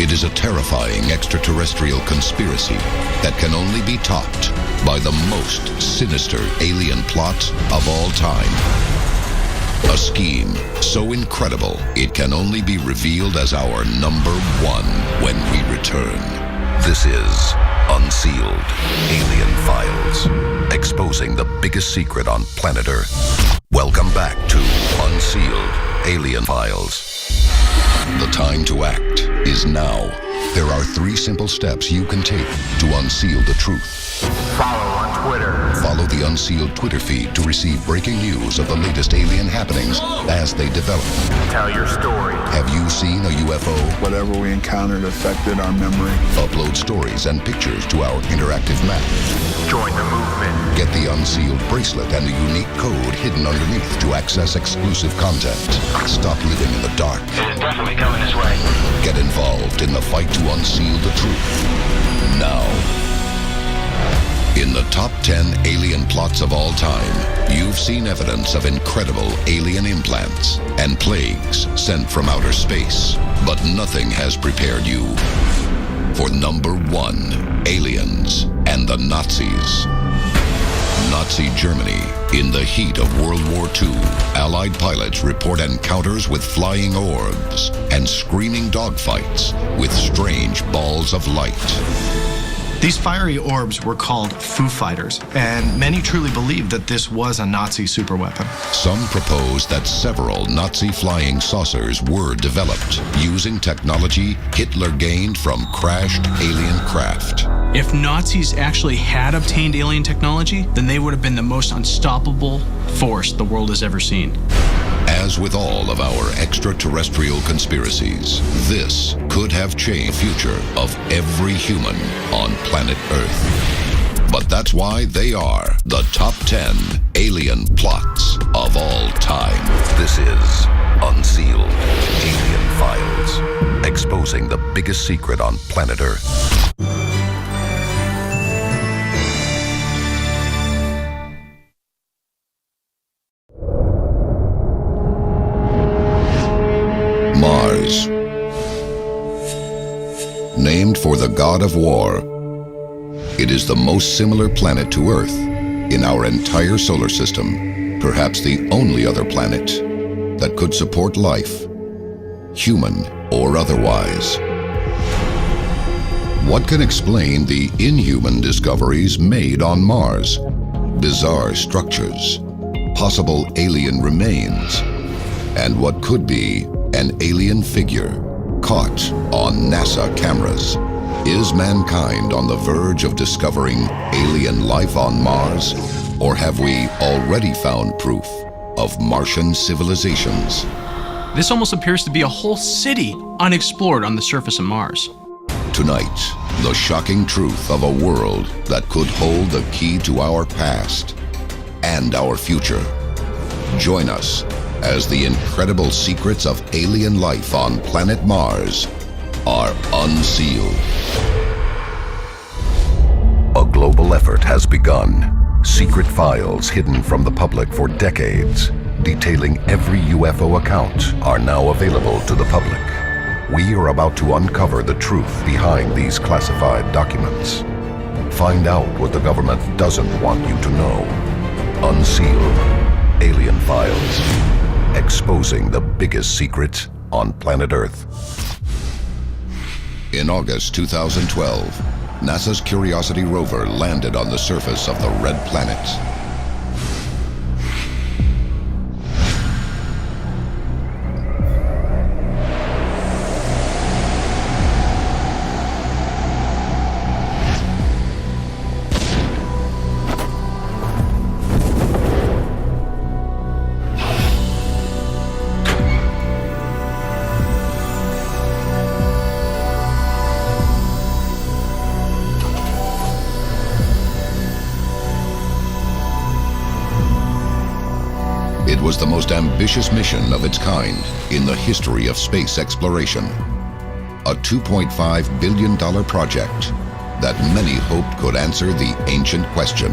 it is a terrifying extraterrestrial conspiracy that can only be topped by the most sinister alien plot of all time. A scheme so incredible it can only be revealed as our number 1 when we return. This is Unsealed Alien Files, exposing the biggest secret on planet Earth. Welcome back to Unsealed Alien Files. The time to act is now. There are 3 simple steps you can take to unseal the truth. Follow on Twitter. Follow the Unsealed Twitter feed to receive breaking news of the latest alien happenings as they develop. Tell your story. Have you seen a UFO? Whatever we encountered affected our memory. Upload stories and pictures to our interactive map. Join the movement. Get the Unsealed bracelet and the unique code hidden underneath to access exclusive content. Stop living in the dark. It is definitely coming this way. Get involved in the fight to unseal the truth. Now. In the top 10 alien plots of all time, you've seen evidence of incredible alien implants and plagues sent from outer space. But nothing has prepared you for number 1, aliens and the Nazis. Nazi Germany. In the heat of World War II, Allied pilots report encounters with flying orbs and screaming dogfights with strange balls of light. These fiery orbs were called Foo Fighters, and many truly believe that this was a Nazi superweapon. Some propose that several Nazi flying saucers were developed using technology Hitler gained from crashed alien craft. If Nazis actually had obtained alien technology, then they would have been the most unstoppable force the world has ever seen. As with all of our extraterrestrial conspiracies, this could have changed the future of every human on planet Earth. But that's why they are the top 10 alien plots of all time. This is Unsealed Alien Files, exposing the biggest secret on planet Earth. Mars. Named for the god of war, it is the most similar planet to Earth in our entire solar system, perhaps the only other planet that could support life, human or otherwise. What can explain the inhuman discoveries made on Mars? Bizarre structures, possible alien remains, and what could be an alien figure caught on NASA cameras. Is mankind on the verge of discovering alien life on Mars? Or have we already found proof of Martian civilizations? This almost appears to be a whole city unexplored on the surface of Mars. Tonight, the shocking truth of a world that could hold the key to our past and our future. Join us as the incredible secrets of alien life on planet Mars are unsealed. A global effort has begun. Secret files hidden from the public for decades, detailing every UFO account, are now available to the public. We are about to uncover the truth behind these classified documents. Find out what the government doesn't want you to know. Unsealed. Alien Files. Exposing the biggest secret on planet Earth. In August 2012, NASA's Curiosity rover landed on the surface of the Red Planet. It was the most ambitious mission of its kind in the history of space exploration. A $2.5 billion project that many hoped could answer the ancient question: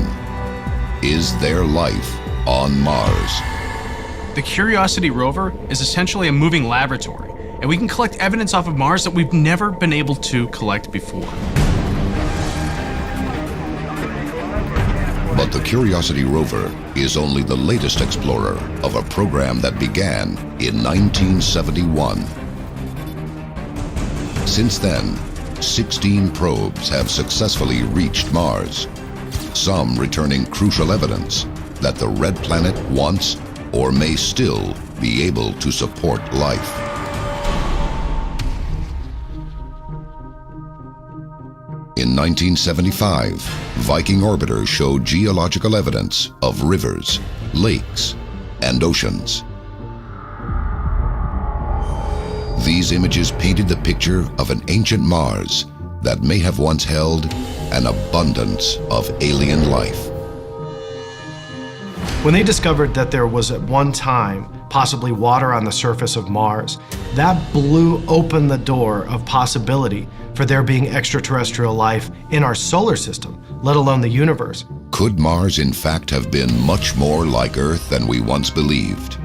is there life on Mars? The Curiosity rover is essentially a moving laboratory, and we can collect evidence off of Mars that we've never been able to collect before. But the Curiosity rover is only the latest explorer of a program that began in 1971. Since then, 16 probes have successfully reached Mars, some returning crucial evidence that the Red Planet wants or may still be able to support life. In 1975, Viking orbiters showed geological evidence of rivers, lakes, and oceans. These images painted the picture of an ancient Mars that may have once held an abundance of alien life. When they discovered that there was at one time possibly water on the surface of Mars, that blew open the door of possibility for there being extraterrestrial life in our solar system, let alone the universe. Could Mars in fact have been much more like Earth than we once believed?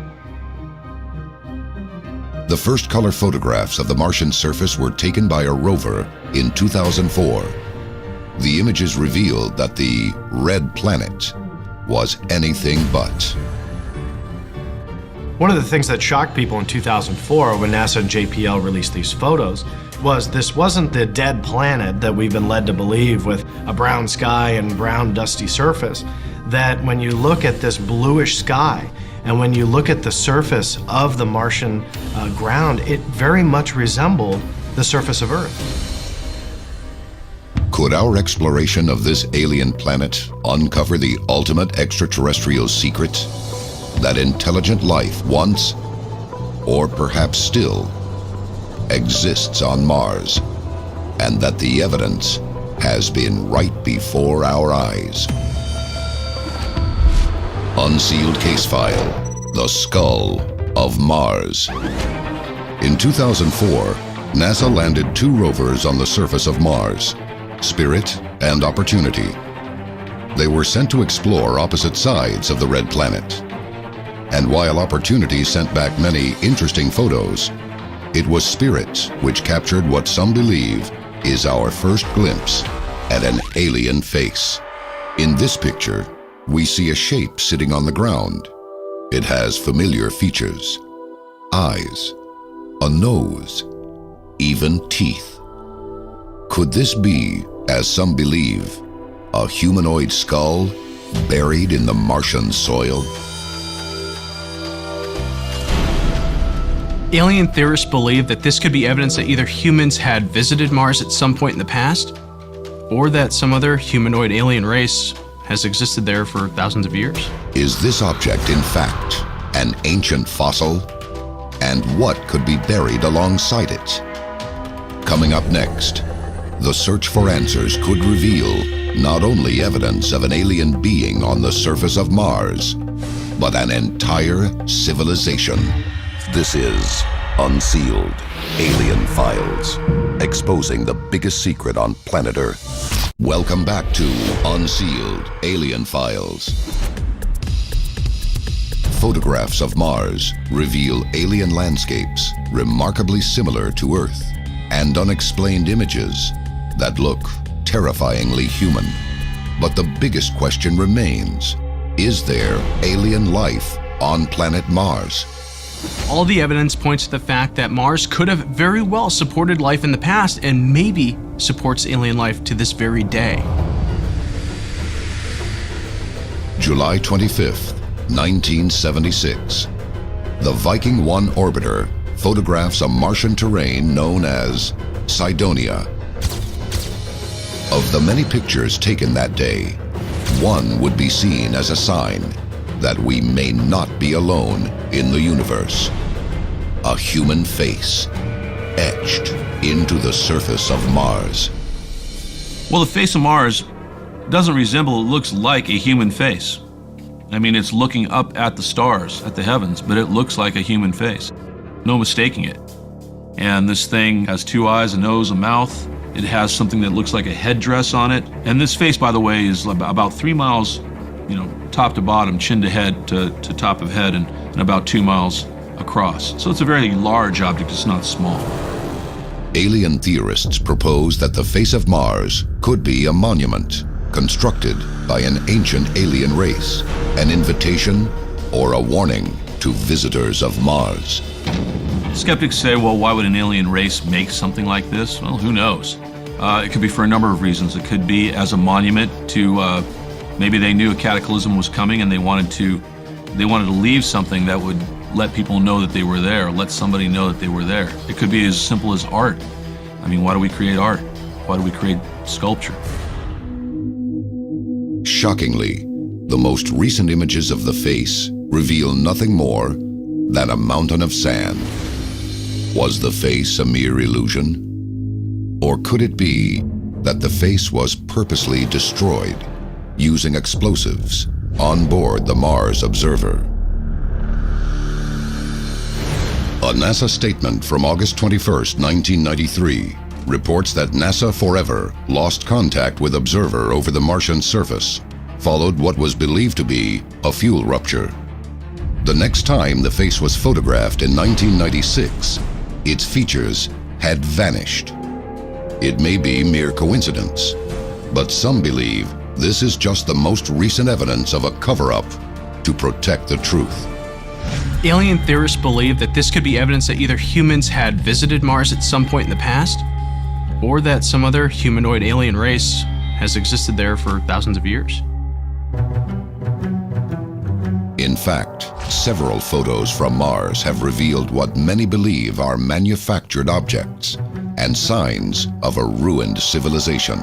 The first color photographs of the Martian surface were taken by a rover in 2004. The images revealed that the Red Planet was anything but. One of the things that shocked people in 2004 when NASA and JPL released these photos was this wasn't the dead planet that we've been led to believe with a brown sky and brown dusty surface. That when you look at this bluish sky and when you look at the surface of the Martian ground, it very much resembled the surface of Earth. Could our exploration of this alien planet uncover the ultimate extraterrestrial secret? That intelligent life once, or perhaps still, exists on Mars, and that the evidence has been right before our eyes. Unsealed case file: The Skull of Mars. In 2004, NASA landed 2 rovers on the surface of Mars, Spirit and Opportunity. They were sent to explore opposite sides of the Red Planet. And while Opportunity sent back many interesting photos, it was Spirit which captured what some believe is our first glimpse at an alien face. In this picture, we see a shape sitting on the ground. It has familiar features: eyes, a nose, even teeth. Could this be, as some believe, a humanoid skull buried in the Martian soil? Alien theorists believe that this could be evidence that either humans had visited Mars at some point in the past, or that some other humanoid alien race has existed there for thousands of years. Is this object, in fact, an ancient fossil? And what could be buried alongside it? Coming up next, the search for answers could reveal not only evidence of an alien being on the surface of Mars, but an entire civilization. This is Unsealed, Alien Files, exposing the biggest secret on planet Earth. Welcome back to Unsealed, Alien Files. Photographs of Mars reveal alien landscapes remarkably similar to Earth, and unexplained images that look terrifyingly human. But the biggest question remains, is there alien life on planet Mars? All the evidence points to the fact that Mars could have very well supported life in the past and maybe supports alien life to this very day. July 25th, 1976. The Viking 1 orbiter photographs a Martian terrain known as Cydonia. Of the many pictures taken that day, one would be seen as a sign that we may not be alone in the universe. A human face etched into the surface of Mars. Well, the face of Mars doesn't resemble, it looks like a human face. I mean, it's looking up at the stars, at the heavens, but it looks like a human face. No mistaking it. And this thing has two eyes, a nose, a mouth. It has something that looks like a headdress on it. And this face, by the way, is about 3 miles, top to bottom, chin to head to top of head, and about 2 miles across. So it's a very large object, it's not small. Alien theorists propose that the face of Mars could be a monument constructed by an ancient alien race, an invitation or a warning to visitors of Mars. Skeptics say, well, why would an alien race make something like this? Well, who knows? It could be for a number of reasons. It could be as a monument to, maybe they knew a cataclysm was coming and they wanted to leave something that would let people know that they were there, let somebody know that they were there. It could be as simple as art. I mean, why do we create art? Why do we create sculpture? Shockingly, the most recent images of the face reveal nothing more than a mountain of sand. Was the face a mere illusion? Or could it be that the face was purposely destroyed using explosives on board the Mars Observer? A NASA statement from August 21st, 1993 reports that NASA forever lost contact with Observer over the Martian surface, followed what was believed to be a fuel rupture. The next time the face was photographed in 1996, its features had vanished. It may be mere coincidence, but some believe this is just the most recent evidence of a cover-up to protect the truth. Alien theorists believe that this could be evidence that either humans had visited Mars at some point in the past, or that some other humanoid alien race has existed there for thousands of years. In fact, several photos from Mars have revealed what many believe are manufactured objects and signs of a ruined civilization.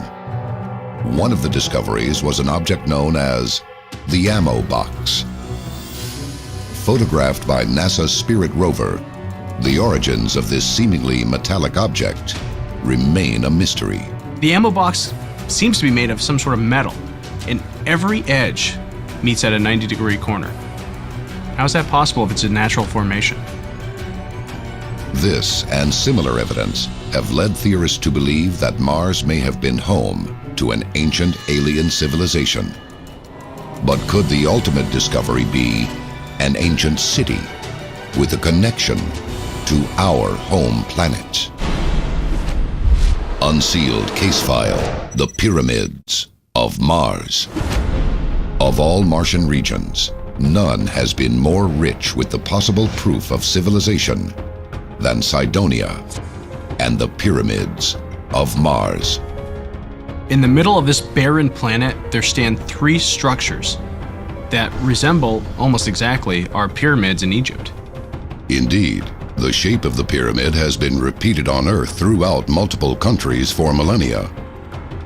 One of the discoveries was an object known as the Ammo Box. Photographed by NASA's Spirit rover, the origins of this seemingly metallic object remain a mystery. The ammo box seems to be made of some sort of metal, and every edge meets at a 90-degree corner. How is that possible if it's a natural formation? This and similar evidence have led theorists to believe that Mars may have been home to an ancient alien civilization. But could the ultimate discovery be an ancient city with a connection to our home planet? Unsealed case file, The Pyramids of Mars. Of all Martian regions, none has been more rich with the possible proof of civilization than Cydonia and the Pyramids of Mars. In the middle of this barren planet, there stand three structures that resemble almost exactly our pyramids in Egypt. Indeed, The shape of the pyramid has been repeated on Earth throughout multiple countries for millennia.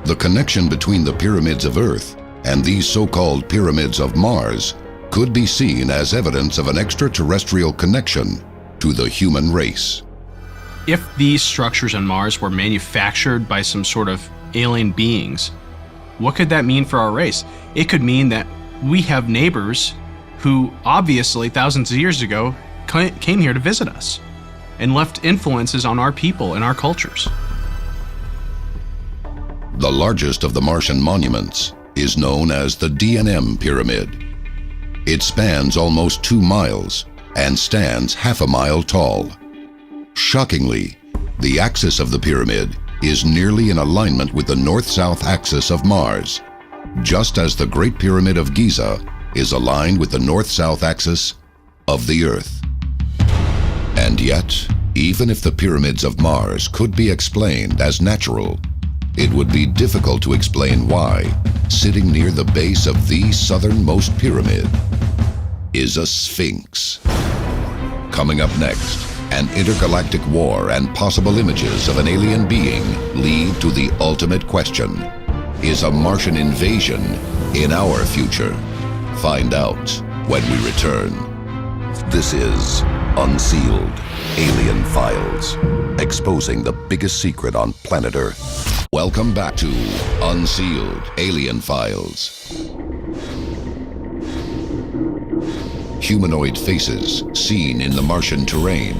The connection between the pyramids of Earth and these so-called pyramids of Mars could be seen as evidence of an extraterrestrial connection to the human race. If these structures on Mars were manufactured by some sort of alien beings, what could that mean for our race? It could mean that we have neighbors who obviously thousands of years ago came here to visit us and left influences on our people and our cultures. The largest of the Martian monuments is known as the D&M Pyramid. It spans almost 2 miles and stands half a mile tall. Shockingly, the axis of the pyramid is nearly in alignment with the north-south axis of Mars, just as the Great Pyramid of Giza is aligned with the north-south axis of the Earth. And yet, even if the pyramids of Mars could be explained as natural, it would be difficult to explain why, sitting near the base of the southernmost pyramid, is a Sphinx. Coming up next, an intergalactic war and possible images of an alien being lead to the ultimate question: is a Martian invasion in our future? Find out when we return. This is Unsealed Alien Files, exposing the biggest secret on planet Earth. Welcome back to Unsealed Alien Files. Humanoid faces seen in the Martian terrain,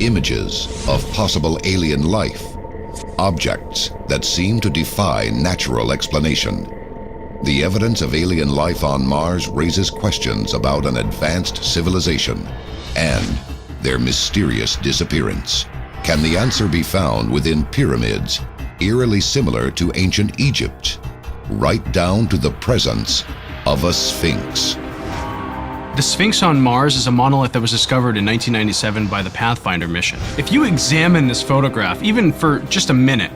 images of possible alien life, objects that seem to defy natural explanation. The evidence of alien life on Mars raises questions about an advanced civilization and their mysterious disappearance. Can the answer be found within pyramids eerily similar to ancient Egypt, right down to the presence of a Sphinx? The Sphinx on Mars is a monolith that was discovered in 1997 by the Pathfinder mission. If you examine this photograph, even for just a minute,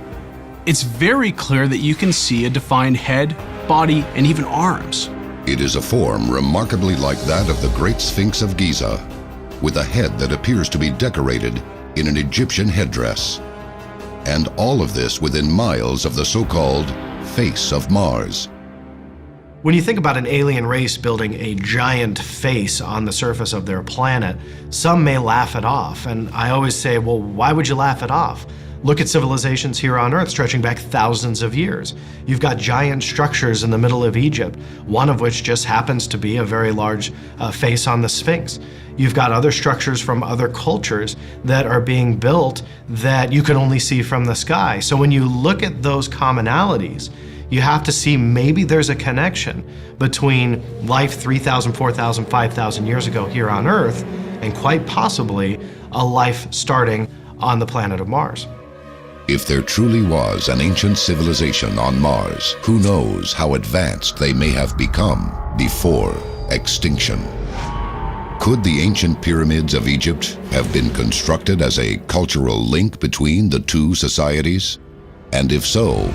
it's very clear that you can see a defined head, body, and even arms. It is a form remarkably like that of the Great Sphinx of Giza, with a head that appears to be decorated in an Egyptian headdress. And all of this within miles of the so-called face of Mars. When you think about an alien race building a giant face on the surface of their planet, some may laugh it off. And I always say, well, why would you laugh it off? Look at civilizations here on Earth stretching back thousands of years. You've got giant structures in the middle of Egypt, one of which just happens to be a very large face on the Sphinx. You've got other structures from other cultures that are being built that you can only see from the sky. So when you look at those commonalities, you have to see maybe there's a connection between life 3,000, 4,000, 5,000 years ago here on Earth and quite possibly a life starting on the planet of Mars. If there truly was an ancient civilization on Mars, who knows how advanced they may have become before extinction? Could the ancient pyramids of Egypt have been constructed as a cultural link between the two societies? And if so,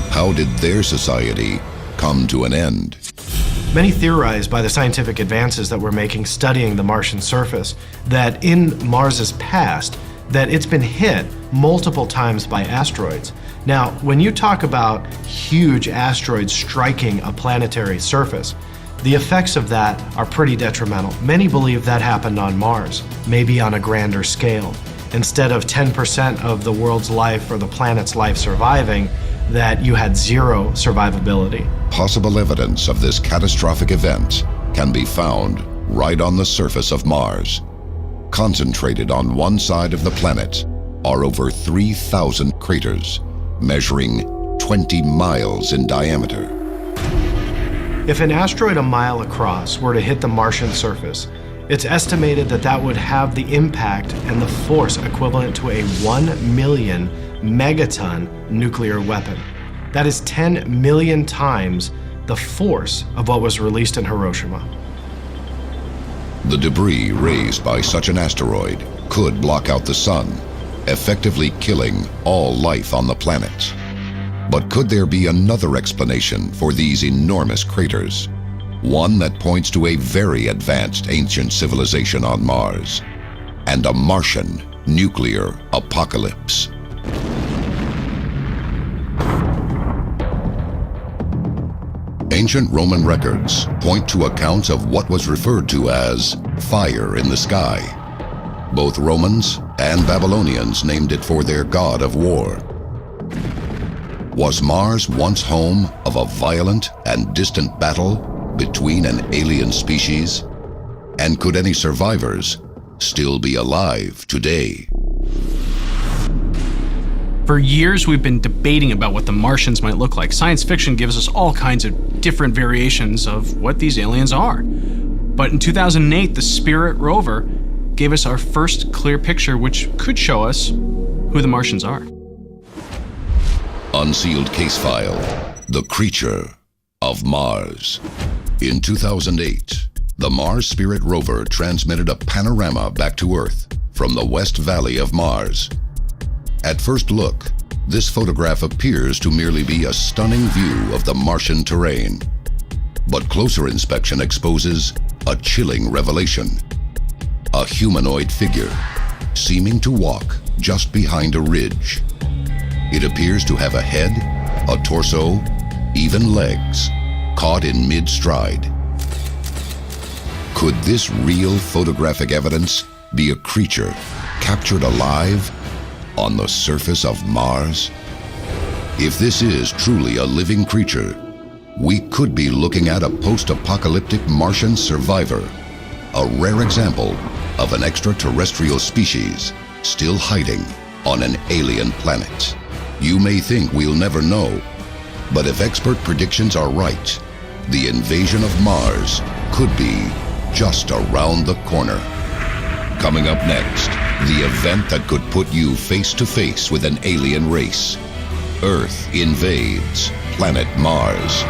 how did their society come to an end? Many theorize by the scientific advances that we're making studying the Martian surface that in Mars's past, that it's been hit multiple times by asteroids. Now, when you talk about huge asteroids striking a planetary surface, the effects of that are pretty detrimental. Many believe that happened on Mars, maybe on a grander scale. Instead of 10% of the world's life or the planet's life surviving, that you had zero survivability. Possible evidence of this catastrophic event can be found right on the surface of Mars. Concentrated on one side of the planet are over 3,000 craters, measuring 20 miles in diameter. If an asteroid a mile across were to hit the Martian surface, it's estimated that that would have the impact and the force equivalent to a 1 million megaton nuclear weapon. That is 10 million times the force of what was released in Hiroshima. The debris raised by such an asteroid could block out the sun, effectively killing all life on the planet. But could there be another explanation for these enormous craters? One that points to a very advanced ancient civilization on Mars. and a Martian nuclear apocalypse. Ancient Roman records point to accounts of what was referred to as fire in the sky. Both Romans and Babylonians named it for their god of war. Was Mars once home of a violent and distant battle between an alien species? And could any survivors still be alive today? For years, we've been debating about what the Martians might look like. Science fiction gives us all kinds of different variations of what these aliens are. But in 2008, the Spirit rover gave us our first clear picture, which could show us who the Martians are. Unsealed case file, The Creature of Mars. In 2008, the Mars Spirit rover transmitted a panorama back to Earth from the West Valley of Mars. At first look, this photograph appears to merely be a stunning view of the Martian terrain. But closer inspection exposes a chilling revelation. A humanoid figure, seeming to walk just behind a ridge. It appears to have a head, a torso, even legs, caught in mid-stride. Could this real photographic evidence be a creature captured alive on the surface of Mars? If this is truly a living creature, we could be looking at a post-apocalyptic Martian survivor, a rare example of an extraterrestrial species still hiding on an alien planet. You may think we'll never know, but if expert predictions are right, the invasion of Mars could be just around the corner. Coming up next, the event that could put you face to face with an alien race. Earth invades planet Mars.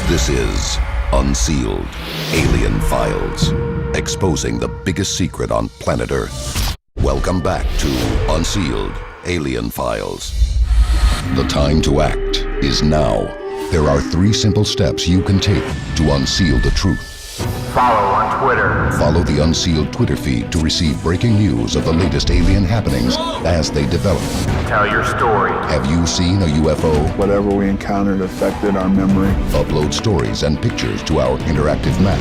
This is Unsealed Alien Files, exposing the biggest secret on planet Earth. Welcome back to Unsealed Alien Files. The time to act is now. There are 3 simple steps you can take to unseal the truth. Follow on Twitter. Follow the Unsealed Twitter feed to receive breaking news of the latest alien happenings as they develop. Tell your story. Have you seen a UFO? Whatever we encountered affected our memory. Upload stories and pictures to our interactive map.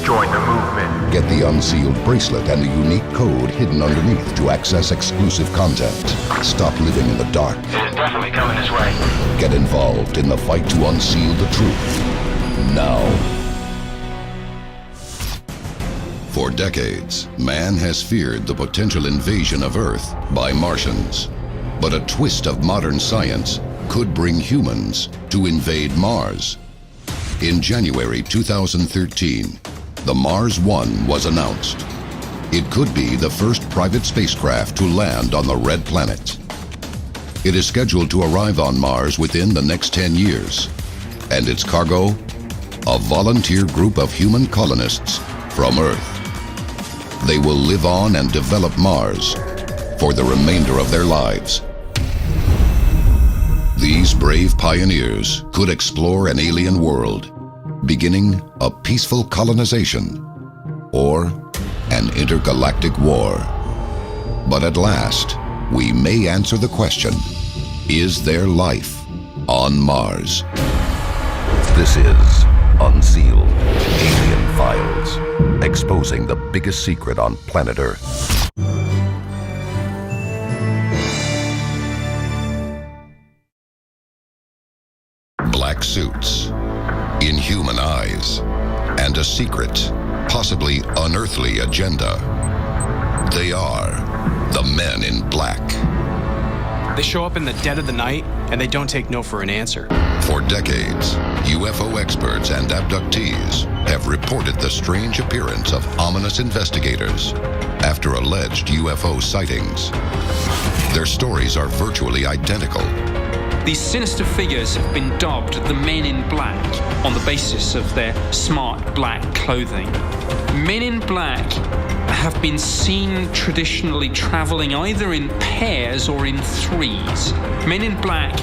Join the movement. Get the Unsealed bracelet and the unique code hidden underneath to access exclusive content. Stop living in the dark. It is definitely coming this way. Get involved in the fight to unseal the truth. Now. For decades, man has feared the potential invasion of Earth by Martians. But a twist of modern science could bring humans to invade Mars. In January 2013, the Mars 1 was announced. It could be the first private spacecraft to land on the Red Planet. It is scheduled to arrive on Mars within the next 10 years. And its cargo? A volunteer group of human colonists from Earth. They will live on and develop Mars for the remainder of their lives. These brave pioneers could explore an alien world, beginning a peaceful colonization or an intergalactic war. But at last, we may answer the question, is there life on Mars? This is Unsealed Alien Files, exposing the biggest secret on planet Earth. Black suits, inhuman eyes, and a secret, possibly unearthly agenda. They are the Men in Black. They show up in the dead of the night, and they don't take no for an answer. For decades, UFO experts and abductees have reported the strange appearance of ominous investigators after alleged UFO sightings. Their stories are virtually identical. These sinister figures have been dubbed the Men in Black on the basis of their smart black clothing. Men in Black have been seen traditionally traveling either in pairs or in threes. Men in Black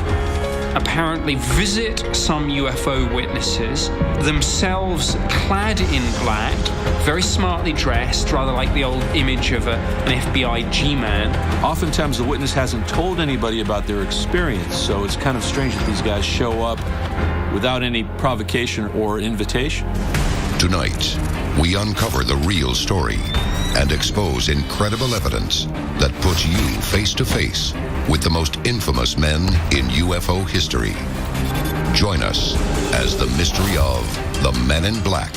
apparently visit some UFO witnesses, themselves clad in black, very smartly dressed, rather like the old image of an FBI G-man. Oftentimes the witness hasn't told anybody about their experience, so it's kind of strange that these guys show up without any provocation or invitation. Tonight, we uncover the real story and expose incredible evidence that puts you face to face with the most infamous men in UFO history. Join us as the mystery of the Men in Black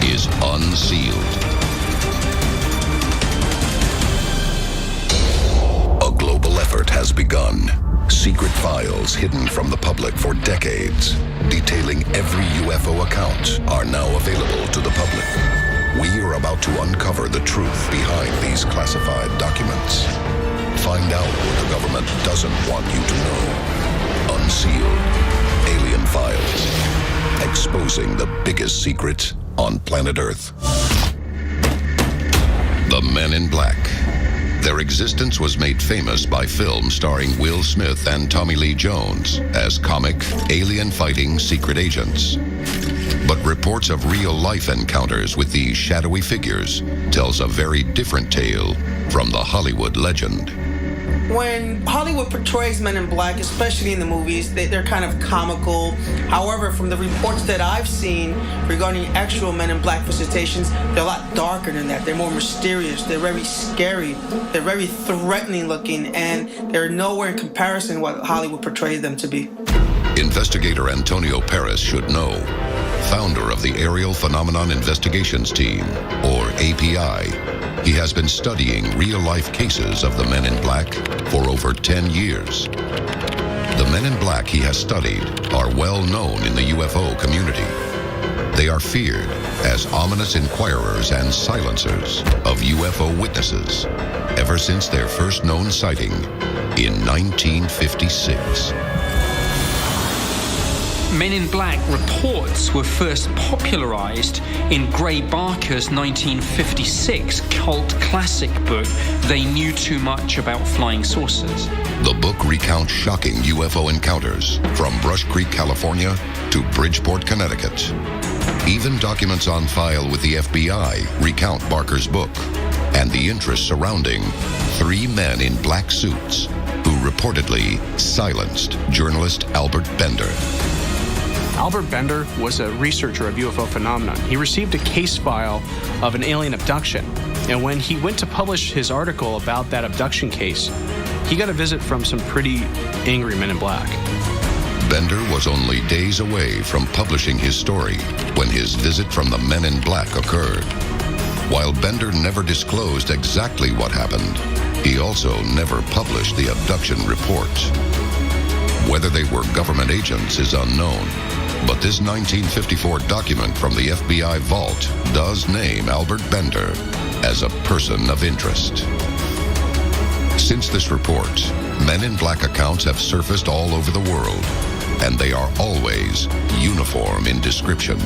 is unsealed. A global effort has begun. Secret files hidden from the public for decades, detailing every UFO account, are now available to the public. We are about to uncover the truth behind these classified documents. Find out what the government doesn't want you to know. Unsealed. Alien Files. Exposing the biggest secret on planet Earth. The Men in Black. Their existence was made famous by film starring Will Smith and Tommy Lee Jones as comic, alien-fighting secret agents. But reports of real-life encounters with these shadowy figures tells a very different tale from the Hollywood legend. When Hollywood portrays Men in Black, especially in the movies, they're kind of comical. However, from the reports that I've seen regarding actual Men in Black visitations, they're a lot darker than that. They're more mysterious. They're very scary. They're very threatening looking, and they're nowhere in comparison to what Hollywood portrays them to be. Investigator Antonio Perez should know. Founder of the Aerial Phenomenon Investigations Team, or API, he has been studying real-life cases of the Men in Black for over 10 years. The Men in Black he has studied are well known in the UFO community. They are feared as ominous inquirers and silencers of UFO witnesses ever since their first known sighting in 1956. Men in Black reports were first popularized in Gray Barker's 1956 cult classic book, They Knew Too Much About Flying Saucers. The book recounts shocking UFO encounters from Brush Creek, California to Bridgeport, Connecticut. Even documents on file with the FBI recount Barker's book and the interest surrounding 3 men in black suits who reportedly silenced journalist Albert Bender. Albert Bender was a researcher of UFO phenomenon. He received a case file of an alien abduction, and when he went to publish his article about that abduction case, he got a visit from some pretty angry Men in Black. Bender was only days away from publishing his story when his visit from the Men in Black occurred. While Bender never disclosed exactly what happened, he also never published the abduction report. Whether they were government agents is unknown, but this 1954 document from the FBI vault does name Albert Bender as a person of interest. Since this report, Men in Black accounts have surfaced all over the world, and they are always uniform in description.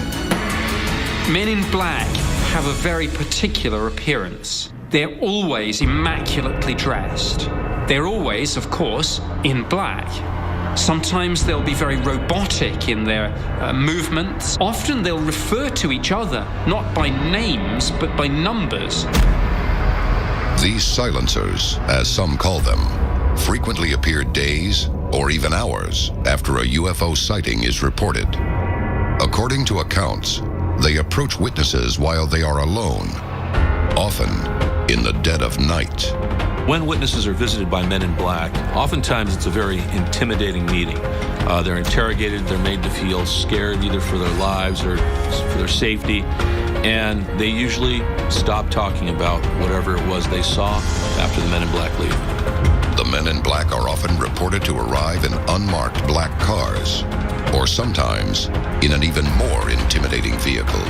Men in Black have a very particular appearance. They're always immaculately dressed. They're always, of course, in black. Sometimes they'll be very robotic in their movements. Often they'll refer to each other, not by names, but by numbers. These silencers, as some call them, frequently appear days or even hours after a UFO sighting is reported. According to accounts, they approach witnesses while they are alone, often in the dead of night. When witnesses are visited by Men in Black, oftentimes it's a very intimidating meeting. They're interrogated, they're made to feel scared either for their lives or for their safety, and they usually stop talking about whatever it was they saw after the Men in Black leave. The Men in Black are often reported to arrive in unmarked black cars, or sometimes in an even more intimidating vehicle.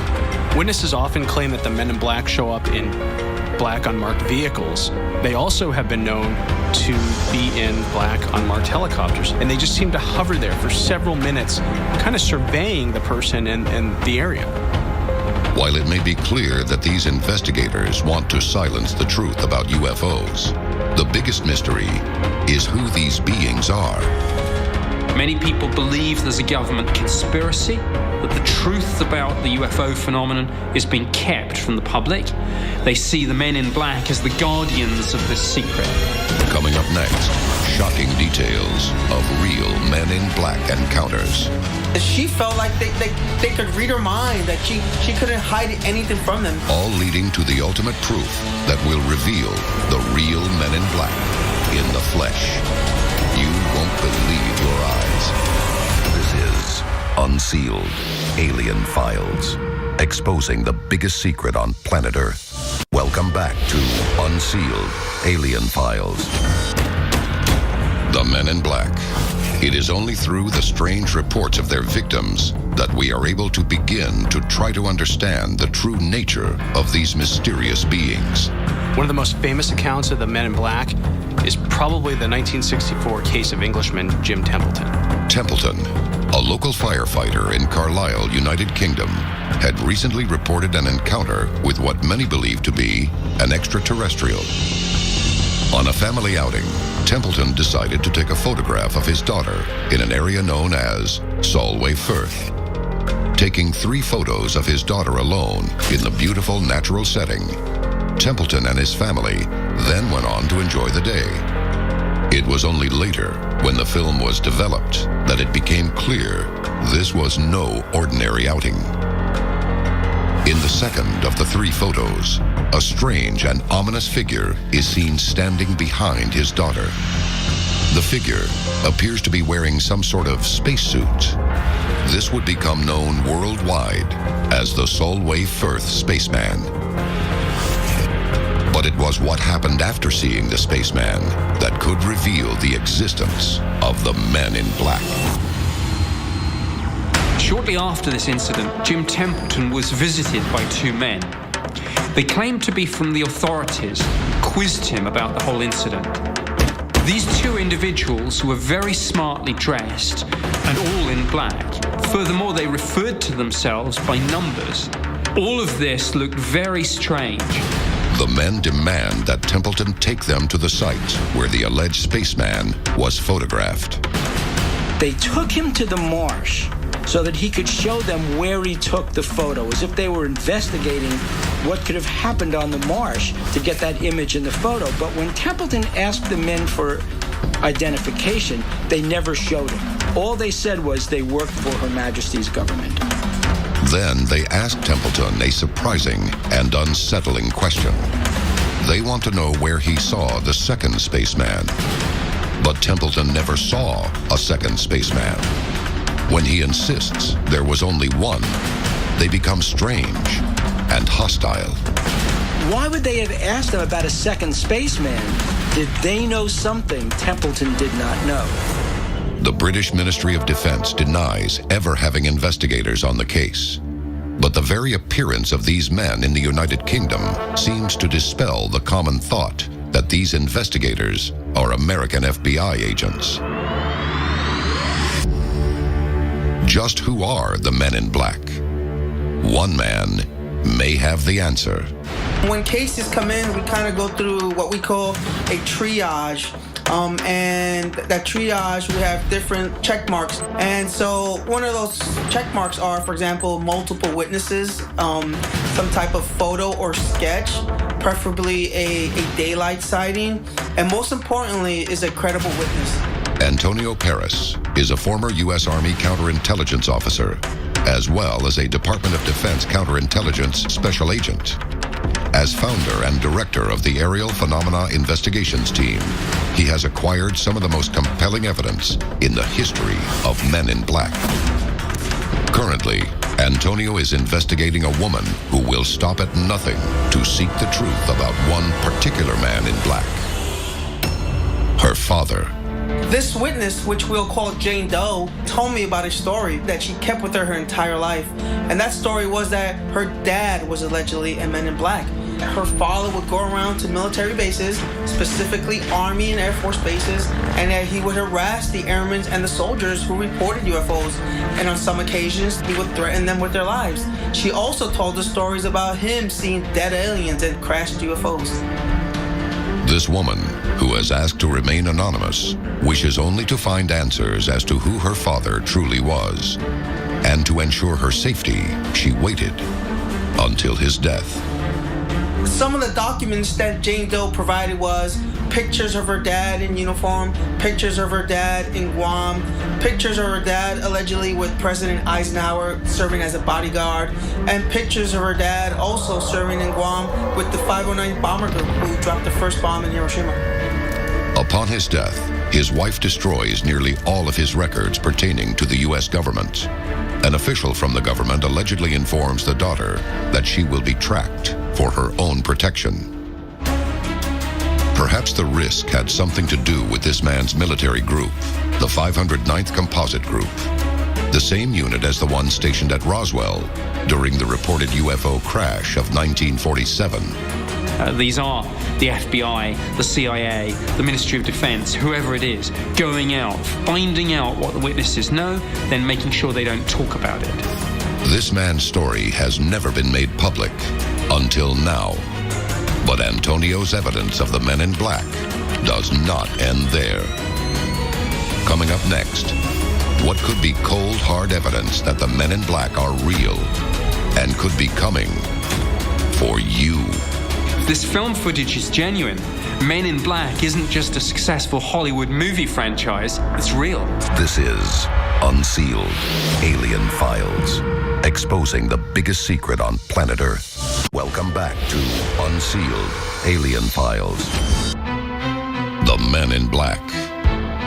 Witnesses often claim that the Men in Black show up in black unmarked vehicles. They also have been known to be in black unmarked helicopters, and they just seem to hover there for several minutes, kind of surveying the person and the area. While it may be clear that these investigators want to silence the truth about UFOs, the biggest mystery is who these beings are. Many people believe there's a government conspiracy. that the truth about the UFO phenomenon is being kept from the public. They see the men in black as the guardians of this secret. Coming up next, shocking details of real men in black encounters. She felt like they could read her mind, that she couldn't hide anything from them. All leading to the ultimate proof that will reveal the real men in black in the flesh. You won't believe your eyes. This is Unsealed Alien Files, exposing the biggest secret on planet Earth. Welcome back to Unsealed Alien Files. The Men in Black. It is only through the strange reports of their victims that we are able to begin to try to understand the true nature of these mysterious beings. One of the most famous accounts of the Men in Black is probably the 1964 case of Englishman Jim Templeton. Templeton, a local firefighter in Carlisle, United Kingdom, had recently reported an encounter with what many believe to be an extraterrestrial. On a family outing, Templeton decided to take a photograph of his daughter in an area known as Solway Firth. Taking 3 photos of his daughter alone in the beautiful natural setting, Templeton and his family then went on to enjoy the day. It was only later, when the film was developed, that it became clear this was no ordinary outing. In the second of the 3 photos, a strange and ominous figure is seen standing behind his daughter. The figure appears to be wearing some sort of spacesuit. This would become known worldwide as the Solway Firth Spaceman. But it was what happened after seeing the spaceman that could reveal the existence of the Men in Black. Shortly after this incident, Jim Templeton was visited by 2 men. They claimed to be from the authorities, quizzed him about the whole incident. These 2 individuals were very smartly dressed and all in black. Furthermore, they referred to themselves by numbers. All of this looked very strange. The men demand that Templeton take them to the site where the alleged spaceman was photographed. They took him to the marsh so that he could show them where he took the photo, as if they were investigating what could have happened on the marsh to get that image in the photo. But when Templeton asked the men for identification, they never showed him. All they said was they worked for Her Majesty's government. Then they asked Templeton a surprising and unsettling question. They want to know where he saw the second spaceman. But Templeton never saw a second spaceman. When he insists there was only one, they become strange and hostile. Why would they have asked them about a second spaceman? Did they know something Templeton did not know? The British Ministry of Defense denies ever having investigators on the case. But the very appearance of these men in the United Kingdom seems to dispel the common thought that these investigators are American FBI agents. Just who are the Men in Black? One man may have the answer. When cases come in, we kind of go through what we call a triage. And that triage, we have different check marks. And so one of those check marks are, for example, multiple witnesses, some type of photo or sketch, preferably a daylight sighting, and most importantly is a credible witness. Antonio Paris is a former U.S. Army counterintelligence officer, as well as a Department of Defense counterintelligence special agent. As founder and director of the Aerial Phenomena Investigations Team, he has acquired some of the most compelling evidence in the history of Men in Black. Currently, Antonio is investigating a woman who will stop at nothing to seek the truth about one particular man in black. Her father. This witness, which we'll call Jane Doe, told me about a story that she kept with her entire life. And that story was that her dad was allegedly a Man in Black. Her father would go around to military bases, specifically Army and Air Force bases, and that he would harass the airmen and the soldiers who reported UFOs. And on some occasions, he would threaten them with their lives. She also told the stories about him seeing dead aliens and crashed UFOs. This woman, who has asked to remain anonymous, wishes only to find answers as to who her father truly was. And to ensure her safety, she waited until his death. Some of the documents that Jane Doe provided was pictures of her dad in uniform, pictures of her dad in Guam, pictures of her dad allegedly with President Eisenhower serving as a bodyguard, and pictures of her dad also serving in Guam with the 509 bomber group who dropped the first bomb in Hiroshima. Upon his death, his wife destroys nearly all of his records pertaining to the U.S. government. An official from the government allegedly informs the daughter that she will be tracked for her own protection. Perhaps the risk had something to do with this man's military group, the 509th Composite Group, the same unit as the one stationed at Roswell during the reported UFO crash of 1947. These are the FBI, the CIA, the Ministry of Defense, whoever it is, going out, finding out what the witnesses know, then making sure they don't talk about it. This man's story has never been made public until now. But Antonio's evidence of the Men in Black does not end there. Coming up next, what could be cold, hard evidence that the Men in Black are real and could be coming for you? This film footage is genuine. Men in Black isn't just a successful Hollywood movie franchise, it's real. This is Unsealed, Alien Files, exposing the biggest secret on planet Earth. Welcome back to Unsealed, Alien Files. The Men in Black.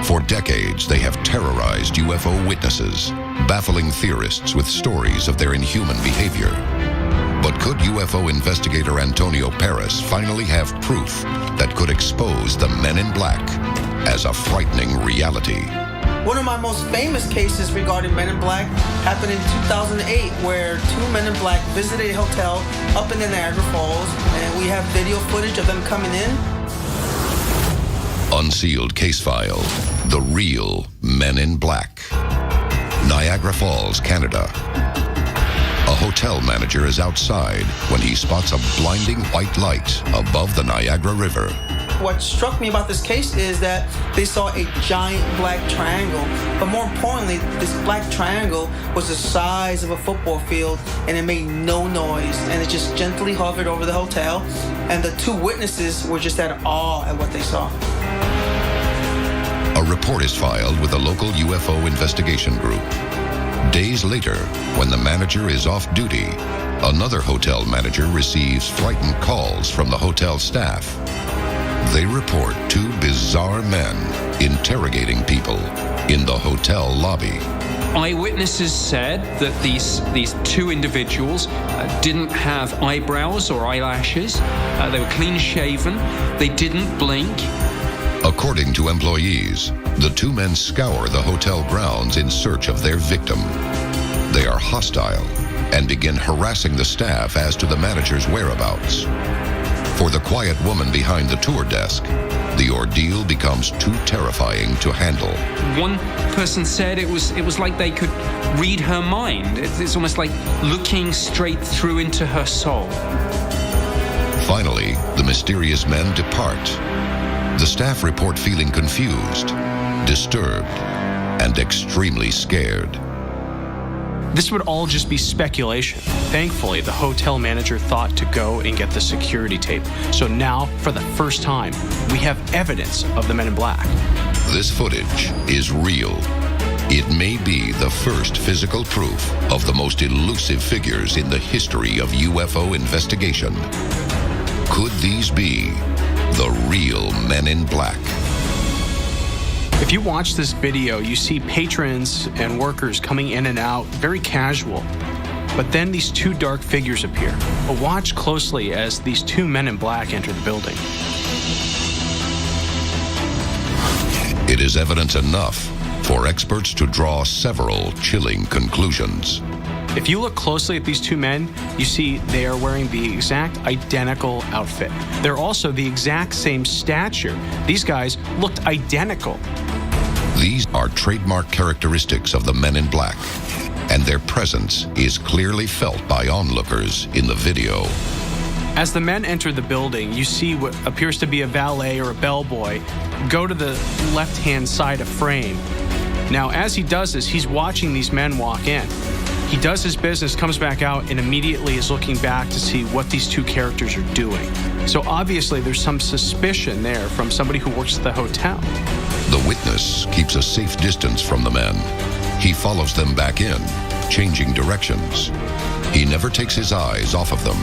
For decades, they have terrorized UFO witnesses, baffling theorists with stories of their inhuman behavior. But could UFO investigator Antonio Perez finally have proof that could expose the Men in Black as a frightening reality? One of my most famous cases regarding Men in Black happened in 2008, where two Men in Black visited a hotel up in the Niagara Falls, and we have video footage of them coming in. Unsealed case file, The Real Men in Black. Niagara Falls, Canada. A hotel manager is outside when he spots a blinding white light above the Niagara River. What struck me about this case is that they saw a giant black triangle, but more importantly, this black triangle was the size of a football field, and it made no noise, and it just gently hovered over the hotel, and the two witnesses were just at awe at what they saw. A report is filed with a local UFO investigation group. Days later, when the manager is off duty, another hotel manager receives frightened calls from the hotel staff. They report two bizarre men interrogating people in the hotel lobby. Eyewitnesses said that these two individuals didn't have eyebrows or eyelashes. They were clean shaven. They didn't blink. According to employees, the two men scour the hotel grounds in search of their victim. They are hostile and begin harassing the staff as to the manager's whereabouts. For the quiet woman behind the tour desk, the ordeal becomes too terrifying to handle. One person said it was like they could read her mind. It's almost like looking straight through into her soul. Finally, the mysterious men depart. The staff report feeling confused, disturbed, and extremely scared. This would all just be speculation. Thankfully, the hotel manager thought to go and get the security tape. So now, for the first time, we have evidence of the Men in Black. This footage is real. It may be the first physical proof of the most elusive figures in the history of UFO investigation. Could these be the real Men in Black? If you watch this video, you see patrons and workers coming in and out, very casual. But then these two dark figures appear. But watch closely as these two Men in Black enter the building. It is evidence enough for experts to draw several chilling conclusions. If you look closely at these two men, you see they are wearing the exact identical outfit. They're also the exact same stature. These guys looked identical. These are trademark characteristics of the Men in Black, and their presence is clearly felt by onlookers in the video. As the men enter the building, you see what appears to be a valet or a bellboy go to the left-hand side of frame. Now, as he does this, he's watching these men walk in. He does his business, comes back out, and immediately is looking back to see what these two characters are doing. So obviously there's some suspicion there from somebody who works at the hotel. The witness keeps a safe distance from the men. He follows them back in, changing directions. He never takes his eyes off of them.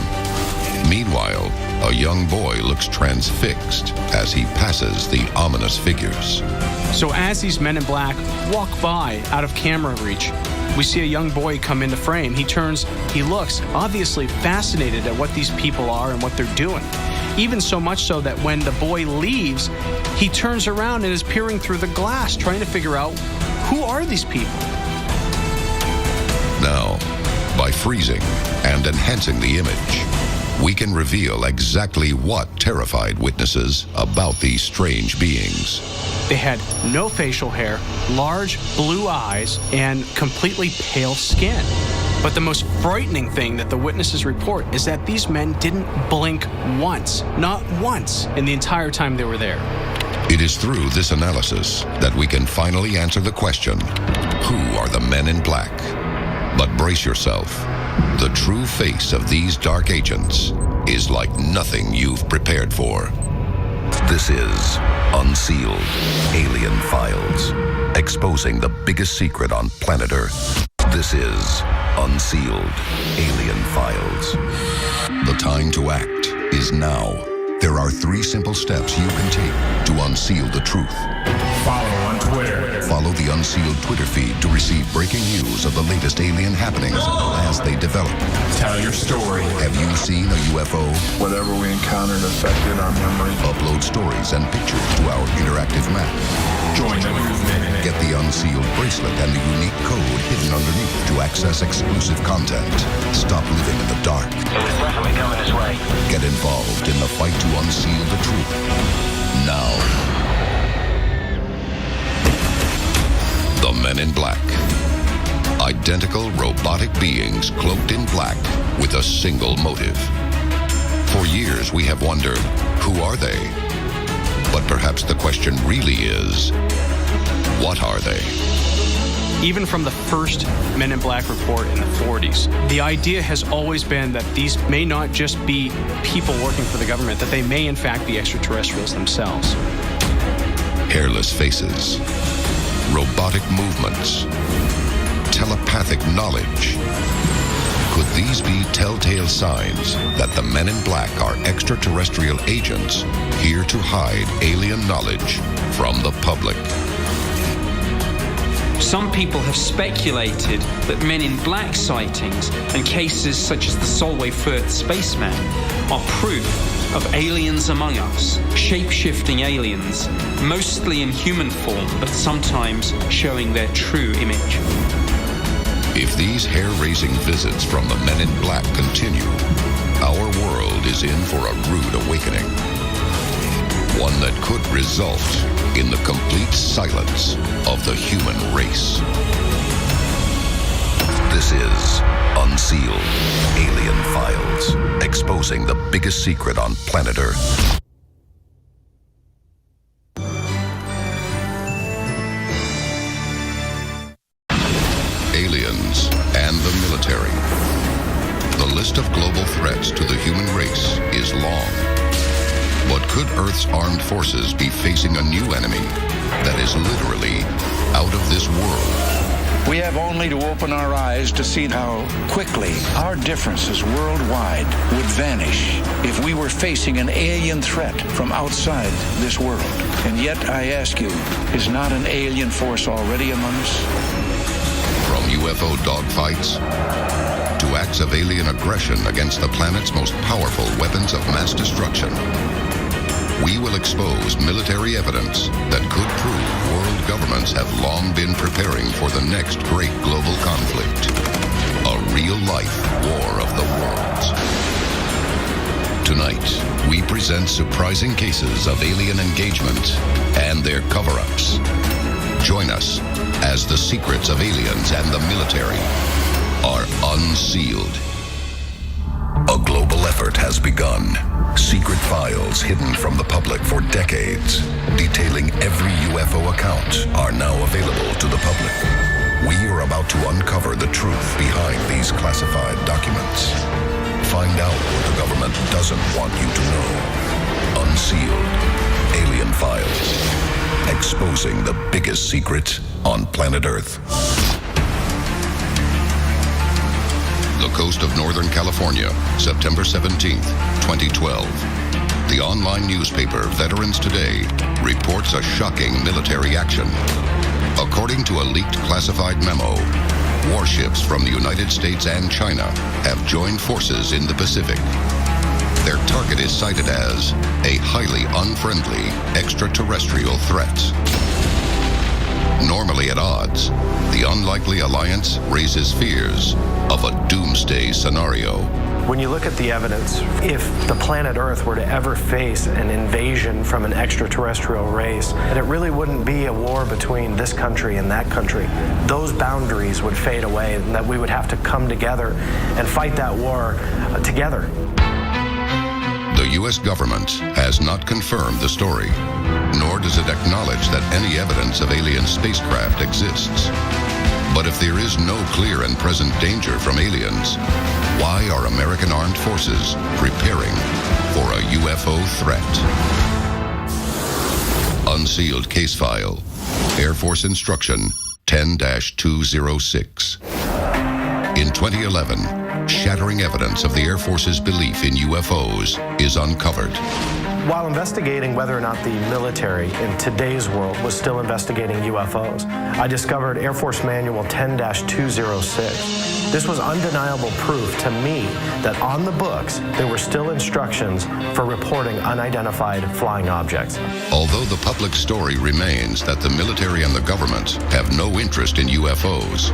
Meanwhile, a young boy looks transfixed as he passes the ominous figures. So as these men in black walk by out of camera reach, we see a young boy come into frame. He turns, he looks obviously fascinated at what these people are and what they're doing. Even so much so that when the boy leaves, he turns around and is peering through the glass, trying to figure out, who are these people? Now, by freezing and enhancing the image, we can reveal exactly what terrified witnesses about these strange beings. They had no facial hair, large blue eyes, and completely pale skin. But the most frightening thing that the witnesses report is that these men didn't blink once, not once, in the entire time they were there. It is through this analysis that we can finally answer the question, who are the men in black? But brace yourself. The true face of these dark agents is like nothing you've prepared for. This is Unsealed Alien Files, exposing the biggest secret on planet Earth. This is Unsealed Alien Files. The time to act is now. There are 3 simple steps you can take to unseal the truth. Follow on Twitter. Follow the Unsealed Twitter feed to receive breaking news of the latest alien happenings as they develop. Tell your story. Have you seen a UFO? Whatever we encountered affected our memory. Upload stories and pictures to our interactive map. Join the movement. Get the Unsealed bracelet and the unique code hidden underneath to access exclusive content. Stop living in the dark. It was definitely coming this way. Get involved in the fight to unseal the truth. Now. The Men in Black. Identical robotic beings cloaked in black with a single motive. For years we have wondered, who are they? But perhaps the question really is, what are they? Even from the first Men in Black report in the 40s, the idea has always been that these may not just be people working for the government, that they may in fact be extraterrestrials themselves. Hairless faces, robotic movements, telepathic knowledge. Could these be telltale signs that the Men in Black are extraterrestrial agents here to hide alien knowledge from the public? Some people have speculated that Men in Black sightings and cases such as the Solway Firth spaceman are proof of aliens among us, shape-shifting aliens, mostly in human form, but sometimes showing their true image. If these hair-raising visits from the Men in Black continue, our world is in for a rude awakening. One that could result in the complete silence of the human race. This is Unsealed Alien Files, exposing the biggest secret on planet Earth. Aliens and the military. The list of global threats to the human race is long. But could Earth's armed forces be facing a new enemy that is literally out of this world? We have only to open our eyes to see how quickly our differences worldwide would vanish if we were facing an alien threat from outside this world. And yet, I ask you, is not an alien force already among us? From UFO dogfights to acts of alien aggression against the planet's most powerful weapons of mass destruction, we will expose military evidence that could prove world governments have long been preparing for the next great global conflict, a real-life war of the worlds. Tonight, we present surprising cases of alien engagement and their cover-ups. Join us as the secrets of aliens and the military are unsealed. A global effort has begun. Secret files hidden from the public for decades, detailing every UFO account, are now available to the public. We are about to uncover the truth behind these classified documents. Find out what the government doesn't want you to know. Unsealed. Alien Files. Exposing the biggest secret on planet Earth. The coast of Northern California, September 17th, 2012. The online newspaper Veterans Today reports a shocking military action. According to a leaked classified memo, warships from the United States and China have joined forces in the Pacific. Their target is cited as a highly unfriendly extraterrestrial threat. Normally at odds, the unlikely alliance raises fears of a doomsday scenario. When you look at the evidence, if the planet Earth were to ever face an invasion from an extraterrestrial race, and it really wouldn't be a war between this country and that country. Those boundaries would fade away, and that we would have to come together and fight that war together. The U.S. government has not confirmed the story, nor does it acknowledge that any evidence of alien spacecraft exists. But if there is no clear and present danger from aliens, why are American armed forces preparing for a UFO threat? Unsealed case file. Air Force Instruction 10-206. In 2011, shattering evidence of the Air Force's belief in UFOs is uncovered. While investigating whether or not the military in today's world was still investigating UFOs, I discovered Air Force Manual 10-206. This was undeniable proof to me that on the books there were still instructions for reporting unidentified flying objects. Although the public story remains that the military and the government have no interest in UFOs,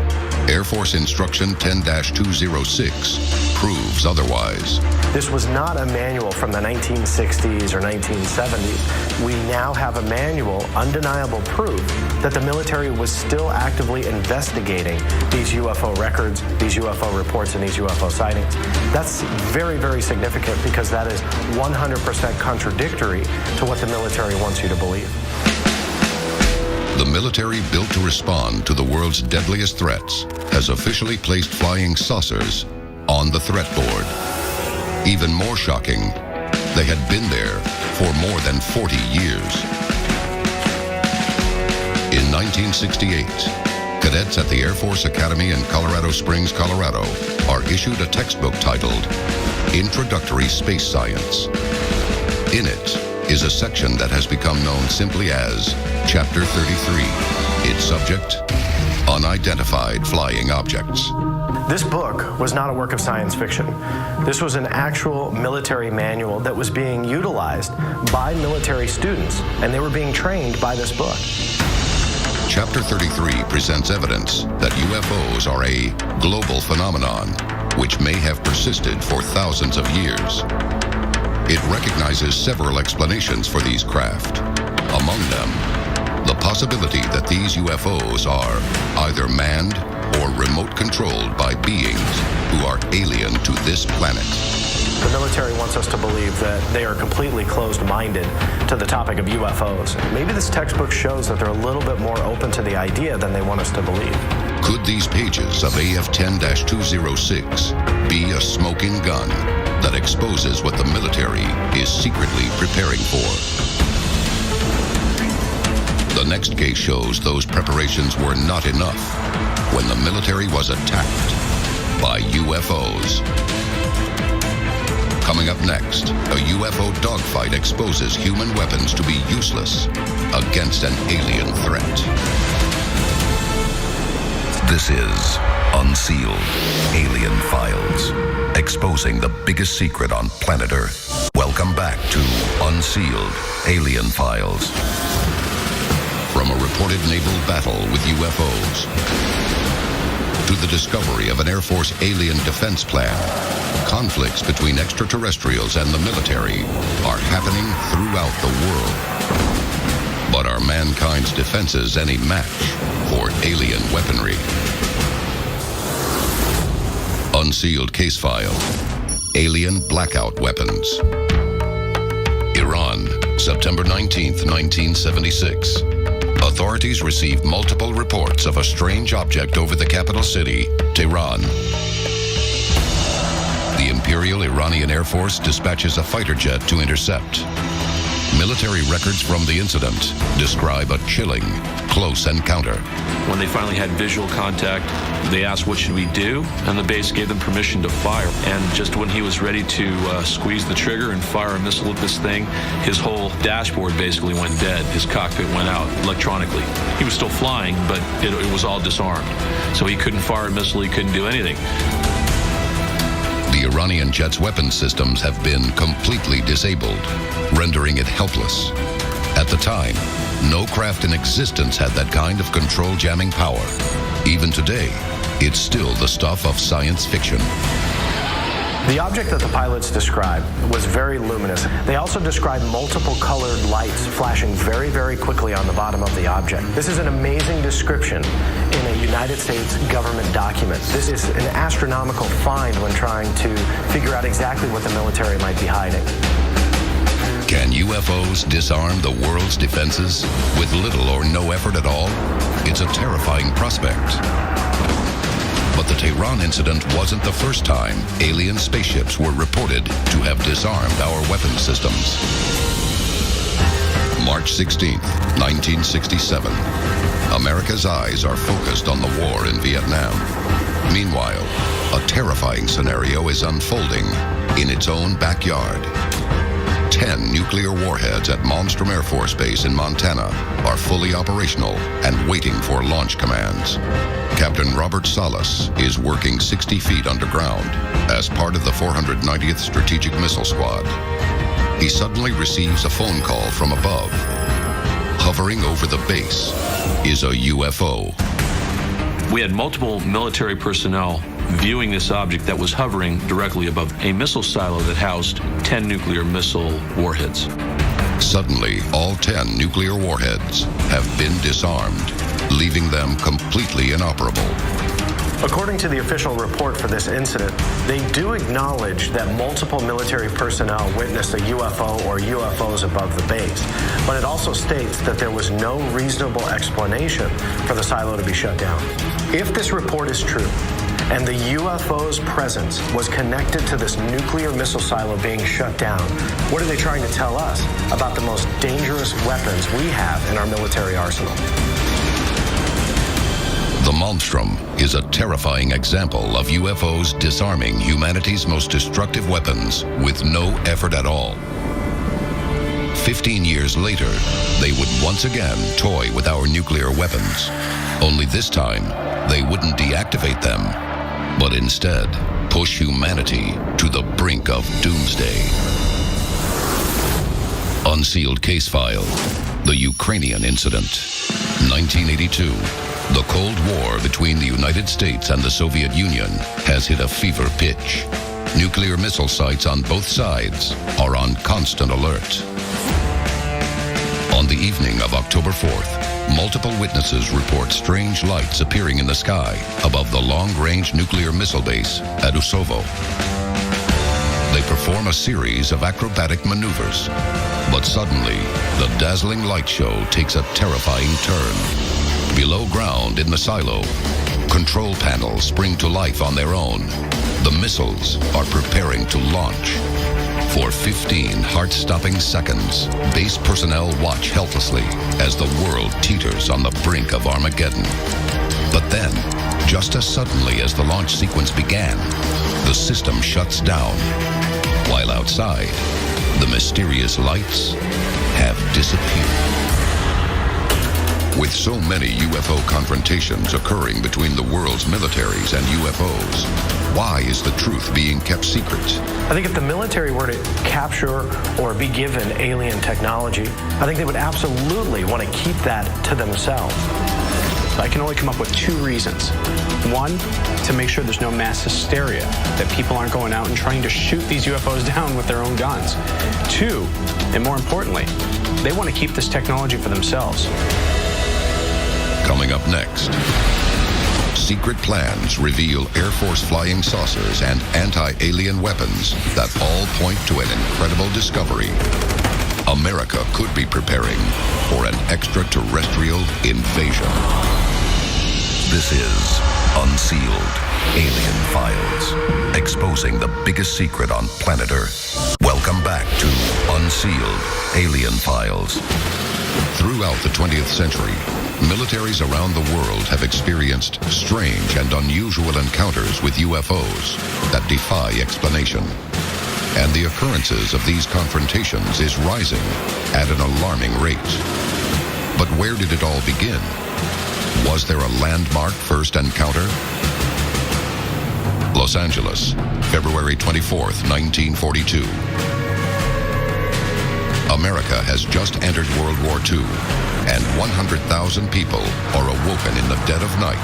Air Force Instruction 10-206 proves otherwise. This was not a manual from the 1960s or 1970s. We now have a manual, undeniable proof that the military was still actively investigating these UFO records, these UFO reports, and these UFO sightings. That's very, very significant because that is 100% contradictory to what the military wants you to believe. The military built to respond to the world's deadliest threats has officially placed flying saucers on the threat board. Even more shocking, they had been there for more than 40 years. In 1968, cadets at the Air Force Academy in Colorado Springs, Colorado, are issued a textbook titled Introductory Space Science. In it is a section that has become known simply as Chapter 33. Its subject, unidentified flying objects. This book was not a work of science fiction. This was an actual military manual that was being utilized by military students, and they were being trained by this book. Chapter 33 presents evidence that UFOs are a global phenomenon which may have persisted for thousands of years. It recognizes several explanations for these craft. Among them, the possibility that these UFOs are either manned or remote controlled by beings who are alien to this planet. The military wants us to believe that they are completely closed-minded to the topic of UFOs. Maybe this textbook shows that they're a little bit more open to the idea than they want us to believe. Could these pages of AF 10-206 be a smoking gun that exposes what the military is secretly preparing for? The next case shows those preparations were not enough when the military was attacked by UFOs. Coming up next, a UFO dogfight exposes human weapons to be useless against an alien threat. This is Unsealed Alien Files, exposing the biggest secret on planet Earth. Welcome back to Unsealed Alien Files. From a reported naval battle with UFOs to the discovery of an Air Force alien defense plan, conflicts between extraterrestrials and the military are happening throughout the world. But are mankind's defenses any match for alien weaponry? Unsealed case file. Alien blackout weapons. Iran, September 19th, 1976. authorities received multiple reports of a strange object over the capital city, Tehran. The Imperial Iranian Air Force dispatches a fighter jet to intercept. Military records from the incident describe a chilling, close encounter. When they finally had visual contact, they asked what should we do, and the base gave them permission to fire. And just when he was ready to squeeze the trigger and fire a missile at this thing, his whole dashboard basically went dead. His cockpit went out electronically. He was still flying, but it was all disarmed. So he couldn't fire a missile, he couldn't do anything. The Iranian jet's weapon systems have been completely disabled, rendering it helpless. At the time, no craft in existence had that kind of control jamming power. Even today, it's still the stuff of science fiction. The object that the pilots described was very luminous. They also described multiple colored lights flashing very, very quickly on the bottom of the object. This is an amazing description in a United States government document. This is an astronomical find when trying to figure out exactly what the military might be hiding. Can UFOs disarm the world's defenses with little or no effort at all? It's a terrifying prospect. But the Tehran incident wasn't the first time alien spaceships were reported to have disarmed our weapon systems. March 16th, 1967. America's eyes are focused on the war in Vietnam. Meanwhile, a terrifying scenario is unfolding in its own backyard. 10 nuclear warheads at Malmstrom Air Force Base in Montana are fully operational and waiting for launch commands. Captain Robert Salas is working 60 feet underground as part of the 490th Strategic Missile Squad. He suddenly receives a phone call from above. Hovering over the base is a UFO. We had multiple military personnel viewing this object that was hovering directly above a missile silo that housed 10 nuclear missile warheads. Suddenly, all 10 nuclear warheads have been disarmed, leaving them completely inoperable. According to the official report for this incident, they do acknowledge that multiple military personnel witnessed a UFO or UFOs above the base, but it also states that there was no reasonable explanation for the silo to be shut down. If this report is true, and the UFO's presence was connected to this nuclear missile silo being shut down, what are they trying to tell us about the most dangerous weapons we have in our military arsenal? The Malmstrom is a terrifying example of UFOs disarming humanity's most destructive weapons with no effort at all. 15 years later, they would once again toy with our nuclear weapons. Only this time, they wouldn't deactivate them, but instead push humanity to the brink of doomsday. Unsealed case file, the Ukrainian incident. 1982. The Cold War between the United States and the Soviet Union has hit a fever pitch. Nuclear missile sites on both sides are on constant alert. On the evening of October 4th, multiple witnesses report strange lights appearing in the sky above the long-range nuclear missile base at Usovo. They perform a series of acrobatic maneuvers, but suddenly, the dazzling light show takes a terrifying turn. Below ground in the silo, control panels spring to life on their own. The missiles are preparing to launch. For 15 heart-stopping seconds, base personnel watch helplessly as the world teeters on the brink of Armageddon. But then, just as suddenly as the launch sequence began, the system shuts down. While outside, the mysterious lights have disappeared. With so many UFO confrontations occurring between the world's militaries and UFOs, why is the truth being kept secret? I think if the military were to capture or be given alien technology, I think they would absolutely want to keep that to themselves. I can only come up with two reasons. One, to make sure there's no mass hysteria, that people aren't going out and trying to shoot these UFOs down with their own guns. Two, and more importantly, they want to keep this technology for themselves. Coming up next, secret plans reveal Air Force flying saucers and anti-alien weapons that all point to an incredible discovery. America could be preparing for an extraterrestrial invasion. This is Unsealed, Alien Files, exposing the biggest secret on planet Earth. Welcome back to Unsealed, Alien Files. Throughout the 20th century, militaries around the world have experienced strange and unusual encounters with UFOs that defy explanation. And the occurrences of these confrontations is rising at an alarming rate. But where did it all begin? Was there a landmark first encounter? Los Angeles, February 24th, 1942. America has just entered World War II, and 100,000 people are awoken in the dead of night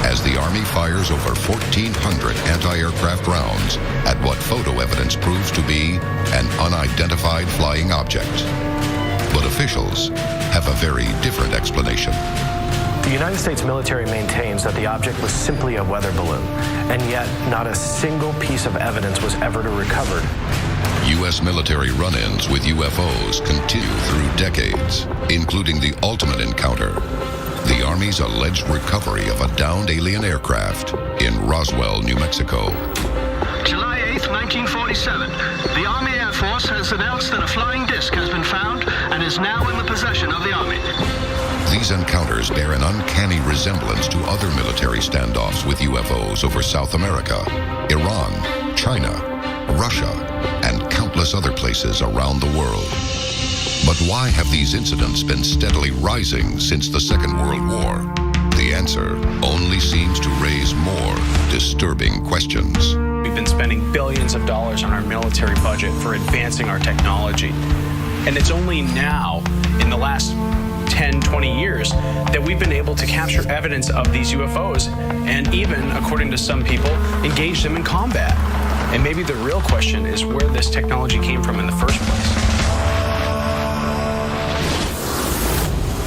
as the Army fires over 1,400 anti-aircraft rounds at what photo evidence proves to be an unidentified flying object. But officials have a very different explanation. The United States military maintains that the object was simply a weather balloon, and yet not a single piece of evidence was ever recovered. U.S. military run-ins with UFOs continue through decades, including the ultimate encounter, the Army's alleged recovery of a downed alien aircraft in Roswell, New Mexico. July 8th, 1947. The Army Air Force has announced that a flying disc has been found and is now in the possession of the Army. These encounters bear an uncanny resemblance to other military standoffs with UFOs over South America, Iran, China, Russia, and countless other places around the world. But why have these incidents been steadily rising since the Second World War? The answer only seems to raise more disturbing questions. We've been spending billions of dollars on our military budget for advancing our technology. And it's only now, in the last 10, 20 years, that we've been able to capture evidence of these UFOs and even, according to some people, engage them in combat. And maybe the real question is where this technology came from in the first place.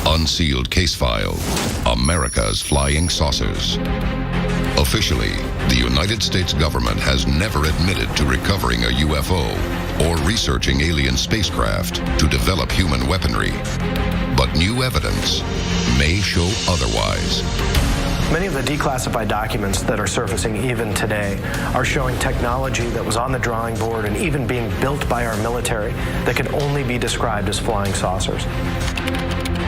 Unsealed case file, America's Flying Saucers. Officially, the United States government has never admitted to recovering a UFO or researching alien spacecraft to develop human weaponry. But new evidence may show otherwise. Many of the declassified documents that are surfacing even today are showing technology that was on the drawing board and even being built by our military that could only be described as flying saucers.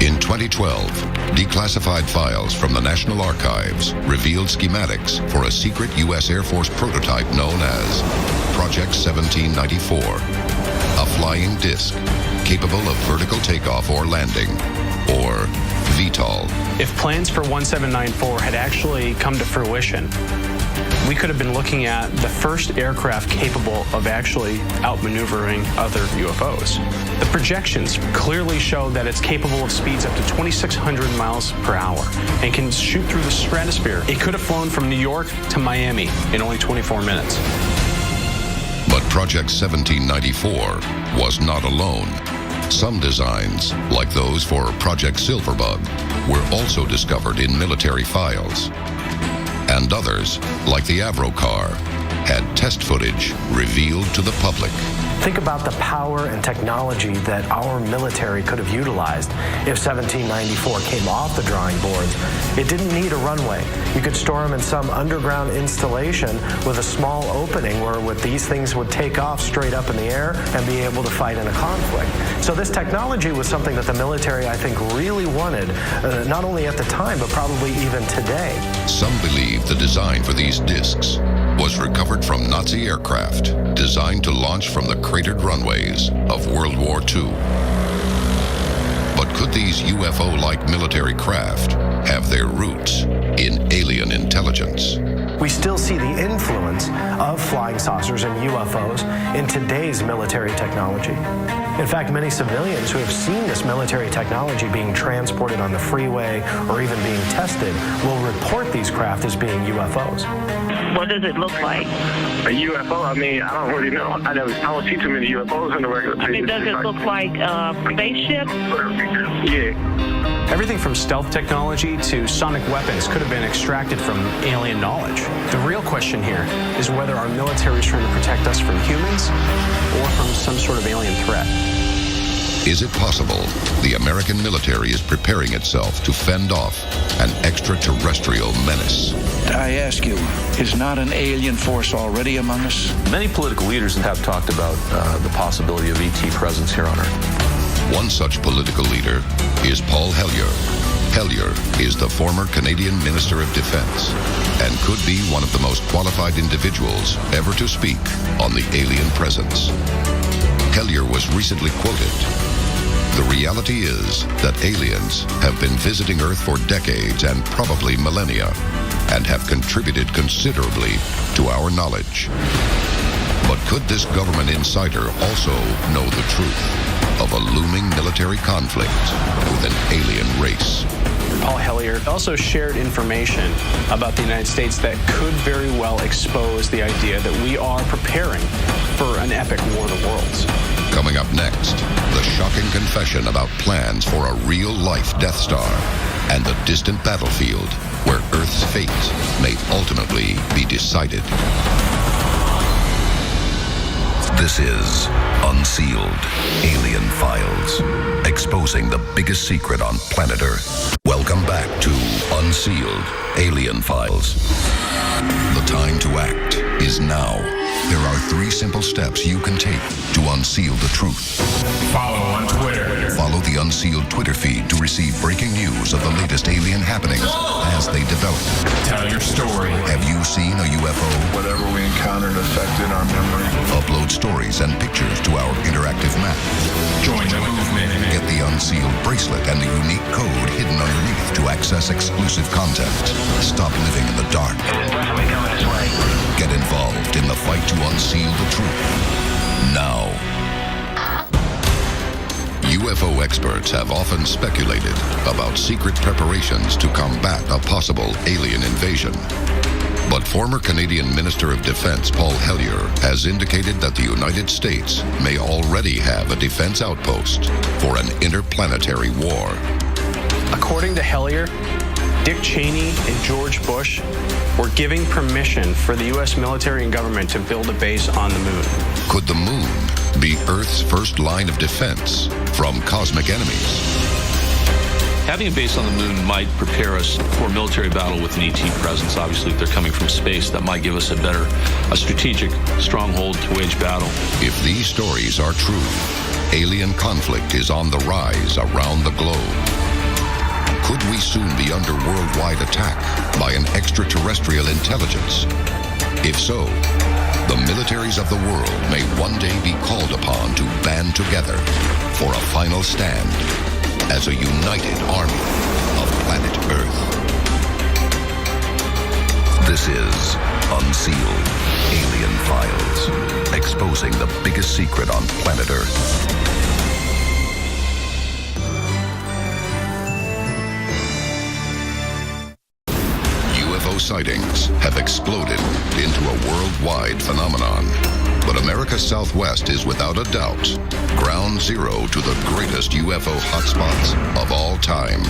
In 2012, declassified files from the National Archives revealed schematics for a secret U.S. Air Force prototype known as Project 1794, a flying disc capable of vertical takeoff or landing, or VTOL. If plans for 1794 had actually come to fruition, we could have been looking at the first aircraft capable of actually outmaneuvering other UFOs. The projections clearly show that it's capable of speeds up to 2,600 miles per hour and can shoot through the stratosphere. It could have flown from New York to Miami in only 24 minutes. But Project 1794 was not alone. Some designs, like those for Project Silverbug, were also discovered in military files. And others, like the Avro car, had test footage revealed to the public. Think about the power and technology that our military could have utilized if 1794 came off the drawing boards. It didn't need a runway. You could store them in some underground installation with a small opening where these things would take off straight up in the air and be able to fight in a conflict. So this technology was something that the military, I think, really wanted, not only at the time, but probably even today. Some believe the design for these discs was recovered from Nazi aircraft designed to launch from the cratered runways of World War II. But could these UFO-like military craft have their roots in alien intelligence? We still see the influence of flying saucers and UFOs in today's military technology. In fact, many civilians who have seen this military technology being transported on the freeway or even being tested will report these craft as being UFOs. What does it look like? A UFO? I mean, I don't really know. I don't see too many UFOs in the regular. I mean, does it look like a spaceship? Yeah. Everything from stealth technology to sonic weapons could have been extracted from alien knowledge. The real question here is whether our military is trying to protect us from humans or from some sort of alien threat. Is it possible the American military is preparing itself to fend off an extraterrestrial menace? I ask you, is not an alien force already among us? Many political leaders have talked about the possibility of ET presence here on Earth. One such political leader is Paul Hellyer. Hellyer is the former Canadian Minister of Defense and could be one of the most qualified individuals ever to speak on the alien presence. Hellyer was recently quoted. The reality is that aliens have been visiting Earth for decades and probably millennia and have contributed considerably to our knowledge. But could this government insider also know the truth of a looming military conflict with an alien race? Paul Hellyer also shared information about the United States that could very well expose the idea that we are preparing for an epic war of the worlds. Coming up next, the shocking confession about plans for a real-life Death Star and the distant battlefield where Earth's fate may ultimately be decided. This is Unsealed Alien Files, exposing the biggest secret on planet Earth. Welcome back to Unsealed Alien Files. The time to act is now. There are 3 simple steps you can take to unseal the truth. Follow on Twitter. Follow the Unsealed Twitter feed to receive breaking news of the latest alien happenings as they develop. Tell your story. Have you seen a UFO? Whatever we encountered affected our memory. Upload stories and pictures to our interactive map. Join the movement. Get the Unsealed bracelet and the unique code hidden underneath to access exclusive content. Stop living in the dark. It is definitely coming this way. Get involved in the fight to unseal the truth. Now. UFO experts have often speculated about secret preparations to combat a possible alien invasion. But former Canadian Minister of Defense Paul Hellyer has indicated that the United States may already have a defense outpost for an interplanetary war. According to Hellyer, Dick Cheney and George Bush were giving permission for the U.S. military and government to build a base on the moon. Could the moon be Earth's first line of defense from cosmic enemies? Having a base on the moon might prepare us for a military battle with an ET presence. Obviously, if they're coming from space, that might give us a strategic stronghold to wage battle. If these stories are true, alien conflict is on the rise around the globe. Could we soon be under worldwide attack by an extraterrestrial intelligence? If so, the militaries of the world may one day be called upon to band together for a final stand as a united army of planet Earth. This is Unsealed Alien Files, exposing the biggest secret on planet Earth. UFO sightings have exploded into a worldwide phenomenon. But America's Southwest is without a doubt ground zero to the greatest UFO hotspots of all time.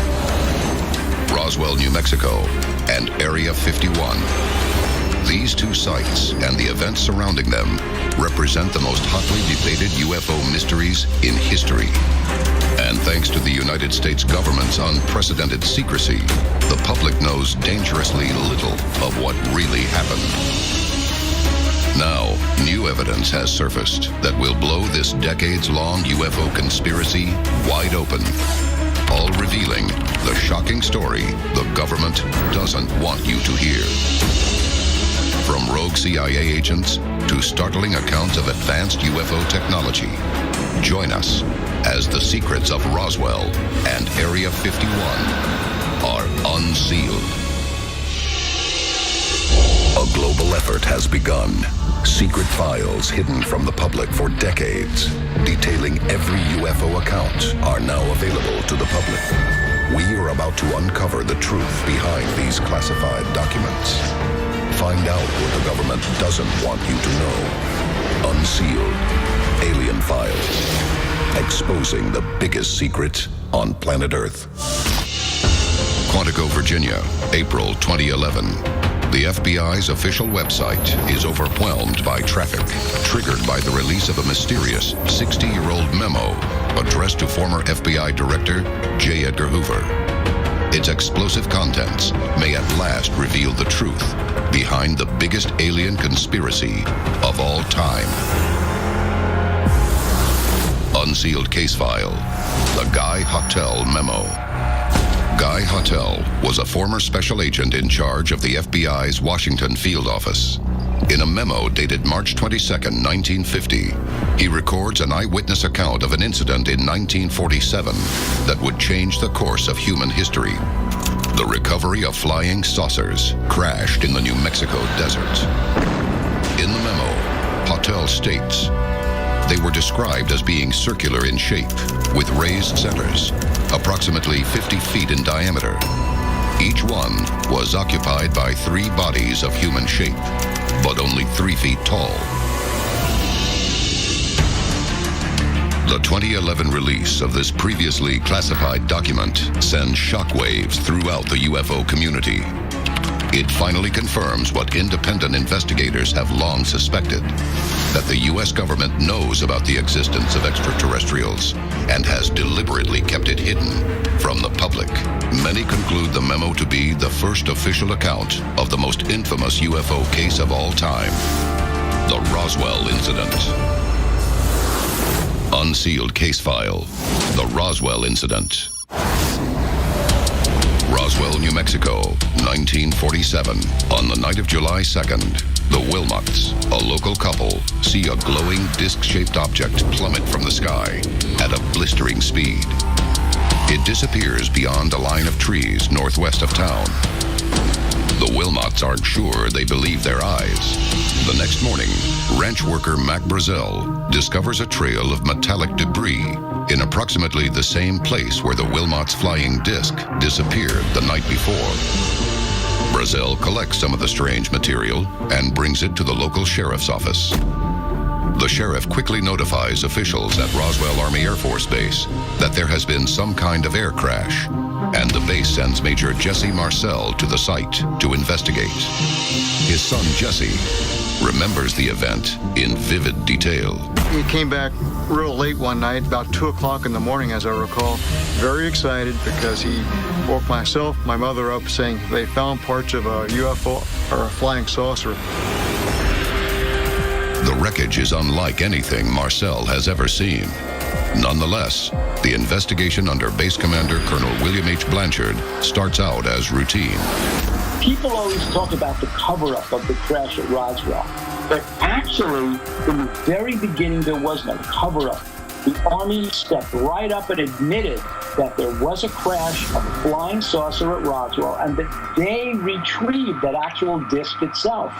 Roswell, New Mexico, and Area 51. These 2 sites and the events surrounding them represent the most hotly debated UFO mysteries in history. And thanks to the United States government's unprecedented secrecy, the public knows dangerously little of what really happened. Now, new evidence has surfaced that will blow this decades-long UFO conspiracy wide open, all revealing the shocking story the government doesn't want you to hear. From rogue CIA agents to startling accounts of advanced UFO technology, join us as the secrets of Roswell and Area 51 are unsealed. A global effort has begun. Secret files hidden from the public for decades, detailing every UFO account, are now available to the public. We are about to uncover the truth behind these classified documents. Find out what the government doesn't want you to know. Unsealed Alien Files, exposing the biggest secret on planet Earth. Quantico, Virginia, April 2011. The FBI's official website is overwhelmed by traffic, triggered by the release of a mysterious 60-year-old memo addressed to former FBI Director J. Edgar Hoover. Its explosive contents may at last reveal the truth behind the biggest alien conspiracy of all time. Unsealed case file, the Guy Hotel memo. Guy Hotel was a former special agent in charge of the FBI's Washington field office. In a memo dated March 22, 1950, he records an eyewitness account of an incident in 1947 that would change the course of human history. The recovery of flying saucers crashed in the New Mexico desert. In the memo, Hotel states, they were described as being circular in shape, with raised centers, approximately 50 feet in diameter. Each one was occupied by 3 bodies of human shape, but only 3 feet tall. The 2011 release of this previously classified document sends shockwaves throughout the UFO community. It finally confirms what independent investigators have long suspected, that the U.S. government knows about the existence of extraterrestrials and has deliberately kept it hidden from the public. Many conclude the memo to be the first official account of the most infamous UFO case of all time, the Roswell incident. Unsealed case file, the Roswell incident. Roswell, New Mexico, 1947. On the night of July 2nd, the Wilmots, a local couple, see a glowing disc-shaped object plummet from the sky at a blistering speed. It disappears beyond a line of trees northwest of town. The Wilmots aren't sure they believe their eyes. The next morning, ranch worker Mac Brazel discovers a trail of metallic debris in approximately the same place where the Wilmots' flying disc disappeared the night before. Brazel collects some of the strange material and brings it to the local sheriff's office. The sheriff quickly notifies officials at Roswell Army Air Force Base that there has been some kind of air crash, and the base sends Major Jesse Marcel to the site to investigate. His son Jesse remembers the event in vivid detail. He came back real late one night, about 2 o'clock in the morning, as I recall, very excited because he woke myself, my mother up saying they found parts of a UFO or a flying saucer. The wreckage is unlike anything Marcel has ever seen. Nonetheless, the investigation under Base Commander Colonel William H. Blanchard starts out as routine. People always talk about the cover-up of the crash at Roswell, but actually, in the very beginning, there was no cover-up. The Army stepped right up and admitted that there was a crash of a flying saucer at Roswell and that they retrieved that actual disc itself.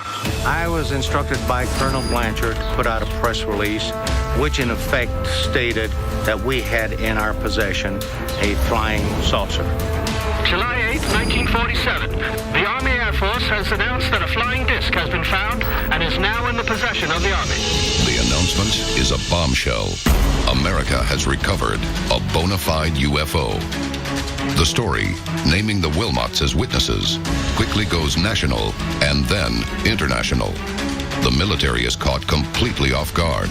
I was instructed by Colonel Blanchard to put out a press release which in effect stated that we had in our possession a flying saucer. July 8, 1947. The Army Air Force has announced that a flying disc has been found and is now in the possession of the Army. The announcement is a bombshell. America has recovered a bona fide UFO. The story, naming the Wilmots as witnesses, quickly goes national and then international. The military is caught completely off guard.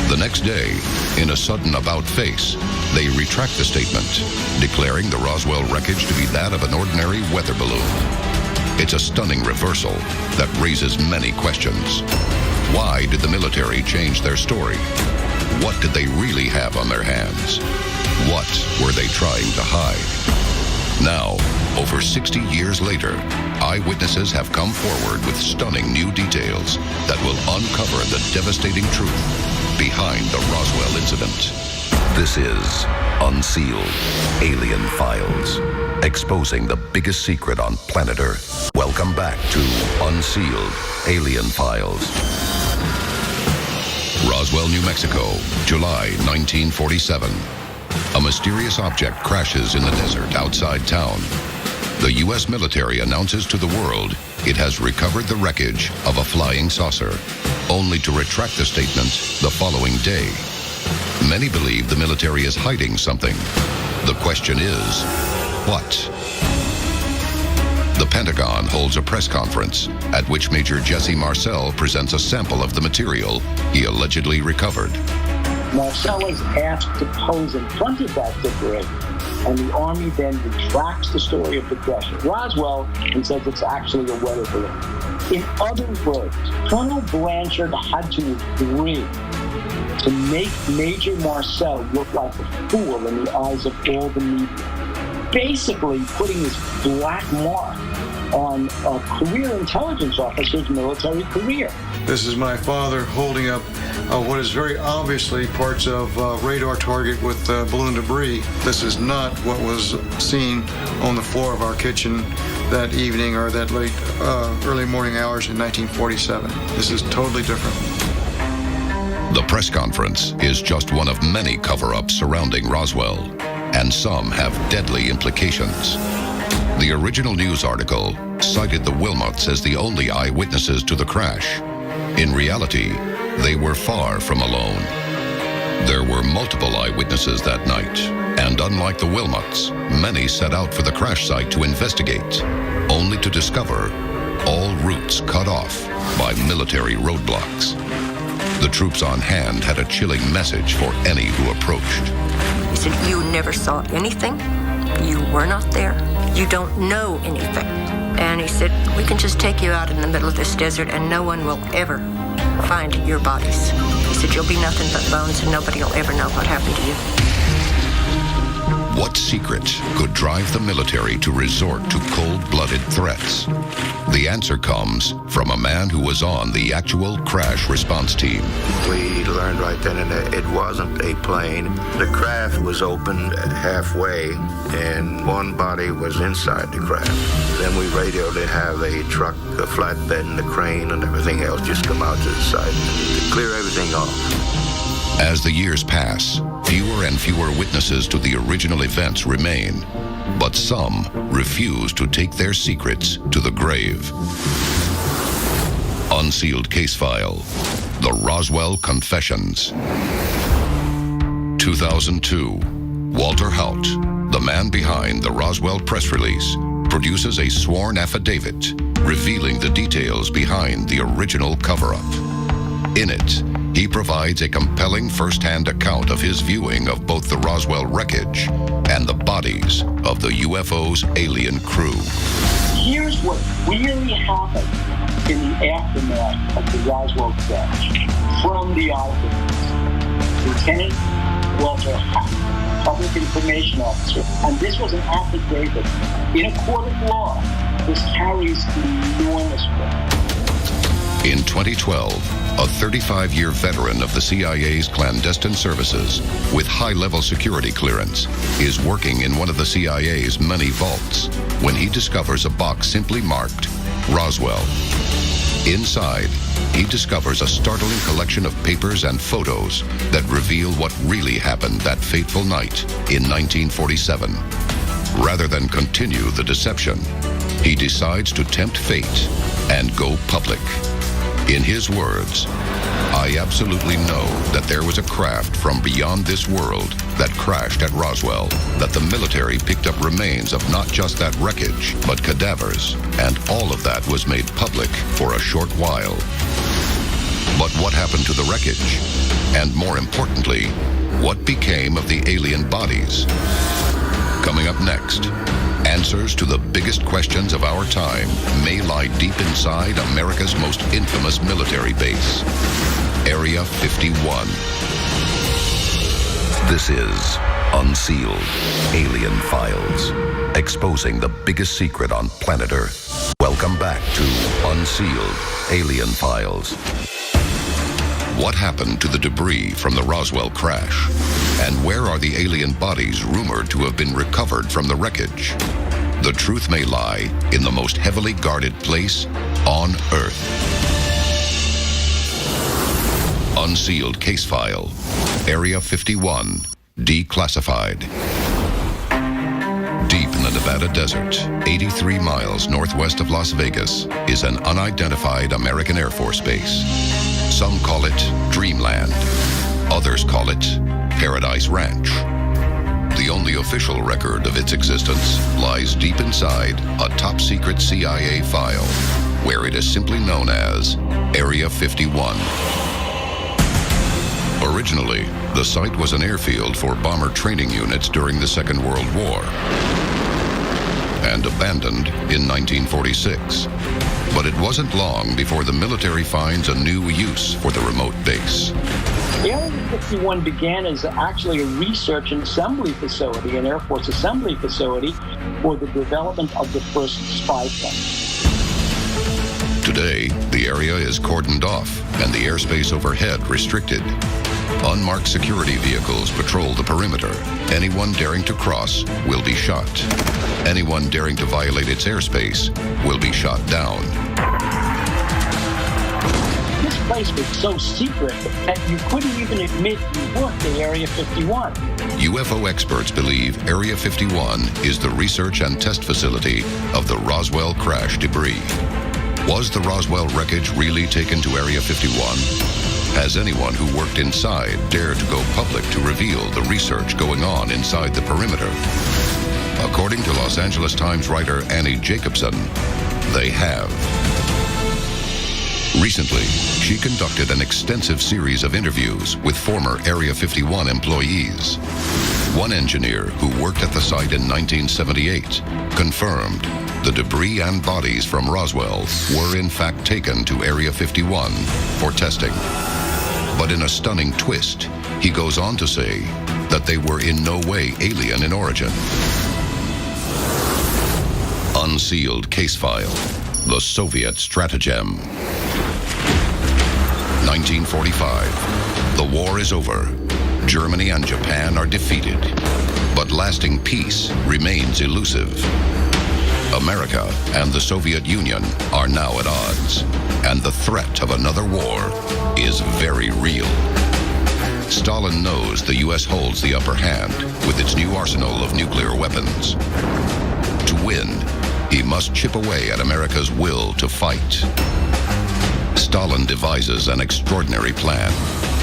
The next day, in a sudden about-face, they retract the statement, declaring the Roswell wreckage to be that of an ordinary weather balloon. It's a stunning reversal that raises many questions. Why did the military change their story? What did they really have on their hands? What were they trying to hide? Now, over 60 years later, eyewitnesses have come forward with stunning new details that will uncover the devastating truth behind the Roswell incident. This is Unsealed Alien Files, exposing the biggest secret on planet Earth. Welcome back to Unsealed Alien Files. Roswell, New Mexico, July 1947. A mysterious object crashes in the desert outside town. The U.S. military announces to the world it has recovered the wreckage of a flying saucer, only to retract the statement the following day. Many believe the military is hiding something. The question is, what? the Pentagon holds a press conference at which Major Jesse Marcel presents a sample of the material he allegedly recovered. Marcel is asked to pose in front of that debris, and the Army then retracts the story of the crash at Roswell and says it's actually a weather balloon. In other words, Colonel Blanchard had to agree to make Major Marcel look like a fool in the eyes of all the media, basically putting this black mark on a career intelligence officer's military career. This is my father holding up what is very obviously parts of radar target with balloon debris. This is not what was seen on the floor of our kitchen that evening or that late early morning hours in 1947. This is totally different. The press conference is just one of many cover-ups surrounding Roswell, and some have deadly implications. The original news article cited the Wilmots as the only eyewitnesses to the crash. In reality, they were far from alone. There were multiple eyewitnesses that night, and unlike the Wilmots, many set out for the crash site to investigate, only to discover all routes cut off by military roadblocks. The troops on hand had a chilling message for any who approached. He said, "You never saw anything. You were not there. You don't know anything." And he said, "We can just take you out in the middle of this desert and no one will ever find your bodies." He said, "You'll be nothing but bones and nobody will ever know what happened to you." What secret could drive the military to resort to cold-blooded threats? The answer comes from a man who was on the actual crash response team. We learned right then and there it wasn't a plane. The craft was opened halfway and one body was inside the craft. Then we radioed to have a truck, a flatbed, and a crane and everything else just come out to the side to clear everything off. As the years pass, fewer and fewer witnesses to the original events remain, but some refuse to take their secrets to the grave. Unsealed case file, The Roswell Confessions. 2002, Walter Haut, the man behind the Roswell press release, produces a sworn affidavit revealing the details behind the original cover-up. In it, he provides a compelling first-hand account of his viewing of both the Roswell wreckage and the bodies of the UFO's alien crew. Here's what really happened in the aftermath of the Roswell crash from the eyewitness. Lieutenant Walter Haut, Public Information Officer, and this was an affidavit in a court of law. This carries enormous weight. In 2012, a 35-year veteran of the CIA's clandestine services with high-level security clearance is working in one of the CIA's many vaults when he discovers a box simply marked Roswell. Inside, he discovers a startling collection of papers and photos that reveal what really happened that fateful night in 1947. Rather than continue the deception, he decides to tempt fate and go public. In his words, "I absolutely know that there was a craft from beyond this world that crashed at Roswell, that the military picked up remains of not just that wreckage, but cadavers, and all of that was made public for a short while." But what happened to the wreckage? And more importantly, what became of the alien bodies? Coming up next, answers to the biggest questions of our time may lie deep inside America's most infamous military base, Area 51. This is Unsealed Alien Files, exposing the biggest secret on planet Earth. Welcome back to Unsealed Alien Files. What happened to the debris from the Roswell crash? And where are the alien bodies rumored to have been recovered from the wreckage? The truth may lie in the most heavily guarded place on Earth. Unsealed case file, Area 51, declassified. Deep in the Nevada desert, 83 miles northwest of Las Vegas, is an unidentified American Air Force base. Some call it Dreamland. Others call it Paradise Ranch. The only official record of its existence lies deep inside a top-secret CIA file, where it is simply known as Area 51. Originally, the site was an airfield for bomber training units during the Second World War, and abandoned in 1946. But it wasn't long before the military finds a new use for the remote base. Area 51 began as actually a research and assembly facility, an Air Force assembly facility for the development of the first spy plane. Today, the area is cordoned off and the airspace overhead restricted. Unmarked security vehicles patrol the perimeter. Anyone daring to cross will be shot. Anyone daring to violate its airspace will be shot down. This place was so secret that you couldn't even admit you worked at Area 51. UFO experts believe Area 51 is the research and test facility of the Roswell crash debris. Was the Roswell wreckage really taken to Area 51? Has anyone who worked inside dared to go public to reveal the research going on inside the perimeter? According to Los Angeles Times writer Annie Jacobson, they have. Recently, she conducted an extensive series of interviews with former Area 51 employees. One engineer who worked at the site in 1978 confirmed the debris and bodies from Roswell were in fact taken to Area 51 for testing. But in a stunning twist, he goes on to say that they were in no way alien in origin. Unsealed case file, the Soviet stratagem. 1945. The war is over. Germany and Japan are defeated. But lasting peace remains elusive. America and the Soviet Union are now at odds, and the threat of another war is very real. Stalin knows the U.S. holds the upper hand with its new arsenal of nuclear weapons. To win, he must chip away at America's will to fight. Stalin devises an extraordinary plan.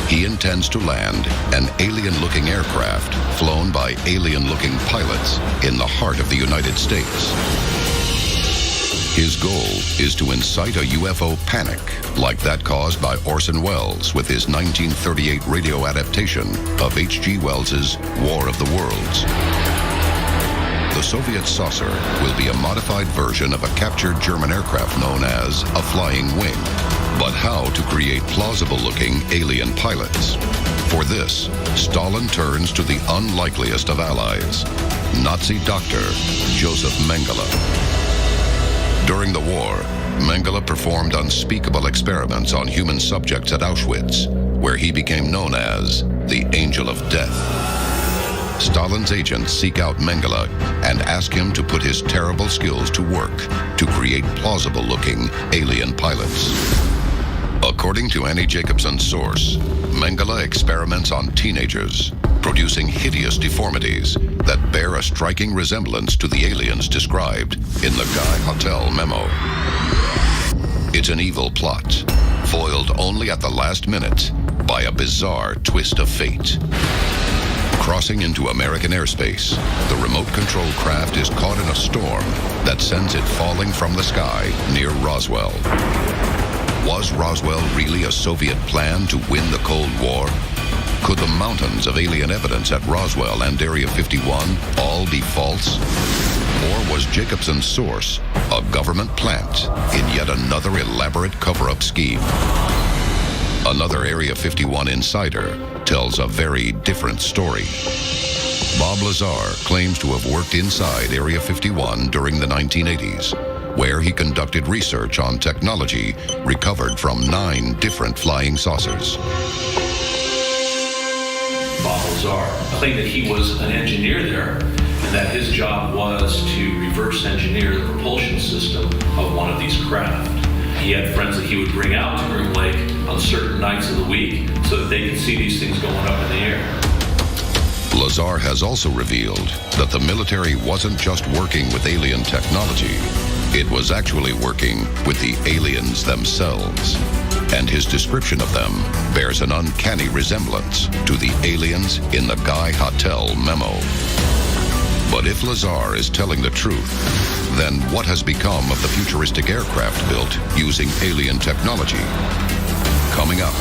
He intends to land an alien-looking aircraft flown by alien-looking pilots in the heart of the United States. His goal is to incite a UFO panic like that caused by Orson Welles with his 1938 radio adaptation of H.G. Wells's War of the Worlds. The Soviet saucer will be a modified version of a captured German aircraft known as a flying wing. But how to create plausible-looking alien pilots? For this, Stalin turns to the unlikeliest of allies, Nazi doctor Joseph Mengele. During the war, Mengele performed unspeakable experiments on human subjects at Auschwitz, where he became known as the Angel of Death. Stalin's agents seek out Mengele and ask him to put his terrible skills to work to create plausible-looking alien pilots. According to Annie Jacobson's source, Mengele experiments on teenagers, producing hideous deformities that bear a striking resemblance to the aliens described in the Guy Hotel memo. It's an evil plot, foiled only at the last minute by a bizarre twist of fate. Crossing into American airspace, the remote control craft is caught in a storm that sends it falling from the sky near Roswell. Was Roswell really a Soviet plan to win the Cold War? Could the mountains of alien evidence at Roswell and Area 51 all be false? Or was Jacobson's source a government plant in yet another elaborate cover-up scheme? Another Area 51 insider tells a very different story. Bob Lazar claims to have worked inside Area 51 during the 1980s, where he conducted research on technology recovered from 9 different flying saucers. Bob Lazar claimed that he was an engineer there and that his job was to reverse engineer the propulsion system of one of these craft. He had friends that he would bring out to Groom Lake on certain nights of the week so that they could see these things going up in the air. Lazar has also revealed that the military wasn't just working with alien technology, it was actually working with the aliens themselves. And his description of them bears an uncanny resemblance to the aliens in the Guy Hotel memo. But if Lazar is telling the truth, then what has become of the futuristic aircraft built using alien technology? Coming up,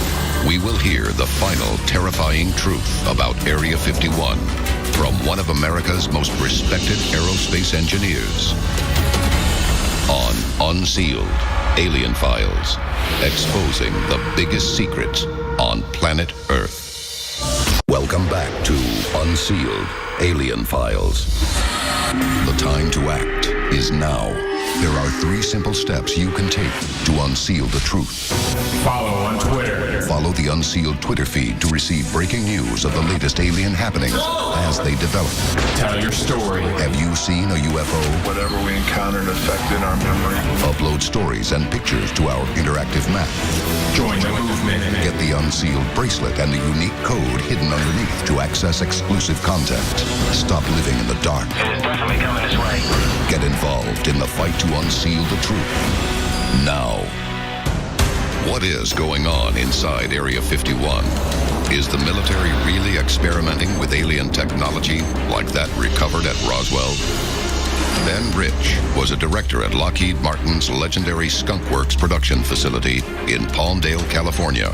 we will hear the final terrifying truth about Area 51 from one of America's most respected aerospace engineers. On Unsealed, Alien Files, exposing the biggest secrets on planet Earth. Welcome back to Unsealed, Alien Files. The time to act is now. There are 3 simple steps you can take to unseal the truth. Follow on Twitter. Follow the Unsealed Twitter feed to receive breaking news of the latest alien happenings as they develop. Tell your story. Have you seen a UFO? Whatever we encountered affected our memory. Upload stories and pictures to our interactive map. Join the movement. Get the Unsealed bracelet and the unique code hidden underneath to access exclusive content. Stop living in the dark. It is definitely coming this way. Get involved in the fight to unseal the truth. Now. What is going on inside Area 51? Is the military really experimenting with alien technology like that recovered at Roswell? Ben Rich was a director at Lockheed Martin's legendary Skunk Works production facility in Palmdale, California,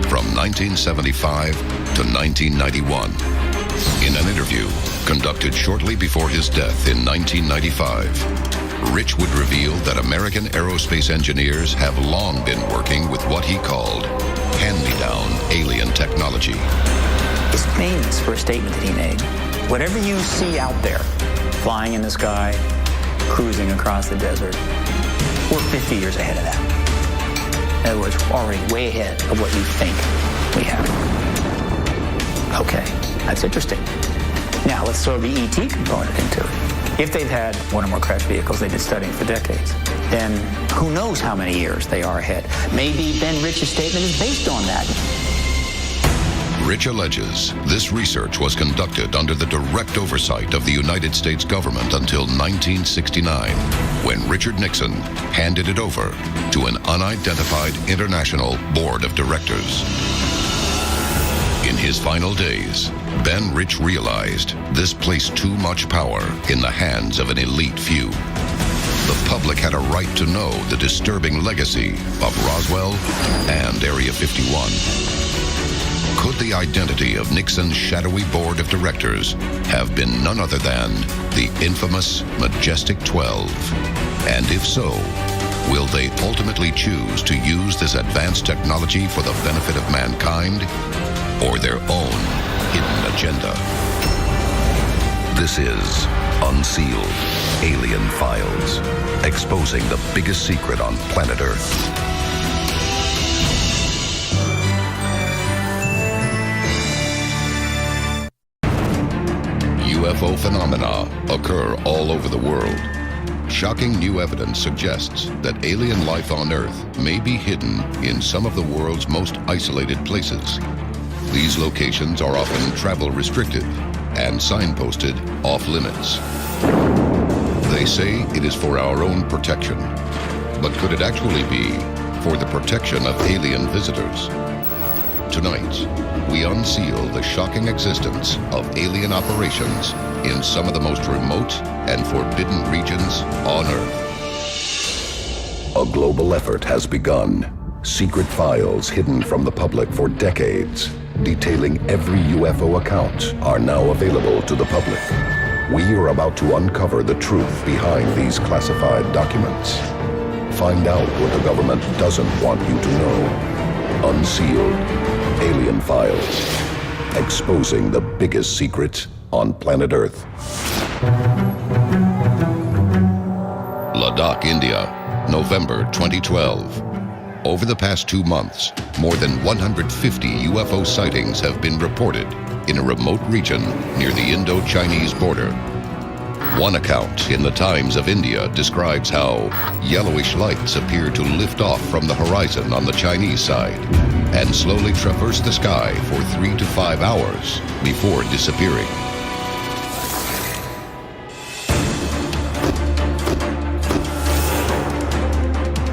from 1975 to 1991. In an interview conducted shortly before his death in 1995, Rich would reveal that American aerospace engineers have long been working with what he called hand-me-down alien technology. It's famous for a statement that he made. Whatever you see out there, flying in the sky, cruising across the desert, we're 50 years ahead of that. In other words, we're already way ahead of what you think we have. Okay, that's interesting. Now, let's throw the ET component into it. If they've had one or more crash vehicles they've been studying for decades, then who knows how many years they are ahead. Maybe Ben Rich's statement is based on that. Rich alleges this research was conducted under the direct oversight of the United States government until 1969, when Richard Nixon handed it over to an unidentified international board of directors. In his final days, Ben Rich realized this placed too much power in the hands of an elite few. The public had a right to know the disturbing legacy of Roswell and Area 51. Could the identity of Nixon's shadowy board of directors have been none other than the infamous Majestic 12? And if so, will they ultimately choose to use this advanced technology for the benefit of mankind or their own hidden agenda? This is Unsealed, Alien Files, exposing the biggest secret on planet Earth. UFO phenomena occur all over the world. Shocking new evidence suggests that alien life on Earth may be hidden in some of the world's most isolated places. These locations are often travel restricted and signposted off limits. They say it is for our own protection, but could it actually be for the protection of alien visitors? Tonight, we unseal the shocking existence of alien operations in some of the most remote and forbidden regions on Earth. A global effort has begun. Secret files hidden from the public for decades, detailing every UFO account, are now available to the public. We are about to uncover the truth behind these classified documents. Find out what the government doesn't want you to know. Unsealed, Alien Files, exposing the biggest secret on planet Earth. Ladakh, India, November 2012. Over the past 2 months, more than 150 UFO sightings have been reported in a remote region near the Indo-Chinese border. One account in the Times of India describes how yellowish lights appear to lift off from the horizon on the Chinese side and slowly traverse the sky for 3 to 5 hours before disappearing.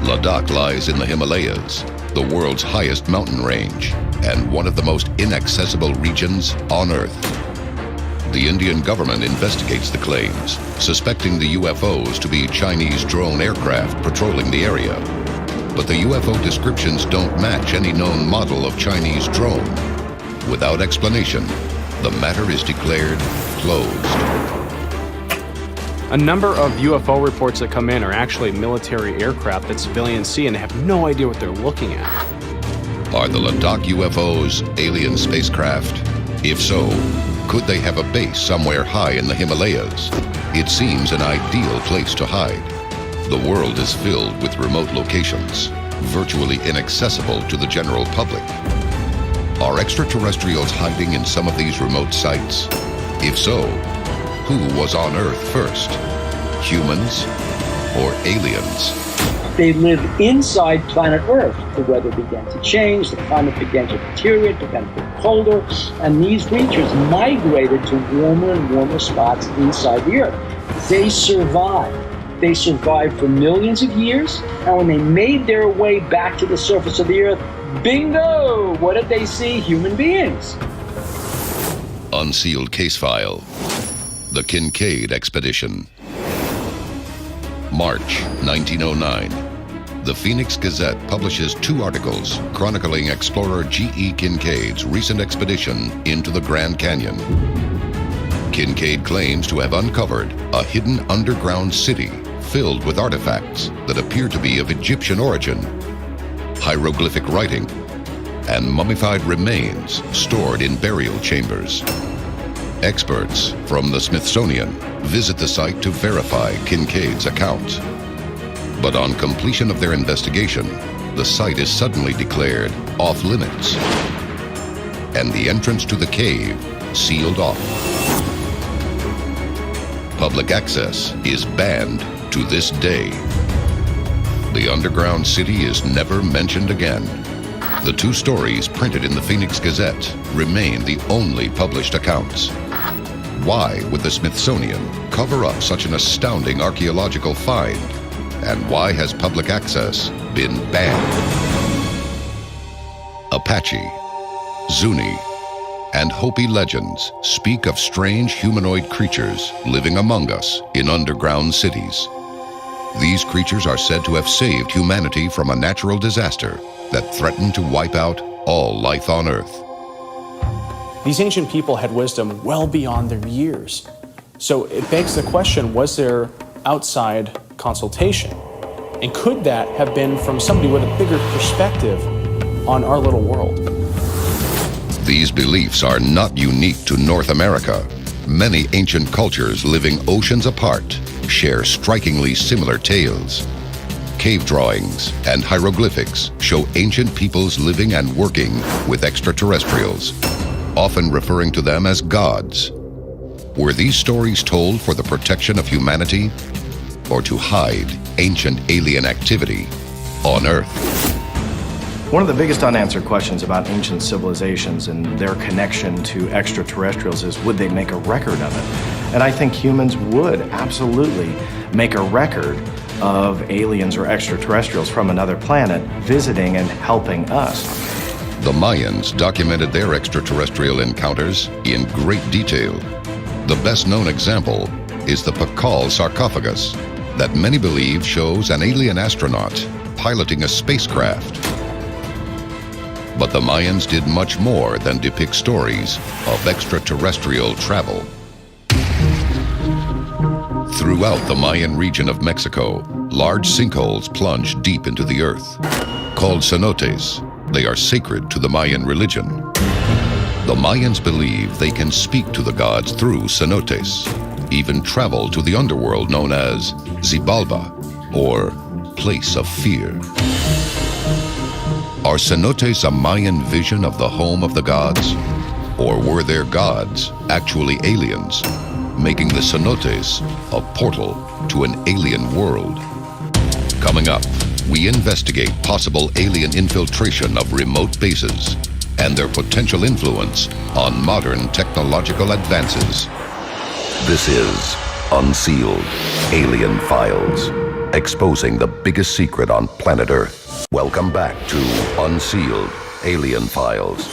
Ladakh lies in the Himalayas, the world's highest mountain range, and one of the most inaccessible regions on Earth. the Indian government investigates the claims, suspecting the UFOs to be Chinese drone aircraft patrolling the area. But the UFO descriptions don't match any known model of Chinese drone. Without explanation, the matter is declared closed. A number of UFO reports that come in are actually military aircraft that civilians see and have no idea what they're looking at. Are the Ladakh UFOs alien spacecraft? If so, could they have a base somewhere high in the Himalayas? It seems an ideal place to hide. The world is filled with remote locations, virtually inaccessible to the general public. Are extraterrestrials hiding in some of these remote sites? If so, who was on Earth first? Humans or aliens? They live inside planet Earth. The weather began to change, the climate began to deteriorate, began to get colder, and these creatures migrated to warmer and warmer spots inside the Earth. They survived. They survived for millions of years, and when they made their way back to the surface of the Earth, bingo! What did they see? Human beings. Unsealed case file. The Kincaid Expedition. March 1909. The Phoenix Gazette publishes 2 articles chronicling explorer G.E. Kincaid's recent expedition into the Grand Canyon. Kincaid claims to have uncovered a hidden underground city filled with artifacts that appear to be of Egyptian origin, hieroglyphic writing, and mummified remains stored in burial chambers. Experts from the Smithsonian visit the site to verify Kincaid's account. But on completion of their investigation, the site is suddenly declared off limits, and the entrance to the cave sealed off. Public access is banned to this day. The underground city is never mentioned again. The 2 stories printed in the Phoenix Gazette remain the only published accounts. Why would the Smithsonian cover up such an astounding archaeological find? And why has public access been banned? Apache, Zuni, and Hopi legends speak of strange humanoid creatures living among us in underground cities. These creatures are said to have saved humanity from a natural disaster that threatened to wipe out all life on Earth. These ancient people had wisdom well beyond their years. So it begs the question, was there outside consultation? And could that have been from somebody with a bigger perspective on our little world? These beliefs are not unique to North America. Many ancient cultures living oceans apart share strikingly similar tales. Cave drawings and hieroglyphics show ancient peoples living and working with extraterrestrials, often referring to them as gods. Were these stories told for the protection of humanity or to hide ancient alien activity on Earth? One of the biggest unanswered questions about ancient civilizations and their connection to extraterrestrials is, would they make a record of it? And I think humans would absolutely make a record of aliens or extraterrestrials from another planet visiting and helping us. The Mayans documented their extraterrestrial encounters in great detail. The best known example is the Pakal sarcophagus that many believe shows an alien astronaut piloting a spacecraft. But the Mayans did much more than depict stories of extraterrestrial travel. Throughout the Mayan region of Mexico, large sinkholes plunge deep into the earth. Called cenotes, they are sacred to the Mayan religion. The Mayans believe they can speak to the gods through cenotes, even travel to the underworld known as Xibalba, or place of fear. Are cenotes a Mayan vision of the home of the gods? Or were their gods actually aliens, making the cenotes a portal to an alien world? Coming up, we investigate possible alien infiltration of remote bases and their potential influence on modern technological advances. This is Unsealed Alien Files, exposing the biggest secret on planet Earth. Welcome back to Unsealed Alien Files.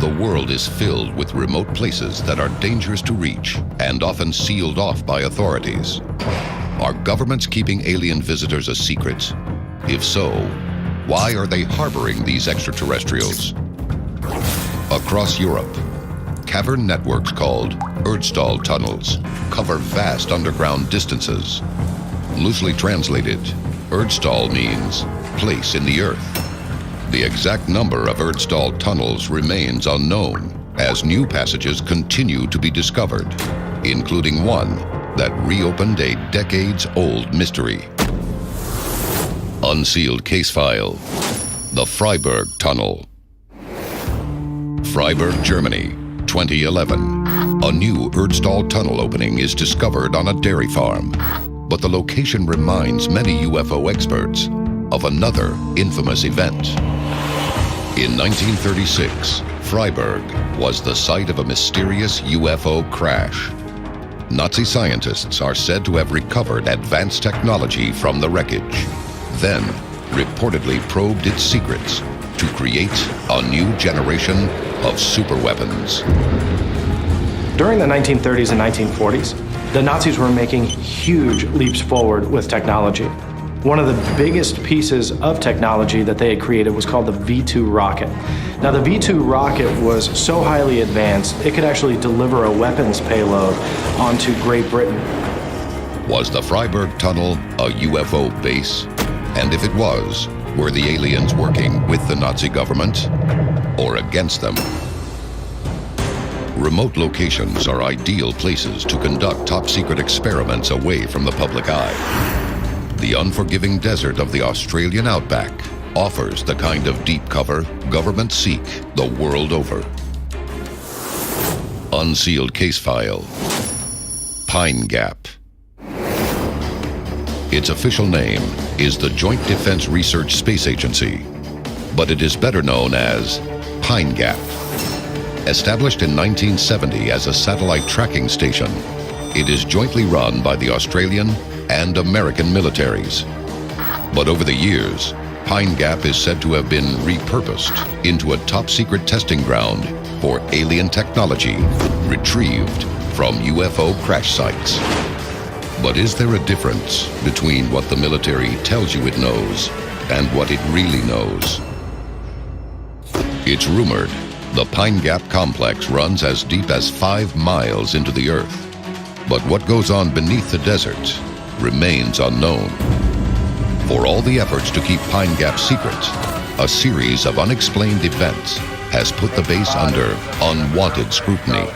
The world is filled with remote places that are dangerous to reach and often sealed off by authorities. Are governments keeping alien visitors a secret? If so, why are they harboring these extraterrestrials? Across Europe, cavern networks called Erdstall tunnels cover vast underground distances. Loosely translated, Erdstall means place in the earth. The exact number of Erdstall tunnels remains unknown as new passages continue to be discovered, including one that reopened a decades-old mystery. Unsealed case file, the Freiburg Tunnel. Freiburg, Germany, 2011. A new Erdstall tunnel opening is discovered on a dairy farm, but the location reminds many UFO experts of another infamous event. In 1936, Freiburg was the site of a mysterious UFO crash. Nazi scientists are said to have recovered advanced technology from the wreckage, then reportedly probed its secrets to create a new generation of superweapons. During the 1930s and 1940s, the Nazis were making huge leaps forward with technology. One of the biggest pieces of technology that they had created was called the V-2 rocket. Now, the V-2 rocket was so highly advanced, it could actually deliver a weapons payload onto Great Britain. Was the Freiburg Tunnel a UFO base? And if it was, were the aliens working with the Nazi government or against them? Remote locations are ideal places to conduct top-secret experiments away from the public eye. The unforgiving desert of the Australian outback offers the kind of deep cover governments seek the world over. Unsealed case file, Pine Gap. Its official name is the Joint Defense Research Space Agency, but it is better known as Pine Gap. Established in 1970 as a satellite tracking station, it is jointly run by the Australian and American militaries. But over the years, Pine Gap is said to have been repurposed into a top-secret testing ground for alien technology retrieved from UFO crash sites. But is there a difference between what the military tells you it knows and what it really knows? It's rumored the Pine Gap complex runs as deep as 5 miles into the earth. But what goes on beneath the desert remains unknown. For all the efforts to keep Pine Gap secret, a series of unexplained events has put the base under unwanted scrutiny.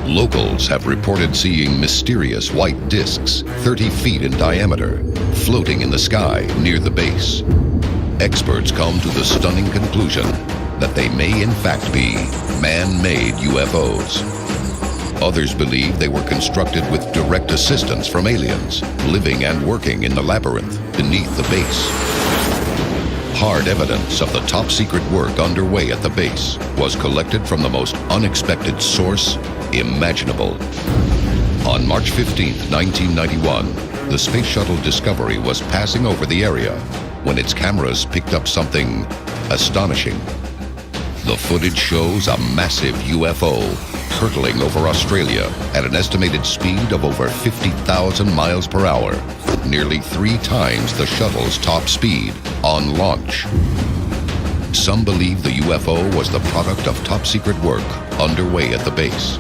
Locals have reported seeing mysterious white discs 30 feet in diameter floating in the sky near the base. Experts come to the stunning conclusion that they may in fact be man-made UFOs. Others believe they were constructed with direct assistance from aliens living and working in the labyrinth beneath the base. Hard evidence of the top-secret work underway at the base was collected from the most unexpected source imaginable. On March 15, 1991, the Space Shuttle Discovery was passing over the area when its cameras picked up something astonishing. The footage shows a massive UFO hurtling over Australia at an estimated speed of over 50,000 miles per hour, nearly 3 times the shuttle's top speed on launch. Some believe the UFO was the product of top-secret work underway at the base.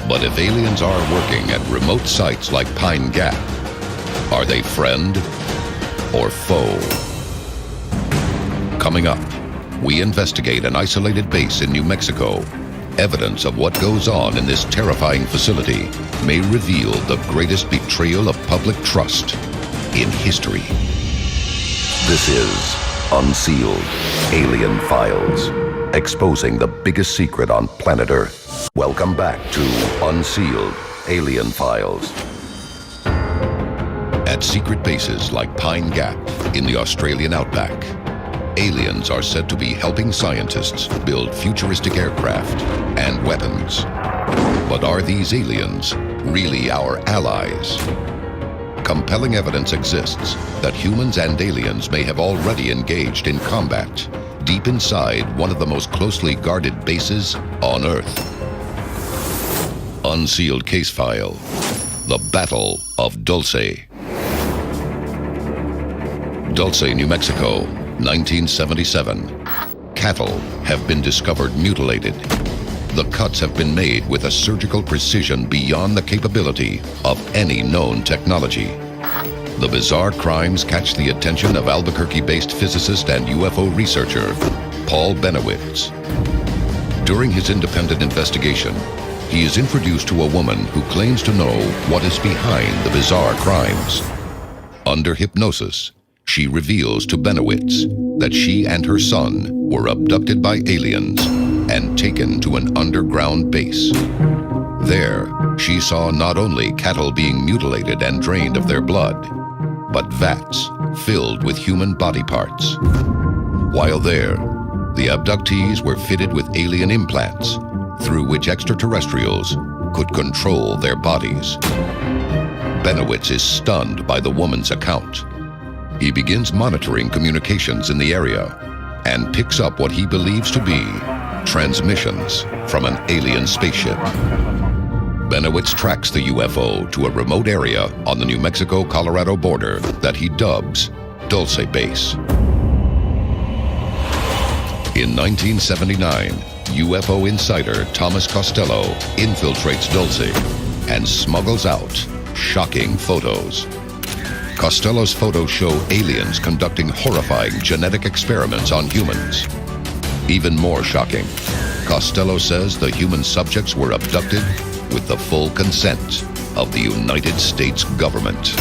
But if aliens are working at remote sites like Pine Gap, are they friend or foe? Coming up, we investigate an isolated base in New Mexico. Evidence of what goes on in this terrifying facility may reveal the greatest betrayal of public trust in history. This is Unsealed Alien Files, exposing the biggest secret on planet Earth. Welcome back to Unsealed Alien Files. At secret bases like Pine Gap in the Australian outback, aliens are said to be helping scientists build futuristic aircraft and weapons. But are these aliens really our allies? Compelling evidence exists that humans and aliens may have already engaged in combat, deep inside one of the most closely guarded bases on Earth. Unsealed case file. The Battle of Dulce. Dulce, New Mexico, 1977. Cattle have been discovered mutilated. The cuts have been made with a surgical precision beyond the capability of any known technology. The bizarre crimes catch the attention of Albuquerque-based physicist and UFO researcher, Paul Benowitz. During his independent investigation, he is introduced to a woman who claims to know what is behind the bizarre crimes. Under hypnosis, she reveals to Benowitz that she and her son were abducted by aliens and taken to an underground base. There, she saw not only cattle being mutilated and drained of their blood, but vats filled with human body parts. While there, the abductees were fitted with alien implants through which extraterrestrials could control their bodies. Benowitz is stunned by the woman's account. He begins monitoring communications in the area and picks up what he believes to be transmissions from an alien spaceship. Benowitz tracks the UFO to a remote area on the New Mexico-Colorado border that he dubs Dulce Base. In 1979, UFO insider Thomas Costello infiltrates Dulce and smuggles out shocking photos. Costello's photos show aliens conducting horrifying genetic experiments on humans. Even more shocking, Costello says the human subjects were abducted with the full consent of the United States government.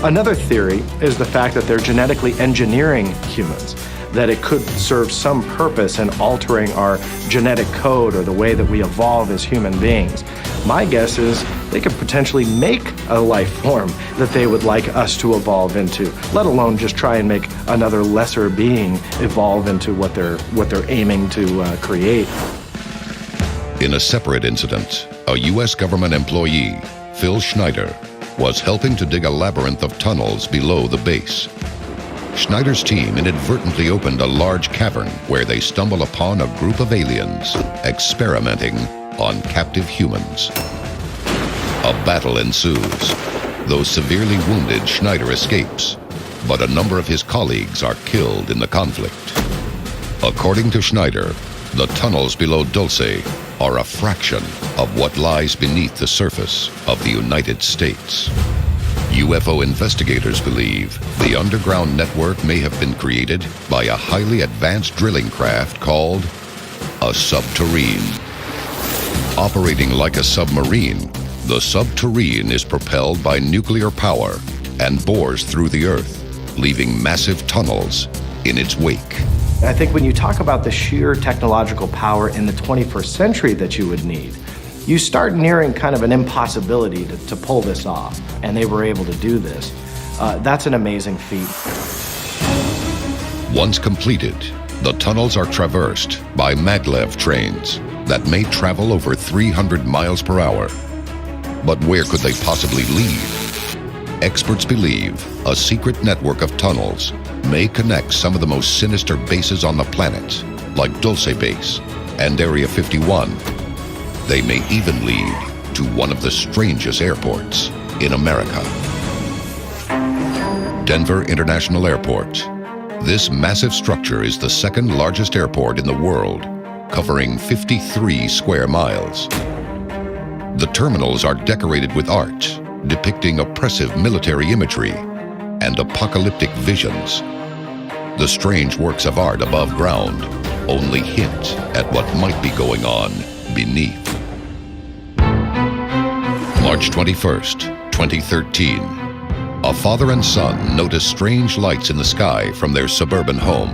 Another theory is the fact that they're genetically engineering humans, that it could serve some purpose in altering our genetic code or the way that we evolve as human beings. My guess is they could potentially make a life form that they would like us to evolve into, let alone just try and make another lesser being evolve into what they're aiming to create. In a separate incident, a U.S. government employee, Phil Schneider, was helping to dig a labyrinth of tunnels below the base. Schneider's team inadvertently opened a large cavern where they stumble upon a group of aliens experimenting on captive humans. A battle ensues. Though severely wounded, Schneider escapes, but a number of his colleagues are killed in the conflict. According to Schneider, the tunnels below Dulce are a fraction of what lies beneath the surface of the United States. UFO investigators believe the underground network may have been created by a highly advanced drilling craft called a subterrane. Operating like a submarine, the subterrane is propelled by nuclear power and bores through the Earth, leaving massive tunnels in its wake. I think when you talk about the sheer technological power in the 21st century that you would need, you start nearing kind of an impossibility to pull this off, and they were able to do this. That's an amazing feat. Once completed, the tunnels are traversed by maglev trains that may travel over 300 miles per hour. But where could they possibly lead? Experts believe a secret network of tunnels may connect some of the most sinister bases on the planet, like Dulce Base and Area 51. They may even lead to one of the strangest airports in America. Denver International Airport. This massive structure is the second largest airport in the world, covering 53 square miles. The terminals are decorated with art, depicting oppressive military imagery and apocalyptic visions. The strange works of art above ground only hint at what might be going on beneath. March 21st, 2013. A father and son notice strange lights in the sky from their suburban home.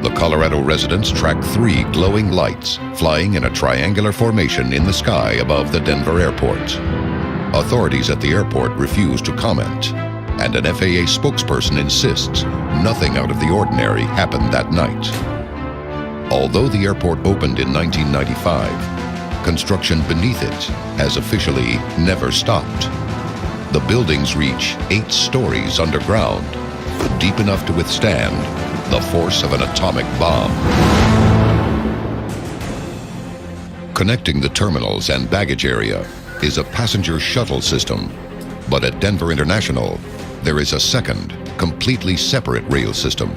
The Colorado residents track 3 glowing lights flying in a triangular formation in the sky above the Denver airport. Authorities at the airport refuse to comment, and an FAA spokesperson insists nothing out of the ordinary happened that night. Although the airport opened in 1995, construction beneath it has officially never stopped. The buildings reach 8 stories underground, deep enough to withstand the force of an atomic bomb. Connecting the terminals and baggage area is a passenger shuttle system. But at Denver International, there is a second, completely separate rail system.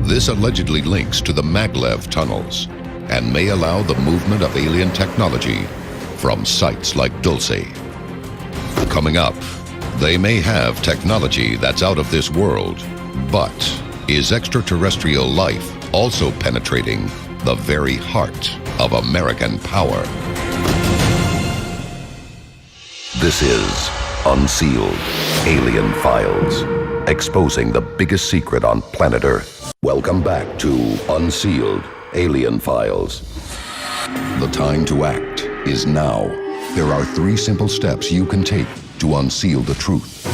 This allegedly links to the maglev tunnels and may allow the movement of alien technology from sites like Dulce. Coming up, they may have technology that's out of this world, but is extraterrestrial life also penetrating the very heart of American power? This is Unsealed, Alien Files, exposing the biggest secret on planet Earth. Welcome back to Unsealed, Alien Files. The time to act is now. There are 3 simple steps you can take to unseal the truth.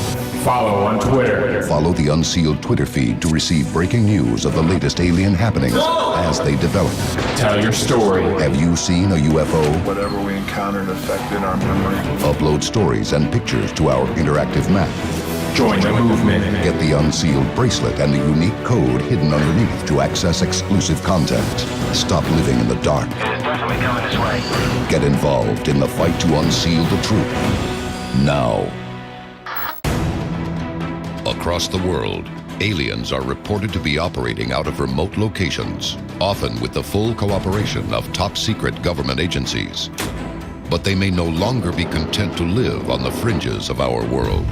Follow on Twitter. Follow the Unsealed Twitter feed to receive breaking news of the latest alien happenings as they develop. Tell your story. Have you seen a UFO? Whatever we encountered affected our memory. Upload stories and pictures to our interactive map. Join the movement. Get the Unsealed bracelet and the unique code hidden underneath to access exclusive content. Stop living in the dark. It is definitely coming this way. Get involved in the fight to unseal the truth. Now. Across the world, aliens are reported to be operating out of remote locations, often with the full cooperation of top-secret government agencies. But they may no longer be content to live on the fringes of our world.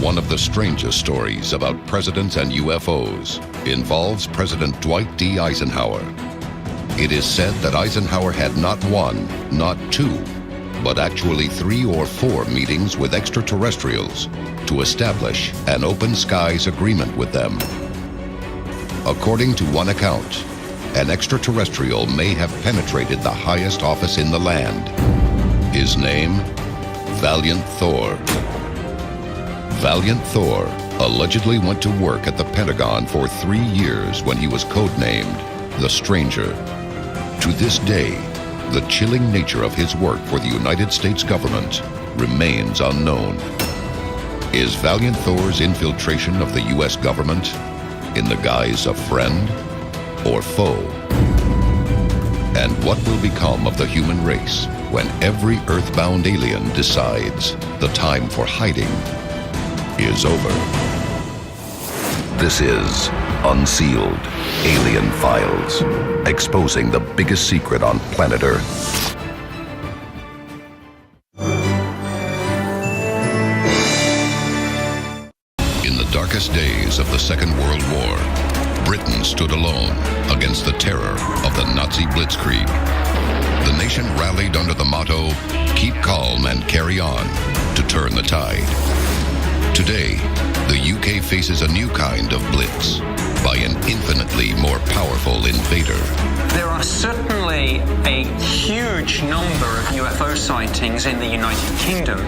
One of the strangest stories about presidents and UFOs involves President Dwight D. Eisenhower. It is said that Eisenhower had not 1, not 2, but actually 3 or 4 meetings with extraterrestrials to establish an open skies agreement with them. According to one account, an extraterrestrial may have penetrated the highest office in the land. His name? Valiant Thor. Valiant Thor allegedly went to work at the Pentagon for 3 years when he was codenamed the Stranger. To this day, the chilling nature of his work for the United States government remains unknown. Is Valiant Thor's infiltration of the U.S. government in the guise of friend or foe? And what will become of the human race when every earthbound alien decides the time for hiding is over? This is Unsealed, Alien Files, exposing the biggest secret on planet Earth. In the darkest days of the Second World War, Britain stood alone against the terror of the Nazi blitzkrieg. The nation rallied under the motto, "Keep calm and carry on," to turn the tide. Today, the UK faces a new kind of blitz by an infinitely more powerful invader. There are certainly a huge number of UFO sightings in the United Kingdom.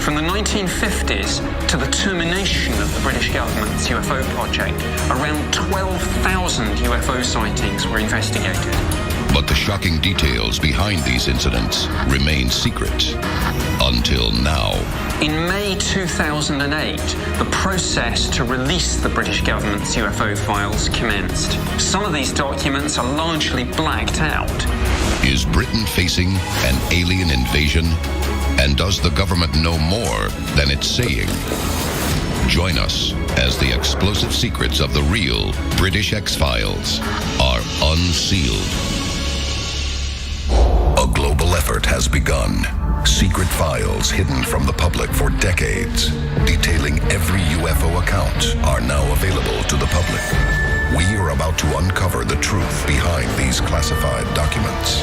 From the 1950s to the termination of the British government's UFO project, around 12,000 UFO sightings were investigated. But the shocking details behind these incidents remain secret until now. In May 2008, the process to release the British government's UFO files commenced. Some of these documents are largely blacked out. Is Britain facing an alien invasion? And does the government know more than it's saying? Join us as the explosive secrets of the real British X-Files are unsealed. A global effort has begun. Secret files hidden from the public for decades, detailing every UFO account, are now available to the public. We are about to uncover the truth behind these classified documents.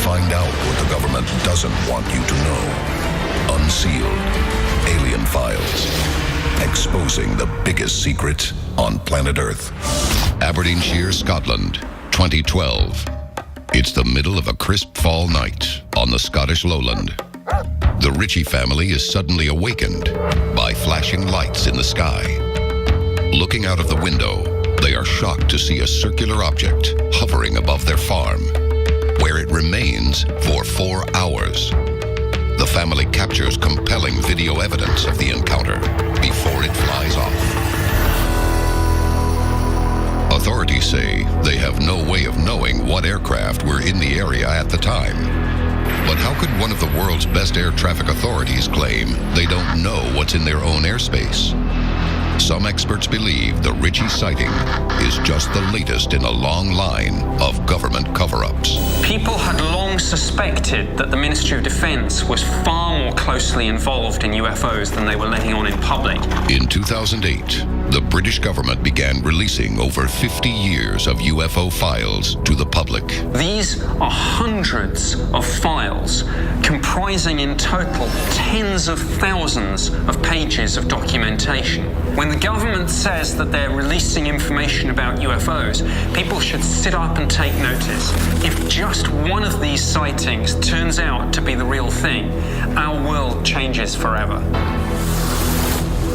Find out what the government doesn't want you to know. Unsealed, Alien Files, exposing the biggest secret on planet Earth. Aberdeenshire, Scotland, 2012. It's the middle of a crisp fall night on the Scottish lowland. The Ritchie family is suddenly awakened by flashing lights in the sky. Looking out of the window, they are shocked to see a circular object hovering above their farm, where it remains for 4 hours. The family captures compelling video evidence of the encounter before it flies off. authorities say they have no way of knowing what aircraft were in the area at the time. But how could one of the world's best air traffic authorities claim they don't know what's in their own airspace? Some experts believe the Ritchie sighting is just the latest in a long line of government cover-ups. People had long suspected that the Ministry of Defense was far more closely involved in UFOs than they were letting on in public. In 2008, the British government began releasing over 50 years of UFO files to the public. These are hundreds of files, comprising in total tens of thousands of pages of documentation. When the government says that they're releasing information about UFOs, people should sit up and take notice. If just one of these sightings turns out to be the real thing, our world changes forever.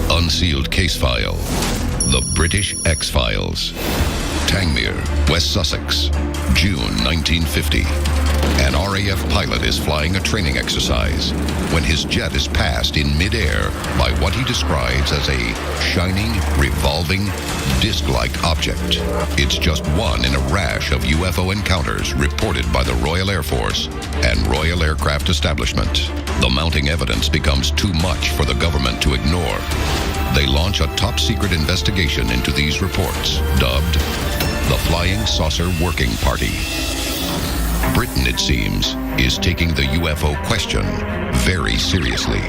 Unsealed case file. The British X-Files. Tangmere, West Sussex, June 1950. An RAF pilot is flying a training exercise when his jet is passed in midair by what he describes as a shining, revolving, disc-like object. It's just one in a rash of UFO encounters reported by the Royal Air Force and Royal Aircraft Establishment. The mounting evidence becomes too much for the government to ignore. They launch a top-secret investigation into these reports, dubbed the Flying Saucer Working Party. Britain, it seems, is taking the UFO question very seriously.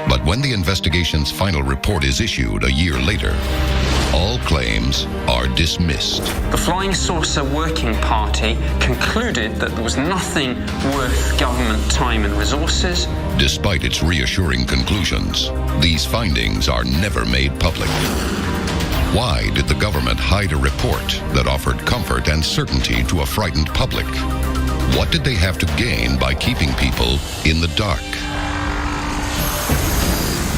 But when the investigation's final report is issued a year later, all claims are dismissed. The Flying Saucer Working Party concluded that there was nothing worth government time and resources. Despite its reassuring conclusions, these findings are never made public. Why did the government hide a report that offered comfort and certainty to a frightened public? What did they have to gain by keeping people in the dark?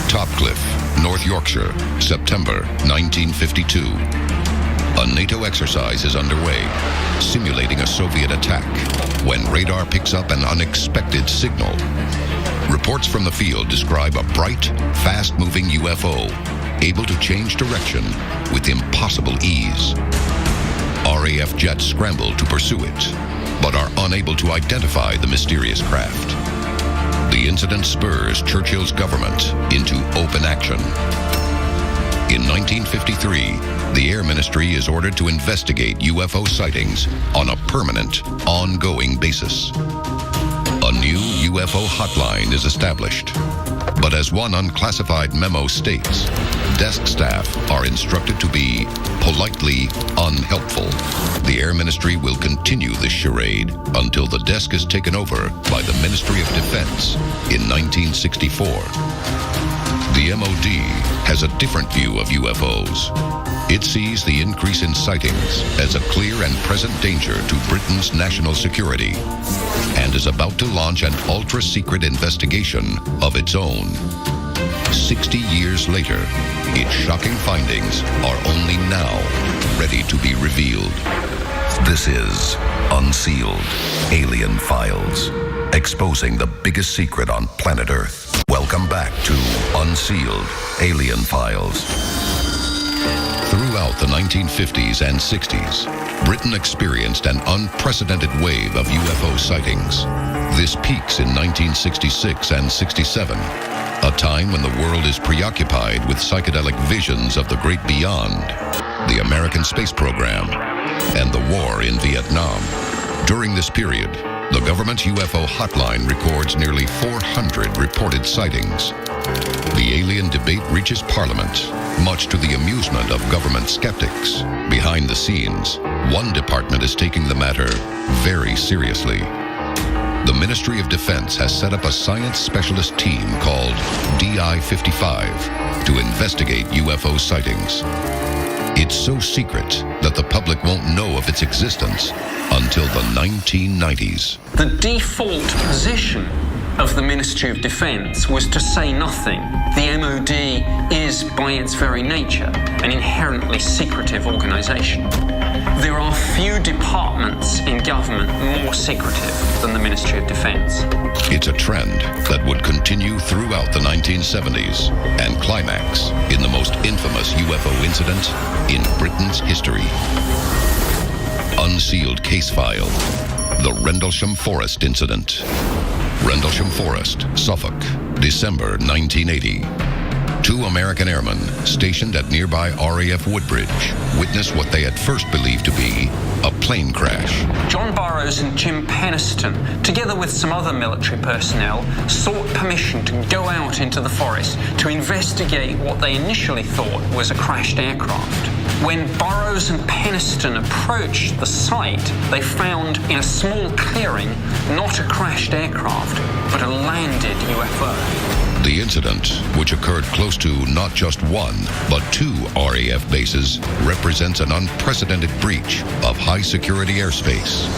Topcliffe, North Yorkshire, September 1952. A NATO exercise is underway, simulating a Soviet attack, when radar picks up an unexpected signal. Reports from the field describe a bright, fast-moving UFO, able to change direction with impossible ease. RAF jets scramble to pursue it, but are unable to identify the mysterious craft. The incident spurs Churchill's government into open action. In 1953, the Air Ministry is ordered to investigate UFO sightings on a permanent, ongoing basis. A new UFO hotline is established. But as one unclassified memo states, desk staff are instructed to be politely unhelpful. The Air Ministry will continue this charade until the desk is taken over by the Ministry of Defense in 1964. The MOD has a different view of UFOs. It sees the increase in sightings as a clear and present danger to Britain's national security and is about to launch an ultra-secret investigation of its own. 60 years later, its shocking findings are only now ready to be revealed. This is Unsealed Alien Files, exposing the biggest secret on planet Earth. Welcome back to Unsealed Alien Files. Throughout the 1950s and 60s, Britain experienced an unprecedented wave of UFO sightings. This peaks in 1966 and 67, a time when the world is preoccupied with psychedelic visions of the great beyond, the American space program, and the war in Vietnam. During this period, the government's UFO hotline records nearly 400 reported sightings. The alien debate reaches Parliament, much to the amusement of government skeptics. Behind the scenes, one department is taking the matter very seriously. The Ministry of Defense has set up a science specialist team called DI-55 to investigate UFO sightings. It's so secret that the public won't know of its existence until the 1990s. The default position of the Ministry of Defense was to say nothing. The MOD is, by its very nature, an inherently secretive organization. There are few departments in government more secretive than the Ministry of Defense. It's a trend that would continue throughout the 1970s and climax in the most infamous UFO incident in Britain's history. Unsealed case file. The Rendlesham Forest Incident. Rendlesham Forest, Suffolk, December 1980. 2 American airmen stationed at nearby RAF Woodbridge witnessed what they at first believed to be a plane crash. John Burroughs and Jim Penniston, together with some other military personnel, sought permission to go out into the forest to investigate what they initially thought was a crashed aircraft. When Burroughs and Penniston approached the site, they found in a small clearing not a crashed aircraft, but a landed UFO. The incident, which occurred close to not just 1, but 2 RAF bases, represents an unprecedented breach of high-security airspace.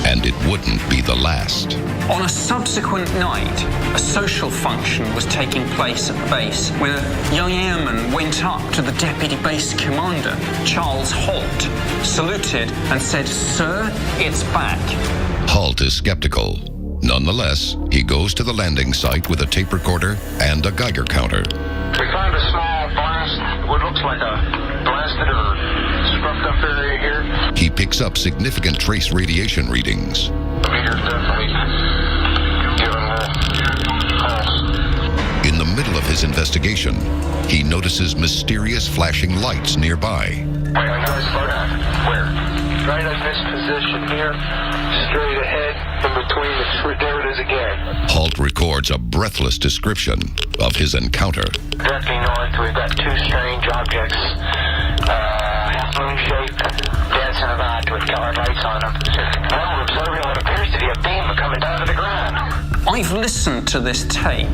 And it wouldn't be the last. On a subsequent night, a social function was taking place at the base where a young airman went up to the deputy base commander, Charles Holt, saluted and said, "Sir, it's back." Holt is skeptical. Nonetheless, he goes to the landing site with a tape recorder and a Geiger counter. We found a small blast, what looks like a blasted or scrubbed up area here. He picks up significant trace radiation readings. The meter's definitely giving a pulse. In the middle of his investigation, he notices mysterious flashing lights nearby. Wait, I know it's slow down. Where? Right in this position here, straight ahead, in between the, there it is again. Holt records a breathless description of his encounter. Directly north, we've got 2 strange objects, half moon shaped, dancing about with colored lights on them. One we're observing what appears to be a beam coming down to the ground. I've listened to this tape,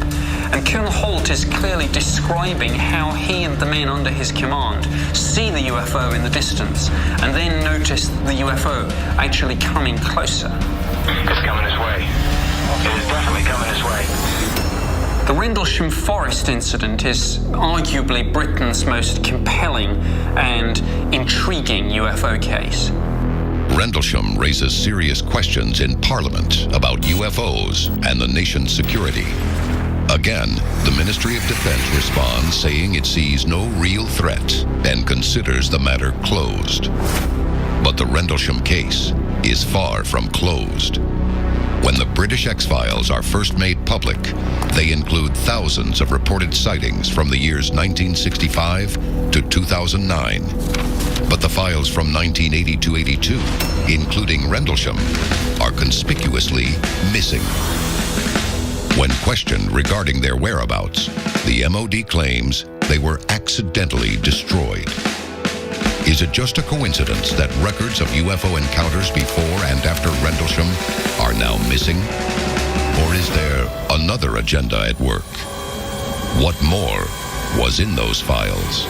and Colonel Holt is clearly describing how he and the men under his command see the UFO in the distance, and then notice the UFO actually coming closer. It's coming this way. It is definitely coming this way. The Rendlesham Forest incident is arguably Britain's most compelling and intriguing UFO case. Rendlesham raises serious questions in Parliament about UFOs and the nation's security. Again, the Ministry of Defense responds saying it sees no real threat and considers the matter closed. But the Rendlesham case is far from closed. When the British X-Files are first made public, they include thousands of reported sightings from the years 1965 to 2009. But the files from 1980 to 82, including Rendlesham, are conspicuously missing. When questioned regarding their whereabouts, the MOD claims they were accidentally destroyed. Is it just a coincidence that records of UFO encounters before and after Rendlesham are now missing? Or is there another agenda at work? What more was in those files?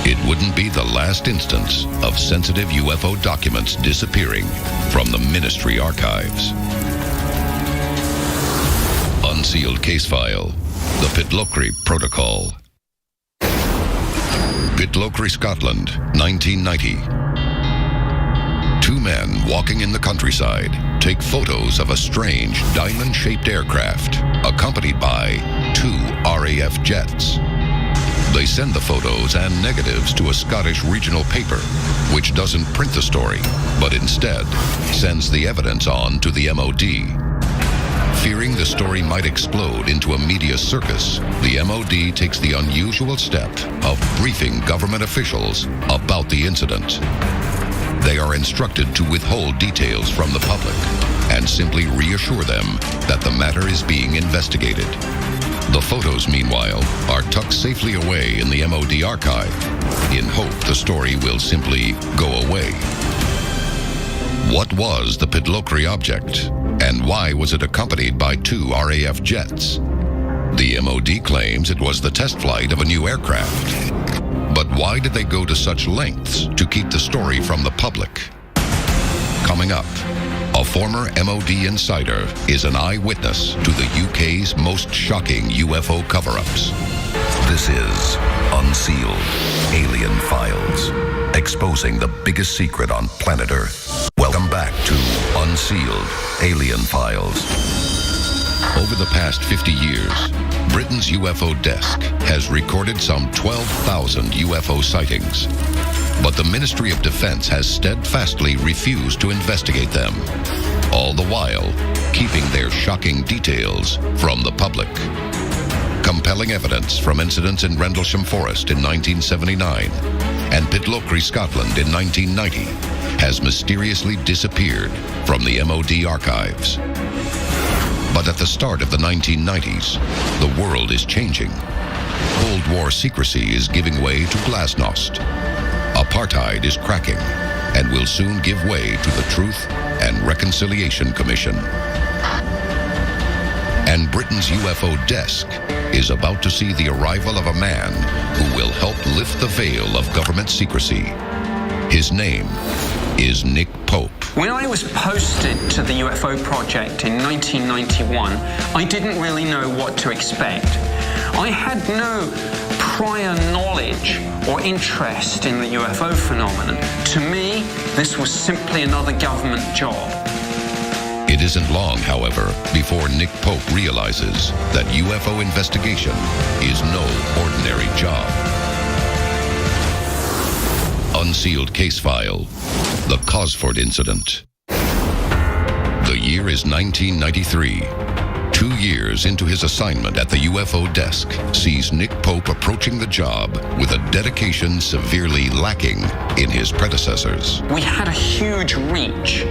It wouldn't be the last instance of sensitive UFO documents disappearing from the Ministry archives. Unsealed case file, the Pitlochry Protocol. Pitlochry, Scotland, 1990. 2 men walking in the countryside take photos of a strange diamond-shaped aircraft accompanied by 2 RAF jets. They send the photos and negatives to a Scottish regional paper, which doesn't print the story, but instead sends the evidence on to the MOD. Fearing the story might explode into a media circus, the MOD takes the unusual step of briefing government officials about the incident. They are instructed to withhold details from the public and simply reassure them that the matter is being investigated. The photos, meanwhile, are tucked safely away in the MOD archive in hope the story will simply go away. What was the Pitlochry object, and why was it accompanied by 2 RAF jets? The MOD claims it was the test flight of a new aircraft. But why did they go to such lengths to keep the story from the public? Coming up, a former MOD insider is an eyewitness to the UK's most shocking UFO cover-ups. This is Unsealed, Alien Files, exposing the biggest secret on planet Earth. Welcome back to Unsealed, Alien Files. Over the past 50 years, Britain's UFO desk has recorded some 12,000 UFO sightings. But the Ministry of Defense has steadfastly refused to investigate them, all the while keeping their shocking details from the public. Compelling evidence from incidents in Rendlesham Forest in 1979 and Pitlochry, Scotland in 1990 has mysteriously disappeared from the MOD archives. But at the start of the 1990s, the world is changing. Cold War secrecy is giving way to glasnost. Apartheid is cracking and will soon give way to the Truth and Reconciliation Commission. And Britain's UFO desk is about to see the arrival of a man who will help lift the veil of government secrecy. His name is Nick Pope. When I was posted to the UFO project in 1991, I didn't really know what to expect. I had no prior knowledge or interest in the UFO phenomenon. To me, this was simply another government job. It isn't long, however, before Nick Pope realizes that UFO investigation is no ordinary job. Unsealed case file, the Cosford Incident. The year is 1993. 2 years into his assignment at the UFO desk sees Nick Pope approaching the job with a dedication severely lacking in his predecessors. We had a huge reach.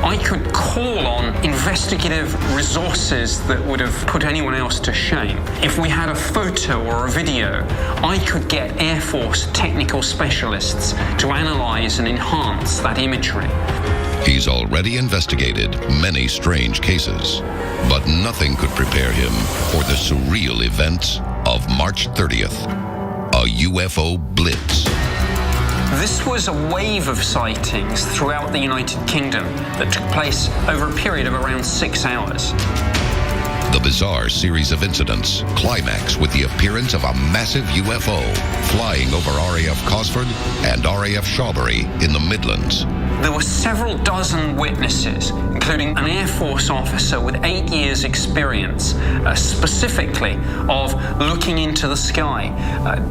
I could call on investigative resources that would have put anyone else to shame. If we had a photo or a video, I could get Air Force technical specialists to analyze and enhance that imagery. He's already investigated many strange cases, but nothing could prepare him for the surreal events of March 30th, a UFO blitz. This was a wave of sightings throughout the United Kingdom that took place over a period of around 6 hours. The bizarre series of incidents climax with the appearance of a massive UFO flying over RAF Cosford and RAF Shawbury in the Midlands. There were several dozen witnesses, including an Air Force officer with 8 years' experience, specifically of looking into the sky,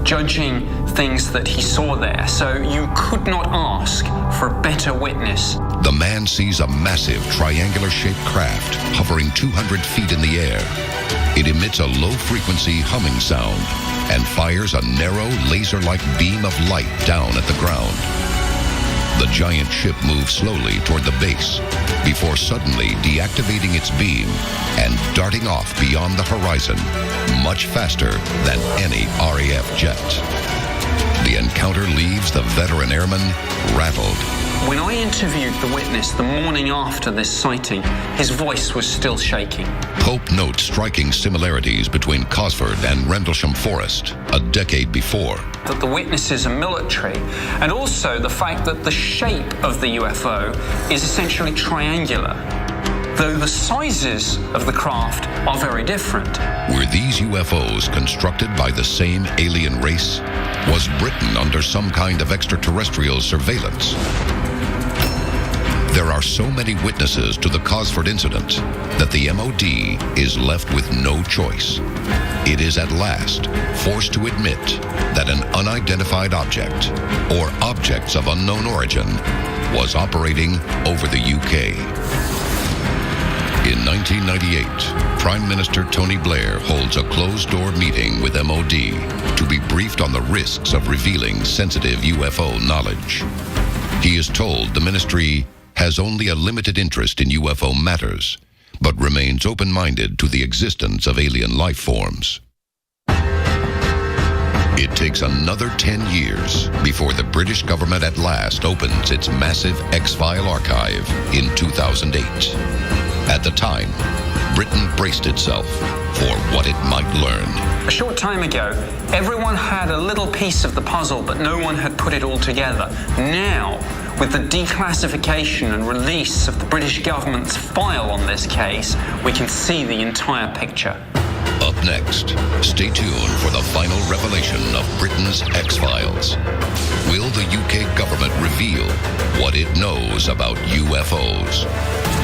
judging things that he saw there. So you could not ask for a better witness. The man sees a massive triangular-shaped craft hovering 200 feet in the air. It emits a low-frequency humming sound and fires a narrow, laser-like beam of light down at the ground. The giant ship moves slowly toward the base before suddenly deactivating its beam and darting off beyond the horizon, much faster than any RAF jet. The encounter leaves the veteran airman rattled. When I interviewed the witness the morning after this sighting, his voice was still shaking. Pope notes striking similarities between Cosford and Rendlesham Forest a decade before. That the witnesses are military, and also the fact that the shape of the UFO is essentially triangular, though the sizes of the craft are very different. Were these UFOs constructed by the same alien race? Was Britain under some kind of extraterrestrial surveillance? There are so many witnesses to the Cosford incident that the MOD is left with no choice. It is at last forced to admit that an unidentified object, or objects of unknown origin, was operating over the UK. In 1998, Prime Minister Tony Blair holds a closed-door meeting with MOD to be briefed on the risks of revealing sensitive UFO knowledge. He is told the ministry has only a limited interest in UFO matters, but remains open-minded to the existence of alien life forms. It takes another 10 years before the British government at last opens its massive X-File archive in 2008. At the time, Britain braced itself for what it might learn. A short time ago, everyone had a little piece of the puzzle, but no one had put it all together. Now, with the declassification and release of the British government's file on this case, we can see the entire picture. Up next, stay tuned for the final revelation of Britain's X-Files. Will the UK government reveal what it knows about UFOs?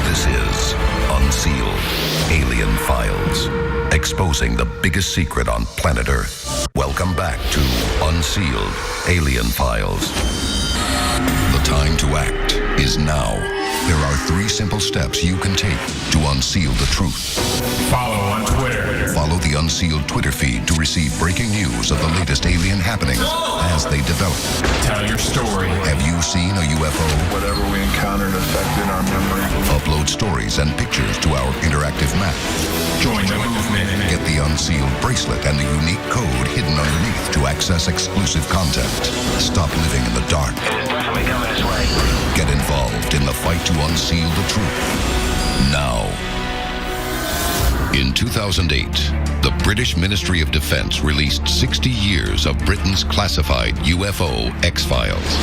This is Unsealed Alien Files, exposing the biggest secret on planet Earth. Welcome back to Unsealed Alien Files. The time to act is now. There are 3 simple steps you can take to unseal the truth. Follow on Twitter. Follow the Unsealed Twitter feed to receive breaking news of the latest alien happenings as they develop. Tell your story. Have you seen a UFO? Whatever we encountered affected our memory. Upload stories and pictures to our interactive map. Join the movement. Get the Unsealed bracelet and the unique code hidden underneath to access exclusive content. Stop living in the dark. It is definitely coming this way. Get involved in the fight to unseal the truth. Now. In 2008, the British Ministry of Defence released 60 years of Britain's classified UFO X-Files.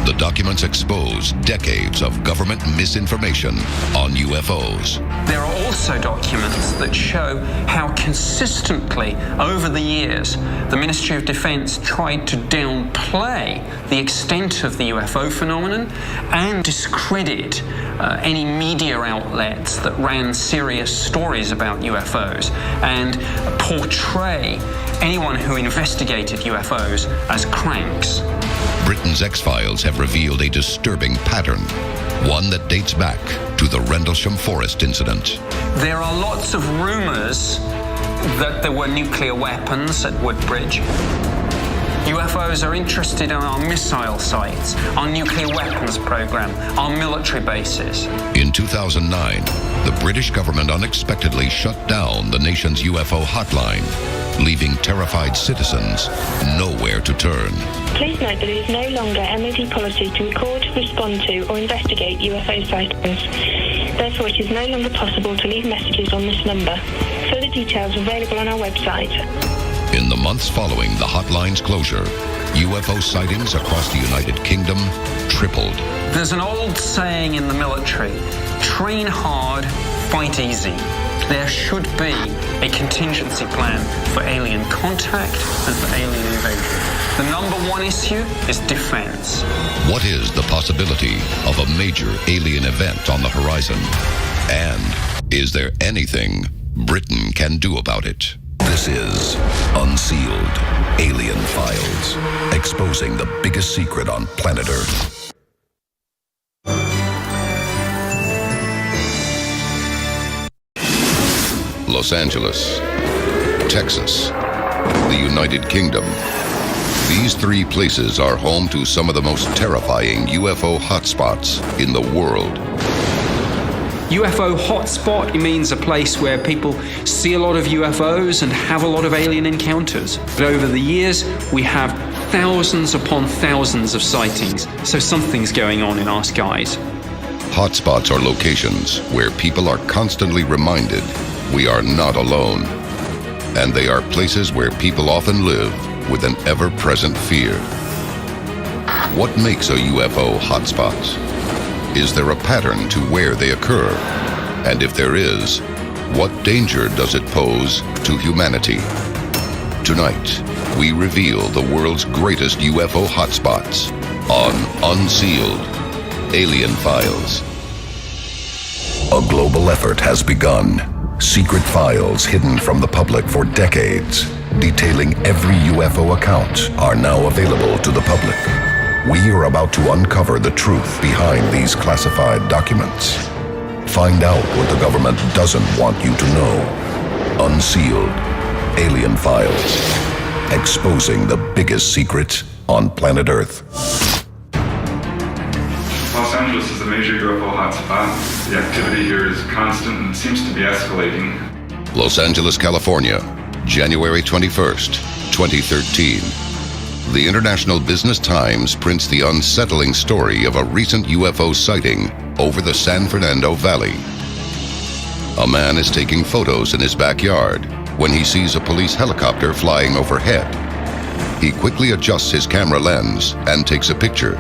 The documents expose decades of government misinformation on UFOs. There are also documents that show how consistently, over the years, the Ministry of Defence tried to downplay the extent of the UFO phenomenon and discredit any media outlets that ran serious stories about UFOs and portray anyone who investigated UFOs as cranks. Britain's X-Files have revealed a disturbing pattern, one that dates back to the Rendlesham Forest incident. There are lots of rumours that there were nuclear weapons at Woodbridge. UFOs are interested in our missile sites, our nuclear weapons program, our military bases. In 2009, the British government unexpectedly shut down the nation's UFO hotline, leaving terrified citizens nowhere to turn. Please note that it is no longer MOD policy to record, respond to, or investigate UFO sightings. Therefore, it is no longer possible to leave messages on this number. Further details are available on our website. In the months following the hotline's closure, UFO sightings across the United Kingdom tripled. There's an old saying in the military, train hard, fight easy. There should be a contingency plan for alien contact and for alien invasion. The number one issue is defense. What is the possibility of a major alien event on the horizon? And is there anything Britain can do about it? This is Unsealed Alien Files, exposing the biggest secret on planet Earth. Los Angeles, Texas, the United Kingdom. These 3 places are home to some of the most terrifying UFO hotspots in the world. UFO hotspot means a place where people see a lot of UFOs and have a lot of alien encounters. But over the years, we have thousands upon thousands of sightings, so something's going on in our skies. Hotspots are locations where people are constantly reminded we are not alone. And they are places where people often live with an ever-present fear. What makes a UFO hotspot? Is there a pattern to where they occur? And if there is, what danger does it pose to humanity? Tonight, we reveal the world's greatest UFO hotspots on Unsealed Alien Files. A global effort has begun. Secret files hidden from the public for decades, detailing every UFO account, are now available to the public. We are about to uncover the truth behind these classified documents. Find out what the government doesn't want you to know. Unsealed Alien Files, exposing the biggest secret on planet Earth. Los Angeles is a major UFO hotspot. The activity here is constant and seems to be escalating. Los Angeles, California, January 21st, 2013. The International Business Times prints the unsettling story of a recent UFO sighting over the San Fernando Valley. A man is taking photos in his backyard when he sees a police helicopter flying overhead. He quickly adjusts his camera lens and takes a picture.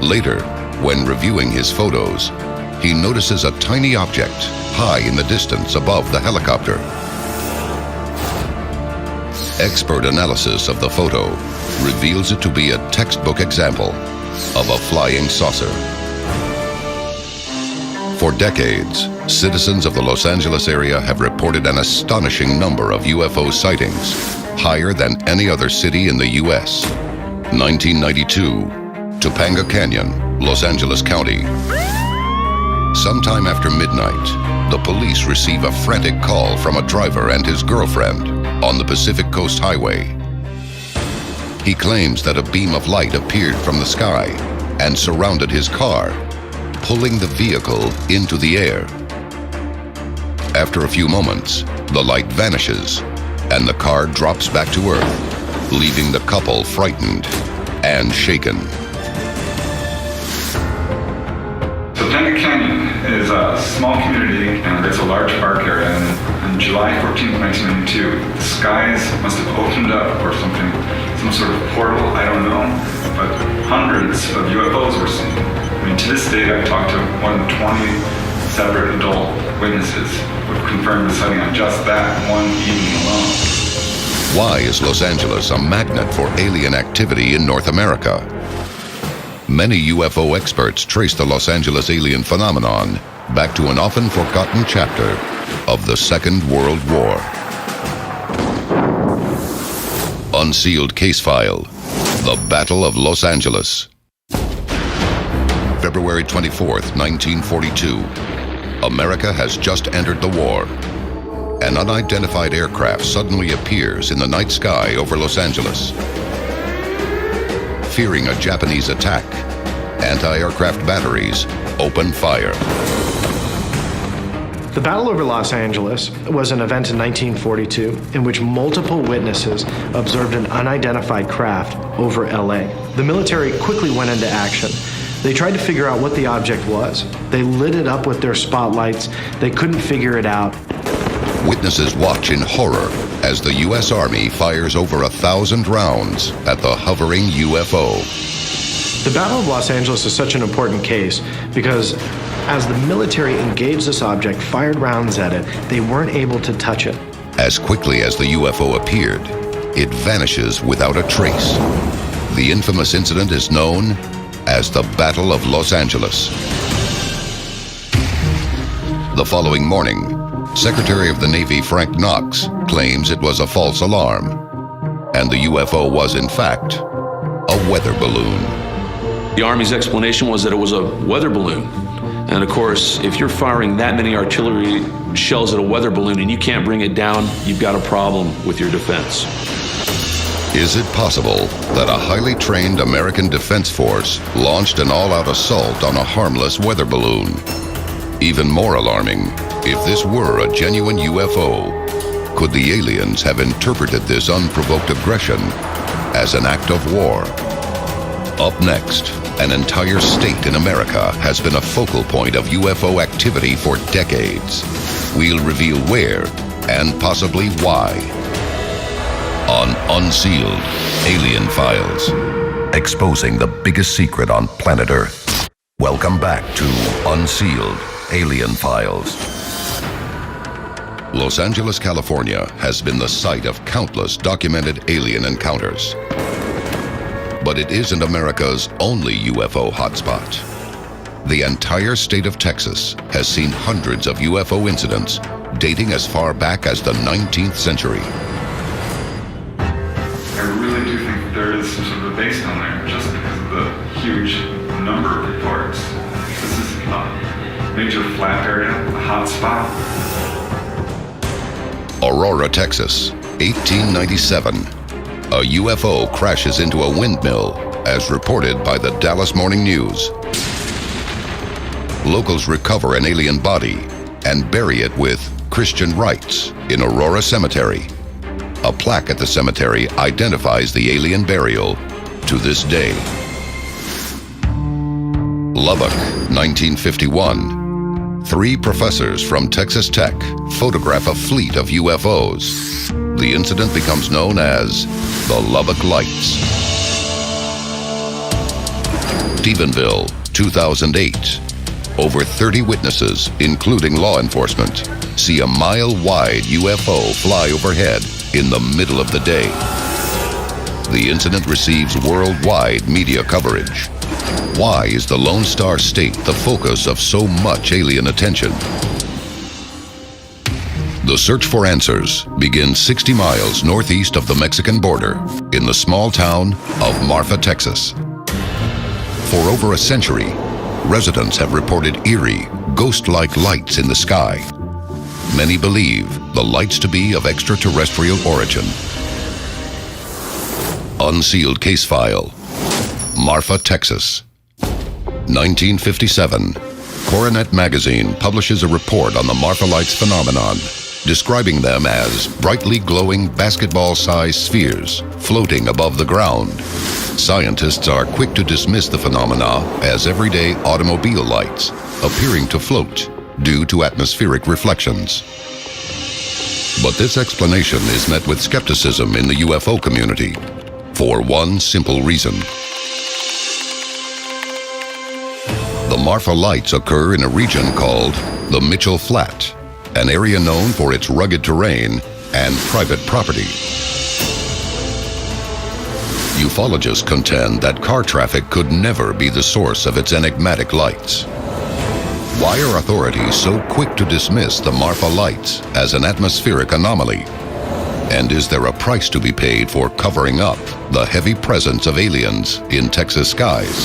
Later, when reviewing his photos, he notices a tiny object high in the distance above the helicopter. Expert analysis of the photo reveals it to be a textbook example of a flying saucer. For decades, citizens of the Los Angeles area have reported an astonishing number of UFO sightings, higher than any other city in the U.S. 1992, Topanga Canyon, Los Angeles County. Sometime after midnight, the police receive a frantic call from a driver and his girlfriend on the Pacific Coast Highway. He claims that a beam of light appeared from the sky and surrounded his car, pulling the vehicle into the air. After a few moments, the light vanishes and the car drops back to Earth, leaving the couple frightened and shaken. Topanga Canyon is a small community and it's a large park area. And on July 14th, 1992, the skies must have opened up or something, some sort of portal, I don't know, but hundreds of UFOs were seen. I mean, to this day, I've talked to more than 20 separate adult witnesses who have confirmed the sighting on just that one evening alone. Why is Los Angeles a magnet for alien activity in North America? Many UFO experts trace the Los Angeles alien phenomenon back to an often forgotten chapter of the Second World War. Unsealed case file, The Battle of Los Angeles. February 24th, 1942. America has just entered the war. An unidentified aircraft suddenly appears in the night sky over Los Angeles. Fearing a Japanese attack, anti-aircraft batteries open fire. The battle over Los Angeles was an event in 1942 in which multiple witnesses observed an unidentified craft over LA. The military quickly went into action. They tried to figure out what the object was. They lit it up with their spotlights. They couldn't figure it out. Witnesses watch in horror as the U.S. Army fires over 1,000 rounds at the hovering UFO. The Battle of Los Angeles is such an important case because as the military engaged this object, fired rounds at it, they weren't able to touch it. As quickly as the UFO appeared, it vanishes without a trace. The infamous incident is known as the Battle of Los Angeles. The following morning, Secretary of the Navy Frank Knox claims it was a false alarm, and the UFO was in fact a weather balloon. The Army's explanation was that it was a weather balloon. And of course, if you're firing that many artillery shells at a weather balloon and you can't bring it down, you've got a problem with your defense. Is it possible that a highly trained American Defense Force launched an all-out assault on a harmless weather balloon? Even more alarming, if this were a genuine UFO, could the aliens have interpreted this unprovoked aggression as an act of war? Up next, an entire state in America has been a focal point of UFO activity for decades. We'll reveal where and possibly why. On Unsealed, Alien Files, exposing the biggest secret on planet Earth. Welcome back to Unsealed, Alien Files. Los Angeles, California has been the site of countless documented alien encounters. But it isn't America's only UFO hotspot. The entire state of Texas has seen hundreds of UFO incidents dating as far back as the 19th century. I really do think there is some sort of a base down there just because of the huge number of reports. This is a major flap area, a hot spot. Aurora, Texas, 1897. A UFO crashes into a windmill, as reported by the Dallas Morning News. Locals recover an alien body and bury it with Christian rites in Aurora Cemetery. A plaque at the cemetery identifies the alien burial to this day. Lubbock, 1951. 3 professors from Texas Tech photograph a fleet of UFOs. The incident becomes known as the Lubbock Lights. Stephenville, 2008. Over 30 witnesses, including law enforcement, see a mile-wide UFO fly overhead in the middle of the day. The incident receives worldwide media coverage. Why is the Lone Star State the focus of so much alien attention? The search for answers begins 60 miles northeast of the Mexican border in the small town of Marfa, Texas. For over a century, residents have reported eerie, ghost-like lights in the sky. Many believe the lights to be of extraterrestrial origin. Unsealed case file, Marfa, Texas. 1957, Coronet magazine publishes a report on the Marfa lights phenomenon, describing them as brightly glowing basketball-sized spheres floating above the ground. Scientists are quick to dismiss the phenomena as everyday automobile lights, appearing to float due to atmospheric reflections. But this explanation is met with skepticism in the UFO community, for one simple reason. The Marfa lights occur in a region called the Mitchell Flat, an area known for its rugged terrain and private property. Ufologists contend that car traffic could never be the source of its enigmatic lights. Why are authorities so quick to dismiss the Marfa lights as an atmospheric anomaly? And is there a price to be paid for covering up the heavy presence of aliens in Texas skies?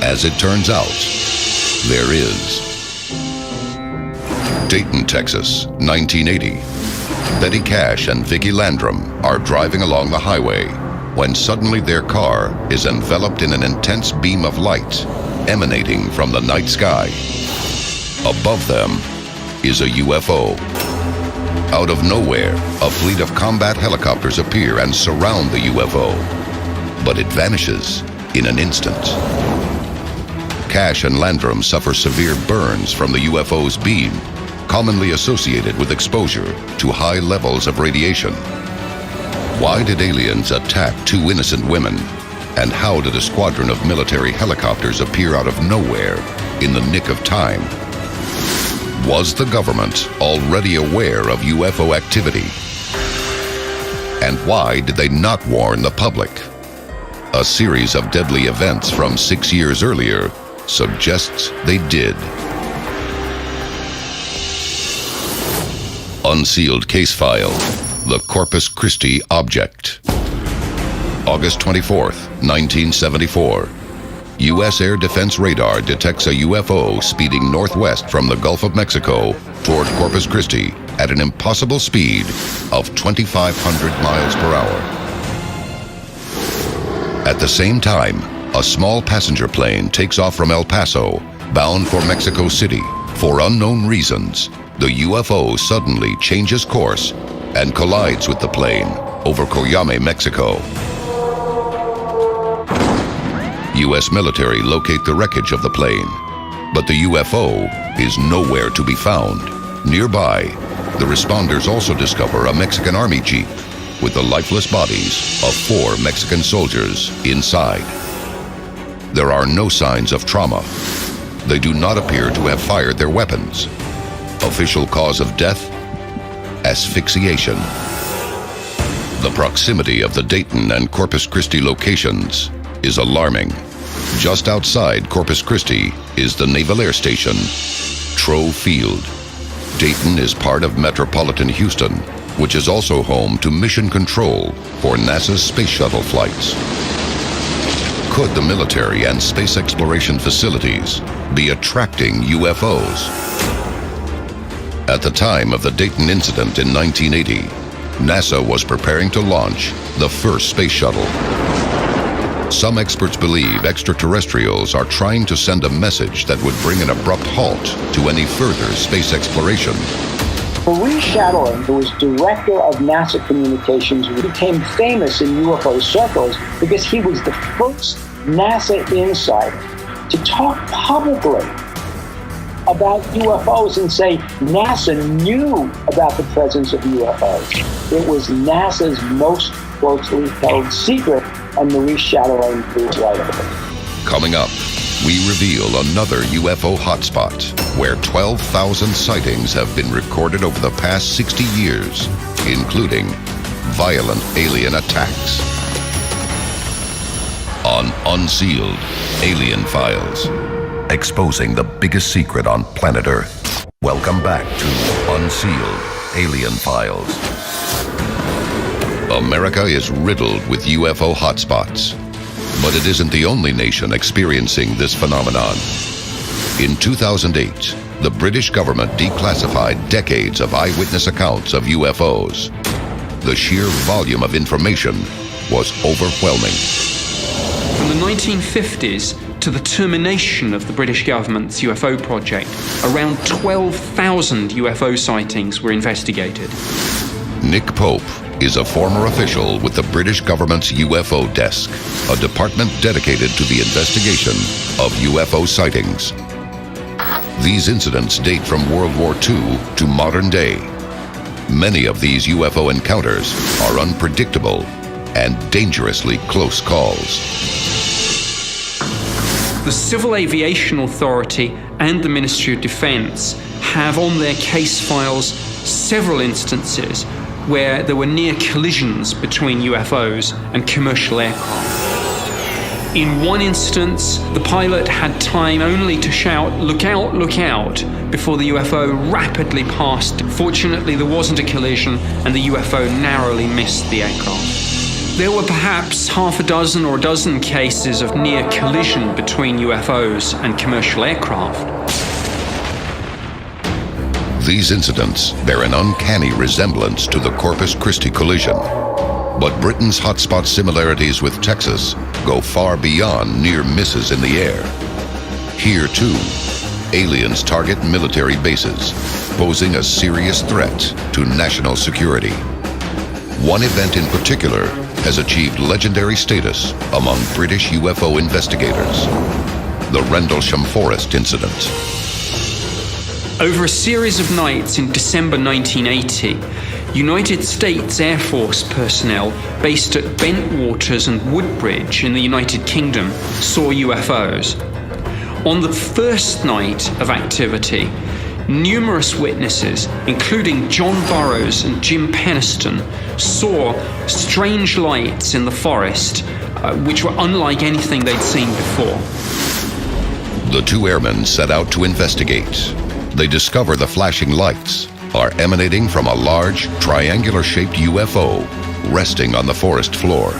As it turns out, there is. Dayton, Texas, 1980. Betty Cash and Vicki Landrum are driving along the highway when suddenly their car is enveloped in an intense beam of light emanating from the night sky. Above them is a UFO. Out of nowhere, a fleet of combat helicopters appear and surround the UFO, but it vanishes in an instant. Cash and Landrum suffer severe burns from the UFO's beam, commonly associated with exposure to high levels of radiation. Why did aliens attack two innocent women? And how did a squadron of military helicopters appear out of nowhere in the nick of time? Was the government already aware of UFO activity? And why did they not warn the public? A series of deadly events from 6 years earlier suggests they did. Unsealed case file, the Corpus Christi object. August 24th, 1974. U.S. Air Defense Radar detects a UFO speeding northwest from the Gulf of Mexico toward Corpus Christi at an impossible speed of 2,500 miles per hour. At the same time, a small passenger plane takes off from El Paso, bound for Mexico City. For unknown reasons, the UFO suddenly changes course and collides with the plane over Coyame, Mexico. U.S. military locate the wreckage of the plane, but the UFO is nowhere to be found. Nearby, the responders also discover a Mexican Army Jeep with the lifeless bodies of 4 Mexican soldiers inside. There are no signs of trauma. They do not appear to have fired their weapons. Official cause of death? Asphyxiation. The proximity of the Dayton and Corpus Christi locations is alarming. Just outside Corpus Christi is the Naval Air Station, Trow Field. Dayton is part of metropolitan Houston, which is also home to mission control for NASA's space shuttle flights. Could the military and space exploration facilities be attracting UFOs? At the time of the Dayton incident in 1980, NASA was preparing to launch the first space shuttle. Some experts believe extraterrestrials are trying to send a message that would bring an abrupt halt to any further space exploration. Maurice Chatelain, who was director of NASA Communications, became famous in UFO circles because he was the first NASA insider to talk publicly about UFOs and say NASA knew about the presence of UFOs. It was NASA's most closely held secret, and Maurice Chatelain proved right of it. Coming up, we reveal another UFO hotspot where 12,000 sightings have been recorded over the past 60 years, including violent alien attacks. On Unsealed, Alien Files, exposing the biggest secret on planet Earth. Welcome back to Unsealed, Alien Files. America is riddled with UFO hotspots. But it isn't the only nation experiencing this phenomenon. In 2008, the British government declassified decades of eyewitness accounts of UFOs. The sheer volume of information was overwhelming. From the 1950s to the termination of the British government's UFO project, around 12,000 UFO sightings were investigated. Nick Pope is a former official with the British government's UFO desk, a department dedicated to the investigation of UFO sightings. These incidents date from World War II to modern day. Many of these UFO encounters are unpredictable and dangerously close calls. The Civil Aviation Authority and the Ministry of Defense have on their case files several instances where there were near collisions between UFOs and commercial aircraft. In one instance, the pilot had time only to shout, "Look out, look out," before the UFO rapidly passed. Fortunately, there wasn't a collision and the UFO narrowly missed the aircraft. There were perhaps half a dozen or a dozen cases of near collision between UFOs and commercial aircraft. These incidents bear an uncanny resemblance to the Corpus Christi collision. But Britain's hotspot similarities with Texas go far beyond near misses in the air. Here, too, aliens target military bases, posing a serious threat to national security. One event in particular has achieved legendary status among British UFO investigators: the Rendlesham Forest incident. Over a series of nights in December 1980, United States Air Force personnel based at Bentwaters and Woodbridge in the United Kingdom saw UFOs. On the first night of activity, numerous witnesses, including John Burroughs and Jim Penniston, saw strange lights in the forest which were unlike anything they'd seen before. The two airmen set out to investigate. They discover the flashing lights are emanating from a large, triangular-shaped UFO resting on the forest floor.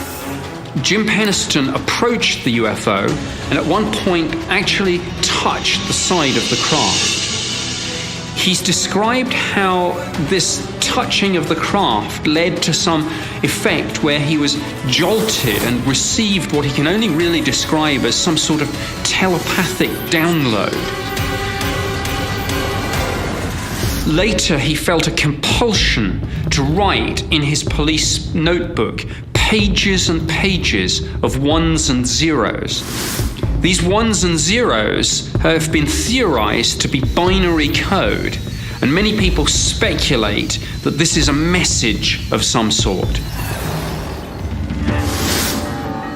Jim Penniston approached the UFO and at one point actually touched the side of the craft. He's described how this touching of the craft led to some effect where he was jolted and received what he can only really describe as some sort of telepathic download. Later, he felt a compulsion to write in his police notebook pages and pages of ones and zeros. These ones and zeros have been theorized to be binary code, and many people speculate that this is a message of some sort.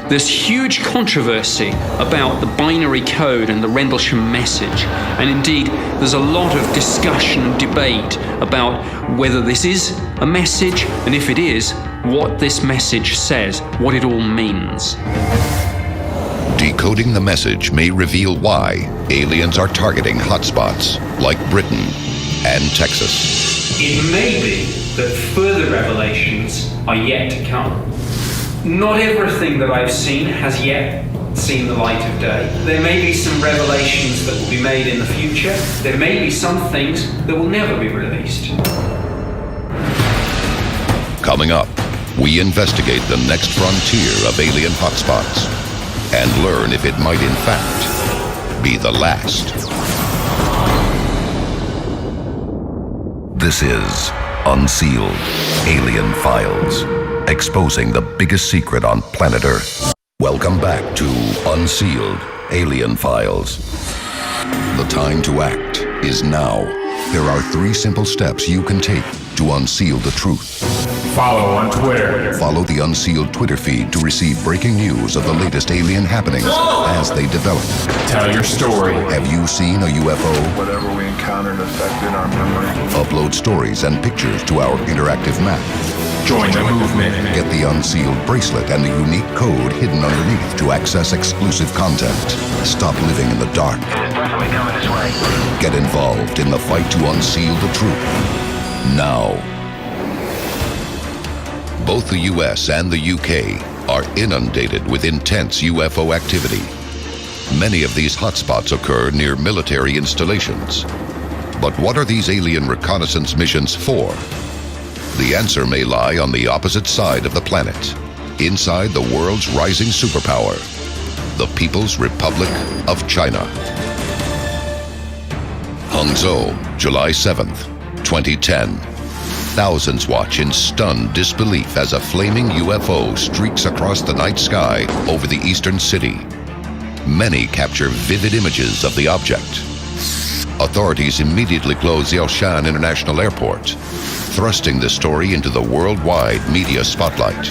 There's huge controversy about the binary code and the Rendlesham message, and indeed there's a lot of discussion and debate about whether this is a message, and if it is, what this message says, what it all means. Decoding the message may reveal why aliens are targeting hotspots like Britain and Texas. It may be that further revelations are yet to come. Not everything that I've seen has yet seen the light of day. There may be some revelations that will be made in the future. There may be some things that will never be released. Coming up, we investigate the next frontier of alien hotspots and learn if it might in fact be the last. This is Unsealed Alien Files, exposing the biggest secret on planet Earth. Welcome back to Unsealed Alien Files. The time to act is now. There are 3 simple steps you can take to unseal the truth. Follow on Twitter. Follow the Unsealed Twitter feed to receive breaking news of the latest alien happenings as they develop. Tell your story. Have you seen a UFO? Whatever we encountered affected our memory. Upload stories and pictures to our interactive map. Join the movement. Get the Unsealed bracelet and the unique code hidden underneath to access exclusive content. Stop living in the dark. It's definitely coming this way. Get involved in the fight to unseal the truth. Now. Both the US and the UK are inundated with intense UFO activity. Many of these hotspots occur near military installations. But what are these alien reconnaissance missions for? The answer may lie on the opposite side of the planet, inside the world's rising superpower, the People's Republic of China. Hangzhou, July 7th, 2010. Thousands watch in stunned disbelief as a flaming UFO streaks across the night sky over the eastern city. Many capture vivid images of the object. Authorities immediately close Xiaoshan International Airport, thrusting the story into the worldwide media spotlight.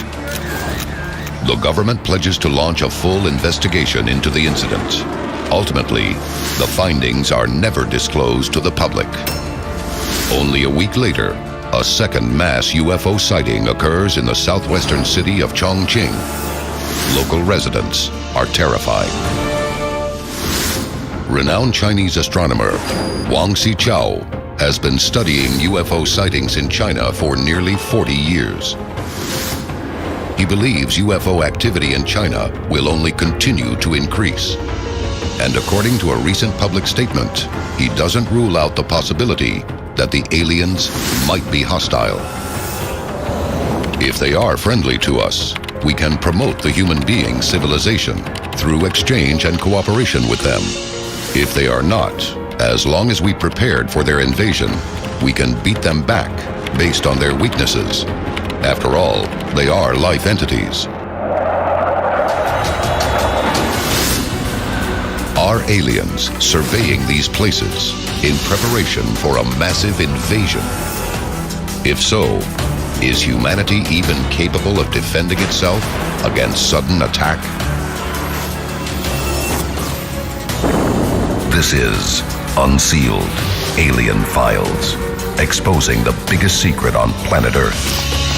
The government pledges to launch a full investigation into the incident. Ultimately, the findings are never disclosed to the public. Only a week later, a second mass UFO sighting occurs in the southwestern city of Chongqing. Local residents are terrified. Renowned Chinese astronomer Wang Xichao has been studying UFO sightings in China for nearly 40 years. He believes UFO activity in China will only continue to increase. And according to a recent public statement, he doesn't rule out the possibility that the aliens might be hostile. If they are friendly to us, we can promote the human being civilization through exchange and cooperation with them. If they are not, as long as we prepared for their invasion, we can beat them back based on their weaknesses. After all, they are life entities. Are aliens surveying these places in preparation for a massive invasion? If so, is humanity even capable of defending itself against sudden attack? This is Unsealed, Alien Files, exposing the biggest secret on planet Earth.